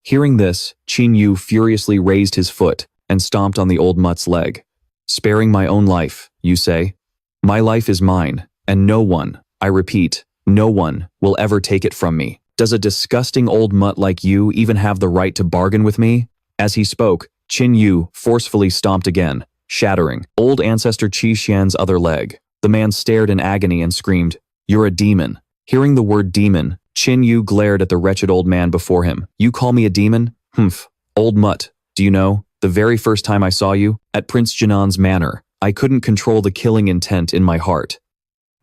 Hearing this, Qin Yu furiously raised his foot and stomped on the old mutt's leg. "Sparing my own life, you say? My life is mine, and no one, I repeat, no one, will ever take it from me. Does a disgusting old mutt like you even have the right to bargain with me?" As he spoke, Qin Yu forcefully stomped again, shattering. Old ancestor Qi Xian's other leg. The man stared in agony and screamed, "You're a demon." Hearing the word demon, Qin Yu glared at the wretched old man before him. "You call me a demon? Humph. Old mutt, do you know, the very first time I saw you, at Prince Jinan's manor, I couldn't control the killing intent in my heart.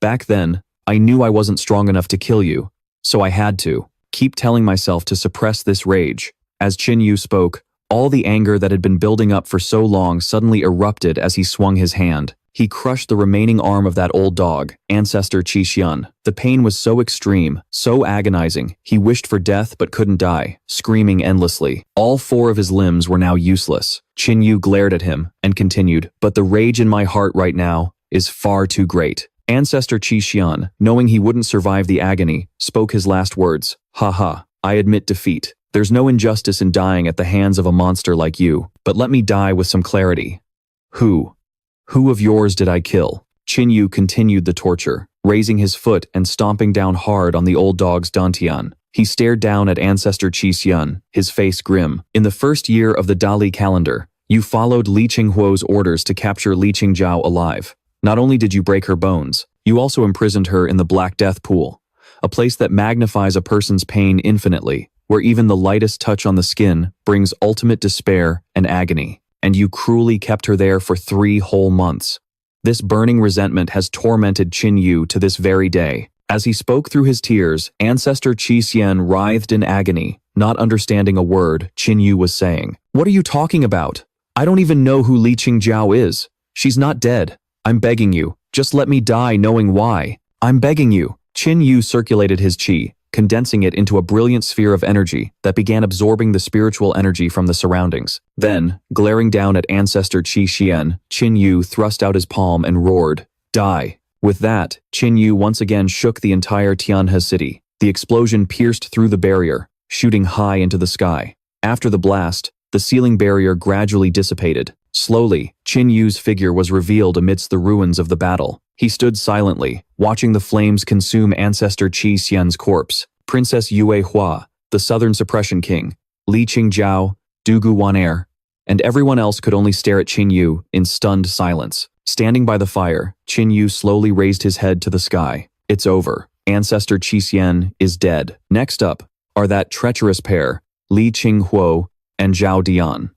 Back then, I knew I wasn't strong enough to kill you, so I had to keep telling myself to suppress this rage." As Qin Yu spoke, all the anger that had been building up for so long suddenly erupted as he swung his hand. He crushed the remaining arm of that old dog, ancestor Qi Xian. The pain was so extreme, so agonizing, he wished for death but couldn't die, screaming endlessly. All four of his limbs were now useless. Qin Yu glared at him and continued, "But the rage in my heart right now is far too great." Ancestor Qi Xian, knowing he wouldn't survive the agony, spoke his last words. "Ha ha, I admit defeat. There's no injustice in dying at the hands of a monster like you, but let me die with some clarity. Who of yours did I kill?" Qin Yu continued the torture, raising his foot and stomping down hard on the old dog's dantian. He stared down at ancestor Qi Xian, his face grim. "In the first year of the Dali calendar, you followed Li Qinghe's orders to capture Li Qingzhao alive. Not only did you break her bones, you also imprisoned her in the Black Death Pool, a place that magnifies a person's pain infinitely, where even the lightest touch on the skin brings ultimate despair and agony. And you cruelly kept her there for 3 whole months. This burning resentment has tormented Qin Yu to this very day." As he spoke through his tears, ancestor Qi Xian writhed in agony, not understanding a word Qin Yu was saying. "What are you talking about? I don't even know who Li Qingzhao is. She's not dead. I'm begging you, just let me die knowing why. I'm begging you." Qin Yu circulated his qi, condensing it into a brilliant sphere of energy that began absorbing the spiritual energy from the surroundings. Then, glaring down at ancestor Qi Xian, Qin Yu thrust out his palm and roared, "Die." With that, Qin Yu once again shook the entire Tianhe city. The explosion pierced through the barrier, shooting high into the sky. After the blast, the ceiling barrier gradually dissipated. Slowly, Qin Yu's figure was revealed amidst the ruins of the battle. He stood silently, watching the flames consume ancestor Qi Xian's corpse. Princess Yue Hua, the Southern Suppression King, Li Qingzhao, Dugu Waner, and everyone else could only stare at Qin Yu in stunned silence. Standing by the fire, Qin Yu slowly raised his head to the sky. "It's over. Ancestor Qi Xian is dead." Next up are that treacherous pair, Li Qinghe and Zhao Dian.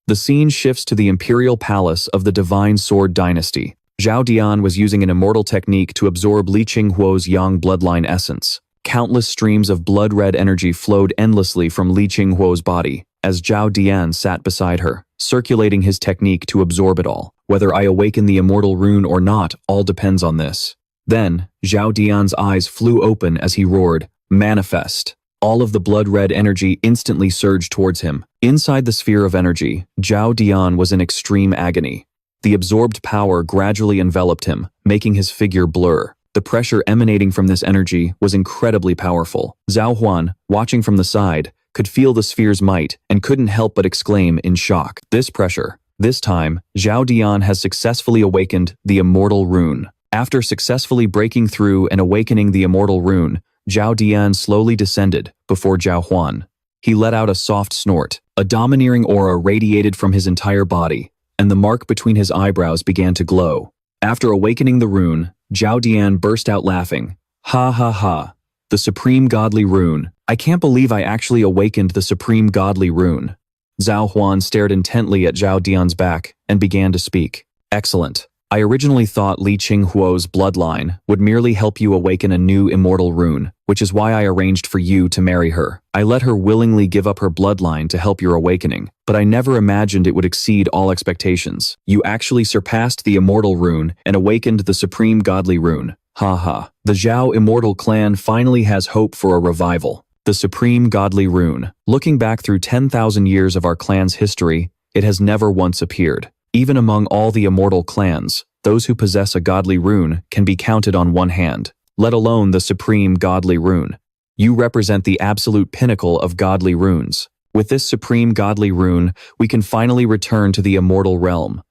The scene shifts to the imperial palace of the Divine Sword Dynasty. Zhao Dian was using an immortal technique to absorb Li Qinghe's yang bloodline essence. Countless streams of blood-red energy flowed endlessly from Li Qinghe's body, as Zhao Dian sat beside her, circulating his technique to absorb it all. "Whether I awaken the immortal rune or not, all depends on this." Then, Zhao Dian's eyes flew open as he roared, "Manifest." All of the blood-red energy instantly surged towards him. Inside the sphere of energy, Zhao Dian was in extreme agony. The absorbed power gradually enveloped him, making his figure blur. The pressure emanating from this energy was incredibly powerful. Zhao Huan, watching from the side, could feel the sphere's might and couldn't help but exclaim in shock. This pressure. This time, Zhao Dian has successfully awakened the immortal rune. After successfully breaking through and awakening the immortal rune, Zhao Dian slowly descended before Zhao Huan. He let out a soft snort. A domineering aura radiated from his entire body, and the mark between his eyebrows began to glow. After awakening the rune, Zhao Dian burst out laughing. "Ha ha ha. The supreme godly rune. I can't believe I actually awakened the supreme godly rune." Zhao Huan stared intently at Zhao Dian's back and began to speak. "Excellent. I originally thought Li Qinghe's bloodline would merely help you awaken a new immortal rune, which is why I arranged for you to marry her. I let her willingly give up her bloodline to help your awakening, but I never imagined it would exceed all expectations. You actually surpassed the immortal rune and awakened the supreme godly rune. Ha ha. The Zhao immortal clan finally has hope for a revival. The supreme godly rune. Looking back through 10,000 years of our clan's history, it has never once appeared. Even among all the immortal clans, those who possess a godly rune can be counted on one hand, let alone the supreme godly rune. You represent the absolute pinnacle of godly runes. With this supreme godly rune, we can finally return to the immortal realm.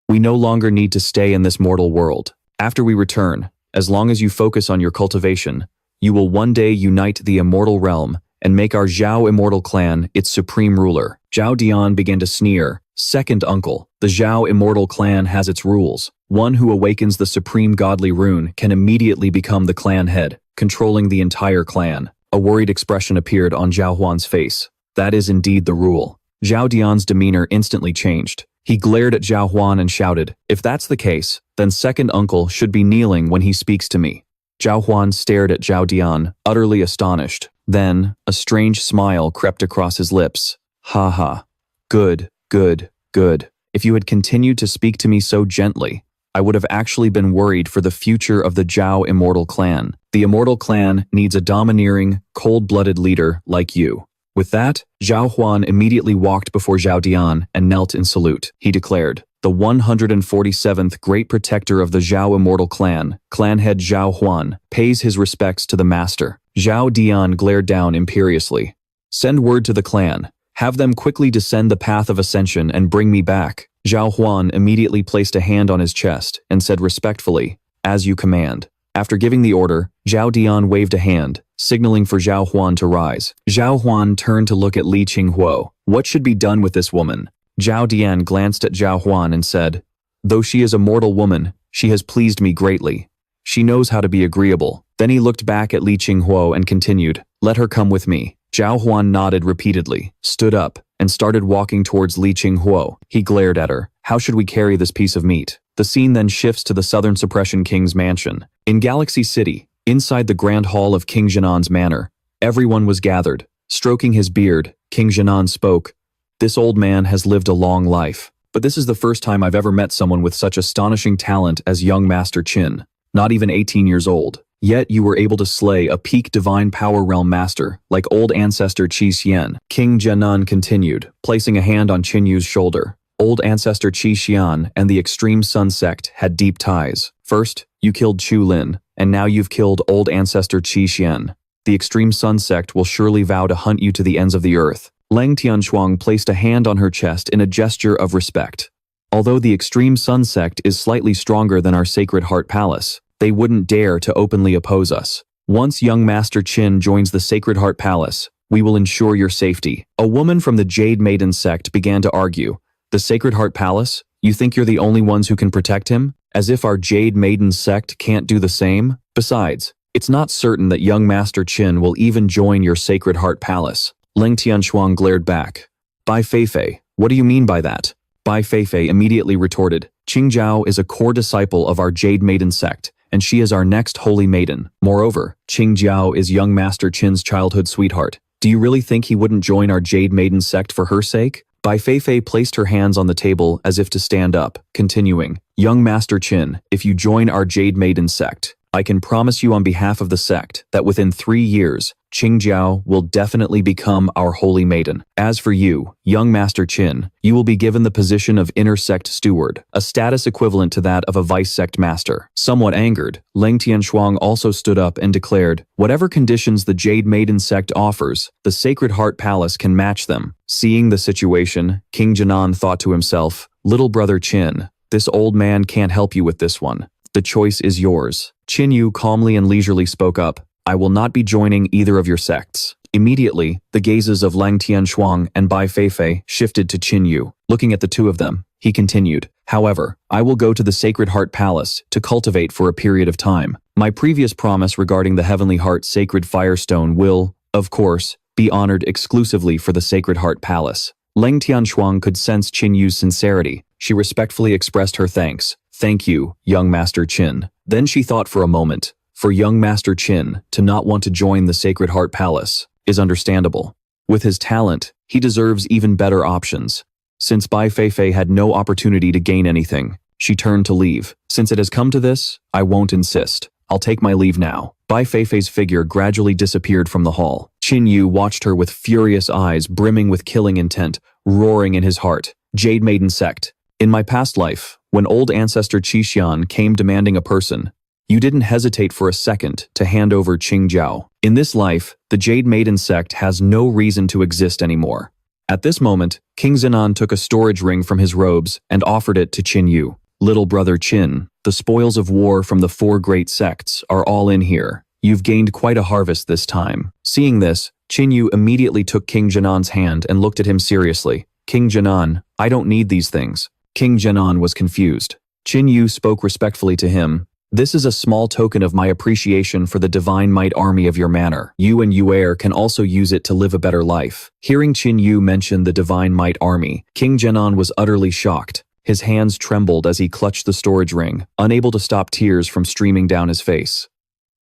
We no longer need to stay in this mortal world. After we return, as long as you focus on your cultivation, you will one day unite the immortal realm and make our Zhao immortal clan its supreme ruler." Zhao Dian began to sneer, "Second uncle, The Zhao immortal clan has its rules. One who awakens the supreme godly rune can immediately become the clan head, controlling the entire clan. A worried expression appeared on Zhao Huan's face. That is indeed the rule. Zhao Dian's demeanor instantly changed. He glared at Zhao Huan and shouted, "If that's the case, then second uncle should be kneeling when he speaks to me." Zhao Huan stared at Zhao Dian, utterly astonished. Then, a strange smile crept across his lips. "Ha ha. Good, good, good. If you had continued to speak to me so gently, I would have actually been worried for the future of the Zhao immortal clan. The immortal clan needs a domineering, cold-blooded leader like you." With that, Zhao Huan immediately walked before Zhao Dian and knelt in salute. He declared, "The 147th Great Protector of the Zhao immortal clan, clan head Zhao Huan, pays his respects to the master." Zhao Dian glared down imperiously. "Send word to the clan. Have them quickly descend the path of ascension and bring me back." Zhao Huan immediately placed a hand on his chest and said respectfully, "As you command." After giving the order, Zhao Dian waved a hand, signaling for Zhao Huan to rise. Zhao Huan turned to look at Li Qinghe. What should be done with this woman? Zhao Dian glanced at Zhao Huan and said, "Though she is a mortal woman, she has pleased me greatly. She knows how to be agreeable." Then he looked back at Li Qinghe and continued, "Let her come with me." Zhao Huan nodded repeatedly, stood up, and started walking towards Li Qinghe. He glared at her. "How should we carry this piece of meat?" The scene then shifts to the Southern Suppression King's mansion. In Galaxy City, inside the grand hall of King Zhenan's manor, everyone was gathered. Stroking his beard, King Zhenan spoke, "This old man has lived a long life, but this is the first time I've ever met someone with such astonishing talent as young Master Qin. Not even 18 years old. Yet you were able to slay a peak divine power realm master like old ancestor Qi Xian." King Zhenan continued, placing a hand on Qin Yu's shoulder. Old ancestor Qi Xian and the Extreme Sun sect had deep ties. First, you killed Chu Lin, and now you've killed old ancestor Qi Xian. The Extreme Sun sect will surely vow to hunt you to the ends of the earth. Leng Tianshuang placed a hand on her chest in a gesture of respect. Although the Extreme Sun sect is slightly stronger than our Sacred Heart Palace, they wouldn't dare to openly oppose us. Once young Master Qin joins the Sacred Heart Palace, we will ensure your safety. A woman from the Jade Maiden sect began to argue. The Sacred Heart Palace? You think you're the only ones who can protect him? As if our Jade Maiden sect can't do the same? Besides, it's not certain that young Master Qin will even join your Sacred Heart Palace. Leng Tianshuang glared back. Bai Feifei, what do you mean by that? Bai Feifei immediately retorted, "Qing Zhao is a core disciple of our Jade Maiden sect, and she is our next holy maiden. Moreover, Qing Zhao is young Master Qin's childhood sweetheart. Do you really think he wouldn't join our Jade Maiden sect for her sake?" Bai Feifei placed her hands on the table as if to stand up, continuing, "Young Master Qin, if you join our Jade Maiden sect, I can promise you on behalf of the sect that within 3 years, Qing Zhao will definitely become our holy maiden. As for you, young Master Qin, you will be given the position of inner sect steward, a status equivalent to that of a vice sect master." Somewhat angered, Leng Tianshuang also stood up and declared, "Whatever conditions the Jade Maiden sect offers, the Sacred Heart Palace can match them." Seeing the situation, King Zhenan thought to himself, "Little brother Qin, this old man can't help you with this one. The choice is yours." Qin Yu calmly and leisurely spoke up, "I will not be joining either of your sects." Immediately, the gazes of Leng Tianshuang and Bai Feifei shifted to Qin Yu. Looking at the two of them, he continued, "However, I will go to the Sacred Heart Palace to cultivate for a period of time. My previous promise regarding the Heavenly Heart Sacred Firestone will, of course, be honored exclusively for the Sacred Heart Palace." Leng Tianshuang could sense Qin Yu's sincerity. She respectfully expressed her thanks. "Thank you, young Master Qin." Then she thought for a moment. For young Master Qin to not want to join the Sacred Heart Palace is understandable. With his talent, he deserves even better options. Since Bai Feifei had no opportunity to gain anything, she turned to leave. "Since it has come to this, I won't insist. I'll take my leave now." Bai Feifei's figure gradually disappeared from the hall. Qin Yu watched her with furious eyes brimming with killing intent, roaring in his heart. Jade Maiden sect. In my past life, when old ancestor Qi Xian came demanding a person, you didn't hesitate for a second to hand over Qing Zhao. In this life, the Jade Maiden sect has no reason to exist anymore. At this moment, King Zenan took a storage ring from his robes and offered it to Qin Yu. "Little brother Qin, the spoils of war from the 4 great sects are all in here. You've gained quite a harvest this time." Seeing this, Qin Yu immediately took King Zhenan's hand and looked at him seriously. "King Zhenan, I don't need these things." King Zhenan was confused. Qin Yu spoke respectfully to him. This is a small token of my appreciation for the divine might army of your manor. You and Yuer can also use it to live a better life. Hearing Qin Yu mention the divine might army, King Zhenan was utterly shocked. His hands trembled as he clutched the storage ring, unable to stop tears from streaming down his face.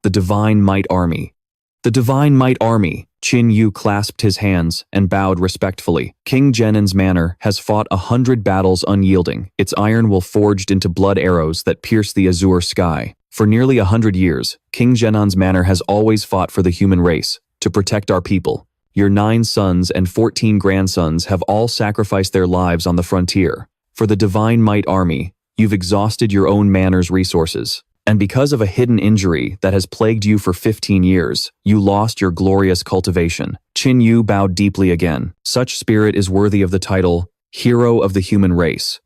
The divine might army. The divine might army. Qin Yu clasped his hands and bowed respectfully. King Zhenan's manor has fought 100 battles unyielding. Its iron will forged into blood arrows that pierce the azure sky. For nearly 100 years, King Zhenan's manor has always fought for the human race, to protect our people. Your 9 sons and 14 grandsons have all sacrificed their lives on the frontier. For the divine might army, you've exhausted your own manor's resources. And because of a hidden injury that has plagued you for 15 years, you lost your glorious cultivation. Qin Yu bowed deeply again. Such spirit is worthy of the title, Hero of the Human Race.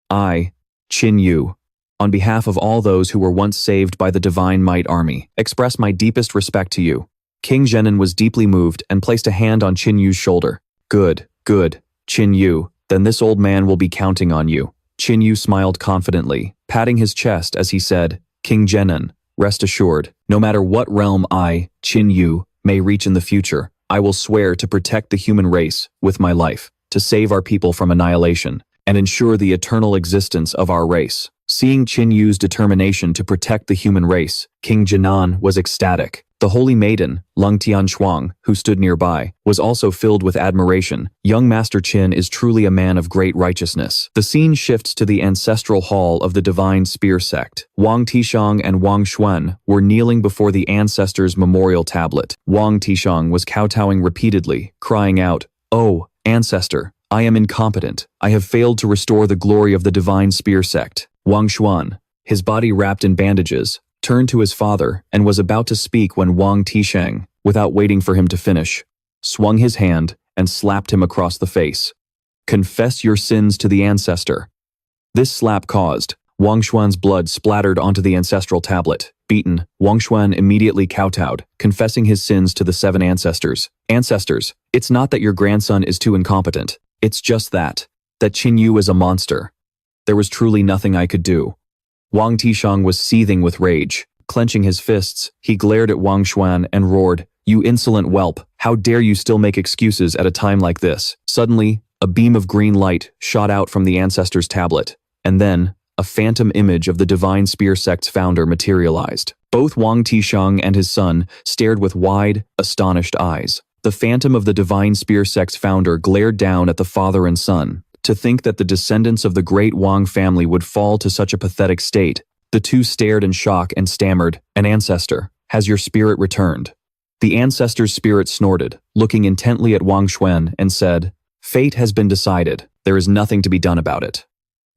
I, Qin Yu, on behalf of all those who were once saved by the divine might army, express my deepest respect to you. King Zhenan was deeply moved and placed a hand on Qin Yu's shoulder. Good, Qin Yu, then this old man will be counting on you. Qin Yu smiled confidently, patting his chest as he said, King Zhenan, rest assured, no matter what realm I, Qin Yu, may reach in the future, I will swear to protect the human race with my life, to save our people from annihilation, and ensure the eternal existence of our race. Seeing Qin Yu's determination to protect the human race, King Zhenan was ecstatic. The holy maiden, Lung Tianshuang, who stood nearby, was also filled with admiration. Young Master Qin is truly a man of great righteousness. The scene shifts to the ancestral hall of the divine spear sect. Wang Tishang and Wang Xuan were kneeling before the ancestors' memorial tablet. Wang Tishang was kowtowing repeatedly, crying out, "Oh, ancestor, I am incompetent. I have failed to restore the glory of the divine spear sect." Wang Xuan, his body wrapped in bandages, turned to his father and was about to speak when Wang Tishang, without waiting for him to finish, swung his hand and slapped him across the face. Confess your sins to the ancestor. This slap caused Wang Xuan's blood splattered onto the ancestral tablet. Beaten, Wang Xuan immediately kowtowed, confessing his sins to the 7 ancestors. Ancestors, it's not that your grandson is too incompetent. It's just that Qin Yu is a monster. There was truly nothing I could do. Wang Tishang was seething with rage. Clenching his fists, he glared at Wang Xuan and roared, "You insolent whelp, how dare you still make excuses at a time like this?" Suddenly, a beam of green light shot out from the ancestor's tablet, and then, a phantom image of the divine spear sect's founder materialized. Both Wang Tishang and his son stared with wide, astonished eyes. The phantom of the divine spear sect's founder glared down at the father and son. To think that the descendants of the great Wang family would fall to such a pathetic state. The two stared in shock and stammered, "An ancestor, has your spirit returned?" The ancestor's spirit snorted, looking intently at Wang Xuan and said, "Fate has been decided. There is nothing to be done about it.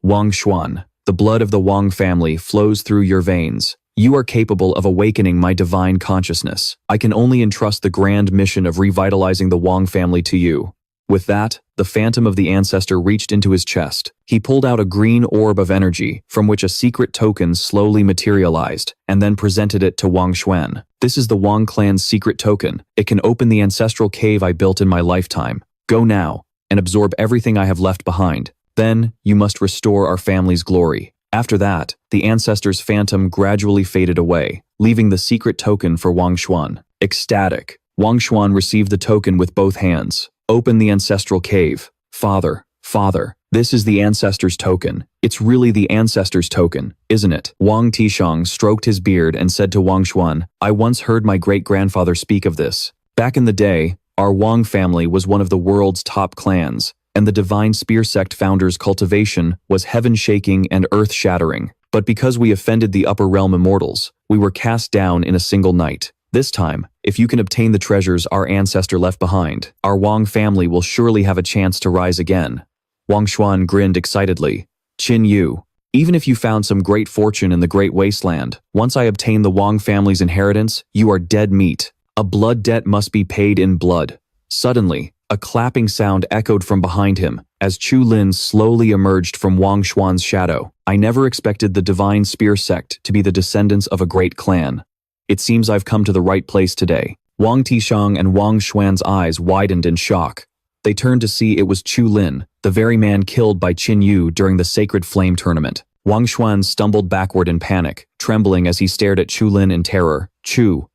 Wang Xuan, the blood of the Wang family flows through your veins. You are capable of awakening my divine consciousness. I can only entrust the grand mission of revitalizing the Wang family to you." With that, the phantom of the ancestor reached into his chest. He pulled out a green orb of energy, from which a secret token slowly materialized, and then presented it to Wang Xuan. "This is the Wang clan's secret token. It can open the ancestral cave I built in my lifetime. Go now, and absorb everything I have left behind. Then, you must restore our family's glory." After that, the ancestor's phantom gradually faded away, leaving the secret token for Wang Xuan. Ecstatic, Wang Xuan received the token with both hands. "Open the ancestral cave. Father, this is the ancestor's token. It's really the ancestor's token, isn't it?" Wang Tishang stroked his beard and said to Wang Xuan, "I once heard my great-grandfather speak of this. Back in the day, our Wang family was one of the world's top clans, and the divine spear sect founder's cultivation was heaven-shaking and earth-shattering. But because we offended the upper realm immortals, we were cast down in a single night. This time, if you can obtain the treasures our ancestor left behind, our Wang family will surely have a chance to rise again." Wang Xuan grinned excitedly. "Qin Yu, even if you found some great fortune in the great wasteland, once I obtain the Wang family's inheritance, you are dead meat. A blood debt must be paid in blood." Suddenly, a clapping sound echoed from behind him, as Chu Lin slowly emerged from Wang Xuan's shadow. "I never expected the divine spear sect to be the descendants of a great clan. It seems I've come to the right place today." Wang Tishang and Wang Xuan's eyes widened in shock. They turned to see it was Chu Lin, the very man killed by Qin Yu during the Sacred Flame tournament. Wang Xuan stumbled backward in panic, trembling as he stared at Chu Lin in terror. Chu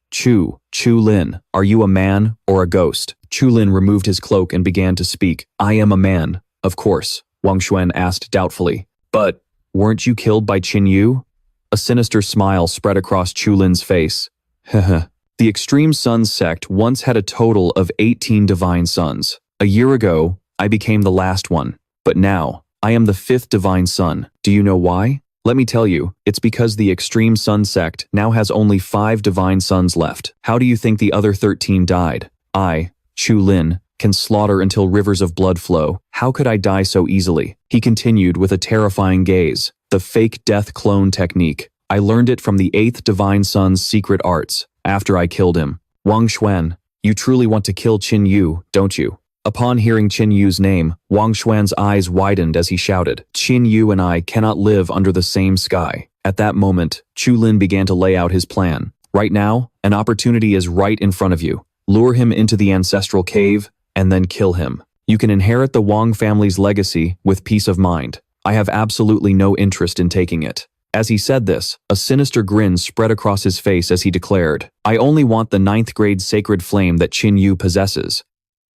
Lin, are you a man or a ghost? Chu Lin removed his cloak and began to speak. I am a man, of course, Wang Xuan asked doubtfully. But, weren't you killed by Qin Yu? A sinister smile spread across Chu Lin's face. Heh. The Extreme Sun sect once had a total of 18 divine sons. A year ago, I became the last one. But now, I am the 5th divine son. Do you know why? Let me tell you, it's because the Extreme Sun sect now has only 5 divine sons left. How do you think the other 13 died? I, Chu Lin, can slaughter until rivers of blood flow. How could I die so easily? He continued with a terrifying gaze. The fake death clone technique. I learned it from the 8th divine son's secret arts. After I killed him. Wang Xuan, you truly want to kill Qin Yu, don't you? Upon hearing Qin Yu's name, Wang Xuan's eyes widened as he shouted, Qin Yu and I cannot live under the same sky. At that moment, Chu Lin began to lay out his plan. Right now, an opportunity is right in front of you. Lure him into the ancestral cave, and then kill him. You can inherit the Wang family's legacy with peace of mind. I have absolutely no interest in taking it. As he said this, a sinister grin spread across his face as he declared, I only want the 9th grade sacred flame that Qin Yu possesses.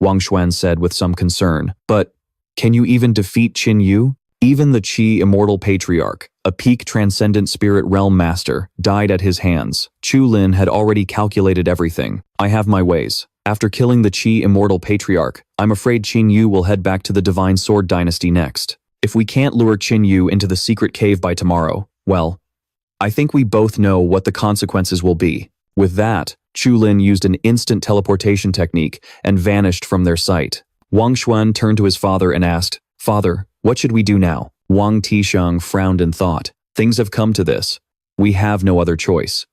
Wang Xuan said with some concern, but can you even defeat Qin Yu? Even the Qi immortal patriarch, a peak transcendent spirit realm master, died at his hands. Chu Lin had already calculated everything. I have my ways. After killing the Qi immortal patriarch, I'm afraid Qin Yu will head back to the Divine Sword dynasty next. If we can't lure Qin Yu into the secret cave by tomorrow, well, I think we both know what the consequences will be. With that, Chu Lin used an instant teleportation technique and vanished from their sight. Wang Xuan turned to his father and asked, Father, what should we do now? Wang Tisheng frowned in thought. Things have come to this. We have no other choice.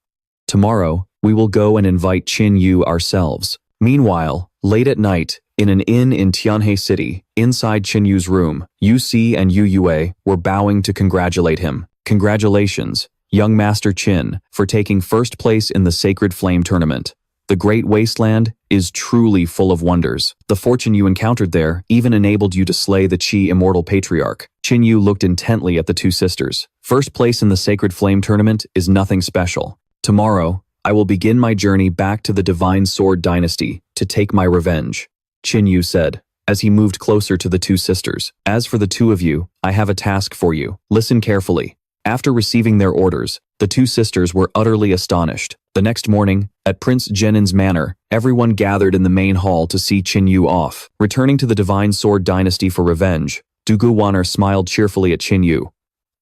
Tomorrow, we will go and invite Qin Yu ourselves. Meanwhile, late at night, in an inn in Tianhe City, inside Qin Yu's room, Yu Si and Yu Yue were bowing to congratulate him. Congratulations, young Master Qin, for taking first place in the Sacred Flame tournament. The Great Wasteland is truly full of wonders. The fortune you encountered there even enabled you to slay the Qi immortal patriarch. Qin Yu looked intently at the two sisters. First place in the Sacred Flame tournament is nothing special. Tomorrow, I will begin my journey back to the Divine Sword dynasty to take my revenge, Qin Yu said, as he moved closer to the two sisters. As for the two of you, I have a task for you. Listen carefully. After receiving their orders, the two sisters were utterly astonished. The next morning, at Prince Zhenin's manor, everyone gathered in the main hall to see Qin Yu off. Returning to the Divine Sword dynasty for revenge, Du Guwaner smiled cheerfully at Qin Yu.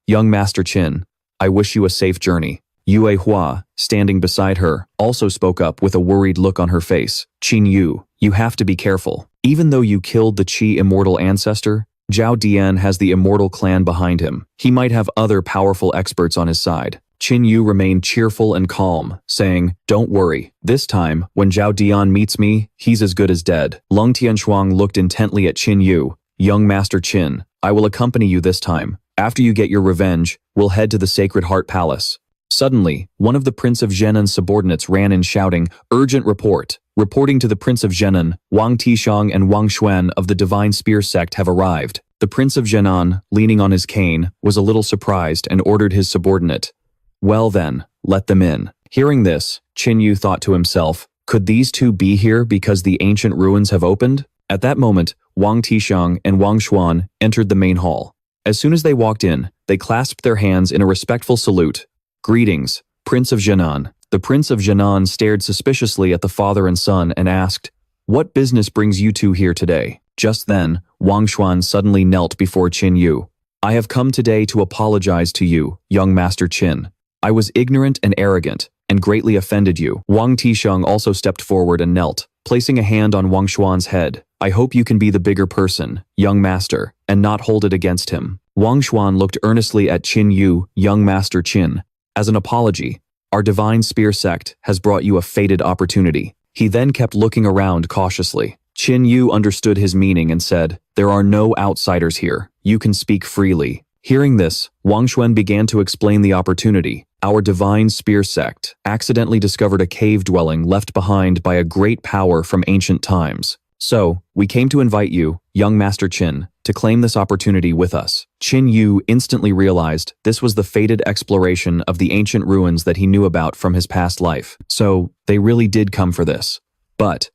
Young Master Qin, I wish you a safe journey. Yue Hua, standing beside her, also spoke up with a worried look on her face. Qin Yu, you have to be careful. Even though you killed the Qi immortal ancestor, Zhao Dian has the immortal clan behind him. He might have other powerful experts on his side. Qin Yu remained cheerful and calm, saying, Don't worry. This time, when Zhao Dian meets me, he's as good as dead. Lung Tianshuang looked intently at Qin Yu. Young Master Qin, I will accompany you this time. After you get your revenge, we'll head to the Sacred Heart Palace. Suddenly, one of the Prince of Zhenan's subordinates ran in shouting, Urgent report. Reporting to the Prince of Zhenan, Wang Tisheng and Wang Xuan of the Divine Spear sect have arrived. The Prince of Zhenan, leaning on his cane, was a little surprised and ordered his subordinate. Well then, let them in. Hearing this, Qin Yu thought to himself, could these two be here because the ancient ruins have opened? At that moment, Wang Tisheng and Wang Xuan entered the main hall. As soon as they walked in, they clasped their hands in a respectful salute. Greetings, Prince of Zhenan. The Prince of Zhenan stared suspiciously at the father and son and asked, What business brings you two here today? Just then, Wang Xuan suddenly knelt before Qin Yu. I have come today to apologize to you, young Master Qin. I was ignorant and arrogant, and greatly offended you. Wang Tisheng also stepped forward and knelt, placing a hand on Wang Xuan's head. I hope you can be the bigger person, young master, and not hold it against him. Wang Xuan looked earnestly at Qin Yu, young Master Qin. As an apology, our Divine Spear sect has brought you a fated opportunity. He then kept looking around cautiously. Qin Yu understood his meaning and said, There are no outsiders here. You can speak freely. Hearing this, Wang Xuan began to explain the opportunity. Our Divine Spear sect accidentally discovered a cave dwelling left behind by a great power from ancient times. So, we came to invite you, young Master Qin, to claim this opportunity with us. Qin Yu instantly realized this was the fated exploration of the ancient ruins that he knew about from his past life. So, they really did come for this. But,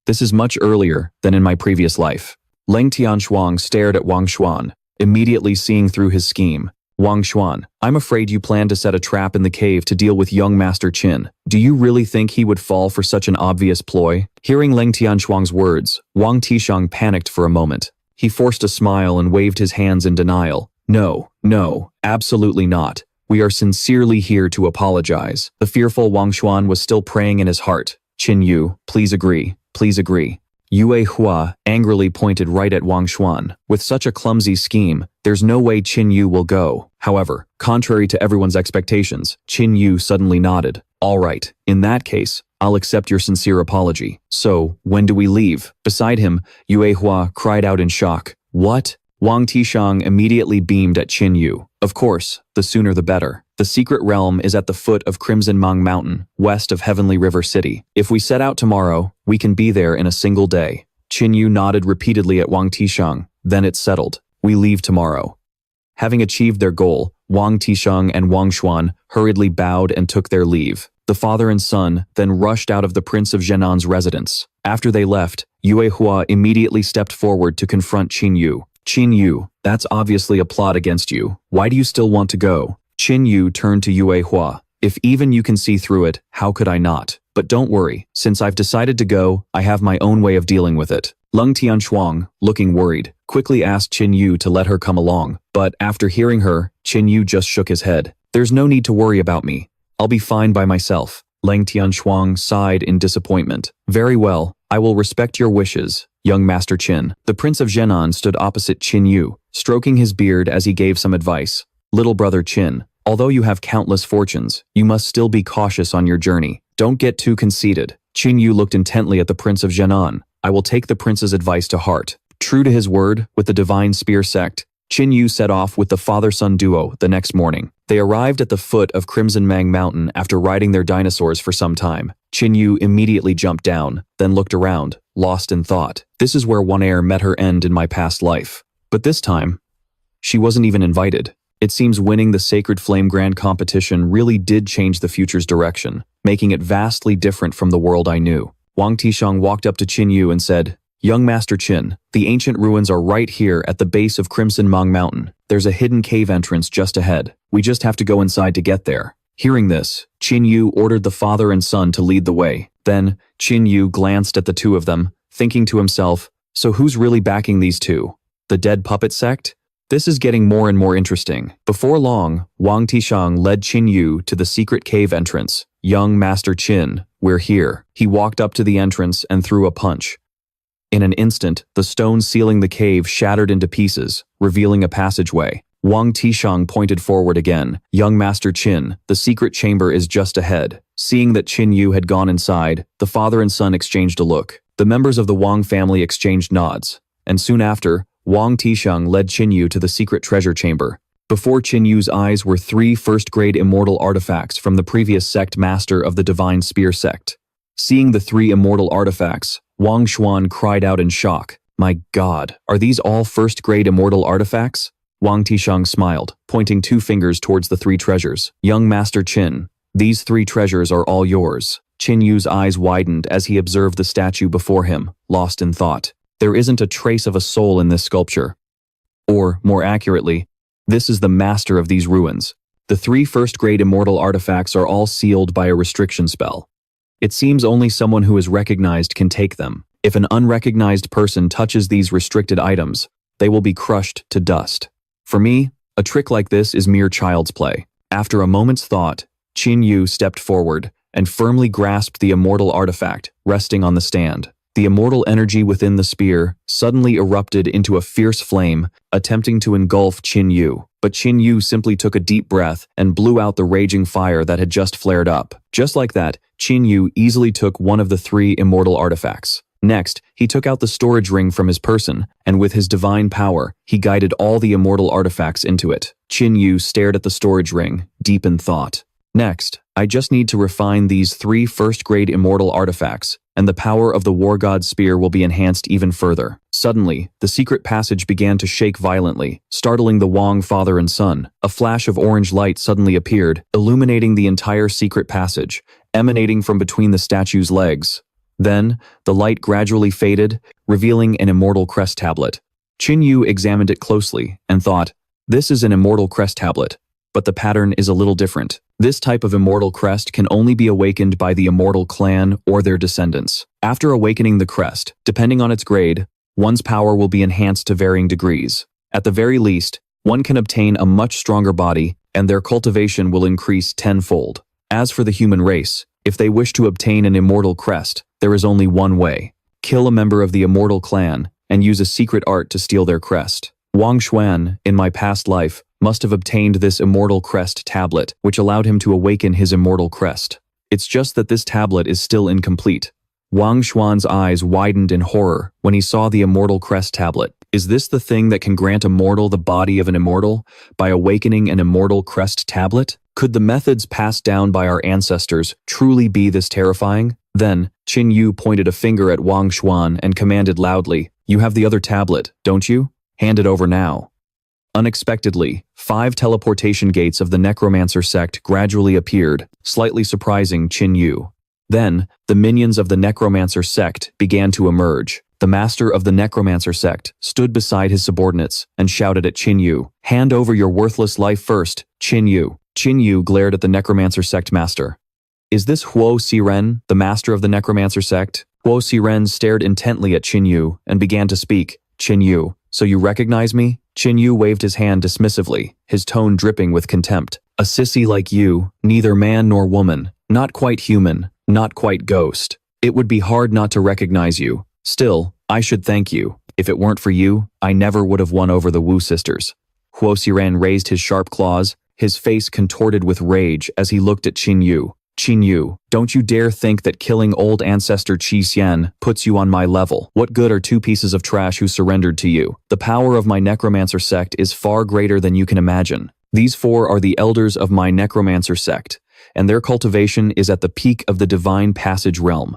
this is much earlier than in my previous life. Leng Tianshuang stared at Wang Xuan, immediately seeing through his scheme. Wang Xuan, I'm afraid you plan to set a trap in the cave to deal with young Master Qin. Do you really think he would fall for such an obvious ploy? Hearing Leng Tianshuang's words, Wang Tishang panicked for a moment. He forced a smile and waved his hands in denial. No, absolutely not. We are sincerely here to apologize. The fearful Wang Xuan was still praying in his heart. Qin Yu, please agree. Please agree. Yue Hua angrily pointed right at Wang Xuan. With such a clumsy scheme, there's no way Qin Yu will go. However, contrary to everyone's expectations, Qin Yu suddenly nodded. All right, in that case, I'll accept your sincere apology. So, when do we leave? Beside him, Yue Hua cried out in shock. What? Wang Tishang immediately beamed at Qin Yu. Of course, the sooner the better. The secret realm is at the foot of Crimson Mang Mountain, west of Heavenly River City. If we set out tomorrow, we can be there in a single day. Qin Yu nodded repeatedly at Wang Tishang. Then it's settled. We leave tomorrow. Having achieved their goal, Wang Tishang and Wang Xuan hurriedly bowed and took their leave. The father and son then rushed out of the Prince of Zhenan's residence. After they left, Yue Hua immediately stepped forward to confront Qin Yu. Qin Yu, that's obviously a plot against you. Why do you still want to go? Qin Yu turned to Yue Hua. If even you can see through it, how could I not? But don't worry, since I've decided to go, I have my own way of dealing with it. Leng Tianshuang, looking worried, quickly asked Qin Yu to let her come along. But after hearing her, Qin Yu just shook his head. There's no need to worry about me. I'll be fine by myself. Leng Tianshuang sighed in disappointment. Very well, I will respect your wishes, young Master Qin. The Prince of Zhenan stood opposite Qin Yu, stroking his beard as he gave some advice. Little brother Qin, although you have countless fortunes, you must still be cautious on your journey. Don't get too conceited. Qin Yu looked intently at the Prince of Zhenan. I will take the prince's advice to heart. True to his word, with the Divine Spear sect, Qin Yu set off with the father-son duo the next morning. They arrived at the foot of Crimson Mang Mountain after riding their dinosaurs for some time. Qin Yu immediately jumped down, then looked around, lost in thought. This is where one heir met her end in my past life. But this time, she wasn't even invited. It seems winning the Sacred Flame Grand competition really did change the future's direction, making it vastly different from the world I knew. Wang Tishang walked up to Qin Yu and said, Young Master Qin, the ancient ruins are right here at the base of Crimson Mang Mountain. There's a hidden cave entrance just ahead. We just have to go inside to get there. Hearing this, Qin Yu ordered the father and son to lead the way. Then, Qin Yu glanced at the two of them, thinking to himself, so who's really backing these two? The dead puppet sect? This is getting more and more interesting. Before long, Wang Tishang led Qin Yu to the secret cave entrance. Young Master Qin, we're here. He walked up to the entrance and threw a punch. In an instant, the stone sealing the cave shattered into pieces, revealing a passageway. Wang Tishang pointed forward again. Young Master Qin, the secret chamber is just ahead. Seeing that Qin Yu had gone inside, the father and son exchanged a look. The members of the Wang family exchanged nods. And soon after, Wang Tishang led Qin Yu to the secret treasure chamber. Before Qin Yu's eyes were 3 first-grade immortal artifacts from the previous sect master of the Divine Spear sect. Seeing the 3 immortal artifacts, Wang Xuan cried out in shock. My God, are these all first-grade immortal artifacts? Wang Tishang smiled, pointing 2 fingers towards the 3 treasures. Young Master Qin, these 3 treasures are all yours. Qin Yu's eyes widened as he observed the statue before him, lost in thought. There isn't a trace of a soul in this sculpture. Or, more accurately, this is the master of these ruins. The 3 first-grade immortal artifacts are all sealed by a restriction spell. It seems only someone who is recognized can take them. If an unrecognized person touches these restricted items, they will be crushed to dust. For me, a trick like this is mere child's play. After a moment's thought, Qin Yu stepped forward and firmly grasped the immortal artifact, resting on the stand. The immortal energy within the spear suddenly erupted into a fierce flame, attempting to engulf Qin Yu. But Qin Yu simply took a deep breath and blew out the raging fire that had just flared up. Just like that, Qin Yu easily took one of the 3 immortal artifacts. Next, he took out the storage ring from his person, and with his divine power, he guided all the immortal artifacts into it. Qin Yu stared at the storage ring, deep in thought. Next, I just need to refine these 3 first-grade immortal artifacts, and the power of the war god's spear will be enhanced even further. Suddenly, the secret passage began to shake violently, startling the Wang father and son. A flash of orange light suddenly appeared, illuminating the entire secret passage, emanating from between the statue's legs. Then, the light gradually faded, revealing an immortal crest tablet. Qin Yu examined it closely and thought, "This is an immortal crest tablet, but the pattern is a little different. This type of immortal crest can only be awakened by the immortal clan or their descendants. After awakening the crest, depending on its grade, one's power will be enhanced to varying degrees. At the very least, one can obtain a much stronger body, and their cultivation will increase tenfold. As for the human race, if they wish to obtain an immortal crest, there is only one way. Kill a member of the immortal clan, and use a secret art to steal their crest. Wang Xuan, in my past life, must have obtained this immortal crest tablet, which allowed him to awaken his immortal crest. It's just that this tablet is still incomplete." Wang Xuan's eyes widened in horror when he saw the immortal crest tablet. Is this the thing that can grant a mortal the body of an immortal, by awakening an immortal crest tablet? Could the methods passed down by our ancestors truly be this terrifying? Then, Qin Yu pointed a finger at Wang Xuan and commanded loudly, "You have the other tablet, don't you? Hand it over now." Unexpectedly, 5 teleportation gates of the necromancer sect gradually appeared, slightly surprising Qin Yu. Then, the minions of the necromancer sect began to emerge. The master of the necromancer sect stood beside his subordinates and shouted at Qin Yu, "Hand over your worthless life first, Qin Yu." Qin Yu glared at the necromancer sect master. "Is this Huo Siren, the master of the necromancer sect?" Huo Siren stared intently at Qin Yu and began to speak. "Qin Yu, so you recognize me?" Qin Yu waved his hand dismissively, his tone dripping with contempt. "A sissy like you, neither man nor woman, not quite human, not quite ghost. It would be hard not to recognize you. Still, I should thank you. If it weren't for you, I never would have won over the Wu sisters." Huo Siren raised his sharp claws, his face contorted with rage as he looked at Qin Yu. "Qin Yu, don't you dare think that killing old ancestor Qi Xian puts you on my level. What good are 2 pieces of trash who surrendered to you? The power of my necromancer sect is far greater than you can imagine. These 4 are the elders of my necromancer sect, and their cultivation is at the peak of the divine passage realm.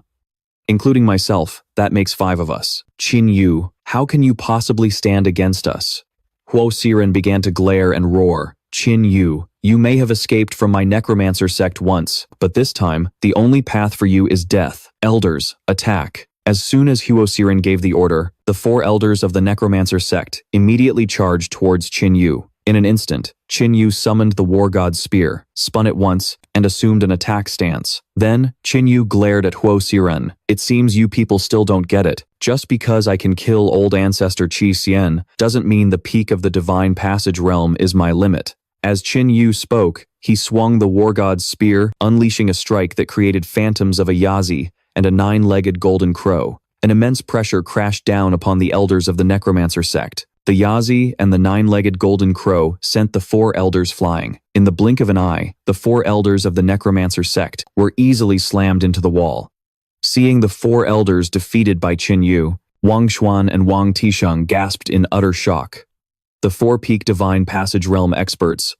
Including myself, that makes 5 of us. Qin Yu, how can you possibly stand against us?" Huo Siren began to glare and roar. "Qin Yu, you may have escaped from my necromancer sect once, but this time, the only path for you is death. Elders, attack." As soon as Huo Siren gave the order, the 4 elders of the necromancer sect immediately charged towards Qin Yu. In an instant, Qin Yu summoned the war god's spear, spun it once, and assumed an attack stance. Then, Qin Yu glared at Huo Siren. "It seems you people still don't get it. Just because I can kill old ancestor Qi Xian doesn't mean the peak of the divine passage realm is my limit." As Qin Yu spoke, he swung the war god's spear, unleashing a strike that created phantoms of a Yazi and a 9-legged golden crow. An immense pressure crashed down upon the elders of the necromancer sect. The Yazi and the 9-legged golden crow sent the 4 elders flying. In the blink of an eye, the 4 elders of the necromancer sect were easily slammed into the wall. Seeing the 4 elders defeated by Qin Yu, Wang Xuan and Wang Tisheng gasped in utter shock. The 4 peak divine passage realm experts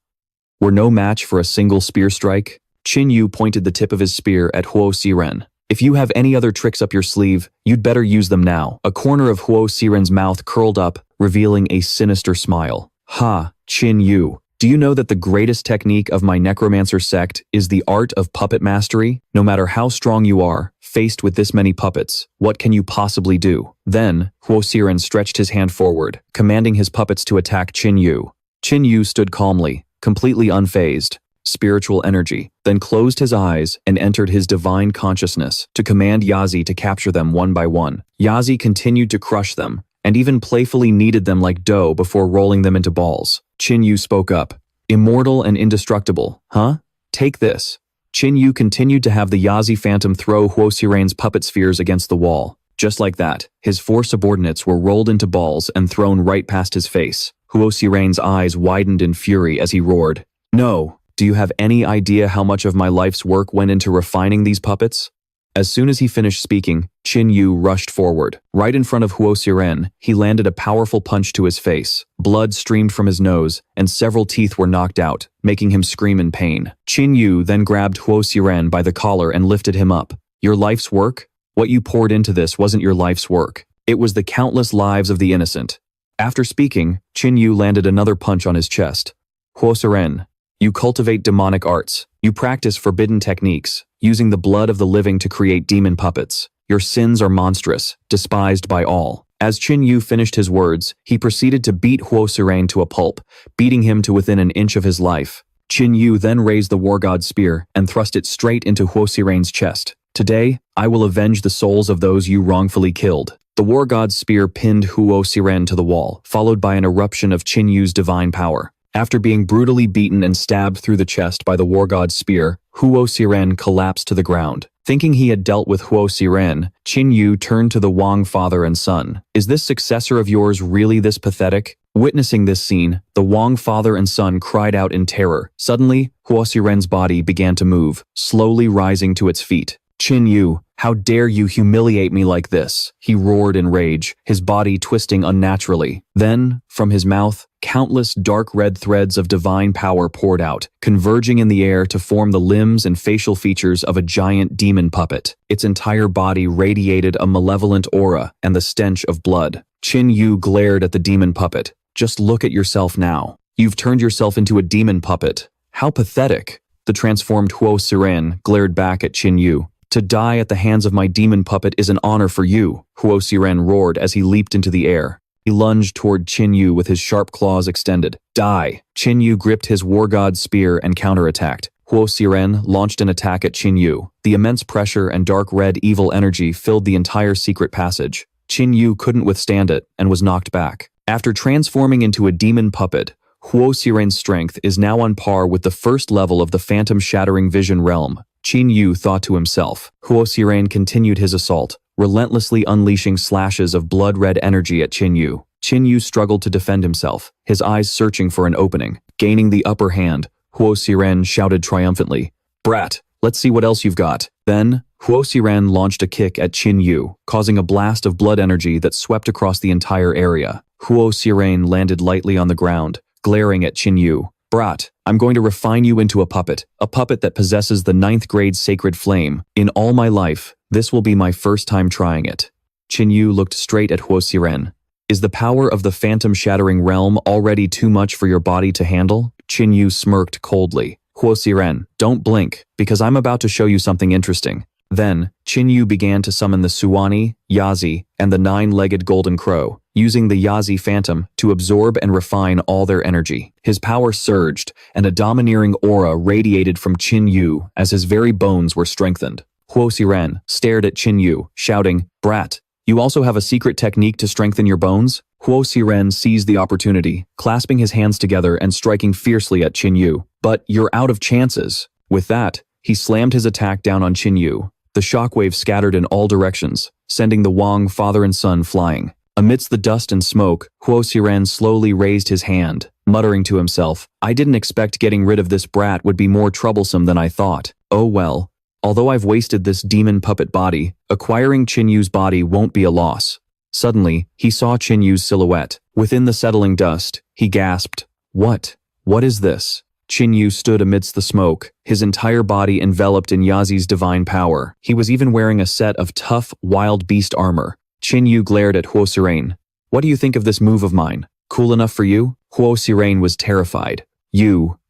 were no match for a single spear strike. Qin Yu pointed the tip of his spear at Huo Siren. "If you have any other tricks up your sleeve, you'd better use them now." A corner of Huo Siren's mouth curled up, revealing a sinister smile. "Ha, Qin Yu, do you know that the greatest technique of my necromancer sect is the art of puppet mastery? No matter how strong you are, faced with this many puppets, what can you possibly do?" Then, Huo Siren stretched his hand forward, commanding his puppets to attack Qin Yu. Qin Yu stood calmly, completely unfazed, spiritual energy, then closed his eyes and entered his divine consciousness to command Yazi to capture them one by one. Yazi continued to crush them, and even playfully kneaded them like dough before rolling them into balls. Qin Yu spoke up. "Immortal and indestructible, huh? Take this." Qin Yu continued to have the Yazi phantom throw Huo Siren's puppet spheres against the wall. Just like that, his 4 subordinates were rolled into balls and thrown right past his face. Huo Siren's eyes widened in fury as he roared, "No! Do you have any idea how much of my life's work went into refining these puppets?" As soon as he finished speaking, Qin Yu rushed forward. Right in front of Huo Xiren, he landed a powerful punch to his face. Blood streamed from his nose, and several teeth were knocked out, making him scream in pain. Qin Yu then grabbed Huo Xiren by the collar and lifted him up. Your life's work? What you poured into this wasn't your life's work. It was the countless lives of the innocent. After speaking, Qin Yu landed another punch on his chest. Huo Xiren, you cultivate demonic arts. You practice forbidden techniques, using the blood of the living to create demon puppets. Your sins are monstrous, despised by all. As Qin Yu finished his words, he proceeded to beat Huo Xiren to a pulp, beating him to within an inch of his life. Qin Yu then raised the war god's spear and thrust it straight into Huo Xiren's chest. Today, I will avenge the souls of those you wrongfully killed. The war god's spear pinned Huo Xiren to the wall, followed by an eruption of Qin Yu's divine power. After being brutally beaten and stabbed through the chest by the war god's spear, Huo Xiren collapsed to the ground. Thinking he had dealt with Huo Xiren, Qin Yu turned to the Wang father and son. Is this successor of yours really this pathetic? Witnessing this scene, the Wang father and son cried out in terror. Suddenly, Huo Xiren's body began to move, slowly rising to its feet. Qin Yu, how dare you humiliate me like this? He roared in rage, his body twisting unnaturally. Then, from his mouth, countless dark red threads of divine power poured out, converging in the air to form the limbs and facial features of a giant demon puppet. Its entire body radiated a malevolent aura and the stench of blood. Qin Yu glared at the demon puppet. Just look at yourself now. You've turned yourself into a demon puppet. How pathetic. The transformed Huo Xiren glared back at Qin Yu. To die at the hands of my demon puppet is an honor for you, Huo Xiren roared as he leaped into the air. He lunged toward Qin Yu with his sharp claws extended. Die! Qin Yu gripped his war god's spear and counterattacked. Huo Xiren launched an attack at Qin Yu. The immense pressure and dark red evil energy filled the entire secret passage. Qin Yu couldn't withstand it and was knocked back. After transforming into a demon puppet, Huo Xiren's strength is now on par with the first level of the phantom-shattering vision realm. Qin Yu thought to himself. Huo Xiren continued his assault, relentlessly unleashing slashes of blood-red energy at Qin Yu. Qin Yu struggled to defend himself, his eyes searching for an opening. Gaining the upper hand, Huo Xiren shouted triumphantly, "Brat, let's see what else you've got." Then, Huo Xiren launched a kick at Qin Yu, causing a blast of blood energy that swept across the entire area. Huo Xiren landed lightly on the ground, glaring at Qin Yu. "Brat, I'm going to refine you into a puppet that possesses the 9th grade sacred flame. In all my life, this will be my first time trying it." Qin Yu looked straight at Huo Xiren. "Is the power of the phantom-shattering realm already too much for your body to handle?" Qin Yu smirked coldly. "Huo Xiren, don't blink, because I'm about to show you something interesting." Then, Qin Yu began to summon the Suwani, Yazi, and the 9-legged golden crow, using the Yazi phantom to absorb and refine all their energy. His power surged, and a domineering aura radiated from Qin Yu as his very bones were strengthened. Huo Xiren stared at Qin Yu, shouting, "Brat, you also have a secret technique to strengthen your bones?" Huo Xiren seized the opportunity, clasping his hands together and striking fiercely at Qin Yu. "But you're out of chances." With that, he slammed his attack down on Qin Yu. The shockwave scattered in all directions, sending the Wang father and son flying. Amidst the dust and smoke, Huo Xiren slowly raised his hand, muttering to himself, "I didn't expect getting rid of this brat would be more troublesome than I thought. Oh well. Although I've wasted this demon puppet body, acquiring Qin Yu's body won't be a loss." Suddenly, he saw Qin Yu's silhouette. Within the settling dust, he gasped, "What? What is this?" Qin Yu stood amidst the smoke, his entire body enveloped in Yazi's divine power. He was even wearing a set of tough, wild beast armor. Qin Yu glared at Huo Xiren. "What do you think of this move of mine? Cool enough for you?" Huo Xiren was terrified.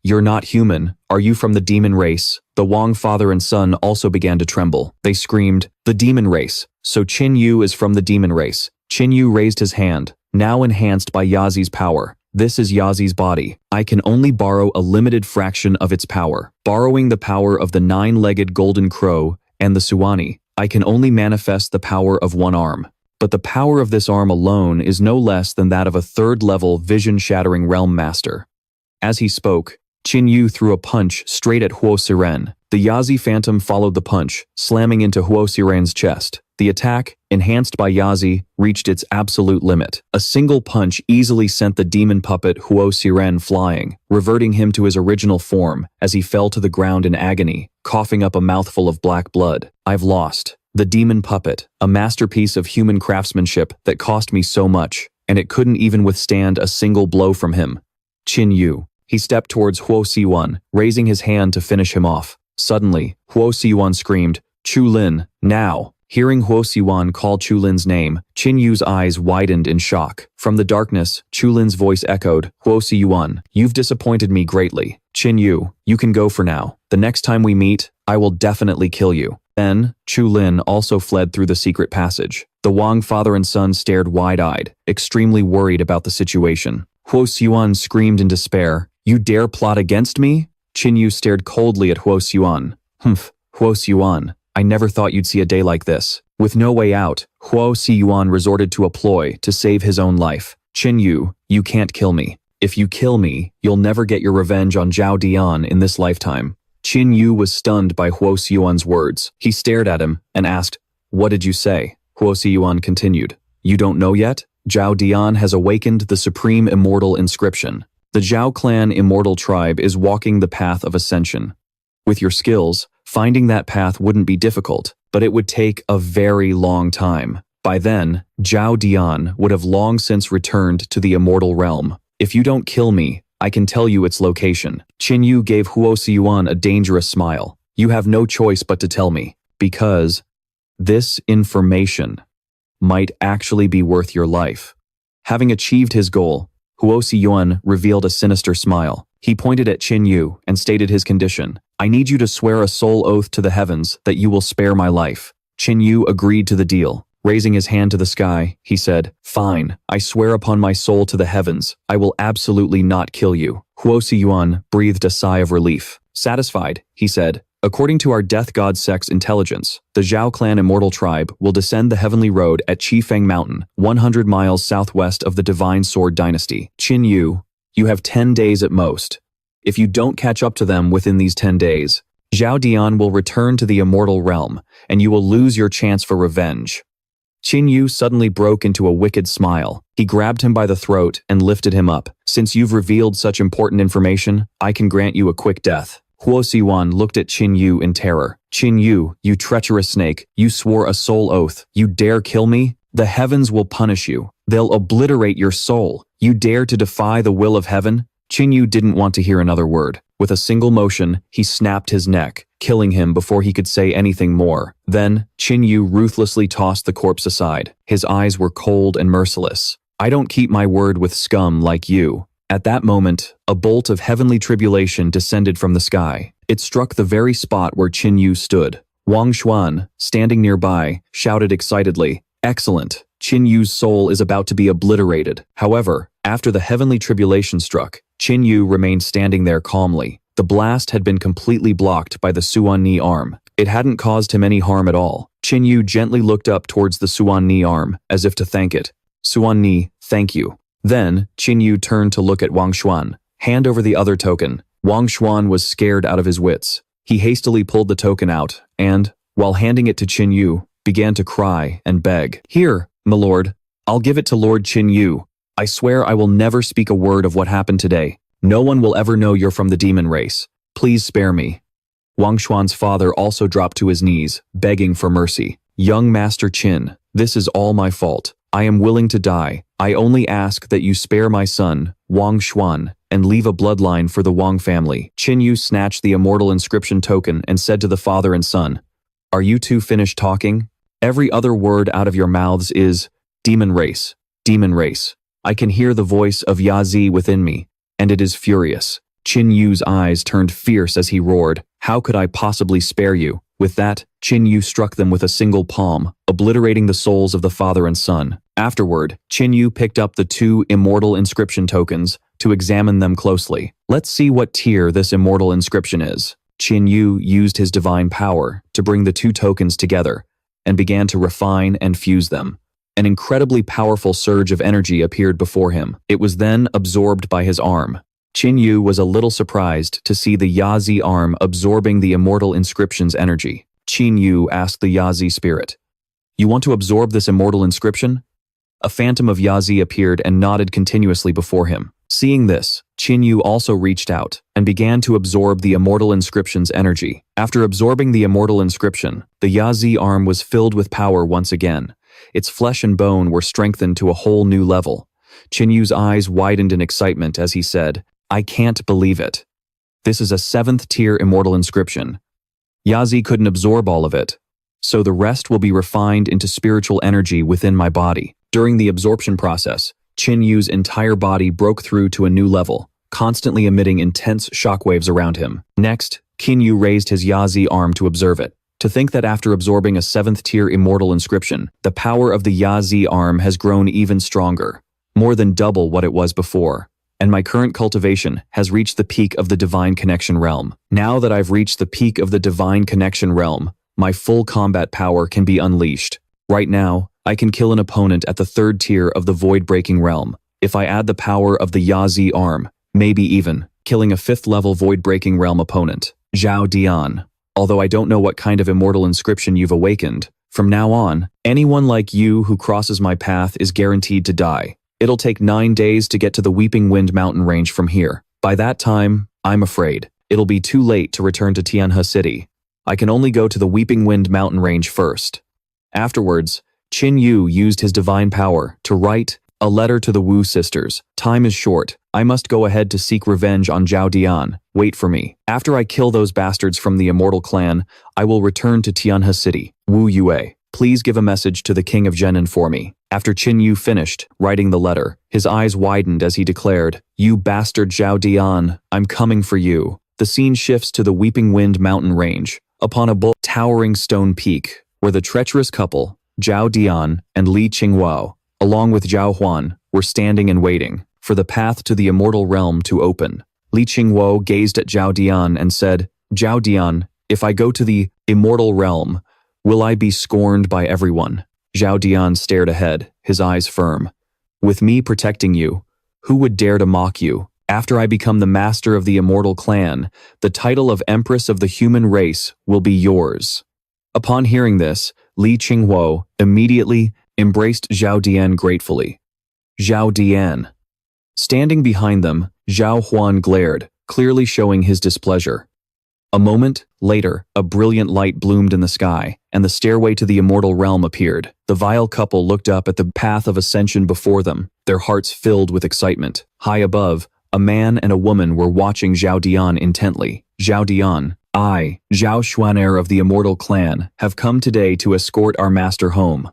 You're not human. Are you from the demon race?" The Wang father and son also began to tremble. They screamed, "The demon race! So Qin Yu is from the demon race." Qin Yu raised his hand, now enhanced by Yazi's power. "This is Yazi's body. I can only borrow a limited fraction of its power. Borrowing the power of the 9-legged golden crow and the Suwani, I can only manifest the power of one arm. But the power of this arm alone is no less than that of a 3rd-level vision-shattering realm master." As he spoke, Qin Yu threw a punch straight at Huo Xiren. The Yazi phantom followed the punch, slamming into Huo Xiren's chest. The attack, enhanced by Yazi, reached its absolute limit. A single punch easily sent the demon puppet Huo Xiren flying, reverting him to his original form as he fell to the ground in agony, coughing up a mouthful of black blood. "I've lost. The demon puppet, a masterpiece of human craftsmanship that cost me so much, and it couldn't even withstand a single blow from him. Qin Yu. He stepped towards Huo Siyuan, raising his hand to finish him off. Suddenly, Huo Siyuan screamed, "Chu Lin, now!" Hearing Huo Siyuan call Chu Lin's name, Qin Yu's eyes widened in shock. From the darkness, Chu Lin's voice echoed, "Huo Siyuan, you've disappointed me greatly. Qin Yu, you can go for now. The next time we meet, I will definitely kill you." Then, Chu Lin also fled through the secret passage. The Wang father and son stared wide-eyed, extremely worried about the situation. Huo Siyuan screamed in despair, "You dare plot against me?" Qin Yu stared coldly at Huo Siyuan. "Humph, Huo Siyuan, I never thought you'd see a day like this." With no way out, Huo Siyuan resorted to a ploy to save his own life. "Qin Yu, you can't kill me. If you kill me, you'll never get your revenge on Zhao Dian in this lifetime." Qin Yu was stunned by Huo Siyuan's words. He stared at him and asked, "What did you say?" Huo Siyuan continued, "You don't know yet? Zhao Dian has awakened the supreme immortal inscription. The Zhao clan immortal tribe is walking the path of ascension. With your skills, finding that path wouldn't be difficult, but it would take a very long time. By then, Zhao Dian would have long since returned to the immortal realm. If you don't kill me, I can tell you its location." Qin Yu gave Huo Siyuan a dangerous smile. "You have no choice but to tell me, because this information might actually be worth your life." Having achieved his goal, Huo Siyuan revealed a sinister smile. He pointed at Qin Yu and stated his condition. "I need you to swear a soul oath to the heavens that you will spare my life." Qin Yu agreed to the deal. Raising his hand to the sky, he said, "Fine, I swear upon my soul to the heavens, I will absolutely not kill you." Huo Siyuan breathed a sigh of relief. "Satisfied," he said. "According to our death god Sek's intelligence, the Zhao clan immortal tribe will descend the heavenly road at Qifeng Mountain, 100 miles southwest of the Divine Sword Dynasty. Qin Yu, you have 10 days at most. If you don't catch up to them within these 10 days, Zhao Dian will return to the immortal realm, and you will lose your chance for revenge." Qin Yu suddenly broke into a wicked smile. He grabbed him by the throat and lifted him up. "Since you've revealed such important information, I can grant you a quick death." Huo Siyuan looked at Qin Yu in terror. "Qin Yu, you treacherous snake, you swore a soul oath. You dare kill me? The heavens will punish you. They'll obliterate your soul. You dare to defy the will of heaven?" Qin Yu didn't want to hear another word. With a single motion, he snapped his neck, killing him before he could say anything more. Then, Qin Yu ruthlessly tossed the corpse aside. His eyes were cold and merciless. "I don't keep my word with scum like you." At that moment, a bolt of heavenly tribulation descended from the sky. It struck the very spot where Qin Yu stood. Wang Xuan, standing nearby, shouted excitedly, "Excellent! Qin Yu's soul is about to be obliterated." However, after the heavenly tribulation struck, Qin Yu remained standing there calmly. The blast had been completely blocked by the Suan Ni arm. It hadn't caused him any harm at all. Qin Yu gently looked up towards the Suan Ni arm, as if to thank it. "Suan Ni, thank you." Then, Qin Yu turned to look at Wang Xuan. "Hand over the other token." Wang Xuan was scared out of his wits. He hastily pulled the token out, and, while handing it to Qin Yu, began to cry and beg. "Here, my lord. I'll give it to Lord Qin Yu. I swear I will never speak a word of what happened today. No one will ever know you're from the demon race. Please spare me." Wang Xuan's father also dropped to his knees, begging for mercy. "Young Master Qin, this is all my fault. I am willing to die. I only ask that you spare my son, Wang Xuan, and leave a bloodline for the Wang family." Qin Yu snatched the immortal inscription token and said to the father and son, "Are you two finished talking? Every other word out of your mouths is, demon race, demon race. I can hear the voice of Yazi within me, and it is furious." Qin Yu's eyes turned fierce as he roared, "How could I possibly spare you?" With that, Qin Yu struck them with a single palm, obliterating the souls of the father and son. Afterward, Qin Yu picked up the 2 immortal inscription tokens to examine them closely. "Let's see what tier this immortal inscription is." Qin Yu used his divine power to bring the 2 tokens together and began to refine and fuse them. An incredibly powerful surge of energy appeared before him. It was then absorbed by his arm. Qin Yu was a little surprised to see the Yazi arm absorbing the immortal inscription's energy. Qin Yu asked the Yazi spirit, "You want to absorb this immortal inscription?" A phantom of Yazi appeared and nodded continuously before him. Seeing this, Qin Yu also reached out and began to absorb the immortal inscription's energy. After absorbing the immortal inscription, the Yazi arm was filled with power once again. Its flesh and bone were strengthened to a whole new level. Qin Yu's eyes widened in excitement as he said, "I can't believe it. This is a 7th-tier immortal inscription. Yazi couldn't absorb all of it, so the rest will be refined into spiritual energy within my body." During the absorption process, Qin Yu's entire body broke through to a new level, constantly emitting intense shockwaves around him. Next, Qin Yu raised his Yazi arm to observe it. To think that after absorbing a 7th-tier immortal inscription, the power of the Yazi arm has grown even stronger, more than double what it was before. And my current cultivation has reached the peak of the divine connection realm. Now that I've reached the peak of the divine connection realm, my full combat power can be unleashed. Right now, I can kill an opponent at the 3rd tier of the void-breaking realm. If I add the power of the Yazi arm, maybe even killing a 5th-level void-breaking realm opponent. Zhao Dian. Although I don't know what kind of immortal inscription you've awakened, from now on, anyone like you who crosses my path is guaranteed to die. It'll take 9 days to get to the Weeping Wind mountain range from here. By that time, I'm afraid it'll be too late to return to Tianhe City. I can only go to the Weeping Wind mountain range first. Afterwards, Qin Yu used his divine power to write a letter to the Wu sisters. Time is short. I must go ahead to seek revenge on Zhao Dian. Wait for me. After I kill those bastards from the immortal clan, I will return to Tianhe City. Wu Yue, please give a message to the king of Zhenan for me. After Qin Yu finished writing the letter, his eyes widened as he declared, "You bastard Zhao Dian, I'm coming for you." The scene shifts to the Weeping Wind mountain range. Upon a towering stone peak, where the treacherous couple, Zhao Dian and Li Qinghe, along with Zhao Huan, were standing and waiting for the path to the immortal realm to open. Li Qinghe gazed at Zhao Dian and said, "Zhao Dian, if I go to the immortal realm, will I be scorned by everyone?" Zhao Dian stared ahead, his eyes firm. "With me protecting you, who would dare to mock you? After I become the master of the immortal clan, the title of Empress of the human race will be yours." Upon hearing this, Li Qinghe immediately embraced Zhao Dian gratefully. Zhao Dian. Standing behind them, Zhao Huan glared, clearly showing his displeasure. A moment later, a brilliant light bloomed in the sky, and the stairway to the immortal realm appeared. The vile couple looked up at the path of ascension before them, their hearts filled with excitement. High above, a man and a woman were watching Zhao Dian intently. Zhao Dian, I, Zhao Xuan'er of the immortal clan, have come today to escort our master home.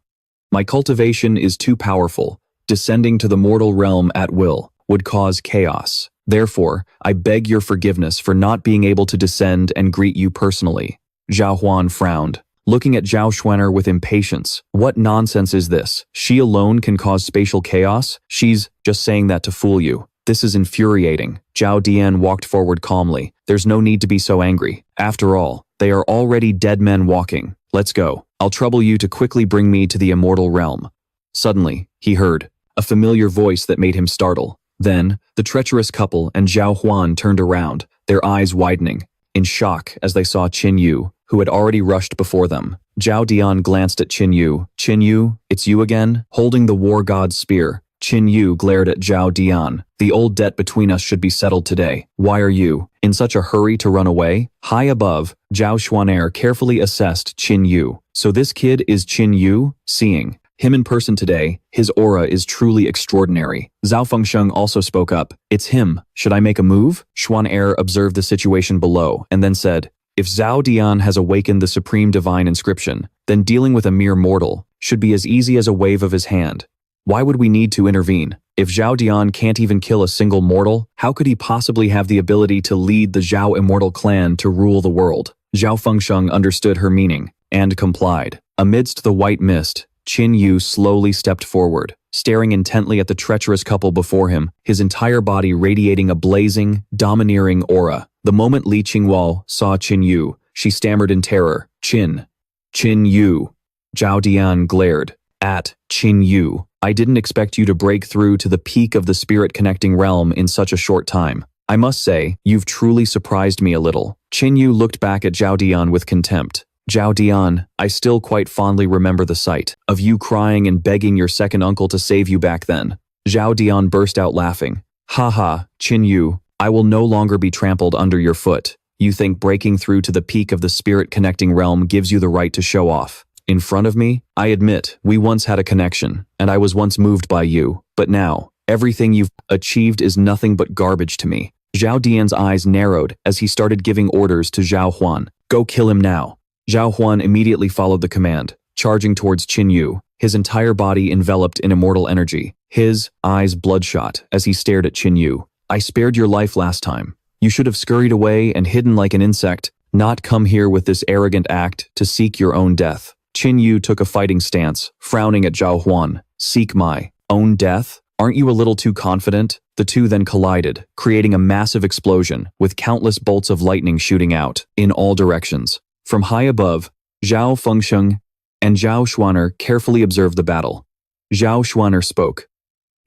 My cultivation is too powerful. Descending to the mortal realm at will would cause chaos. Therefore, I beg your forgiveness for not being able to descend and greet you personally. Zhao Huan frowned, looking at Zhao Xuan'er with impatience. What nonsense is this? She alone can cause spatial chaos? She's just saying that to fool you. This is infuriating. Zhao Dian walked forward calmly. There's no need to be so angry. After all, they are already dead men walking. Let's go. I'll trouble you to quickly bring me to the immortal realm. Suddenly, he heard a familiar voice that made him startle. Then, the treacherous couple and Zhao Huan turned around, their eyes widening, in shock as they saw Qin Yu, who had already rushed before them. Zhao Dian glanced at Qin Yu. "Qin Yu, it's you again?" Holding the war god's spear, Qin Yu glared at Zhao Dian. "The old debt between us should be settled today. Why are you in such a hurry to run away?" High above, Zhao Xuan'er carefully assessed Qin Yu. So this kid is Qin Yu? Seeing him in person today, his aura is truly extraordinary. Zhao Fengsheng also spoke up. "It's him. Should I make a move?" Xuan'er observed the situation below and then said, "If Zhao Dian has awakened the supreme divine inscription, then dealing with a mere mortal should be as easy as a wave of his hand. Why would we need to intervene? If Zhao Dian can't even kill a single mortal, how could he possibly have the ability to lead the Zhao immortal clan to rule the world?" Zhao Fengsheng understood her meaning and complied. Amidst the white mist, Qin Yu slowly stepped forward, staring intently at the treacherous couple before him, his entire body radiating a blazing, domineering aura. The moment Li Qinghe saw Qin Yu, she stammered in terror, Qin Yu." Zhao Dian glared at Qin Yu. "I didn't expect you to break through to the peak of the spirit-connecting realm in such a short time. I must say, you've truly surprised me a little." Qin Yu looked back at Zhao Dian with contempt. "Zhao Dian, I still quite fondly remember the sight of you crying and begging your second uncle to save you back then." Zhao Dian burst out laughing. Haha, Qin Yu, I will no longer be trampled under your foot. You think breaking through to the peak of the spirit-connecting realm gives you the right to show off. In front of me, I admit, we once had a connection, and I was once moved by you, but now, everything you've achieved is nothing but garbage to me. Zhao Dian's eyes narrowed as he started giving orders to Zhao Huan. Go kill him now. Zhao Huan immediately followed the command, charging towards Qin Yu, his entire body enveloped in immortal energy, his eyes bloodshot as he stared at Qin Yu. I spared your life last time. You should have scurried away and hidden like an insect, not come here with this arrogant act to seek your own death. Qin Yu took a fighting stance, frowning at Zhao Huan. Seek my own death? Aren't you a little too confident? The two then collided, creating a massive explosion, with countless bolts of lightning shooting out, in all directions. From high above, Zhao Fengsheng and Zhao Xuaner carefully observed the battle. Zhao Xuaner spoke.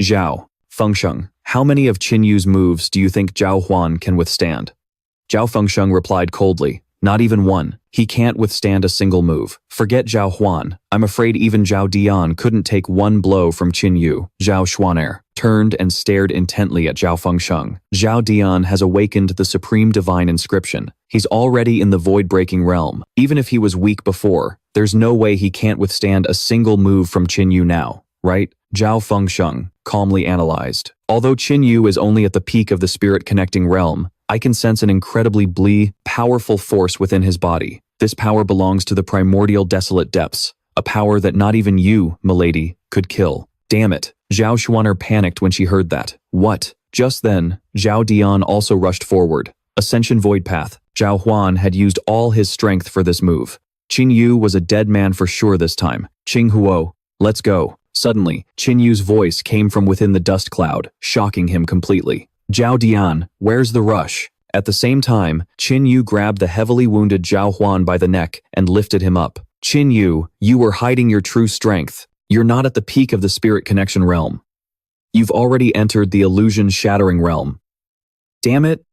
Zhao Fengsheng, how many of Qin Yu's moves do you think Zhao Huan can withstand? Zhao Fengsheng replied coldly, not even one. He can't withstand a single move. Forget Zhao Huan. I'm afraid even Zhao Dian couldn't take one blow from Qin Yu. Zhao Xuaner turned and stared intently at Zhao Fengsheng. Zhao Dian has awakened the supreme divine inscription. He's already in the void-breaking realm. Even if he was weak before, there's no way he can't withstand a single move from Qin Yu now, right? Zhao Fengsheng calmly analyzed. Although Qin Yu is only at the peak of the spirit-connecting realm, I can sense an incredibly powerful force within his body. This power belongs to the primordial desolate depths, a power that not even you, milady, could kill. Damn it. Zhao Xuaner panicked when she heard that. What? Just then, Zhao Dian also rushed forward. Ascension Void Path. Zhao Huan had used all his strength for this move. Qin Yu was a dead man for sure this time. Qing Huo, let's go. Suddenly, Qin Yu's voice came from within the dust cloud, shocking him completely. Zhao Dian, where's the rush? At the same time, Qin Yu grabbed the heavily wounded Zhao Huan by the neck and lifted him up. Qin Yu, you were hiding your true strength. You're not at the peak of the spirit connection realm. You've already entered the illusion-shattering realm. Damn it.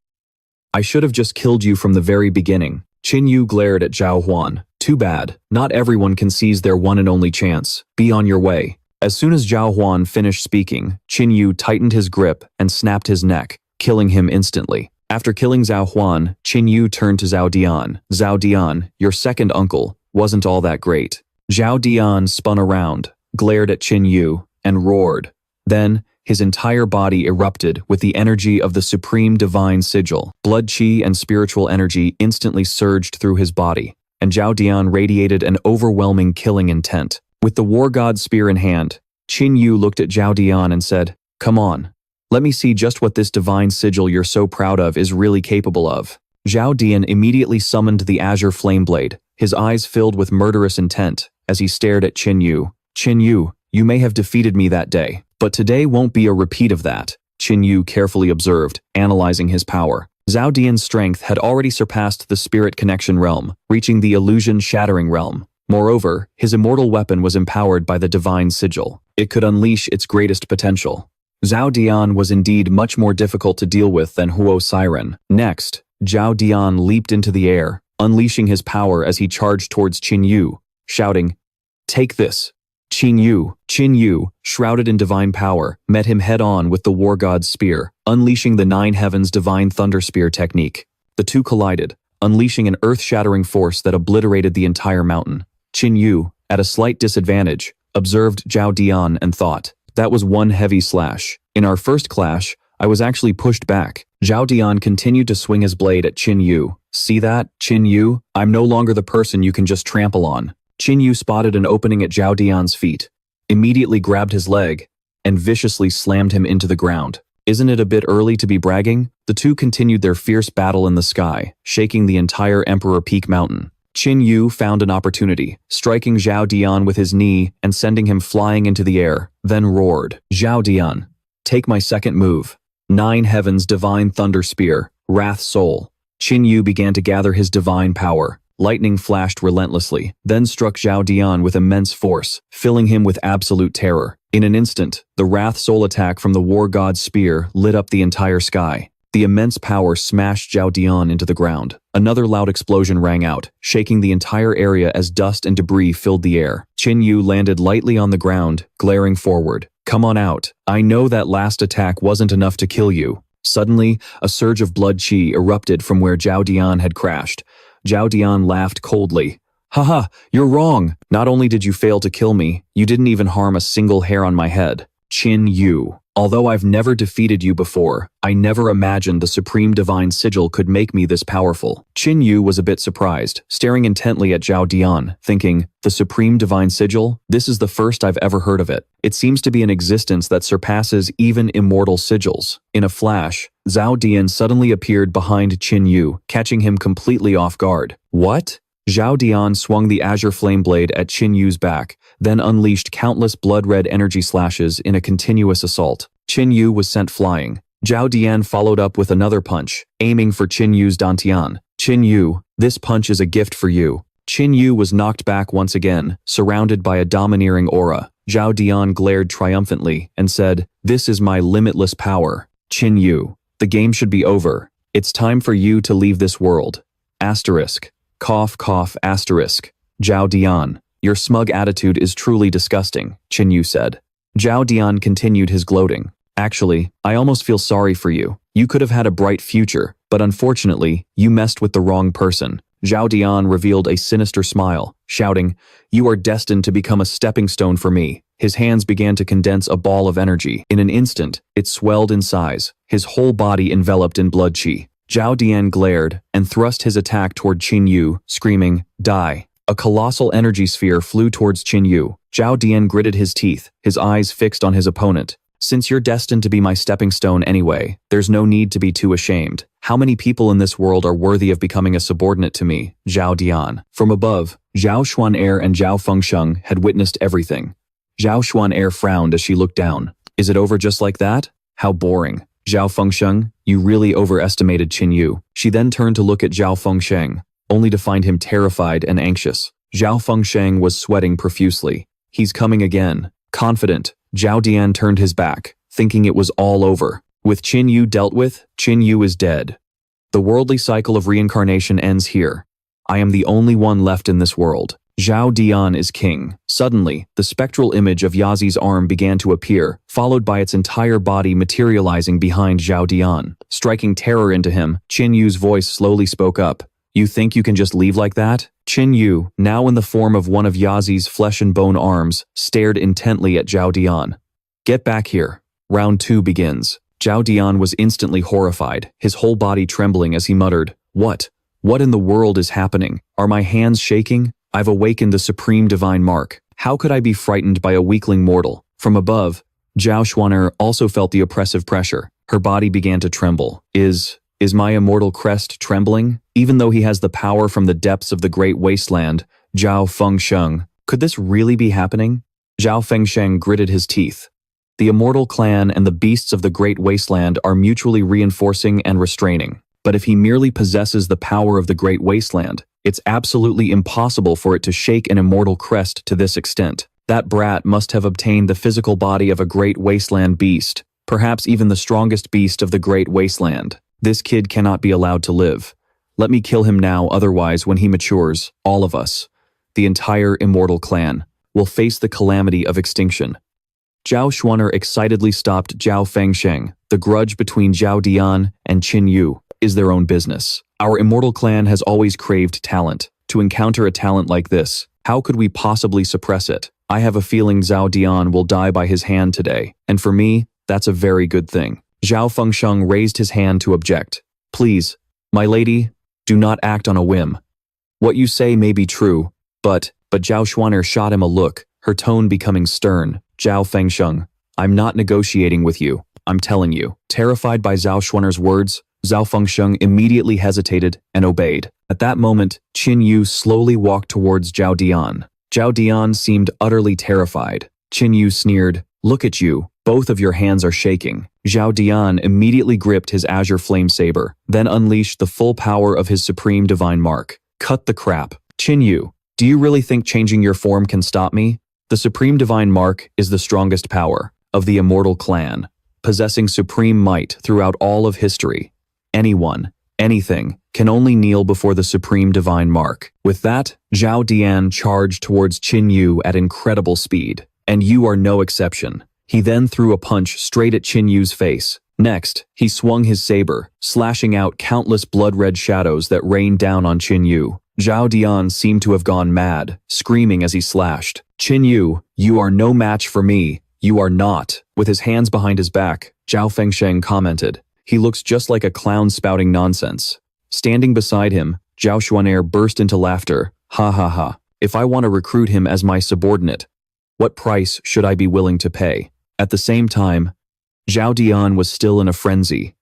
I should have just killed you from the very beginning. Qin Yu glared at Zhao Huan. Too bad. Not everyone can seize their one and only chance. Be on your way. As soon as Zhao Huan finished speaking, Qin Yu tightened his grip and snapped his neck, killing him instantly. After killing Zhao Huan, Qin Yu turned to Zhao Dian. Zhao Dian, your second uncle, wasn't all that great. Zhao Dian spun around, glared at Qin Yu, and roared. Then, his entire body erupted with the energy of the supreme divine sigil. Blood qi and spiritual energy instantly surged through his body, and Zhao Dian radiated an overwhelming killing intent. With the war god's spear in hand, Qin Yu looked at Zhao Dian and said, "Come on. Let me see just what this divine sigil you're so proud of is really capable of." Zhao Dian immediately summoned the azure flame blade, his eyes filled with murderous intent, as he stared at Qin Yu. "Qin Yu, you may have defeated me that day, but today won't be a repeat of that," Qin Yu carefully observed, analyzing his power. Zhao Dian's strength had already surpassed the spirit connection realm, reaching the illusion-shattering realm. Moreover, his immortal weapon was empowered by the divine sigil. It could unleash its greatest potential. Zhao Dian was indeed much more difficult to deal with than Huo Siren. Next, Zhao Dian leaped into the air, unleashing his power as he charged towards Qin Yu, shouting, "Take this." Qin Yu, shrouded in divine power, met him head-on with the war god's spear, unleashing the Nine Heavens divine thunder spear technique. The two collided, unleashing an earth-shattering force that obliterated the entire mountain. Qin Yu, at a slight disadvantage, observed Zhao Dian and thought, that was one heavy slash. In our first clash, I was actually pushed back. Zhao Dian continued to swing his blade at Qin Yu. See that, Qin Yu? I'm no longer the person you can just trample on. Qin Yu spotted an opening at Zhao Dian's feet, immediately grabbed his leg, and viciously slammed him into the ground. Isn't it a bit early to be bragging? The two continued their fierce battle in the sky, shaking the entire Emperor Peak Mountain. Qin Yu found an opportunity, striking Zhao Dian with his knee and sending him flying into the air, then roared, "Zhao Dian, take my second move. Nine Heavens Divine Thunder Spear, Wrath Soul." Qin Yu began to gather his divine power. Lightning flashed relentlessly, then struck Zhao Dian with immense force, filling him with absolute terror. In an instant, the Wrath Soul attack from the war god's spear lit up the entire sky. The immense power smashed Zhao Dian into the ground. Another loud explosion rang out, shaking the entire area as dust and debris filled the air. Qin Yu landed lightly on the ground, glaring forward. Come on out. I know that last attack wasn't enough to kill you. Suddenly, a surge of blood qi erupted from where Zhao Dian had crashed. Zhao Dian laughed coldly. Haha, you're wrong. Not only did you fail to kill me, you didn't even harm a single hair on my head. Qin Yu. Although I've never defeated you before, I never imagined the Supreme Divine Sigil could make me this powerful. Qin Yu was a bit surprised, staring intently at Zhao Dian, thinking, the Supreme Divine Sigil? This is the first I've ever heard of it. It seems to be an existence that surpasses even immortal sigils. In a flash, Zhao Dian suddenly appeared behind Qin Yu, catching him completely off guard. What? Zhao Dian swung the azure flame blade at Qin Yu's back, then unleashed countless blood-red energy slashes in a continuous assault. Qin Yu was sent flying. Zhao Dian followed up with another punch, aiming for Qin Yu's dantian. Qin Yu, this punch is a gift for you. Qin Yu was knocked back once again, surrounded by a domineering aura. Zhao Dian glared triumphantly and said, this is my limitless power. Qin Yu, the game should be over. It's time for you to leave this world. Asterisk. Cough, cough, asterisk. Zhao Dian, your smug attitude is truly disgusting, Qin Yu said. Zhao Dian continued his gloating. Actually, I almost feel sorry for you. You could have had a bright future, but unfortunately, you messed with the wrong person. Zhao Dian revealed a sinister smile, shouting, you are destined to become a stepping stone for me. His hands began to condense a ball of energy. In an instant, it swelled in size, his whole body enveloped in blood qi. Zhao Dian glared and thrust his attack toward Qin Yu, screaming, die. A colossal energy sphere flew towards Qin Yu. Zhao Dian gritted his teeth, his eyes fixed on his opponent. Since you're destined to be my stepping stone anyway, there's no need to be too ashamed. How many people in this world are worthy of becoming a subordinate to me, Zhao Dian? From above, Zhao Xuanair and Zhao Fengsheng had witnessed everything. Zhao Xuanair frowned as she looked down. Is it over just like that? How boring. Zhao Fengsheng, you really overestimated Qin Yu. She then turned to look at Zhao Fengsheng, only to find him terrified and anxious. Zhao Fengsheng was sweating profusely. He's coming again. Confident, Zhao Dian turned his back, thinking it was all over. With Qin Yu dealt with, Qin Yu is dead. The worldly cycle of reincarnation ends here. I am the only one left in this world. Zhao Dian is king. Suddenly, the spectral image of Yazi's arm began to appear, followed by its entire body materializing behind Zhao Dian. Striking terror into him, Qin Yu's voice slowly spoke up. You think you can just leave like that? Qin Yu, now in the form of one of Yazi's flesh and bone arms, stared intently at Zhao Dian. Get back here. Round 2 begins. Zhao Dian was instantly horrified, his whole body trembling as he muttered, What? What in the world is happening? Are my hands shaking? I've awakened the Supreme Divine Mark. How could I be frightened by a weakling mortal? From above, Zhao Xuanair also felt the oppressive pressure. Her body began to tremble. Is my immortal crest trembling? Even though he has the power from the depths of the great wasteland, Zhao Fengsheng, could this really be happening? Zhao Fengsheng gritted his teeth. The immortal clan and the beasts of the great wasteland are mutually reinforcing and restraining. But if he merely possesses the power of the great wasteland, it's absolutely impossible for it to shake an immortal crest to this extent. That brat must have obtained the physical body of a great wasteland beast, perhaps even the strongest beast of the great wasteland. This kid cannot be allowed to live. Let me kill him now, otherwise when he matures, all of us, the entire immortal clan, will face the calamity of extinction. Zhao Xuanair excitedly stopped Zhao Fengsheng. The grudge between Zhao Dian and Qin Yu is their own business. Our immortal clan has always craved talent. To encounter a talent like this, how could we possibly suppress it? I have a feeling Zhao Dian will die by his hand today, and for me, that's a very good thing. Zhao Fengsheng raised his hand to object. Please, my lady, do not act on a whim. What you say may be true, but Zhao Xuanair shot him a look, her tone becoming stern. Zhao Fengsheng, I'm not negotiating with you, I'm telling you. Terrified by Zhao Xuanair's words, Zhao Fengsheng immediately hesitated and obeyed. At that moment, Qin Yu slowly walked towards Zhao Dian. Zhao Dian seemed utterly terrified. Qin Yu sneered, Look at you, both of your hands are shaking. Zhao Dian immediately gripped his azure flame saber, then unleashed the full power of his supreme divine mark. Cut the crap. Qin Yu, do you really think changing your form can stop me? The supreme divine mark is the strongest power of the immortal clan, possessing supreme might throughout all of history. Anyone, anything, can only kneel before the supreme divine mark. With that, Zhao Dian charged towards Qin Yu at incredible speed. And you are no exception. He then threw a punch straight at Qin Yu's face. Next, he swung his saber, slashing out countless blood-red shadows that rained down on Qin Yu. Zhao Dian seemed to have gone mad, screaming as he slashed. "Qin Yu, you are no match for me. You are not." With his hands behind his back, Zhao Fengsheng commented. "He looks just like a clown spouting nonsense." Standing beside him, Zhao Xuanair burst into laughter. "Ha ha ha. If I want to recruit him as my subordinate, what price should I be willing to pay?" At the same time, Zhao Dian was still in a frenzy,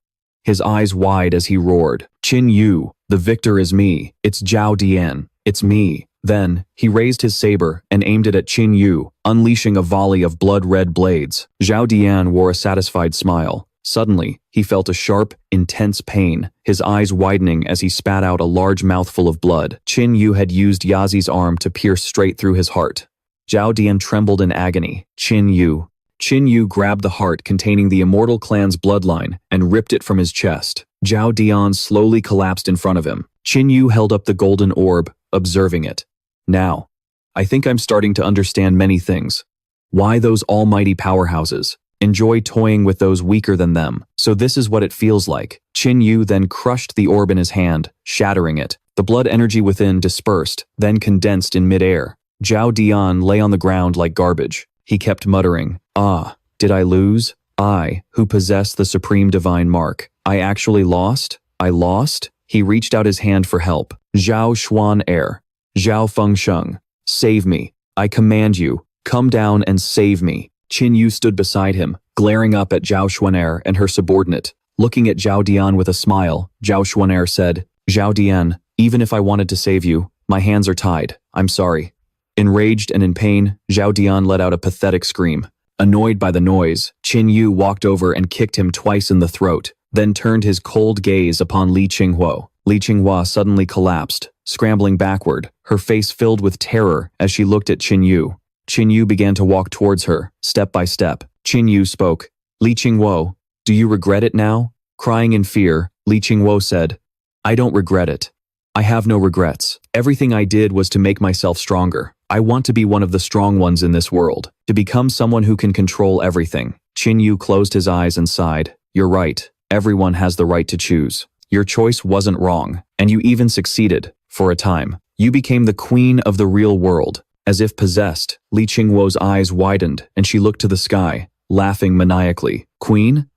his eyes wide as he roared, "Qin Yu, the victor is me. It's Zhao Dian. It's me." Then, he raised his saber and aimed it at Qin Yu, unleashing a volley of blood-red blades. Zhao Dian wore a satisfied smile. Suddenly, he felt a sharp, intense pain, his eyes widening as he spat out a large mouthful of blood. Qin Yu had used Yazi's arm to pierce straight through his heart. Zhao Dian trembled in agony. Qin Yu. Qin Yu grabbed the heart containing the immortal clan's bloodline and ripped it from his chest. Zhao Dian slowly collapsed in front of him. Qin Yu held up the golden orb, observing it. "Now, I think I'm starting to understand many things. Why those almighty powerhouses enjoy toying with those weaker than them. So this is what it feels like." Qin Yu then crushed the orb in his hand, shattering it. The blood energy within dispersed, then condensed in midair. Zhao Dian lay on the ground like garbage. He kept muttering, "Ah, did I lose? I, who possess the supreme divine mark. I actually lost? I lost?" He reached out his hand for help. "Zhao Xuanair. Zhao Fengsheng. Save me. I command you. Come down and save me." Qin Yu stood beside him, glaring up at Zhao Xuanair and her subordinate. Looking at Zhao Dian with a smile, Zhao Xuanair said, "Zhao Dian, even if I wanted to save you, my hands are tied. I'm sorry." Enraged and in pain, Zhao Dian let out a pathetic scream. Annoyed by the noise, Qin Yu walked over and kicked him twice in the throat, then turned his cold gaze upon Li Qinghe. Li Qinghe suddenly collapsed, scrambling backward, her face filled with terror as she looked at Qin Yu. Qin Yu began to walk towards her, step by step. Qin Yu spoke. "Li Qinghe, do you regret it now?" Crying in fear, Li Qinghe said, "I don't regret it. I have no regrets. Everything I did was to make myself stronger. I want to be one of the strong ones in this world, to become someone who can control everything." Qin Yu closed his eyes and sighed. "You're right. Everyone has the right to choose. Your choice wasn't wrong, and you even succeeded, for a time. You became the queen of the real world." As if possessed, Li Qinghe's eyes widened and she looked to the sky, laughing maniacally. "Queen?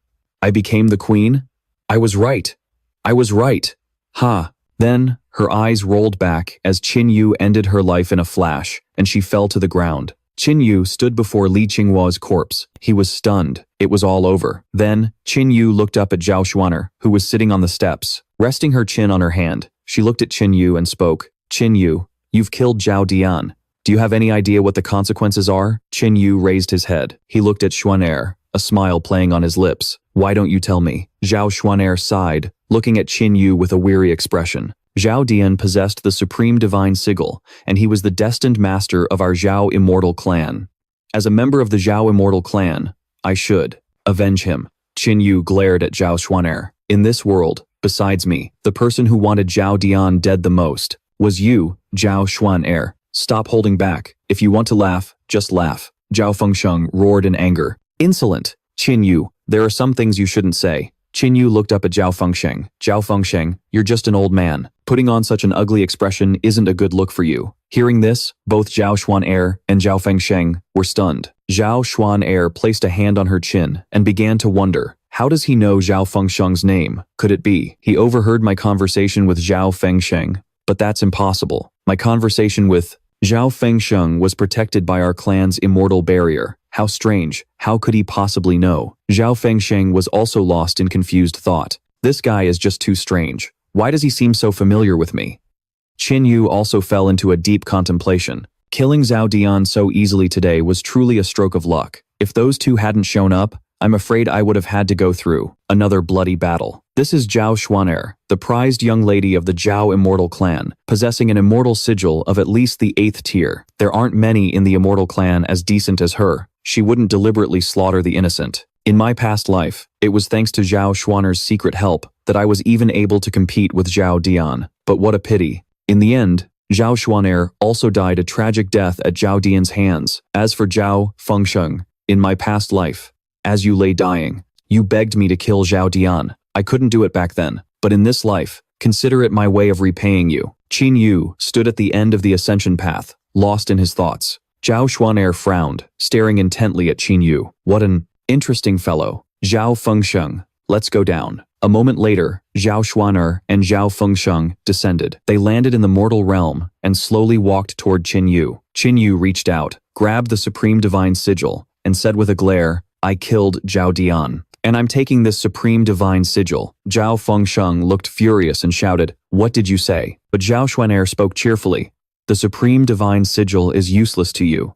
I became the queen? I was right. I was right. Ha." Then, her eyes rolled back as Qin Yu ended her life in a flash, and she fell to the ground. Qin Yu stood before Li Qinghe's corpse. He was stunned. It was all over. Then, Qin Yu looked up at Zhao Xuanair, who was sitting on the steps. Resting her chin on her hand, she looked at Qin Yu and spoke. "Qin Yu, you've killed Zhao Dian. Do you have any idea what the consequences are?" Qin Yu raised his head. He looked at Xuanair, a smile playing on his lips. "Why don't you tell me?" Zhao Xuanair sighed, looking at Qin Yu with a weary expression. Zhao Dian possessed the supreme divine sigil, and he was the destined master of our Zhao immortal clan. As a member of the Zhao immortal clan, I should avenge him. Qin Yu glared at Zhao Xuanair. "In this world, besides me, the person who wanted Zhao Dian dead the most was you, Zhao Xuanair. Stop holding back. If you want to laugh, just laugh." Zhao Fengsheng roared in anger. "Insolent! Qin Yu, there are some things you shouldn't say." Qin Yu looked up at Zhao Fengsheng. "Zhao Fengsheng, you're just an old man. Putting on such an ugly expression isn't a good look for you." Hearing this, both Zhao Xuanair and Zhao Fengsheng were stunned. Zhao Xuanair placed a hand on her chin and began to wonder, how does he know Zhao Fengsheng's name? Could it be he overheard my conversation with Zhao Fengsheng? But that's impossible. My conversation with Zhao Fengsheng was protected by our clan's immortal barrier. How strange. How could he possibly know? Zhao Fengsheng was also lost in confused thought. This guy is just too strange. Why does he seem so familiar with me? Qin Yu also fell into a deep contemplation. Killing Zhao Dian so easily today was truly a stroke of luck. If those two hadn't shown up, I'm afraid I would have had to go through another bloody battle. This is Zhao Xuanair, the prized young lady of the Zhao immortal clan, possessing an immortal sigil of at least the 8th tier. There aren't many in the immortal clan as decent as her. She wouldn't deliberately slaughter the innocent. In my past life, it was thanks to Zhao Xuanair's secret help that I was even able to compete with Zhao Dian. But what a pity. In the end, Zhao Xuanair also died a tragic death at Zhao Dian's hands. As for Zhao Fengsheng, In my past life, as you lay dying, you begged me to kill Zhao Dian. I couldn't do it back then, but in this life, consider it my way of repaying you. Qin Yu stood at the end of the ascension path, lost in his thoughts. Zhao Xuanair frowned, staring intently at Qin Yu. What an interesting fellow. Zhao Fengsheng, let's go down. A moment later, Zhao Xuanair and Zhao Fengsheng descended. They landed in the mortal realm and slowly walked toward Qin Yu. Qin Yu reached out, grabbed the supreme divine sigil, and said with a glare, I killed Zhao Dian. And I'm taking this supreme divine sigil. Zhao Fengsheng looked furious and shouted, what did you say? But Zhao Xuanair spoke cheerfully. The supreme divine sigil is useless to you.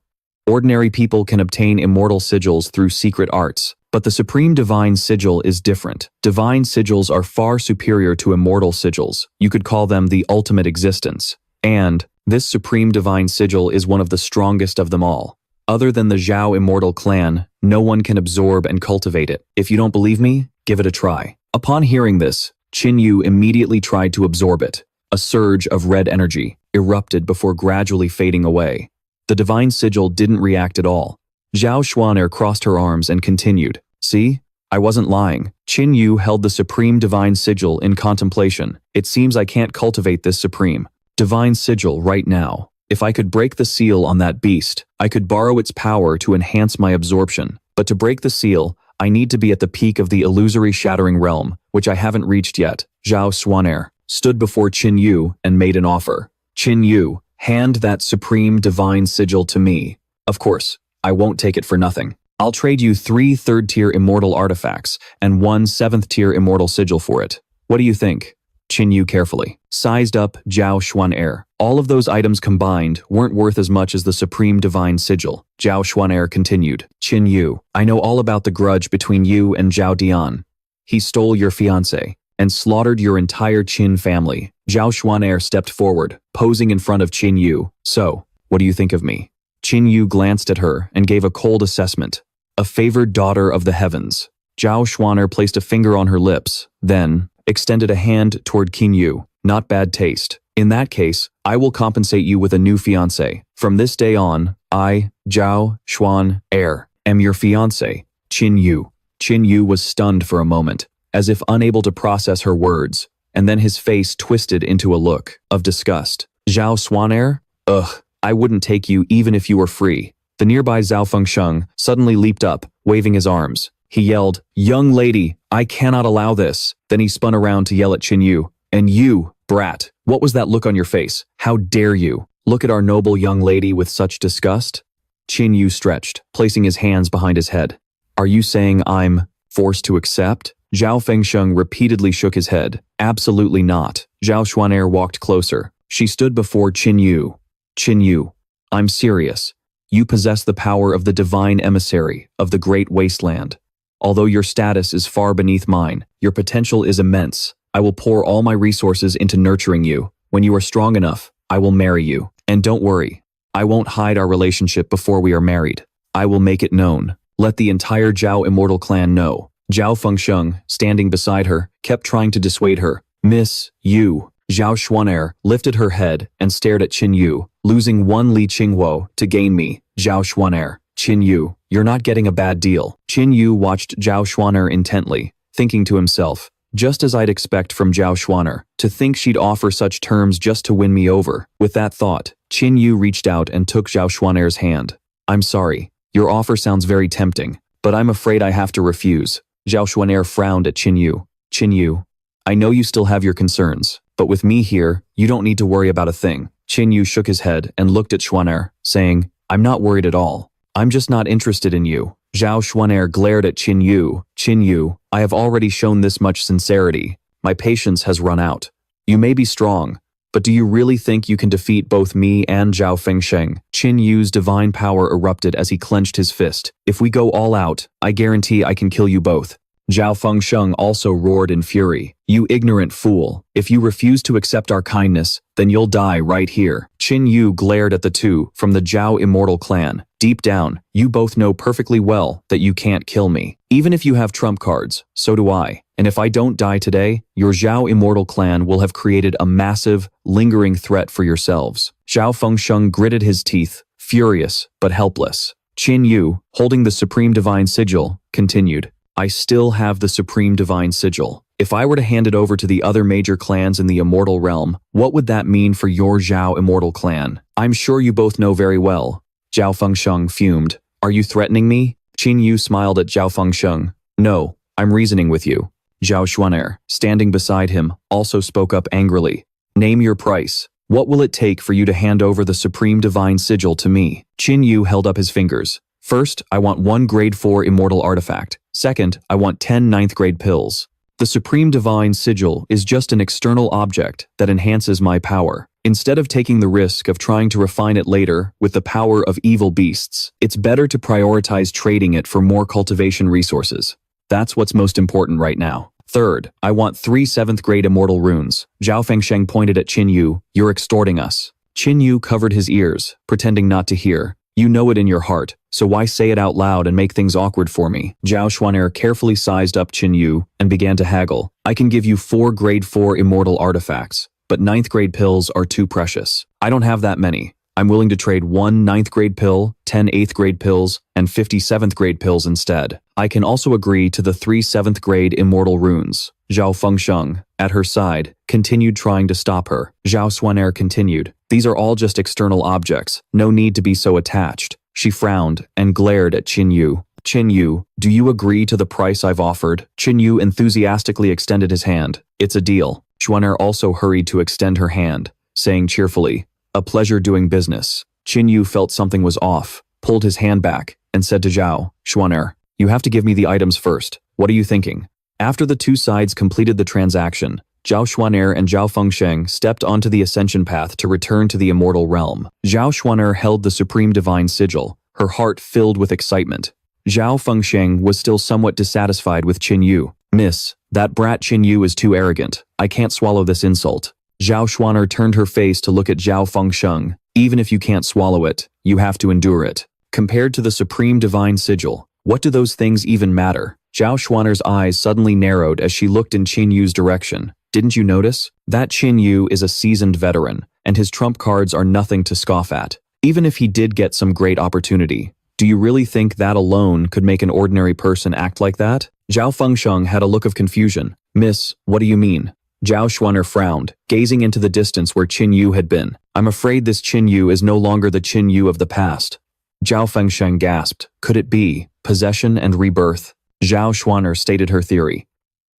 Ordinary people can obtain immortal sigils through secret arts, but the supreme divine sigil is different. Divine sigils are far superior to immortal sigils. You could call them the ultimate existence. And this supreme divine sigil is one of the strongest of them all. Other than the Zhao immortal clan, no one can absorb and cultivate it. If you don't believe me, give it a try. Upon hearing this, Qin Yu immediately tried to absorb it. A surge of red energy erupted before gradually fading away. The divine sigil didn't react at all. Zhao Xuanair crossed her arms and continued, see? I wasn't lying. Qin Yu held the supreme divine sigil in contemplation. It seems I can't cultivate this supreme divine sigil right now. If I could break the seal on that beast, I could borrow its power to enhance my absorption. But to break the seal, I need to be at the peak of the illusory shattering realm, which I haven't reached yet. Zhao Xuanair stood before Qin Yu and made an offer. Qin Yu, hand that supreme divine sigil to me. Of course, I won't take it for nothing. I'll trade you 3 third-tier immortal artifacts and 1 7th-tier immortal sigil for it. What do you think? Qin Yu carefully sized up Zhao Xuanair. All of those items combined weren't worth as much as the supreme divine sigil. Zhao Xuanair continued, Qin Yu, I know all about the grudge between you and Zhao Dian. He stole your fiancée and slaughtered your entire Qin family. Zhao Xuanair stepped forward, posing in front of Qin Yu. So, what do you think of me? Qin Yu glanced at her and gave a cold assessment. A favored daughter of the heavens. Zhao Xuanair placed a finger on her lips, then extended a hand toward Qin Yu. Not bad taste. In that case, I will compensate you with a new fiancé. From this day on, I, Zhao Xuanair, am your fiancé, Qin Yu. Qin Yu was stunned for a moment, as if unable to process her words, and then his face twisted into a look of disgust. Zhao Xuanair? Ugh, I wouldn't take you even if you were free. The nearby Zhao Fengsheng suddenly leaped up, waving his arms. He yelled, young lady, I cannot allow this. Then he spun around to yell at Qin Yu. And you, brat, what was that look on your face? How dare you look at our noble young lady with such disgust? Qin Yu stretched, placing his hands behind his head. Are you saying I'm forced to accept? Zhao Fengsheng repeatedly shook his head. Absolutely not. Zhao Xuanair walked closer. She stood before Qin Yu. Qin Yu, I'm serious. You possess the power of the divine emissary of the great wasteland. Although your status is far beneath mine, your potential is immense. I will pour all my resources into nurturing you. When you are strong enough, I will marry you. And don't worry, I won't hide our relationship before we are married. I will make it known. Let the entire Zhao immortal clan know. Zhao Fengsheng, standing beside her, kept trying to dissuade her. Miss, you. Zhao Xuanair lifted her head and stared at Qin Yu, losing 1 Li Qinghe to gain me. Zhao Xuanair, Qin Yu, you're not getting a bad deal. Qin Yu watched Zhao Xuanair intently, thinking to himself, just as I'd expect from Zhao Xuanair, to think she'd offer such terms just to win me over. With that thought, Qin Yu reached out and took Zhao Xuanair's hand. I'm sorry, your offer sounds very tempting, but I'm afraid I have to refuse. Zhao Xuanair frowned at Qin Yu. Qin Yu, I know you still have your concerns, but with me here, you don't need to worry about a thing. Qin Yu shook his head and looked at Xuanair, saying, I'm not worried at all. I'm just not interested in you. Zhao Xuanair glared at Qin Yu. Qin Yu, I have already shown this much sincerity. My patience has run out. You may be strong, but do you really think you can defeat both me and Zhao Fengsheng? Qin Yu's divine power erupted as he clenched his fist. If we go all out, I guarantee I can kill you both. Zhao Fengsheng also roared in fury. You ignorant fool. If you refuse to accept our kindness, then you'll die right here. Qin Yu glared at the two from the Zhao immortal clan. Deep down, you both know perfectly well that you can't kill me. Even if you have trump cards, so do I. And if I don't die today, your Zhao immortal clan will have created a massive, lingering threat for yourselves. Zhao Fengsheng gritted his teeth, furious but helpless. Qin Yu, holding the Supreme Divine Sigil, continued. I still have the Supreme Divine Sigil. If I were to hand it over to the other major clans in the Immortal Realm, what would that mean for your Zhao Immortal clan? I'm sure you both know very well. Zhao Fengsheng fumed. Are you threatening me? Qin Yu smiled at Zhao Fengsheng. No, I'm reasoning with you. Zhao Xuaner, standing beside him, also spoke up angrily. Name your price. What will it take for you to hand over the Supreme Divine Sigil to me? Qin Yu held up his fingers. First, I want 1 grade 4 immortal artifact. Second, I want 10 ninth grade pills. The Supreme Divine Sigil is just an external object that enhances my power. Instead of taking the risk of trying to refine it later with the power of evil beasts, it's better to prioritize trading it for more cultivation resources. That's what's most important right now. Third, I want 3 7th grade immortal runes. Zhao Fengsheng pointed at Qin Yu. You're extorting us. Qin Yu covered his ears, pretending not to hear. You know it in your heart, so why say it out loud and make things awkward for me? Zhao Xuaner carefully sized up Qin Yu and began to haggle. I can give you 4 grade 4 immortal artifacts, but 9th grade pills are too precious. I don't have that many. I'm willing to trade 1 9th grade pill, 10 8th grade pills, and 50 7th grade pills instead. I can also agree to the 3 7th grade immortal runes. Zhao Fengsheng, at her side, continued trying to stop her. Zhao Xuaner continued. These are all just external objects. No need to be so attached. She frowned and glared at Qin Yu. Qin Yu, do you agree to the price I've offered? Qin Yu enthusiastically extended his hand. It's a deal. Xuaner also hurried to extend her hand, saying cheerfully, a pleasure doing business. Qin Yu felt something was off, pulled his hand back, and said to Zhao, Xuaner, you have to give me the items first. What are you thinking? After the two sides completed the transaction, Zhao Xuaner and Zhao Fengsheng stepped onto the ascension path to return to the immortal realm. Zhao Xuaner held the Supreme Divine Sigil, her heart filled with excitement. Zhao Fengsheng was still somewhat dissatisfied with Qin Yu. Miss, that brat Qin Yu is too arrogant. I can't swallow this insult. Zhao Xuaner turned her face to look at Zhao Fengsheng. Even if you can't swallow it, you have to endure it. Compared to the Supreme Divine Sigil, what do those things even matter? Zhao Xuaner's eyes suddenly narrowed as she looked in Qin Yu's direction. Didn't you notice? That Qin Yu is a seasoned veteran, and his trump cards are nothing to scoff at. Even if he did get some great opportunity, do you really think that alone could make an ordinary person act like that? Zhao Fengsheng had a look of confusion. Miss, what do you mean? Zhao Xuaner frowned, gazing into the distance where Qin Yu had been. I'm afraid this Qin Yu is no longer the Qin Yu of the past. Zhao Fengsheng gasped. Could it be possession and rebirth? Zhao Xuaner stated her theory.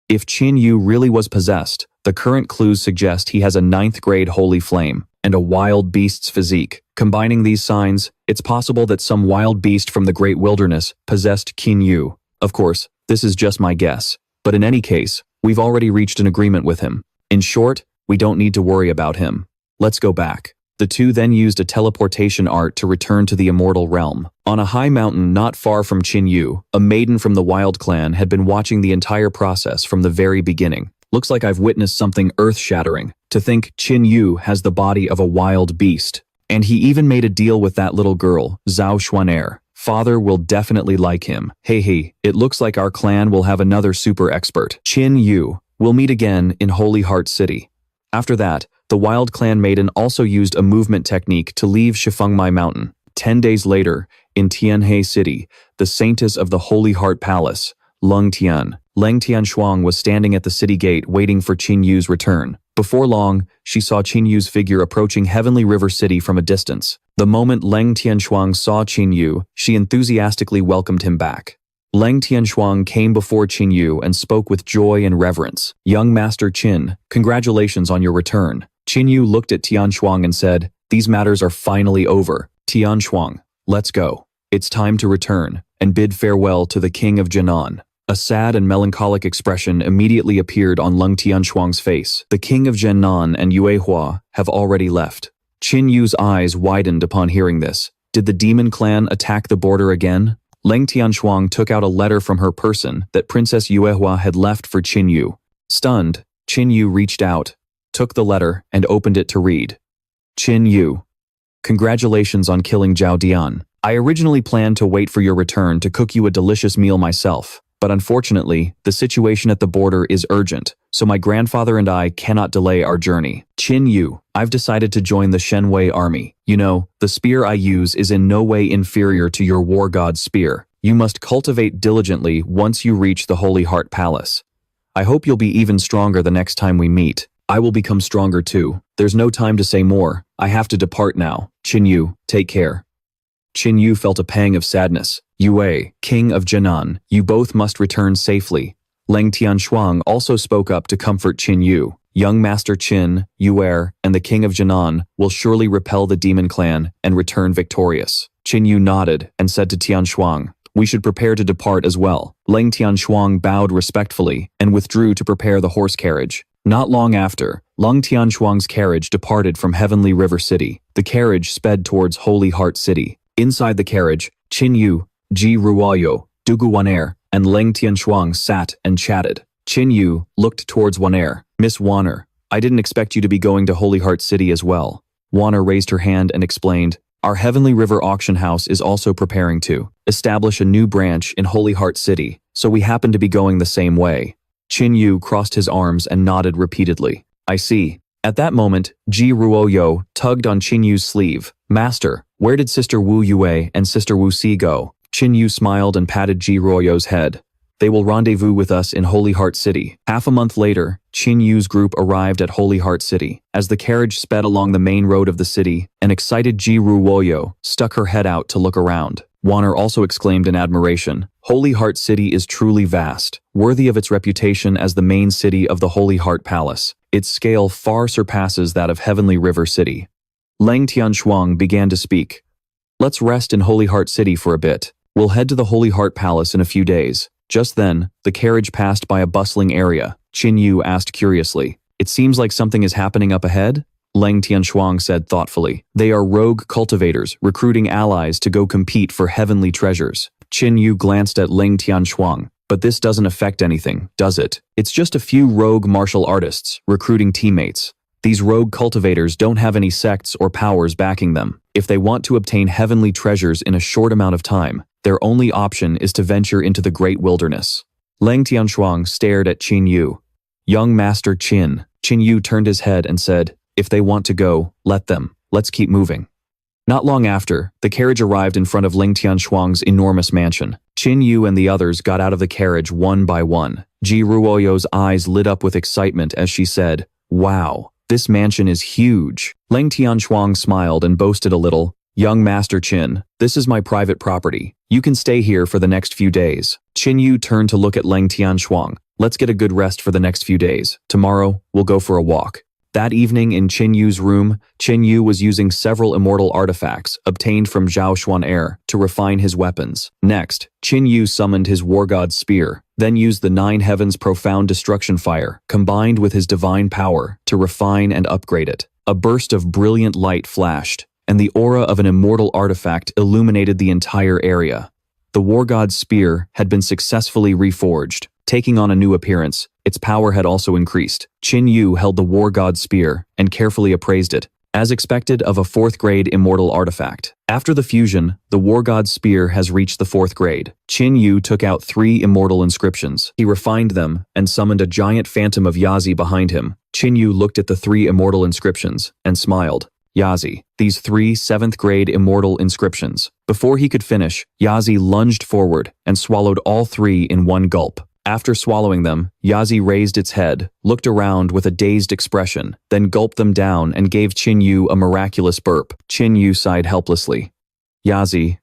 If Qin Yu really was possessed, the current clues suggest he has a 9th grade holy flame and a wild beast's physique. Combining these signs, it's possible that some wild beast from the great wilderness possessed Qin Yu. Of course, this is just my guess, but in any case, we've already reached an agreement with him. In short, we don't need to worry about him. Let's go back. The two then used a teleportation art to return to the immortal realm. On a high mountain not far from Qin Yu, a maiden from the Wild Clan had been watching the entire process from the very beginning. Looks like I've witnessed something earth-shattering. To think Qin Yu has the body of a wild beast. And he even made a deal with that little girl, Zhao Xuaner. Father will definitely like him. Hey, it looks like our clan will have another super expert. Qin Yu. We'll meet again in Holy Heart City. After that, the Wild Clan maiden also used a movement technique to leave Shifengmai Mountain. 10 days later, in Tianhe City, the saintess of the Holy Heart Palace, Leng Tianshuang was standing at the city gate waiting for Qin Yu's return. Before long, she saw Qin Yu's figure approaching Heavenly River City from a distance. The moment Leng Tianshuang saw Qin Yu, she enthusiastically welcomed him back. Leng Tianshuang came before Qin Yu and spoke with joy and reverence. Young Master Qin, congratulations on your return. Qin Yu looked at Tianshuang and said, these matters are finally over. Tianshuang, let's go. It's time to return and bid farewell to the King of Jinan. A sad and melancholic expression immediately appeared on Leng Tianshuang's face. The King of Jinan and Yuehua have already left. Qin Yu's eyes widened upon hearing this. Did the demon clan attack the border again? Leng Tianshuang took out a letter from her person that Princess Yuehua had left for Qin Yu. Stunned, Qin Yu reached out, took the letter, and opened it to read. Qin Yu, congratulations on killing Zhao Dian. I originally planned to wait for your return to cook you a delicious meal myself, but unfortunately, the situation at the border is urgent, so my grandfather and I cannot delay our journey. Qin Yu, I've decided to join the Shenwei army. You know, the spear I use is in no way inferior to your war god's spear. You must cultivate diligently once you reach the Holy Heart Palace. I hope you'll be even stronger the next time we meet. I will become stronger too. There's no time to say more. I have to depart now. Qin Yu, take care. Qin Yu felt a pang of sadness. Yue, king of Jinan, you both must return safely. Leng Tianshuang also spoke up to comfort Qin Yu. Young Master Qin, Yue, and the king of Jinan will surely repel the demon clan and return victorious. Qin Yu nodded and said to Tianshuang, we should prepare to depart as well. Leng Tianshuang bowed respectfully and withdrew to prepare the horse carriage. Not long after, Leng Tianshuang's carriage departed from Heavenly River City. The carriage sped towards Holy Heart City. Inside the carriage, Qin Yu, Ji Ruoyo, Dugu Waner, and Leng Tianshuang sat and chatted. Qin Yu looked towards Waner. Miss Waner, I didn't expect you to be going to Holy Heart City as well. Waner raised her hand and explained, our Heavenly River auction house is also preparing to establish a new branch in Holy Heart City, so we happen to be going the same way. Qin Yu crossed his arms and nodded repeatedly. I see. At that moment, Ji Ruoyo tugged on Qin Yu's sleeve. Master, where did Sister Wu Yue and Sister Wu Si go? Qin Yu smiled and patted Ji Ruoyo's head. They will rendezvous with us in Holy Heart City. Half a month later, Qin Yu's group arrived at Holy Heart City. As the carriage sped along the main road of the city, an excited Ji Ruoyo stuck her head out to look around. Waner also exclaimed in admiration, Holy Heart City is truly vast, worthy of its reputation as the main city of the Holy Heart Palace. Its scale far surpasses that of Heavenly River City. Leng Tianshuang began to speak. Let's rest in Holy Heart City for a bit. We'll head to the Holy Heart Palace in a few days. Just then, the carriage passed by a bustling area. Qin Yu asked curiously, it seems like something is happening up ahead? Leng Tianshuang said thoughtfully, they are rogue cultivators recruiting allies to go compete for heavenly treasures. Qin Yu glanced at Leng Tianshuang. But this doesn't affect anything, does it? It's just a few rogue martial artists recruiting teammates. These rogue cultivators don't have any sects or powers backing them. If they want to obtain heavenly treasures in a short amount of time, their only option is to venture into the great wilderness. Leng Tianshuang stared at Qin Yu. Young Master Qin. Qin Yu turned his head and said, if they want to go, let them. Let's keep moving. Not long after, the carriage arrived in front of Leng Tianshuang's enormous mansion. Qin Yu and the others got out of the carriage one by one. Ji Ruoyo's eyes lit up with excitement as she said, wow, this mansion is huge. Leng Tianshuang smiled and boasted a little, young Master Qin, this is my private property. You can stay here for the next few days. Qin Yu turned to look at Leng Tianshuang. Let's get a good rest for the next few days. Tomorrow, we'll go for a walk. That evening in Qin Yu's room, Qin Yu was using several immortal artifacts obtained from Zhao Xuan to refine his weapons. Next, Qin Yu summoned his war god's spear, then used the Nine Heavens' profound destruction fire, combined with his divine power, to refine and upgrade it. A burst of brilliant light flashed, and the aura of an immortal artifact illuminated the entire area. The war god's spear had been successfully reforged. Taking on a new appearance, its power had also increased. Qin Yu held the war god's spear and carefully appraised it, as expected of a 4th grade immortal artifact. After the fusion, the war god's spear has reached the 4th grade. Qin Yu took out 3 immortal inscriptions. He refined them and summoned a giant phantom of Yazi behind him. Qin Yu looked at the 3 immortal inscriptions and smiled. Yazi, these 3 7th grade immortal inscriptions. Before he could finish, Yazi lunged forward and swallowed all 3 in one gulp. After swallowing them, Yazi raised its head, looked around with a dazed expression, then gulped them down and gave Qin Yu a miraculous burp. Qin Yu sighed helplessly. Yazi,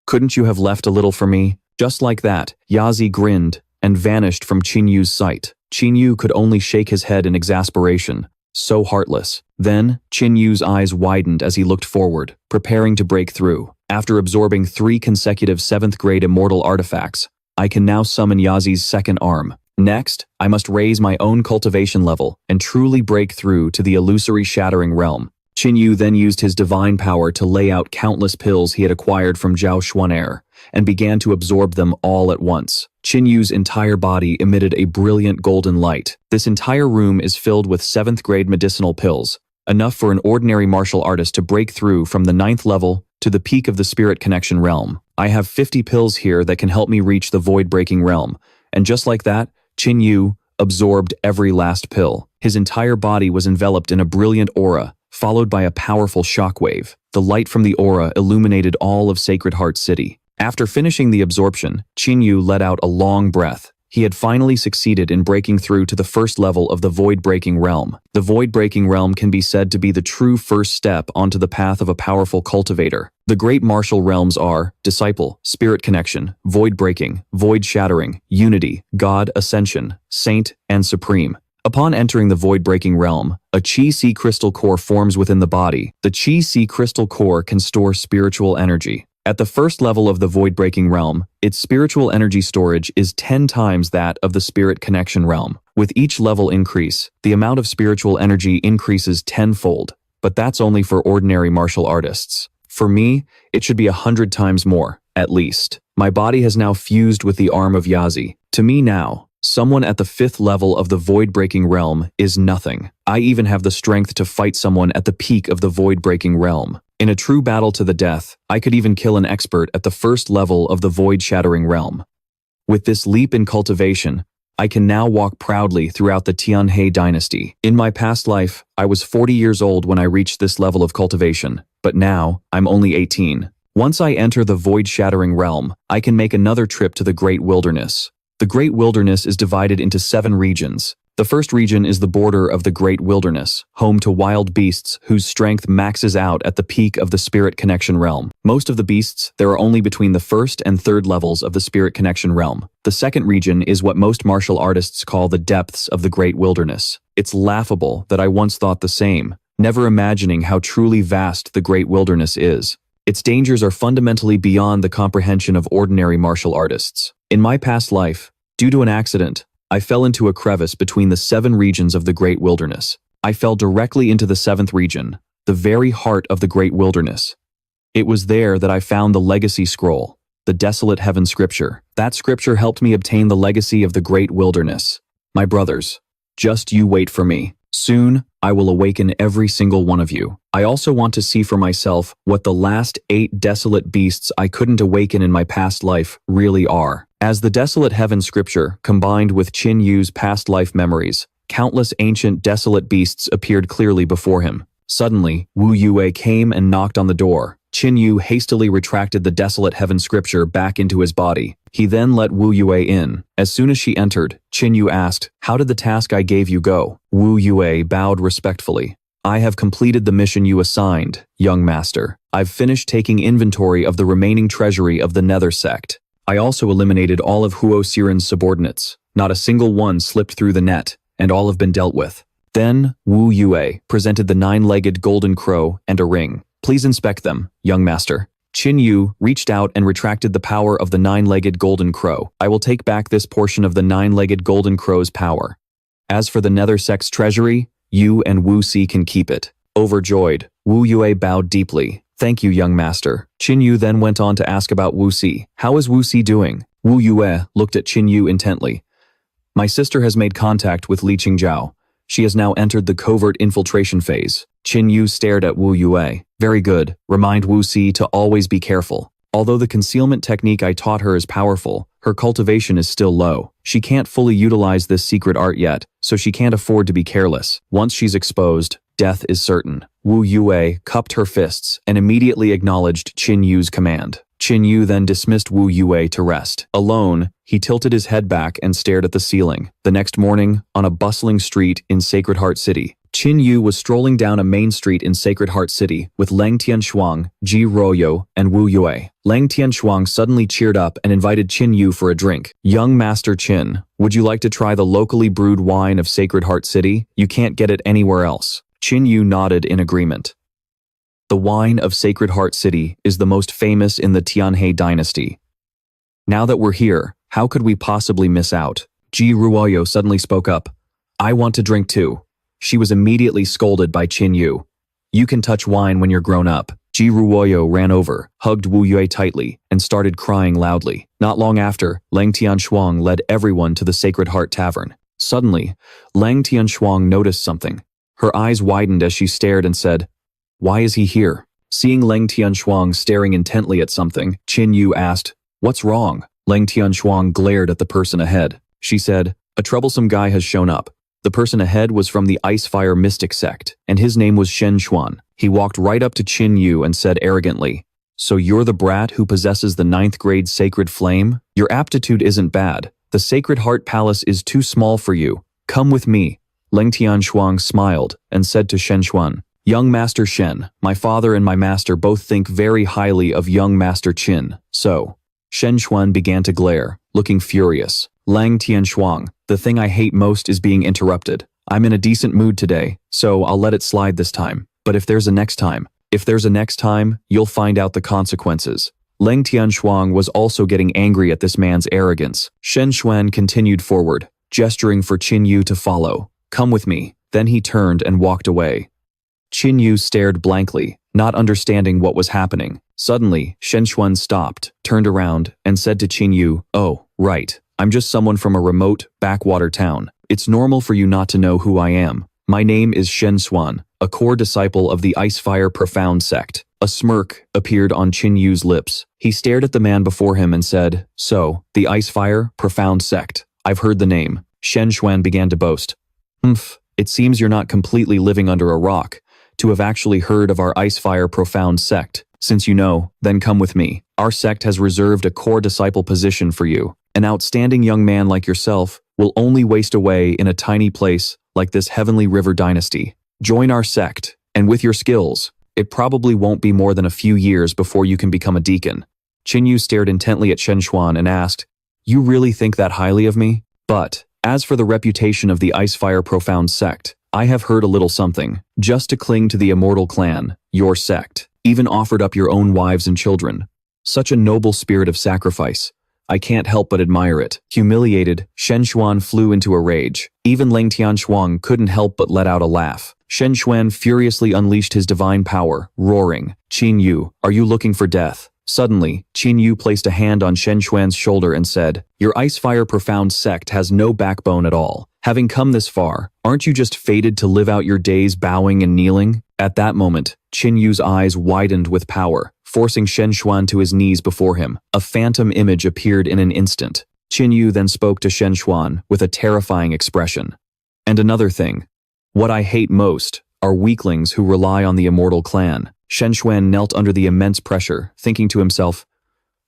couldn't you have left a little for me? Just like that, Yazi grinned and vanished from Qin Yu's sight. Qin Yu could only shake his head in exasperation. So heartless. Then, Qin Yu's eyes widened as he looked forward, preparing to break through. After absorbing 3 consecutive 7th grade immortal artifacts, I can now summon Yazi's second arm. Next, I must raise my own cultivation level and truly break through to the illusory shattering realm. Qin Yu then used his divine power to lay out countless pills he had acquired from Zhao Xuan and began to absorb them all at once. Qin Yu's entire body emitted a brilliant golden light. This entire room is filled with 7th grade medicinal pills, enough for an ordinary martial artist to break through from the 9th level to the peak of the spirit connection realm. I have 50 pills here that can help me reach the void-breaking realm. And just like that, Qin Yu, absorbed every last pill. His entire body was enveloped in a brilliant aura, followed by a powerful shockwave. The light from the aura illuminated all of Sacred Heart City. After finishing the absorption, Qin Yu let out a long breath. He had finally succeeded in breaking through to the first level of the void-breaking realm. The void-breaking realm can be said to be the true first step onto the path of a powerful cultivator. The great martial realms are disciple, spirit connection, void-breaking, void-shattering, unity, God, ascension, saint, and supreme. Upon entering the void-breaking realm, a Qi-Si crystal core forms within the body. The Qi-Si crystal core can store spiritual energy. At the first level of the void-breaking realm, its spiritual energy storage is 10 times that of the spirit connection realm. With each level increase, the amount of spiritual energy increases tenfold, but that's only for ordinary martial artists. For me, it should be 100 times more, at least. My body has now fused with the arm of Yazi. To me now, someone at the 5th level of the void-breaking realm is nothing. I even have the strength to fight someone at the peak of the void-breaking realm. In a true battle to the death, I could even kill an expert at the 1st level of the void-shattering realm. With this leap in cultivation, I can now walk proudly throughout the Tianhe dynasty. In my past life, I was 40 years old when I reached this level of cultivation, but now, I'm only 18. Once I enter the void-shattering realm, I can make another trip to the Great Wilderness. The Great Wilderness is divided into 7 regions. The first region is the border of the Great Wilderness, home to wild beasts whose strength maxes out at the peak of the Spirit Connection realm. Most of the beasts, there are only between the 1st and 3rd levels of the Spirit Connection realm. The second region is what most martial artists call the depths of the Great Wilderness. It's laughable that I once thought the same, never imagining how truly vast the Great Wilderness is. Its dangers are fundamentally beyond the comprehension of ordinary martial artists. In my past life, due to an accident, I fell into a crevice between the 7 regions of the Great Wilderness. I fell directly into the 7th region, the very heart of the Great Wilderness. It was there that I found the legacy scroll, the Desolate Heaven scripture. That scripture helped me obtain the legacy of the Great Wilderness. My brothers, just you wait for me. Soon, I will awaken every single one of you. I also want to see for myself what the last 8 desolate beasts I couldn't awaken in my past life really are. As the Desolate Heaven scripture combined with Qin Yu's past life memories, countless ancient desolate beasts appeared clearly before him. Suddenly, Wu Yue came and knocked on the door. Qin Yu hastily retracted the Desolate Heaven scripture back into his body. He then let Wu Yue in. As soon as she entered, Qin Yu asked, "How did the task I gave you go?" Wu Yue bowed respectfully. "I have completed the mission you assigned, young master. I've finished taking inventory of the remaining treasury of the Nether sect. I also eliminated all of Huo Siren's subordinates. Not a single one slipped through the net, and all have been dealt with." Then, Wu Yue presented the 9-legged golden crow and a ring. "Please inspect them, young master." Qin Yu reached out and retracted the power of the 9-legged golden crow. "I will take back this portion of the 9-legged golden crow's power. As for the Nether sect's treasury, you and Wu Si can keep it." Overjoyed, Wu Yue bowed deeply. "Thank you, young master." Qin Yu then went on to ask about Wu Si. "How is Wu Si doing?" Wu Yue looked at Qin Yu intently. "My sister has made contact with Li Qinghe. She has now entered the covert infiltration phase." Qin Yu stared at Wu Yue. "Very good. Remind Wu Si to always be careful. Although the concealment technique I taught her is powerful, her cultivation is still low. She can't fully utilize this secret art yet, so she can't afford to be careless. Once she's exposed, death is certain." Wu Yue cupped her fists and immediately acknowledged Qin Yu's command. Qin Yu then dismissed Wu Yue to rest. Alone, he tilted his head back and stared at the ceiling. The next morning, on a bustling street in Sacred Heart City, Qin Yu was strolling down a main street in Sacred Heart City with Leng Tianshuang, Ji Ruoyou, and Wu Yue. Leng Tianshuang suddenly cheered up and invited Qin Yu for a drink. "Young Master Qin, would you like to try the locally brewed wine of Sacred Heart City? You can't get it anywhere else." Qin Yu nodded in agreement. The wine of Sacred Heart City is the most famous in the Tianhe dynasty. Now that we're here, how could we possibly miss out? Ji Ruoyou suddenly spoke up. "I want to drink too." She was immediately scolded by Qin Yu. "You can touch wine when you're grown up." Ji Ruoyou ran over, hugged Wu Yue tightly, and started crying loudly. Not long after, Leng Tianshuang led everyone to the Sacred Heart Tavern. Suddenly, Leng Tianshuang noticed something. Her eyes widened as she stared and said, "Why is he here?" Seeing Leng Tianshuang staring intently at something, Qin Yu asked, "What's wrong?" Leng Tianshuang glared at the person ahead. She said, A troublesome guy has shown up. The person ahead was from the Ice Fire Mystic sect, and his name was Shen Xuan. He walked right up to Qin Yu and said arrogantly, "So you're the brat who possesses the 9th grade sacred flame? Your aptitude isn't bad. The Sacred Heart Palace is too small for you. Come with me." Leng Tianshuang smiled and said to Shen Xuan, "Young Master Shen, my father and my master both think very highly of young Master Qin, so." Shen Xuan began to glare, looking furious. "Lang Tianshuang, the thing I hate most is being interrupted. I'm in a decent mood today, so I'll let it slide this time. But if there's a next time, you'll find out the consequences." Leng Tianshuang was also getting angry at this man's arrogance. Shen Xuan continued forward, gesturing for Qin Yu to follow. "Come with me." Then he turned and walked away. Qin Yu stared blankly, not understanding what was happening. Suddenly, Shen Xuan stopped, turned around, and said to Qin Yu, "Oh, right. I'm just someone from a remote, backwater town. It's normal for you not to know who I am. My name is Shen Xuan, a core disciple of the Icefire Profound sect." A smirk appeared on Qin Yu's lips. He stared at the man before him and said, "So, the Icefire Profound sect. I've heard the name." Shen Xuan began to boast. It seems you're not completely living under a rock to have actually heard of our Icefire Profound sect. Since you know, then come with me. Our sect has reserved a core disciple position for you. An outstanding young man like yourself will only waste away in a tiny place like this Heavenly River dynasty. Join our sect, and with your skills, it probably won't be more than a few years before you can become a deacon. Qin Yu stared intently at Shen Xuan and asked, "You really think that highly of me? But, as for the reputation of the Icefire Profound sect, I have heard a little something. Just to cling to the immortal clan, your sect, even offered up your own wives and children. Such a noble spirit of sacrifice. I can't help but admire it." Humiliated, Shen Xuan flew into a rage. Even Leng Tianshuang couldn't help but let out a laugh. Shen Xuan furiously unleashed his divine power, roaring, "Qin Yu, are you looking for death?" Suddenly, Qin Yu placed a hand on Shen Xuan's shoulder and said, "Your Icefire Profound sect has no backbone at all. Having come this far, aren't you just fated to live out your days bowing and kneeling?" At that moment, Qin Yu's eyes widened with power, forcing Shen Xuan to his knees before him. A phantom image appeared in an instant. Qin Yu then spoke to Shen Xuan with a terrifying expression. "And another thing. What I hate most are weaklings who rely on the immortal clan." Shen Xuan knelt under the immense pressure, thinking to himself,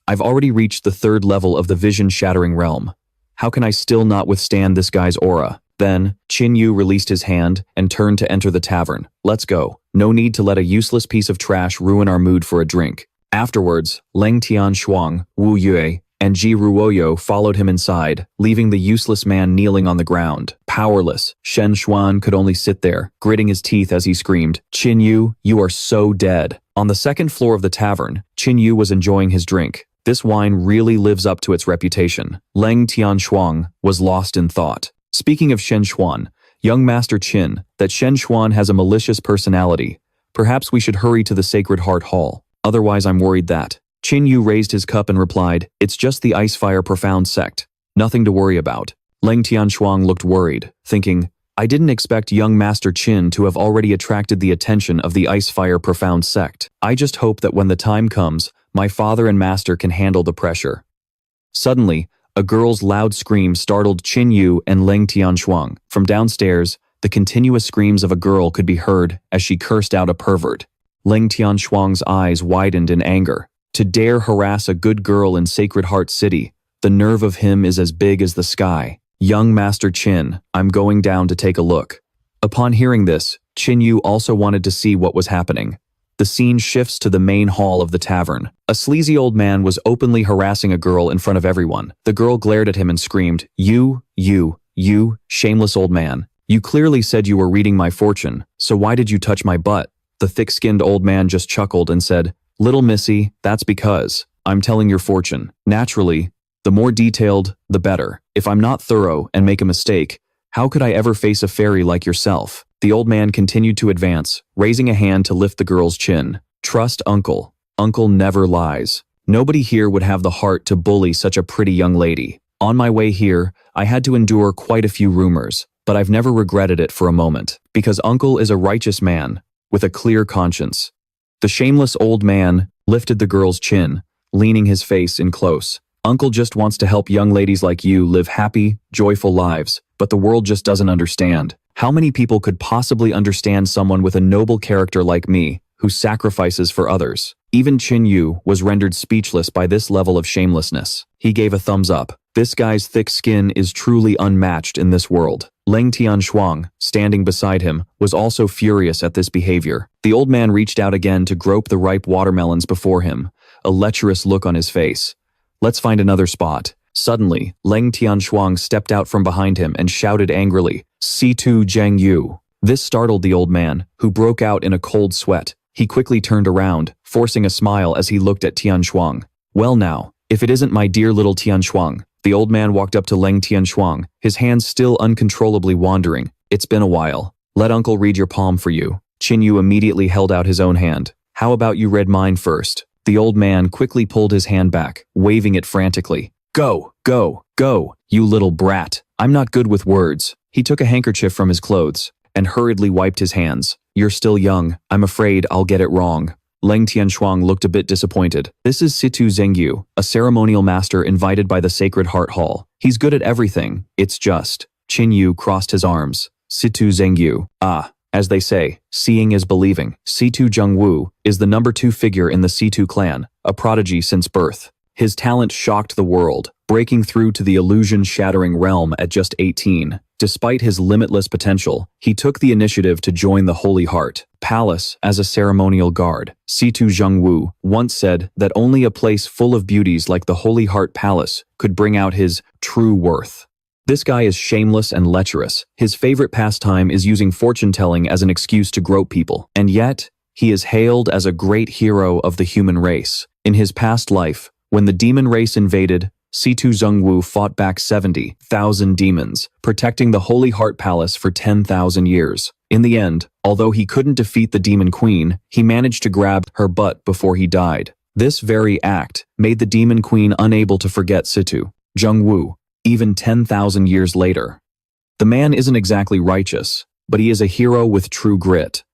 "I've already reached the 3rd level of the vision-shattering realm. How can I still not withstand this guy's aura?" Then, Qin Yu released his hand and turned to enter the tavern. "Let's go. No need to let a useless piece of trash ruin our mood for a drink." Afterwards, Leng Tianshuang, Wu Yue, and Ji Ruoyo followed him inside, leaving the useless man kneeling on the ground. Powerless, Shen Xuan could only sit there, gritting his teeth as he screamed, "Qin Yu, you are so dead." On the 2nd floor of the tavern, Qin Yu was enjoying his drink. This wine really lives up to its reputation. Leng Tianshuang was lost in thought. Speaking of Shen Xuan, young Master Qin, that Shen Xuan has a malicious personality. Perhaps we should hurry to the Sacred Heart Hall. Otherwise I'm worried that. Qin Yu raised his cup and replied, "It's just the Icefire Profound sect. Nothing to worry about." Leng Tianshuang looked worried, thinking, "I didn't expect young Master Qin to have already attracted the attention of the Icefire Profound sect. I just hope that when the time comes, my father and master can handle the pressure." Suddenly, a girl's loud scream startled Qin Yu and Leng Tianshuang. From downstairs, the continuous screams of a girl could be heard as she cursed out a pervert. Leng Tianshuang's eyes widened in anger. To dare harass a good girl in Sacred Heart City, the nerve of him is as big as the sky. "Young Master Qin, I'm going down to take a look." Upon hearing this, Qin Yu also wanted to see what was happening. The scene shifts to the main hall of the tavern. A sleazy old man was openly harassing a girl in front of everyone. The girl glared at him and screamed, You, shameless old man. You clearly said you were reading my fortune, so why did you touch my butt?" The thick-skinned old man just chuckled and said, "Little missy, that's because I'm telling your fortune. Naturally, the more detailed, the better. If I'm not thorough and make a mistake, how could I ever face a fairy like yourself?" The old man continued to advance, raising a hand to lift the girl's chin. "Trust Uncle. Uncle never lies. Nobody here would have the heart to bully such a pretty young lady. On my way here, I had to endure quite a few rumors, but I've never regretted it for a moment, because Uncle is a righteous man, with a clear conscience." The shameless old man lifted the girl's chin, leaning his face in close. Uncle just wants to help young ladies like you live happy, joyful lives, but the world just doesn't understand. How many people could possibly understand someone with a noble character like me, who sacrifices for others? Even Qin Yu was rendered speechless by this level of shamelessness. He gave a thumbs up. This guy's thick skin is truly unmatched in this world. Leng Tianshuang, standing beside him, was also furious at this behavior. The old man reached out again to grope the ripe watermelons before him, a lecherous look on his face. Let's find another spot. Suddenly, Leng Tianshuang stepped out from behind him and shouted angrily, "Situ Zheng Yu." This startled the old man, who broke out in a cold sweat. He quickly turned around, forcing a smile as he looked at Tianshuang. Well now, if it isn't my dear little Tianshuang. The old man walked up to Leng Tianshuang, his hands still uncontrollably wandering. It's been a while. Let uncle read your palm for you. Qin Yu immediately held out his own hand. How about you read mine first? The old man quickly pulled his hand back, waving it frantically. Go, go, go, you little brat. I'm not good with words. He took a handkerchief from his clothes and hurriedly wiped his hands. You're still young. I'm afraid I'll get it wrong. Leng Tianshuang looked a bit disappointed. This is Situ Zhengyu, a ceremonial master invited by the Sacred Heart Hall. He's good at everything. It's just. Qin Yu crossed his arms. Situ Zhengyu. Ah, as they say, seeing is believing. Situ Zhengwu is the number 2 figure in the Situ clan, a prodigy since birth. His talent shocked the world, breaking through to the illusion-shattering realm at just 18. Despite his limitless potential, he took the initiative to join the Holy Heart Palace as a ceremonial guard. Situ Zhengwu once said that only a place full of beauties like the Holy Heart Palace could bring out his true worth. This guy is shameless and lecherous. His favorite pastime is using fortune-telling as an excuse to grope people. And yet, he is hailed as a great hero of the human race. In his past life, when the demon race invaded, Situ Zhengwu fought back 70,000 demons, protecting the Holy Heart Palace for 10,000 years. In the end, although he couldn't defeat the demon queen, he managed to grab her butt before he died. This very act made the demon queen unable to forget Situ Zhengwu, even 10,000 years later. The man isn't exactly righteous, but he is a hero with true grit.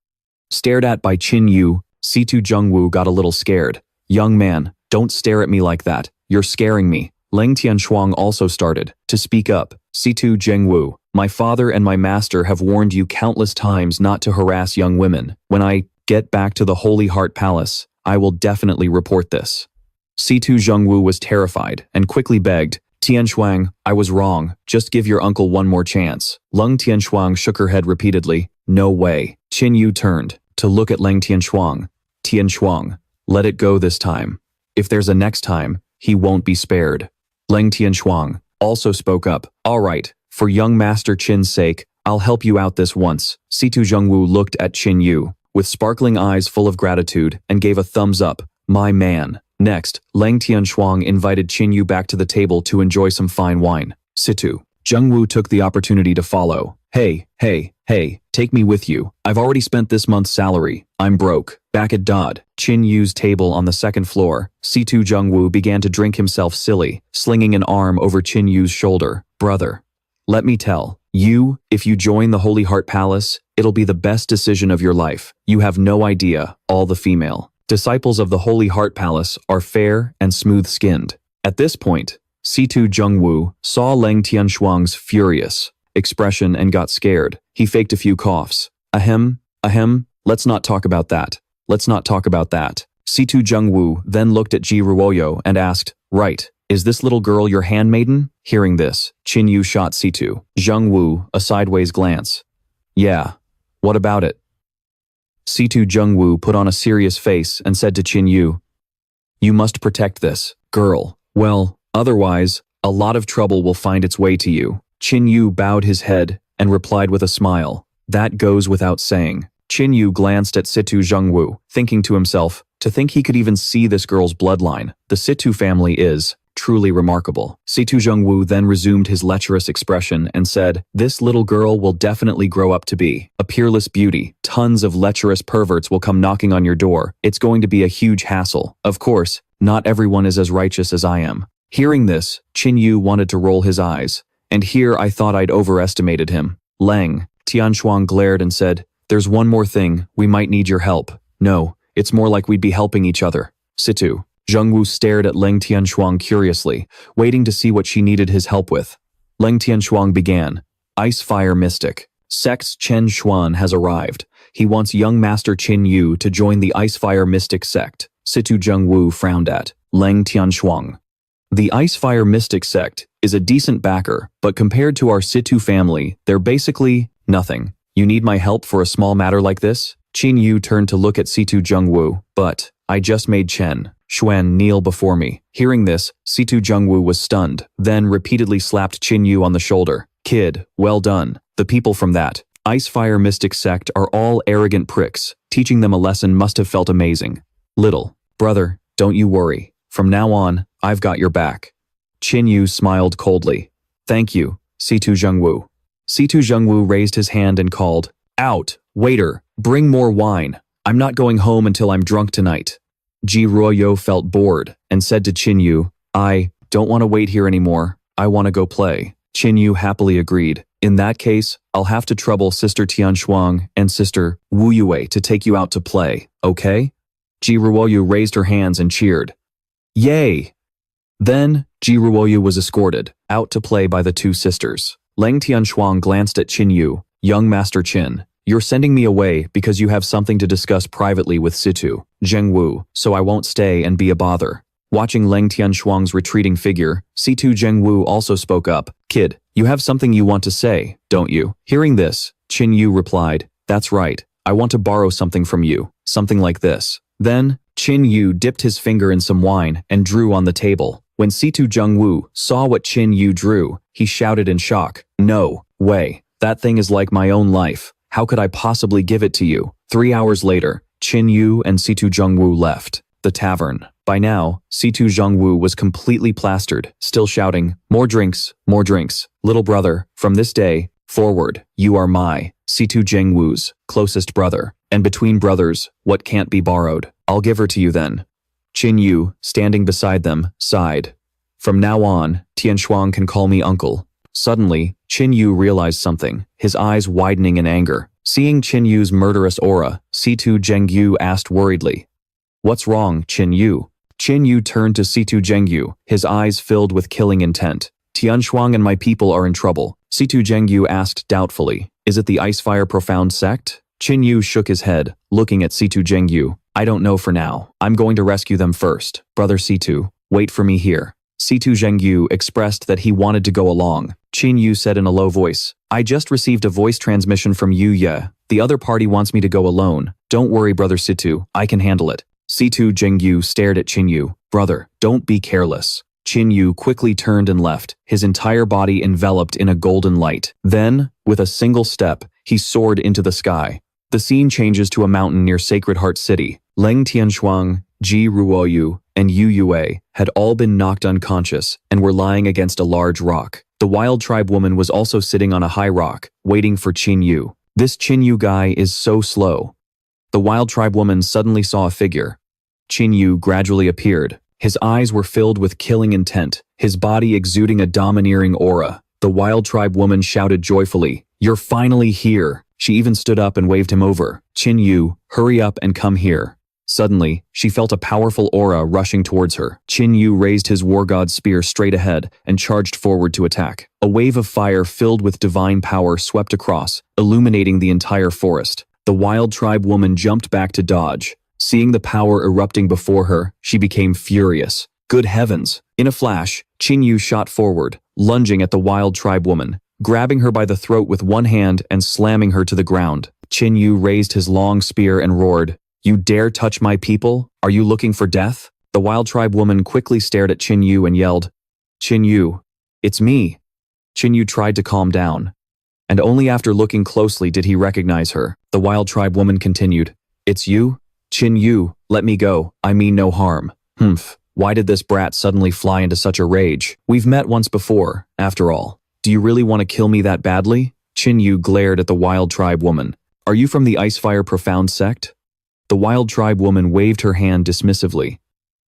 Stared at by Qin Yu, Situ Zhengwu got a little scared. Young man, don't stare at me like that. You're scaring me. Leng Tianshuang also started to speak up. Situ Zhengwu, my father and my master have warned you countless times not to harass young women. When I get back to the Holy Heart Palace, I will definitely report this. Situ Zhengwu was terrified and quickly begged, Tianshuang, I was wrong. Just give your uncle one more chance. Leng Tianshuang shook her head repeatedly. No way. Qin Yu turned to look at Leng Tianshuang. Tianshuang, let it go this time. If there's a next time, he won't be spared. Leng Tianshuang also spoke up. All right, for young Master Qin's sake, I'll help you out this once. Situ Zhengwu looked at Qin Yu with sparkling eyes full of gratitude and gave a thumbs up. My man. Next, Leng Tianshuang invited Qin Yu back to the table to enjoy some fine wine. Situ Zhengwu took the opportunity to follow. Hey, take me with you. I've already spent this month's salary. I'm broke. Back at Qin Yu's table on the second floor, Situ Zhengwu began to drink himself silly, slinging an arm over Qin Yu's shoulder. Brother, let me tell you, if you join the Holy Heart Palace, it'll be the best decision of your life. You have no idea, all the female disciples of the Holy Heart Palace are fair and smooth-skinned. At this point, Situ Zhengwu saw Leng Tianshuang's furious expression and got scared. He faked a few coughs. Ahem, let's not talk about that. Let's not talk about that. Situ Zhengwu then looked at Ji Ruoyo and asked, Right, is this little girl your handmaiden? Hearing this, Qin Yu shot Situ Zhengwu a sideways glance. Yeah, what about it? Situ Zhengwu put on a serious face and said to Qin Yu, You must protect this girl. Well, otherwise, a lot of trouble will find its way to you. Qin Yu bowed his head and replied with a smile. That goes without saying. Qin Yu glanced at Situ Zhengwu, thinking to himself, to think he could even see this girl's bloodline. The Situ family is truly remarkable. Situ Zhengwu then resumed his lecherous expression and said, This little girl will definitely grow up to be a peerless beauty. Tons of lecherous perverts will come knocking on your door. It's going to be a huge hassle. Of course, not everyone is as righteous as I am. Hearing this, Qin Yu wanted to roll his eyes. And here I thought I'd overestimated him. Leng Tianshuang glared and said, There's one more thing, we might need your help. No, it's more like we'd be helping each other. Situ Zheng Wu stared at Leng Tianshuang curiously, waiting to see what she needed his help with. Leng Tianshuang began. Ice Fire Mystic. Sect's Chen Xuan has arrived. He wants young Master Qin Yu to join the Ice Fire Mystic sect. Situ Zheng Wu frowned at Leng Tianshuang. The Ice Fire Mystic sect is a decent backer, but compared to our Situ family, they're basically nothing. You need my help for a small matter like this? Qin Yu turned to look at Situ Zheng Wu, but I just made Chen Xuan kneel before me. Hearing this, Situ Zheng Wu was stunned, then repeatedly slapped Qin Yu on the shoulder. Kid, well done. The people from that Ice Fire Mystic sect are all arrogant pricks. Teaching them a lesson must have felt amazing. Little brother, don't you worry. From now on, I've got your back. Qin Yu smiled coldly. Thank you, Situ Zheng Wu. Situ Zheng Wu raised his hand and called, Out, waiter, bring more wine. I'm not going home until I'm drunk tonight. Ji Ruoyo felt bored and said to Qin Yu, I don't want to wait here anymore. I want to go play. Qin Yu happily agreed. In that case, I'll have to trouble Sister Tianshuang and Sister Wu Yue to take you out to play, okay? Ji Ruoyu raised her hands and cheered. Yay! Then, Ji Ruoyu was escorted out to play by the two sisters. Leng Tianshuang glanced at Qin Yu. Young Master Qin, you're sending me away because you have something to discuss privately with Situ Zheng Wu, so I won't stay and be a bother. Watching Leng Tianshuang's retreating figure, Situ Zheng Wu also spoke up. Kid, you have something you want to say, don't you? Hearing this, Qin Yu replied, That's right, I want to borrow something from you, something like this. Then, Qin Yu dipped his finger in some wine and drew on the table. When Situ Zheng Wu saw what Qin Yu drew, he shouted in shock, No way, that thing is like my own life. How could I possibly give it to you? 3 hours later, Qin Yu and Situ Zheng Wu left the tavern. By now, Situ Zheng Wu was completely plastered, still shouting, More drinks, little brother, from this day forward, you are my Situ Zheng Wu's closest brother. And between brothers, what can't be borrowed? I'll give her to you then. Qin Yu, standing beside them, sighed. From now on, Tianshuang can call me uncle. Suddenly, Qin Yu realized something, his eyes widening in anger. Seeing Qin Yu's murderous aura, Situ Zheng Yu asked worriedly, What's wrong, Qin Yu? Qin Yu turned to Situ Zheng Yu, his eyes filled with killing intent. Tianshuang and my people are in trouble. Situ Zheng Yu asked doubtfully, Is it the Icefire Profound sect? Qin Yu shook his head, looking at Situ Zheng Yu. I don't know for now. I'm going to rescue them first. Brother Situ, wait for me here. Situ Zheng Yu expressed that he wanted to go along. Qin Yu said in a low voice, I just received a voice transmission from Yu Ye. The other party wants me to go alone. Don't worry, Brother Situ, I can handle it. Situ Zheng Yu stared at Qin Yu. Brother, don't be careless. Qin Yu quickly turned and left, his entire body enveloped in a golden light. Then, with a single step, he soared into the sky. The scene changes to a mountain near Sacred Heart City. Leng Tianshuang, Ji Ruoyu, and Yu Yue had all been knocked unconscious and were lying against a large rock. The wild tribe woman was also sitting on a high rock, waiting for Qin Yu. This Qin Yu guy is so slow. The wild tribe woman suddenly saw a figure. Qin Yu gradually appeared. His eyes were filled with killing intent, his body exuding a domineering aura. The wild tribe woman shouted joyfully, You're finally here. She even stood up and waved him over. Qin Yu, hurry up and come here. Suddenly, she felt a powerful aura rushing towards her. Qin Yu raised his war god's spear straight ahead and charged forward to attack. A wave of fire filled with divine power swept across, illuminating the entire forest. The wild tribe woman jumped back to dodge. Seeing the power erupting before her, she became furious. Good heavens! In a flash, Qin Yu shot forward, lunging at the wild tribe woman, grabbing her by the throat with one hand and slamming her to the ground. Qin Yu raised his long spear and roared, You dare touch my people? Are you looking for death? The wild tribe woman quickly stared at Qin Yu and yelled, Qin Yu, it's me. Qin Yu tried to calm down, and only after looking closely did he recognize her. The wild tribe woman continued, It's you? Qin Yu, let me go, I mean no harm. Humph, why did this brat suddenly fly into such a rage? We've met once before, after all. Do you really want to kill me that badly? Qin Yu glared at the wild tribe woman. Are you from the Icefire Profound sect? The wild tribe woman waved her hand dismissively.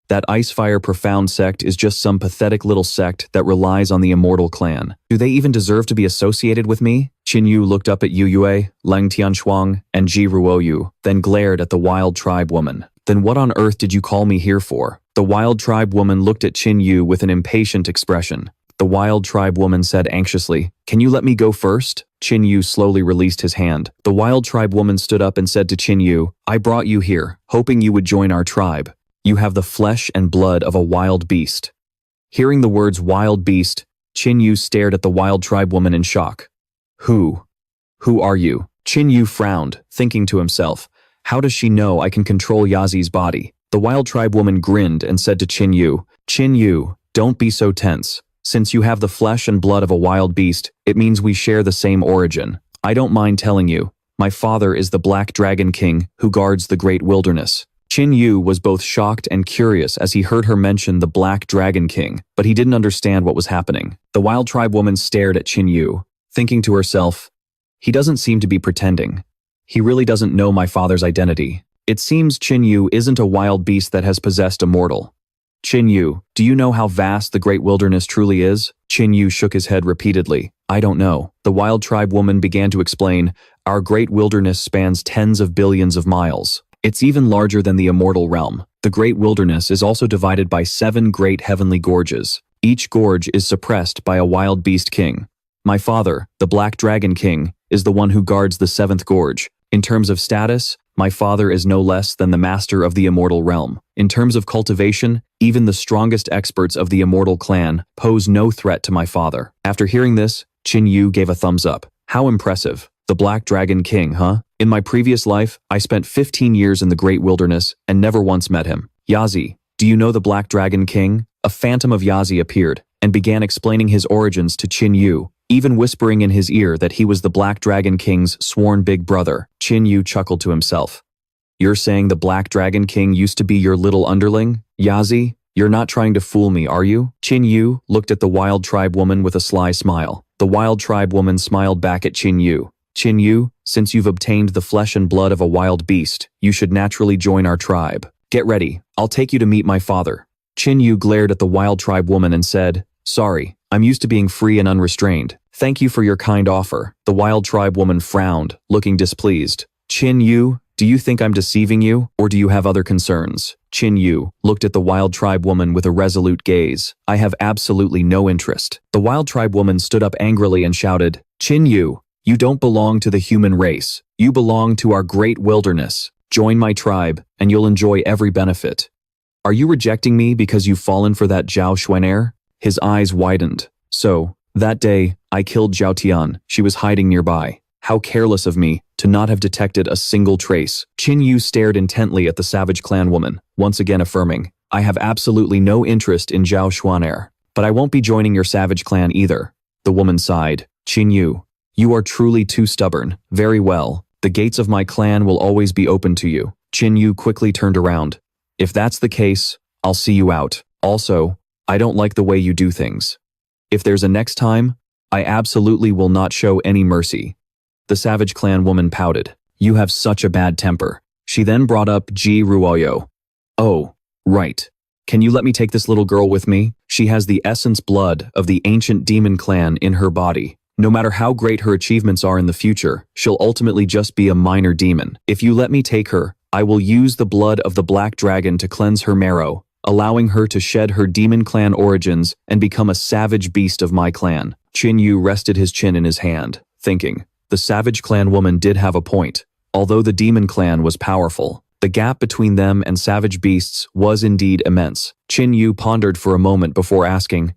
That Icefire Profound sect is just some pathetic little sect that relies on the immortal clan. Do they even deserve to be associated with me? Qin Yu looked up at Yu Yue, Leng Tianshuang, and Ji Ruoyu, then glared at the wild tribe woman. Then what on earth did you call me here for? The wild tribe woman looked at Qin Yu with an impatient expression. The wild tribe woman said anxiously, "Can you let me go first?" Qin Yu slowly released his hand. The wild tribe woman stood up and said to Qin Yu, "I brought you here, hoping you would join our tribe. You have the flesh and blood of a wild beast." Hearing the words wild beast, Qin Yu stared at the wild tribe woman in shock. Who are you? Qin Yu frowned, thinking to himself, how does she know I can control Yazi's body? The wild tribe woman grinned and said to Qin Yu, don't be so tense. Since you have the flesh and blood of a wild beast, it means we share the same origin. I don't mind telling you, my father is the Black Dragon King who guards the great wilderness. Qin Yu was both shocked and curious as he heard her mention the Black Dragon King, but he didn't understand what was happening. The wild tribe woman stared at Qin Yu, thinking to herself, he doesn't seem to be pretending. He really doesn't know my father's identity. It seems Qin Yu isn't a wild beast that has possessed a mortal. Qin Yu, do you know how vast the great wilderness truly is? Qin Yu shook his head repeatedly. I don't know. The wild tribe woman began to explain, our great wilderness spans tens of billions of miles. It's even larger than the immortal realm. The great wilderness is also divided by 7 great heavenly gorges. Each gorge is suppressed by a wild beast king. My father, the Black Dragon King, is the one who guards the 7th gorge. In terms of status, my father is no less than the master of the immortal realm. In terms of cultivation, even the strongest experts of the immortal clan pose no threat to my father. After hearing this, Qin Yu gave a thumbs up. How impressive. The Black Dragon King, huh? In my previous life, I spent 15 years in the great wilderness and never once met him. Yazi, do you know the Black Dragon King? A phantom of Yazi appeared and began explaining his origins to Qin Yu, even whispering in his ear that he was the Black Dragon King's sworn big brother. Qin Yu chuckled to himself. You're saying the Black Dragon King used to be your little underling? Yazi, you're not trying to fool me, are you? Qin Yu looked at the wild tribe woman with a sly smile. The wild tribe woman smiled back at Qin Yu. Qin Yu, since you've obtained the flesh and blood of a wild beast, you should naturally join our tribe. Get ready, I'll take you to meet my father. Qin Yu glared at the wild tribe woman and said, sorry, I'm used to being free and unrestrained. Thank you for your kind offer. The wild tribe woman frowned, looking displeased. Qin Yu, do you think I'm deceiving you, or do you have other concerns? Qin Yu looked at the wild tribe woman with a resolute gaze. I have absolutely no interest. The wild tribe woman stood up angrily and shouted, Qin Yu, you don't belong to the human race. You belong to our great wilderness. Join my tribe, and you'll enjoy every benefit. Are you rejecting me because you've fallen for that Zhao Xuaner? His eyes widened. So, that day, I killed Zhao Dian. She was hiding nearby. How careless of me to not have detected a single trace. Qin Yu stared intently at the Savage Clan woman, once again affirming, I have absolutely no interest in Zhao Xuaner, but I won't be joining your Savage Clan either. The woman sighed. Qin Yu, you are truly too stubborn. Very well. The gates of my clan will always be open to you. Qin Yu quickly turned around. If that's the case, I'll see you out. Also, I don't like the way you do things. If there's a next time, I absolutely will not show any mercy. The Savage Clan woman pouted. You have such a bad temper. She then brought up Ji Ruoyo. Oh, right. Can you let me take this little girl with me? She has the essence blood of the ancient demon clan in her body. No matter how great her achievements are in the future, she'll ultimately just be a minor demon. If you let me take her, I will use the blood of the Black Dragon to cleanse her marrow, allowing her to shed her demon clan origins and become a savage beast of my clan. Qin Yu rested his chin in his hand, thinking, the Savage Clan woman did have a point. Although the demon clan was powerful, the gap between them and savage beasts was indeed immense. Qin Yu pondered for a moment before asking,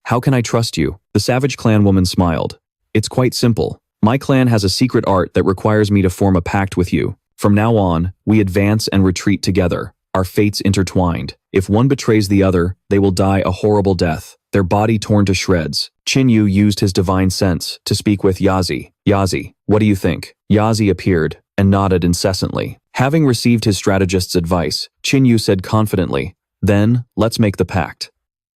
how can I trust you? The Savage Clan woman smiled. It's quite simple. My clan has a secret art that requires me to form a pact with you. From now on, we advance and retreat together, our fates intertwined. If one betrays the other, they will die a horrible death, their body torn to shreds. Qin Yu used his divine sense to speak with Yazi. Yazi, what do you think? Yazi appeared and nodded incessantly. Having received his strategist's advice, Qin Yu said confidently, then, let's make the pact.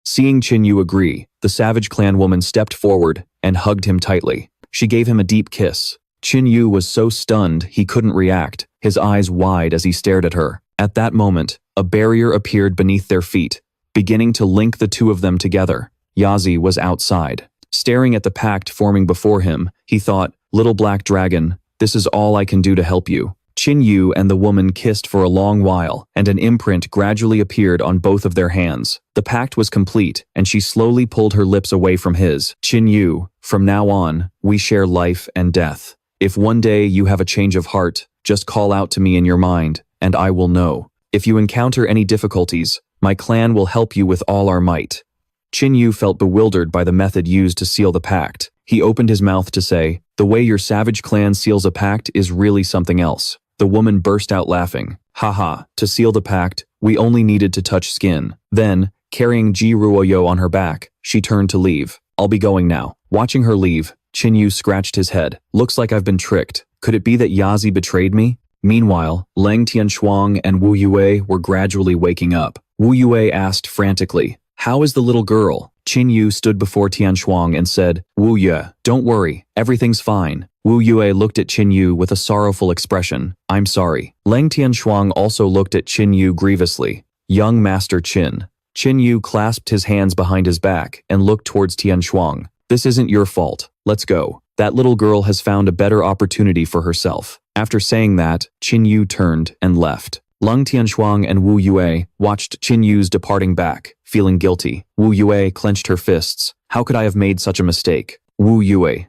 Seeing Qin Yu agree, the Savage Clan woman stepped forward and hugged him tightly. She gave him a deep kiss. Qin Yu was so stunned he couldn't react, his eyes wide as he stared at her. At that moment, a barrier appeared beneath their feet, beginning to link the two of them together. Yazi was outside. Staring at the pact forming before him, he thought, Little Black Dragon, this is all I can do to help you. Qin Yu and the woman kissed for a long while, and an imprint gradually appeared on both of their hands. The pact was complete, and she slowly pulled her lips away from his. Qin Yu, from now on, we share life and death. If one day you have a change of heart, just call out to me in your mind, and I will know. If you encounter any difficulties, my clan will help you with all our might. Qin Yu felt bewildered by the method used to seal the pact. He opened his mouth to say, "The way your savage clan seals a pact is really something else." The woman burst out laughing. Haha, to seal the pact, we only needed to touch skin. Then, carrying Ji Ruoyo on her back, she turned to leave. I'll be going now. Watching her leave, Qin Yu scratched his head. Looks like I've been tricked. Could it be that Yazi betrayed me? Meanwhile, Leng Tianshuang and Wu Yue were gradually waking up. Wu Yue asked frantically, "How is the little girl?" Qin Yu stood before Tianshuang and said, "Wu Yue, don't worry, everything's fine." Wu Yue looked at Qin Yu with a sorrowful expression. "I'm sorry." Leng Tianshuang also looked at Qin Yu grievously. "Young Master Qin." Qin Yu clasped his hands behind his back and looked towards Tianshuang. "This isn't your fault. Let's go. That little girl has found a better opportunity for herself." After saying that, Qin Yu turned and left. Leng Tianshuang and Wu Yue watched Qin Yu's departing back, feeling guilty. Wu Yue clenched her fists. How could I have made such a mistake? Wu Yue,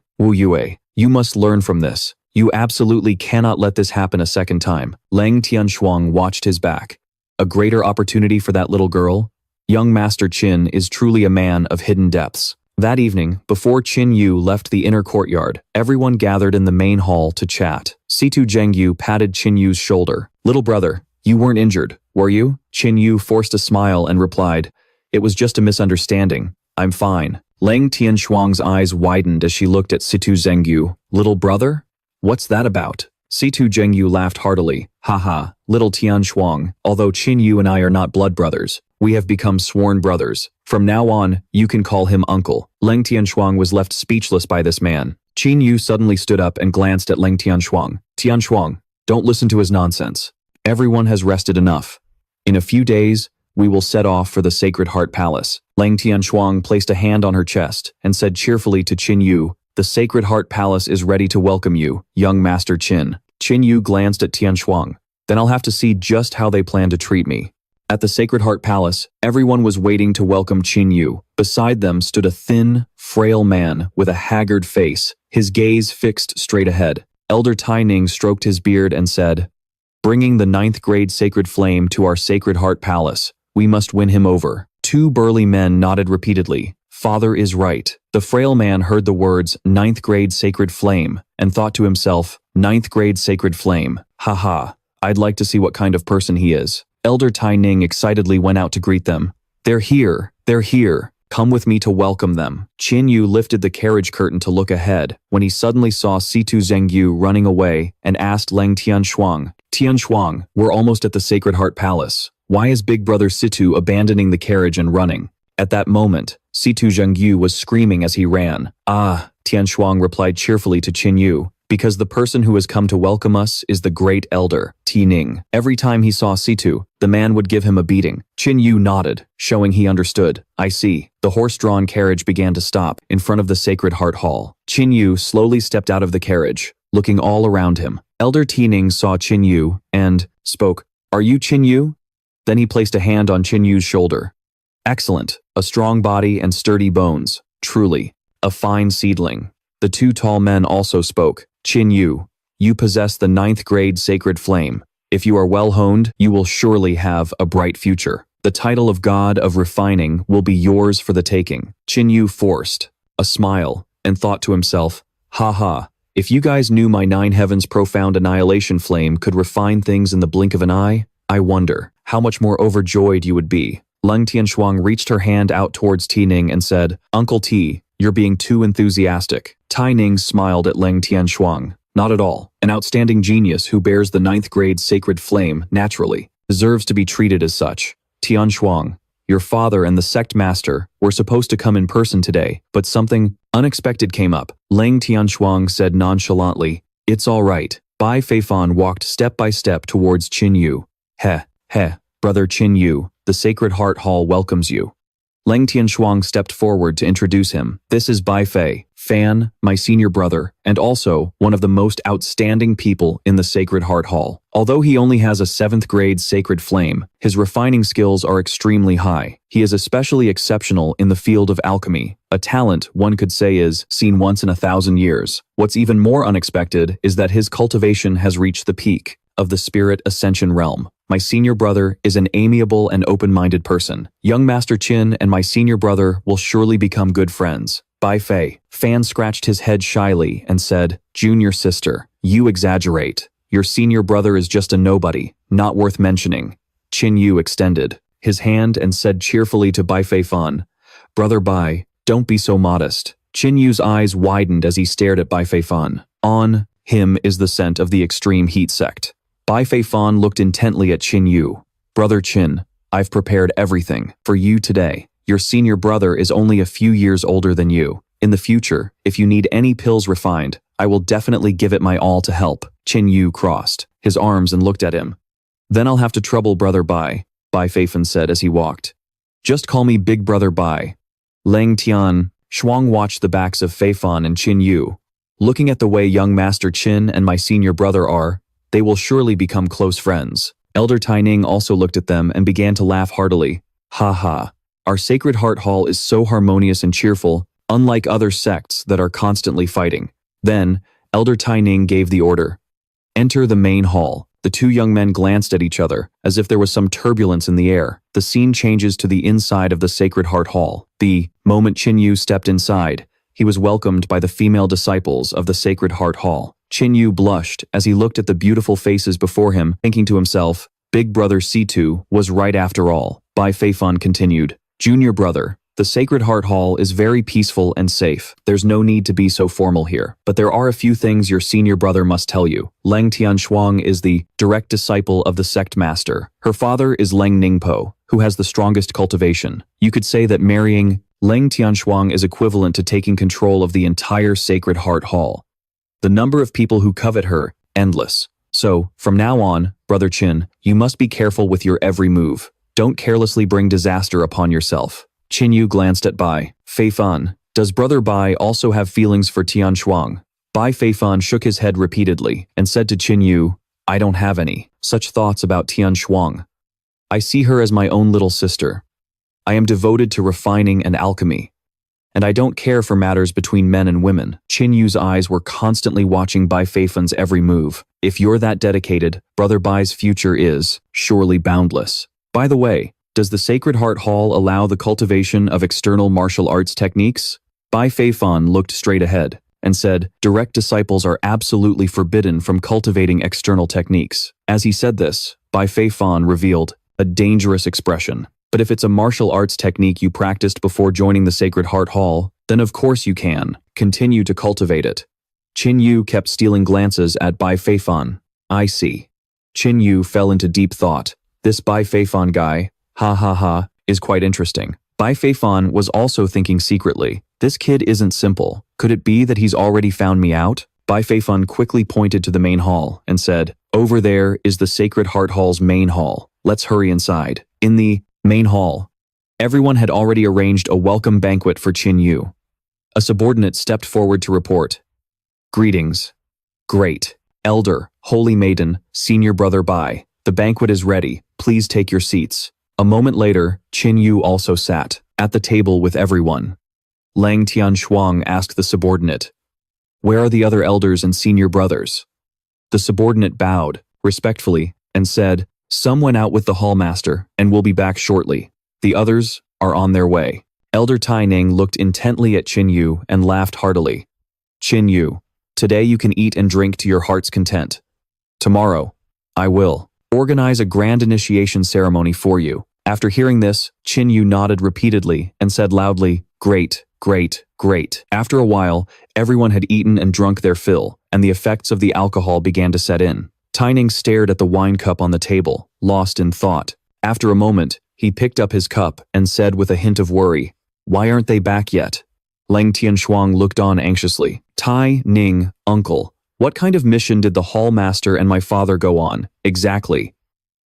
you must learn from this. You absolutely cannot let this happen a second time. Leng Tianshuang watched his back. A greater opportunity for that little girl? Young Master Qin is truly a man of hidden depths. That evening, before Qin Yu left the inner courtyard, everyone gathered in the main hall to chat. Situ Zhengyu patted Qin Yu's shoulder. "Little brother, you weren't injured, were you?" Qin Yu forced a smile and replied, "It was just a misunderstanding. I'm fine." Leng Tianshuang's eyes widened as she looked at Situ Zhengyu. "Little brother? What's that about?" Situ Zhengyu laughed heartily. "Haha, little Tianshuang, although Qin Yu and I are not blood brothers, we have become sworn brothers. From now on, you can call him uncle." Leng Tianshuang was left speechless by this man. Qin Yu suddenly stood up and glanced at Leng Tianshuang. "Tianshuang, don't listen to his nonsense. Everyone has rested enough. In a few days, we will set off for the Sacred Heart Palace." Leng Tianshuang placed a hand on her chest and said cheerfully to Qin Yu, "The Sacred Heart Palace is ready to welcome you, young Master Qin." Qin Yu glanced at Tianshuang. "Then I'll have to see just how they plan to treat me." At the Sacred Heart Palace, everyone was waiting to welcome Qin Yu. Beside them stood a thin, frail man with a haggard face, his gaze fixed straight ahead. Elder Tai Ning stroked his beard and said, "Bringing the 9th grade sacred flame to our Sacred Heart Palace, we must win him over." Two burly men nodded repeatedly. "Father is right." The frail man heard the words 9th grade sacred flame and thought to himself, 9th grade sacred flame. Haha, I'd like to see what kind of person he is. Elder Tai Ning excitedly went out to greet them. They're here. Come with me to welcome them." Qin Yu lifted the carriage curtain to look ahead when he suddenly saw Situ Zhengyu running away and asked Leng Tianshuang, "Tianshuang, we're almost at the Sacred Heart Palace. Why is big brother Situ abandoning the carriage and running?" At that moment, Situ Zhengyu was screaming as he ran. "Ah," Tianshuang replied cheerfully to Qin Yu, "because the person who has come to welcome us is the great elder, Ti Ning." Every time he saw Situ, the man would give him a beating. Qin Yu nodded, showing he understood. "I see." The horse-drawn carriage began to stop in front of the Sacred Heart Hall. Qin Yu slowly stepped out of the carriage, looking all around him. Elder Ti Ning saw Qin Yu and spoke, "Are you Qin Yu?" Then he placed a hand on Qin Yu's shoulder. "Excellent. A strong body and sturdy bones. Truly, a fine seedling." The two tall men also spoke. "Qin Yu, you possess the 9th grade sacred flame. If you are well honed, you will surely have a bright future. The title of God of Refining will be yours for the taking." Qin Yu forced a smile and thought to himself, "Haha, if you guys knew my 9 heavens profound annihilation flame could refine things in the blink of an eye, I wonder how much more overjoyed you would be." Leng Tianshuang reached her hand out towards Ti Ning and said, "Uncle Ti, you're being too enthusiastic." Tai Ning smiled at Leng Tianshuang. "Not at all. An outstanding genius who bears the 9th grade sacred flame naturally deserves to be treated as such. Tianshuang, your father and the sect master were supposed to come in person today, but something unexpected came up." Leng Tianshuang said nonchalantly, "It's all right." Bai Feifan walked step by step towards Qin Yu. He, brother Qin Yu, the Sacred Heart Hall welcomes you." Leng Tianshuang stepped forward to introduce him. "This is Bai Fei, Fan, my senior brother, and also one of the most outstanding people in the Sacred Heart Hall. Although he only has a 7th grade sacred flame, his refining skills are extremely high. He is especially exceptional in the field of alchemy, a talent one could say is seen once in 1,000 years. What's even more unexpected is that his cultivation has reached the peak of the spirit ascension realm. My senior brother is an amiable and open-minded person. Young Master Qin and my senior brother will surely become good friends. Bai Fei. Fan scratched his head shyly and said, "Junior sister, you exaggerate. Your senior brother is just a nobody, not worth mentioning." Qin Yu extended his hand and said cheerfully to Bai Fei Fan, "Brother Bai, don't be so modest." Qin Yu's eyes widened as he stared at Bai Fei Fan. On him is the scent of the extreme heat sect. Bai Fei Fan looked intently at Qin Yu. "Brother Qin, I've prepared everything for you today. Your senior brother is only a few years older than you. In the future, if you need any pills refined, I will definitely give it my all to help." Qin Yu crossed his arms and looked at him. "Then I'll have to trouble Brother Bai Fei Fan said as he walked. "Just call me Big Brother Bai." Lang Tian, Shuang watched the backs of Fei Fan and Qin Yu. Looking at the way young Master Qin and my senior brother are, they will surely become close friends. Elder Taining also looked at them and began to laugh heartily. "Ha ha. Our Sacred Heart Hall is so harmonious and cheerful, unlike other sects that are constantly fighting." Then, Elder Taining gave the order. "Enter the main hall." The two young men glanced at each other, as if there was some turbulence in the air. The scene changes to the inside of the Sacred Heart Hall. The moment Qin Yu stepped inside, he was welcomed by the female disciples of the Sacred Heart Hall. Qin Yu blushed as he looked at the beautiful faces before him, thinking to himself, Big Brother C2 was right after all. Bai Fei Fan continued, "Junior brother, the Sacred Heart Hall is very peaceful and safe. There's no need to be so formal here. But there are a few things your senior brother must tell you. Leng Tianshuang is the direct disciple of the sect master. Her father is Leng Ningpo, who has the strongest cultivation. You could say that marrying Leng Tianshuang is equivalent to taking control of the entire Sacred Heart Hall. The number of people who covet her, endless. So, from now on, Brother Qin, you must be careful with your every move. Don't carelessly bring disaster upon yourself." Qin Yu glanced at Bai Fei Fan. "Does Brother Bai also have feelings for Tianshuang?" Bai Fei Fan shook his head repeatedly and said to Qin Yu, "I don't have any such thoughts about Tianshuang. I see her as my own little sister. I am devoted to refining and alchemy, and I don't care for matters between men and women." Qin Yu's eyes were constantly watching Bai Fei Fan's every move. "If you're that dedicated, Brother Bai's future is surely boundless. By the way, does the Sacred Heart Hall allow the cultivation of external martial arts techniques?" Bai Fei Fan looked straight ahead and said, "Direct disciples are absolutely forbidden from cultivating external techniques." As he said this, Bai Fei Fan revealed a dangerous expression. "But if it's a martial arts technique you practiced before joining the Sacred Heart Hall, then of course you can continue to cultivate it." Qin Yu kept stealing glances at Bai Fei Fan. "I see." Qin Yu fell into deep thought. This Bai Fei Fan guy, ha ha ha, is quite interesting. Bai Fei Fan was also thinking secretly, this kid isn't simple. Could it be that he's already found me out? Bai Fei Fan quickly pointed to the main hall and said, "Over there is the Sacred Heart Hall's main hall. Let's hurry inside." In the main hall, everyone had already arranged a welcome banquet for Qin Yu. A subordinate stepped forward to report, "Greetings. Great. Elder, Holy Maiden, Senior Brother Bai. The banquet is ready. Please take your seats." A moment later, Qin Yu also sat at the table with everyone. Lang Tianshuang asked the subordinate, "Where are the other elders and senior brothers?" The subordinate bowed, respectfully, and said, "Some went out with the hallmaster and will be back shortly. The others are on their way." Elder Taining looked intently at Qin Yu and laughed heartily. "Qin Yu, today you can eat and drink to your heart's content. Tomorrow, I will organize a grand initiation ceremony for you." After hearing this, Qin Yu nodded repeatedly and said loudly, "Great, great, great." After a while, everyone had eaten and drunk their fill, and the effects of the alcohol began to set in. Taining stared at the wine cup on the table, lost in thought. After a moment, he picked up his cup and said with a hint of worry, "Why aren't they back yet?" Leng Tianshuang looked on anxiously. "Tai Ning, uncle, what kind of mission did the hall master and my father go on, exactly?"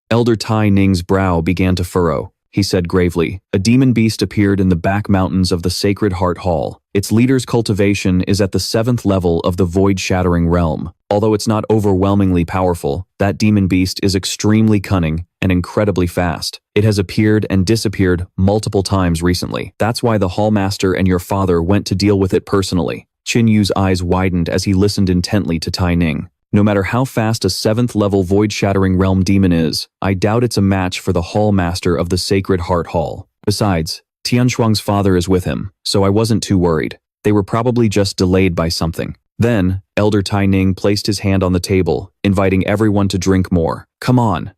Elder Tai Ning's brow began to furrow. he said gravely. A demon beast appeared in the back mountains of the Sacred Heart Hall. Its leader's cultivation is at the 7th level of the void-shattering realm. Although it's not overwhelmingly powerful, that demon beast is extremely cunning and incredibly fast. It has appeared and disappeared multiple times recently. That's why the Hallmaster and your father went to deal with it personally. Qin Yu's eyes widened as he listened intently to Tai Ning. No matter how fast a 7th-level void-shattering realm demon is, I doubt it's a match for the Hallmaster of the Sacred Heart Hall. Besides, Tianshuang's father is with him, so I wasn't too worried. They were probably just delayed by something. Then, Elder Tai Ning placed his hand on the table, inviting everyone to drink more. Come on,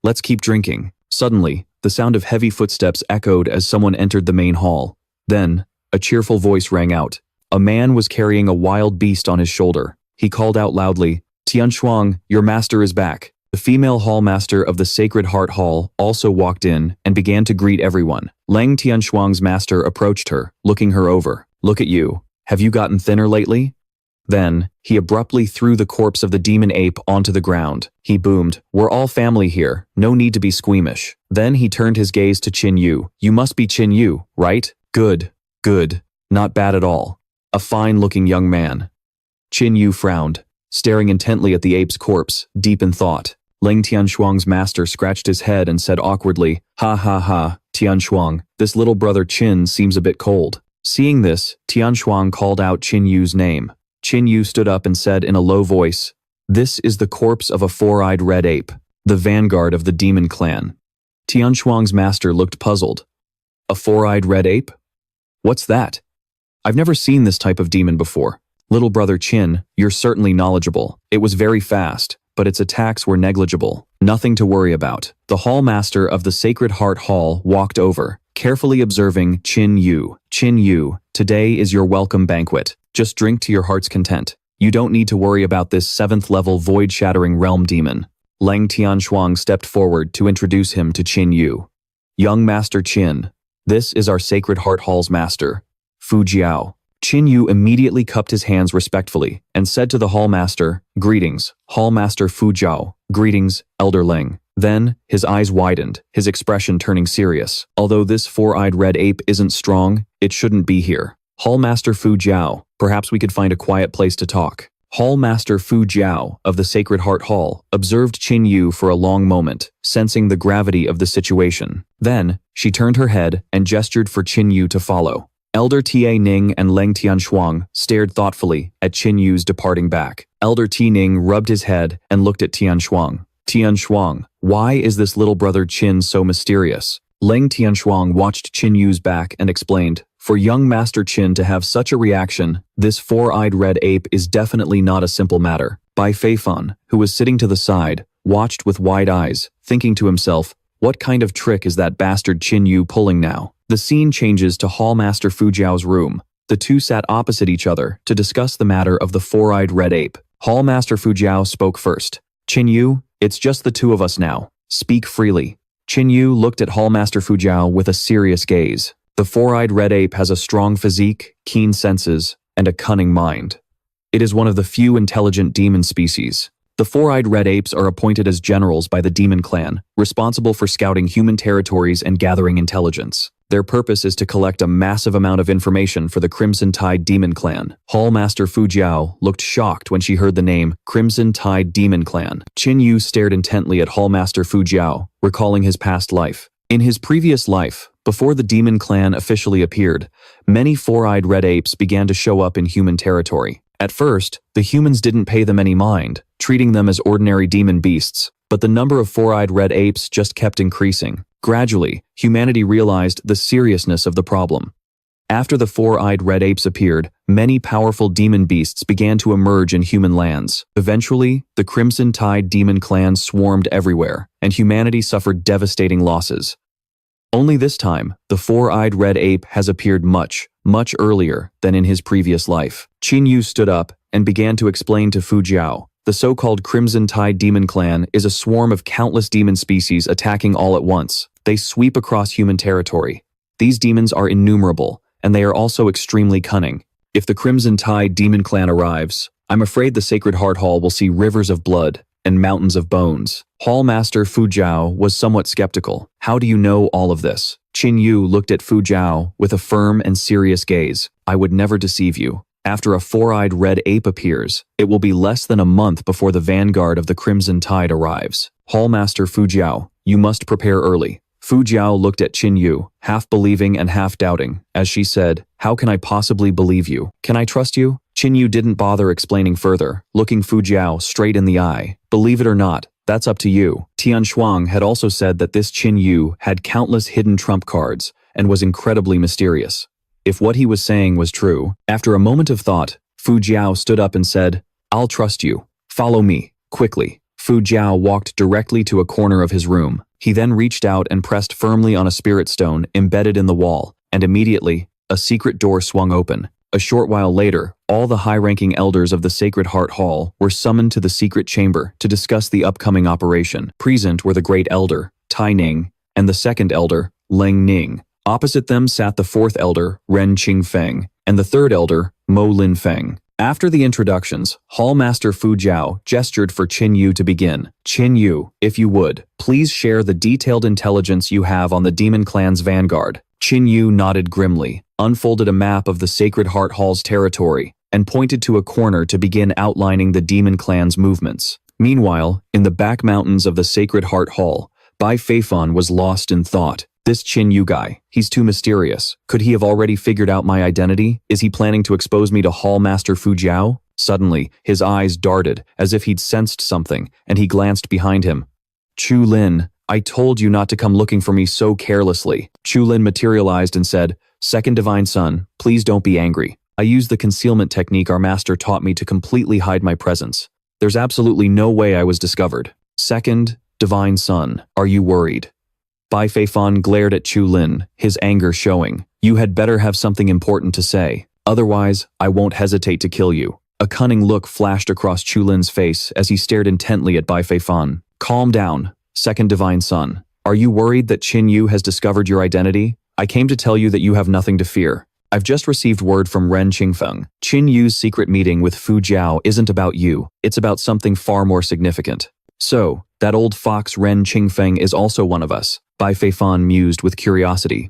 let's keep drinking. Suddenly, the sound of heavy footsteps echoed as someone entered the main hall. Then, a cheerful voice rang out. A man was carrying a wild beast on his shoulder. He called out loudly, "Tianshuang, your master is back." The female hallmaster of the Sacred Heart Hall also walked in and began to greet everyone. Leng Tianshuang's master approached her, looking her over. "Look at you. Have you gotten thinner lately?" Then, he abruptly threw the corpse of the demon ape onto the ground. He boomed, "We're all family here, no need to be squeamish." Then he turned his gaze to Qin Yu. "You must be Qin Yu, right? Good. Not bad at all. A fine-looking young man." Qin Yu frowned, staring intently at the ape's corpse, deep in thought. Leng Tianshuang's master scratched his head and said awkwardly, "Ha, Tianshuang, this little brother Qin seems a bit cold." Seeing this, Tianshuang called out Qin Yu's name. Qin Yu stood up and said in a low voice, "This is the corpse of a four-eyed red ape, the vanguard of the demon clan." Tianshuang's master looked puzzled. "A four-eyed red ape? What's that? I've never seen this type of demon before." "Little brother Qin, you're certainly knowledgeable. It was very fast, but its attacks were negligible. Nothing to worry about." The hallmaster of the Sacred Heart Hall walked over, carefully observing Qin Yu. "Qin Yu, today is your welcome banquet. Just drink to your heart's content. You don't need to worry about this 7th-level void-shattering realm demon." Leng Tianshuang stepped forward to introduce him to Qin Yu. "Young Master Qin, this is our Sacred Heart Hall's master, Fu Jiao." Qin Yu immediately cupped his hands respectfully and said to the hallmaster, "Greetings, Hallmaster Fu Jiao. Greetings, Elder Leng." Then, his eyes widened, his expression turning serious. "Although this four-eyed red ape isn't strong, it shouldn't be here. Hallmaster Fu Jiao, perhaps we could find a quiet place to talk." Hallmaster Fu Jiao of the Sacred Heart Hall observed Qin Yu for a long moment, sensing the gravity of the situation. Then, she turned her head and gestured for Qin Yu to follow. Elder Ta Ning and Leng Tianshuang stared thoughtfully at Qin Yu's departing back. Elder Ti Ning rubbed his head and looked at Tianshuang. "Tianshuang, why is this little brother Qin so mysterious?" Leng Tianshuang watched Qin Yu's back and explained, "For young Master Qin to have such a reaction, this four-eyed red ape is definitely not a simple matter." Bai Feifan, who was sitting to the side, watched with wide eyes, thinking to himself, what kind of trick is that bastard Qin Yu pulling now? The scene changes to Hallmaster Fu Jiao's room. The two sat opposite each other to discuss the matter of the four-eyed red ape. Hallmaster Fu Jiao spoke first. "Qin Yu, it's just the two of us now. Speak freely." Qin Yu looked at Hallmaster Fu Jiao with a serious gaze. The four-eyed red ape has a strong physique, keen senses, and a cunning mind. It is one of the few intelligent demon species. The four-eyed red apes are appointed as generals by the demon clan, responsible for scouting human territories and gathering intelligence. Their purpose is to collect a massive amount of information for the Crimson Tide Demon Clan. Hallmaster Fu Jiao looked shocked when she heard the name Crimson Tide Demon Clan. Qin Yu stared intently at Hallmaster Fu Jiao, recalling his past life. In his previous life, before the Demon Clan officially appeared, many four-eyed red apes began to show up in human territory. At first, the humans didn't pay them any mind, treating them as ordinary demon beasts, but the number of four-eyed red apes just kept increasing. Gradually, humanity realized the seriousness of the problem. After the four-eyed red apes appeared, many powerful demon beasts began to emerge in human lands. Eventually, the Crimson Tide Demon Clan swarmed everywhere, and humanity suffered devastating losses. Only this time, the four-eyed red ape has appeared much earlier than in his previous life. Qin Yu stood up and began to explain to Fu Jiao. The so-called Crimson Tide Demon Clan is a swarm of countless demon species attacking all at once. They sweep across human territory. These demons are innumerable, and they are also extremely cunning. If the Crimson Tide Demon Clan arrives, I'm afraid the Sacred Heart Hall will see rivers of blood, and mountains of bones. Hallmaster Fu Jiao was somewhat skeptical. How do you know all of this? Qin Yu looked at Fu Jiao with a firm and serious gaze. I would never deceive you. After a four-eyed red ape appears, it will be less than a month before the vanguard of the Crimson Tide arrives. Hallmaster Fu Jiao, you must prepare early. Fu Jiao looked at Qin Yu, half believing and half doubting, as she said, how can I possibly believe you? Can I trust you? Qin Yu didn't bother explaining further, looking Fu Jiao straight in the eye. Believe it or not, that's up to you. Tian Shuang had also said that this Qin Yu had countless hidden trump cards and was incredibly mysterious. If what he was saying was true, after a moment of thought, Fu Jiao stood up and said, I'll trust you. Follow me, quickly. Fu Jiao walked directly to a corner of his room. He then reached out and pressed firmly on a spirit stone embedded in the wall, and immediately, a secret door swung open. A short while later, all the high-ranking elders of the Sacred Heart Hall were summoned to the secret chamber to discuss the upcoming operation. Present were the Great Elder, Tai Ning, and the Second Elder, Leng Ning. Opposite them sat the Fourth Elder, Ren Qingfeng, and the Third Elder, Mo Lin Feng. After the introductions, Hallmaster Fu Jiao gestured for Qin Yu to begin. Qin Yu, if you would, please share the detailed intelligence you have on the Demon Clan's vanguard. Qin Yu nodded grimly, unfolded a map of the Sacred Heart Hall's territory, and pointed to a corner to begin outlining the Demon Clan's movements. Meanwhile, in the back mountains of the Sacred Heart Hall, Bai Feifan was lost in thought. This Qin Yu guy, he's too mysterious. Could he have already figured out my identity? Is he planning to expose me to Hallmaster Fu Jiao? Suddenly, his eyes darted, as if he'd sensed something, and he glanced behind him. Chu Lin, I told you not to come looking for me so carelessly. Chu Lin materialized and said, Second Divine Son, please don't be angry. I used the concealment technique our master taught me to completely hide my presence. There's absolutely no way I was discovered. Second Divine Son, are you worried? Bai Feifan glared at Chu Lin, his anger showing. You had better have something important to say. Otherwise, I won't hesitate to kill you. A cunning look flashed across Chu Lin's face as he stared intently at Bai Feifan. Calm down, Second Divine Son. Are you worried that Qin Yu has discovered your identity? I came to tell you that you have nothing to fear. I've just received word from Ren Qingfeng. Qin Yu's secret meeting with Fu Jiao isn't about you. It's about something far more significant. So, that old fox Ren Qingfeng is also one of us. Bai Feifan mused with curiosity.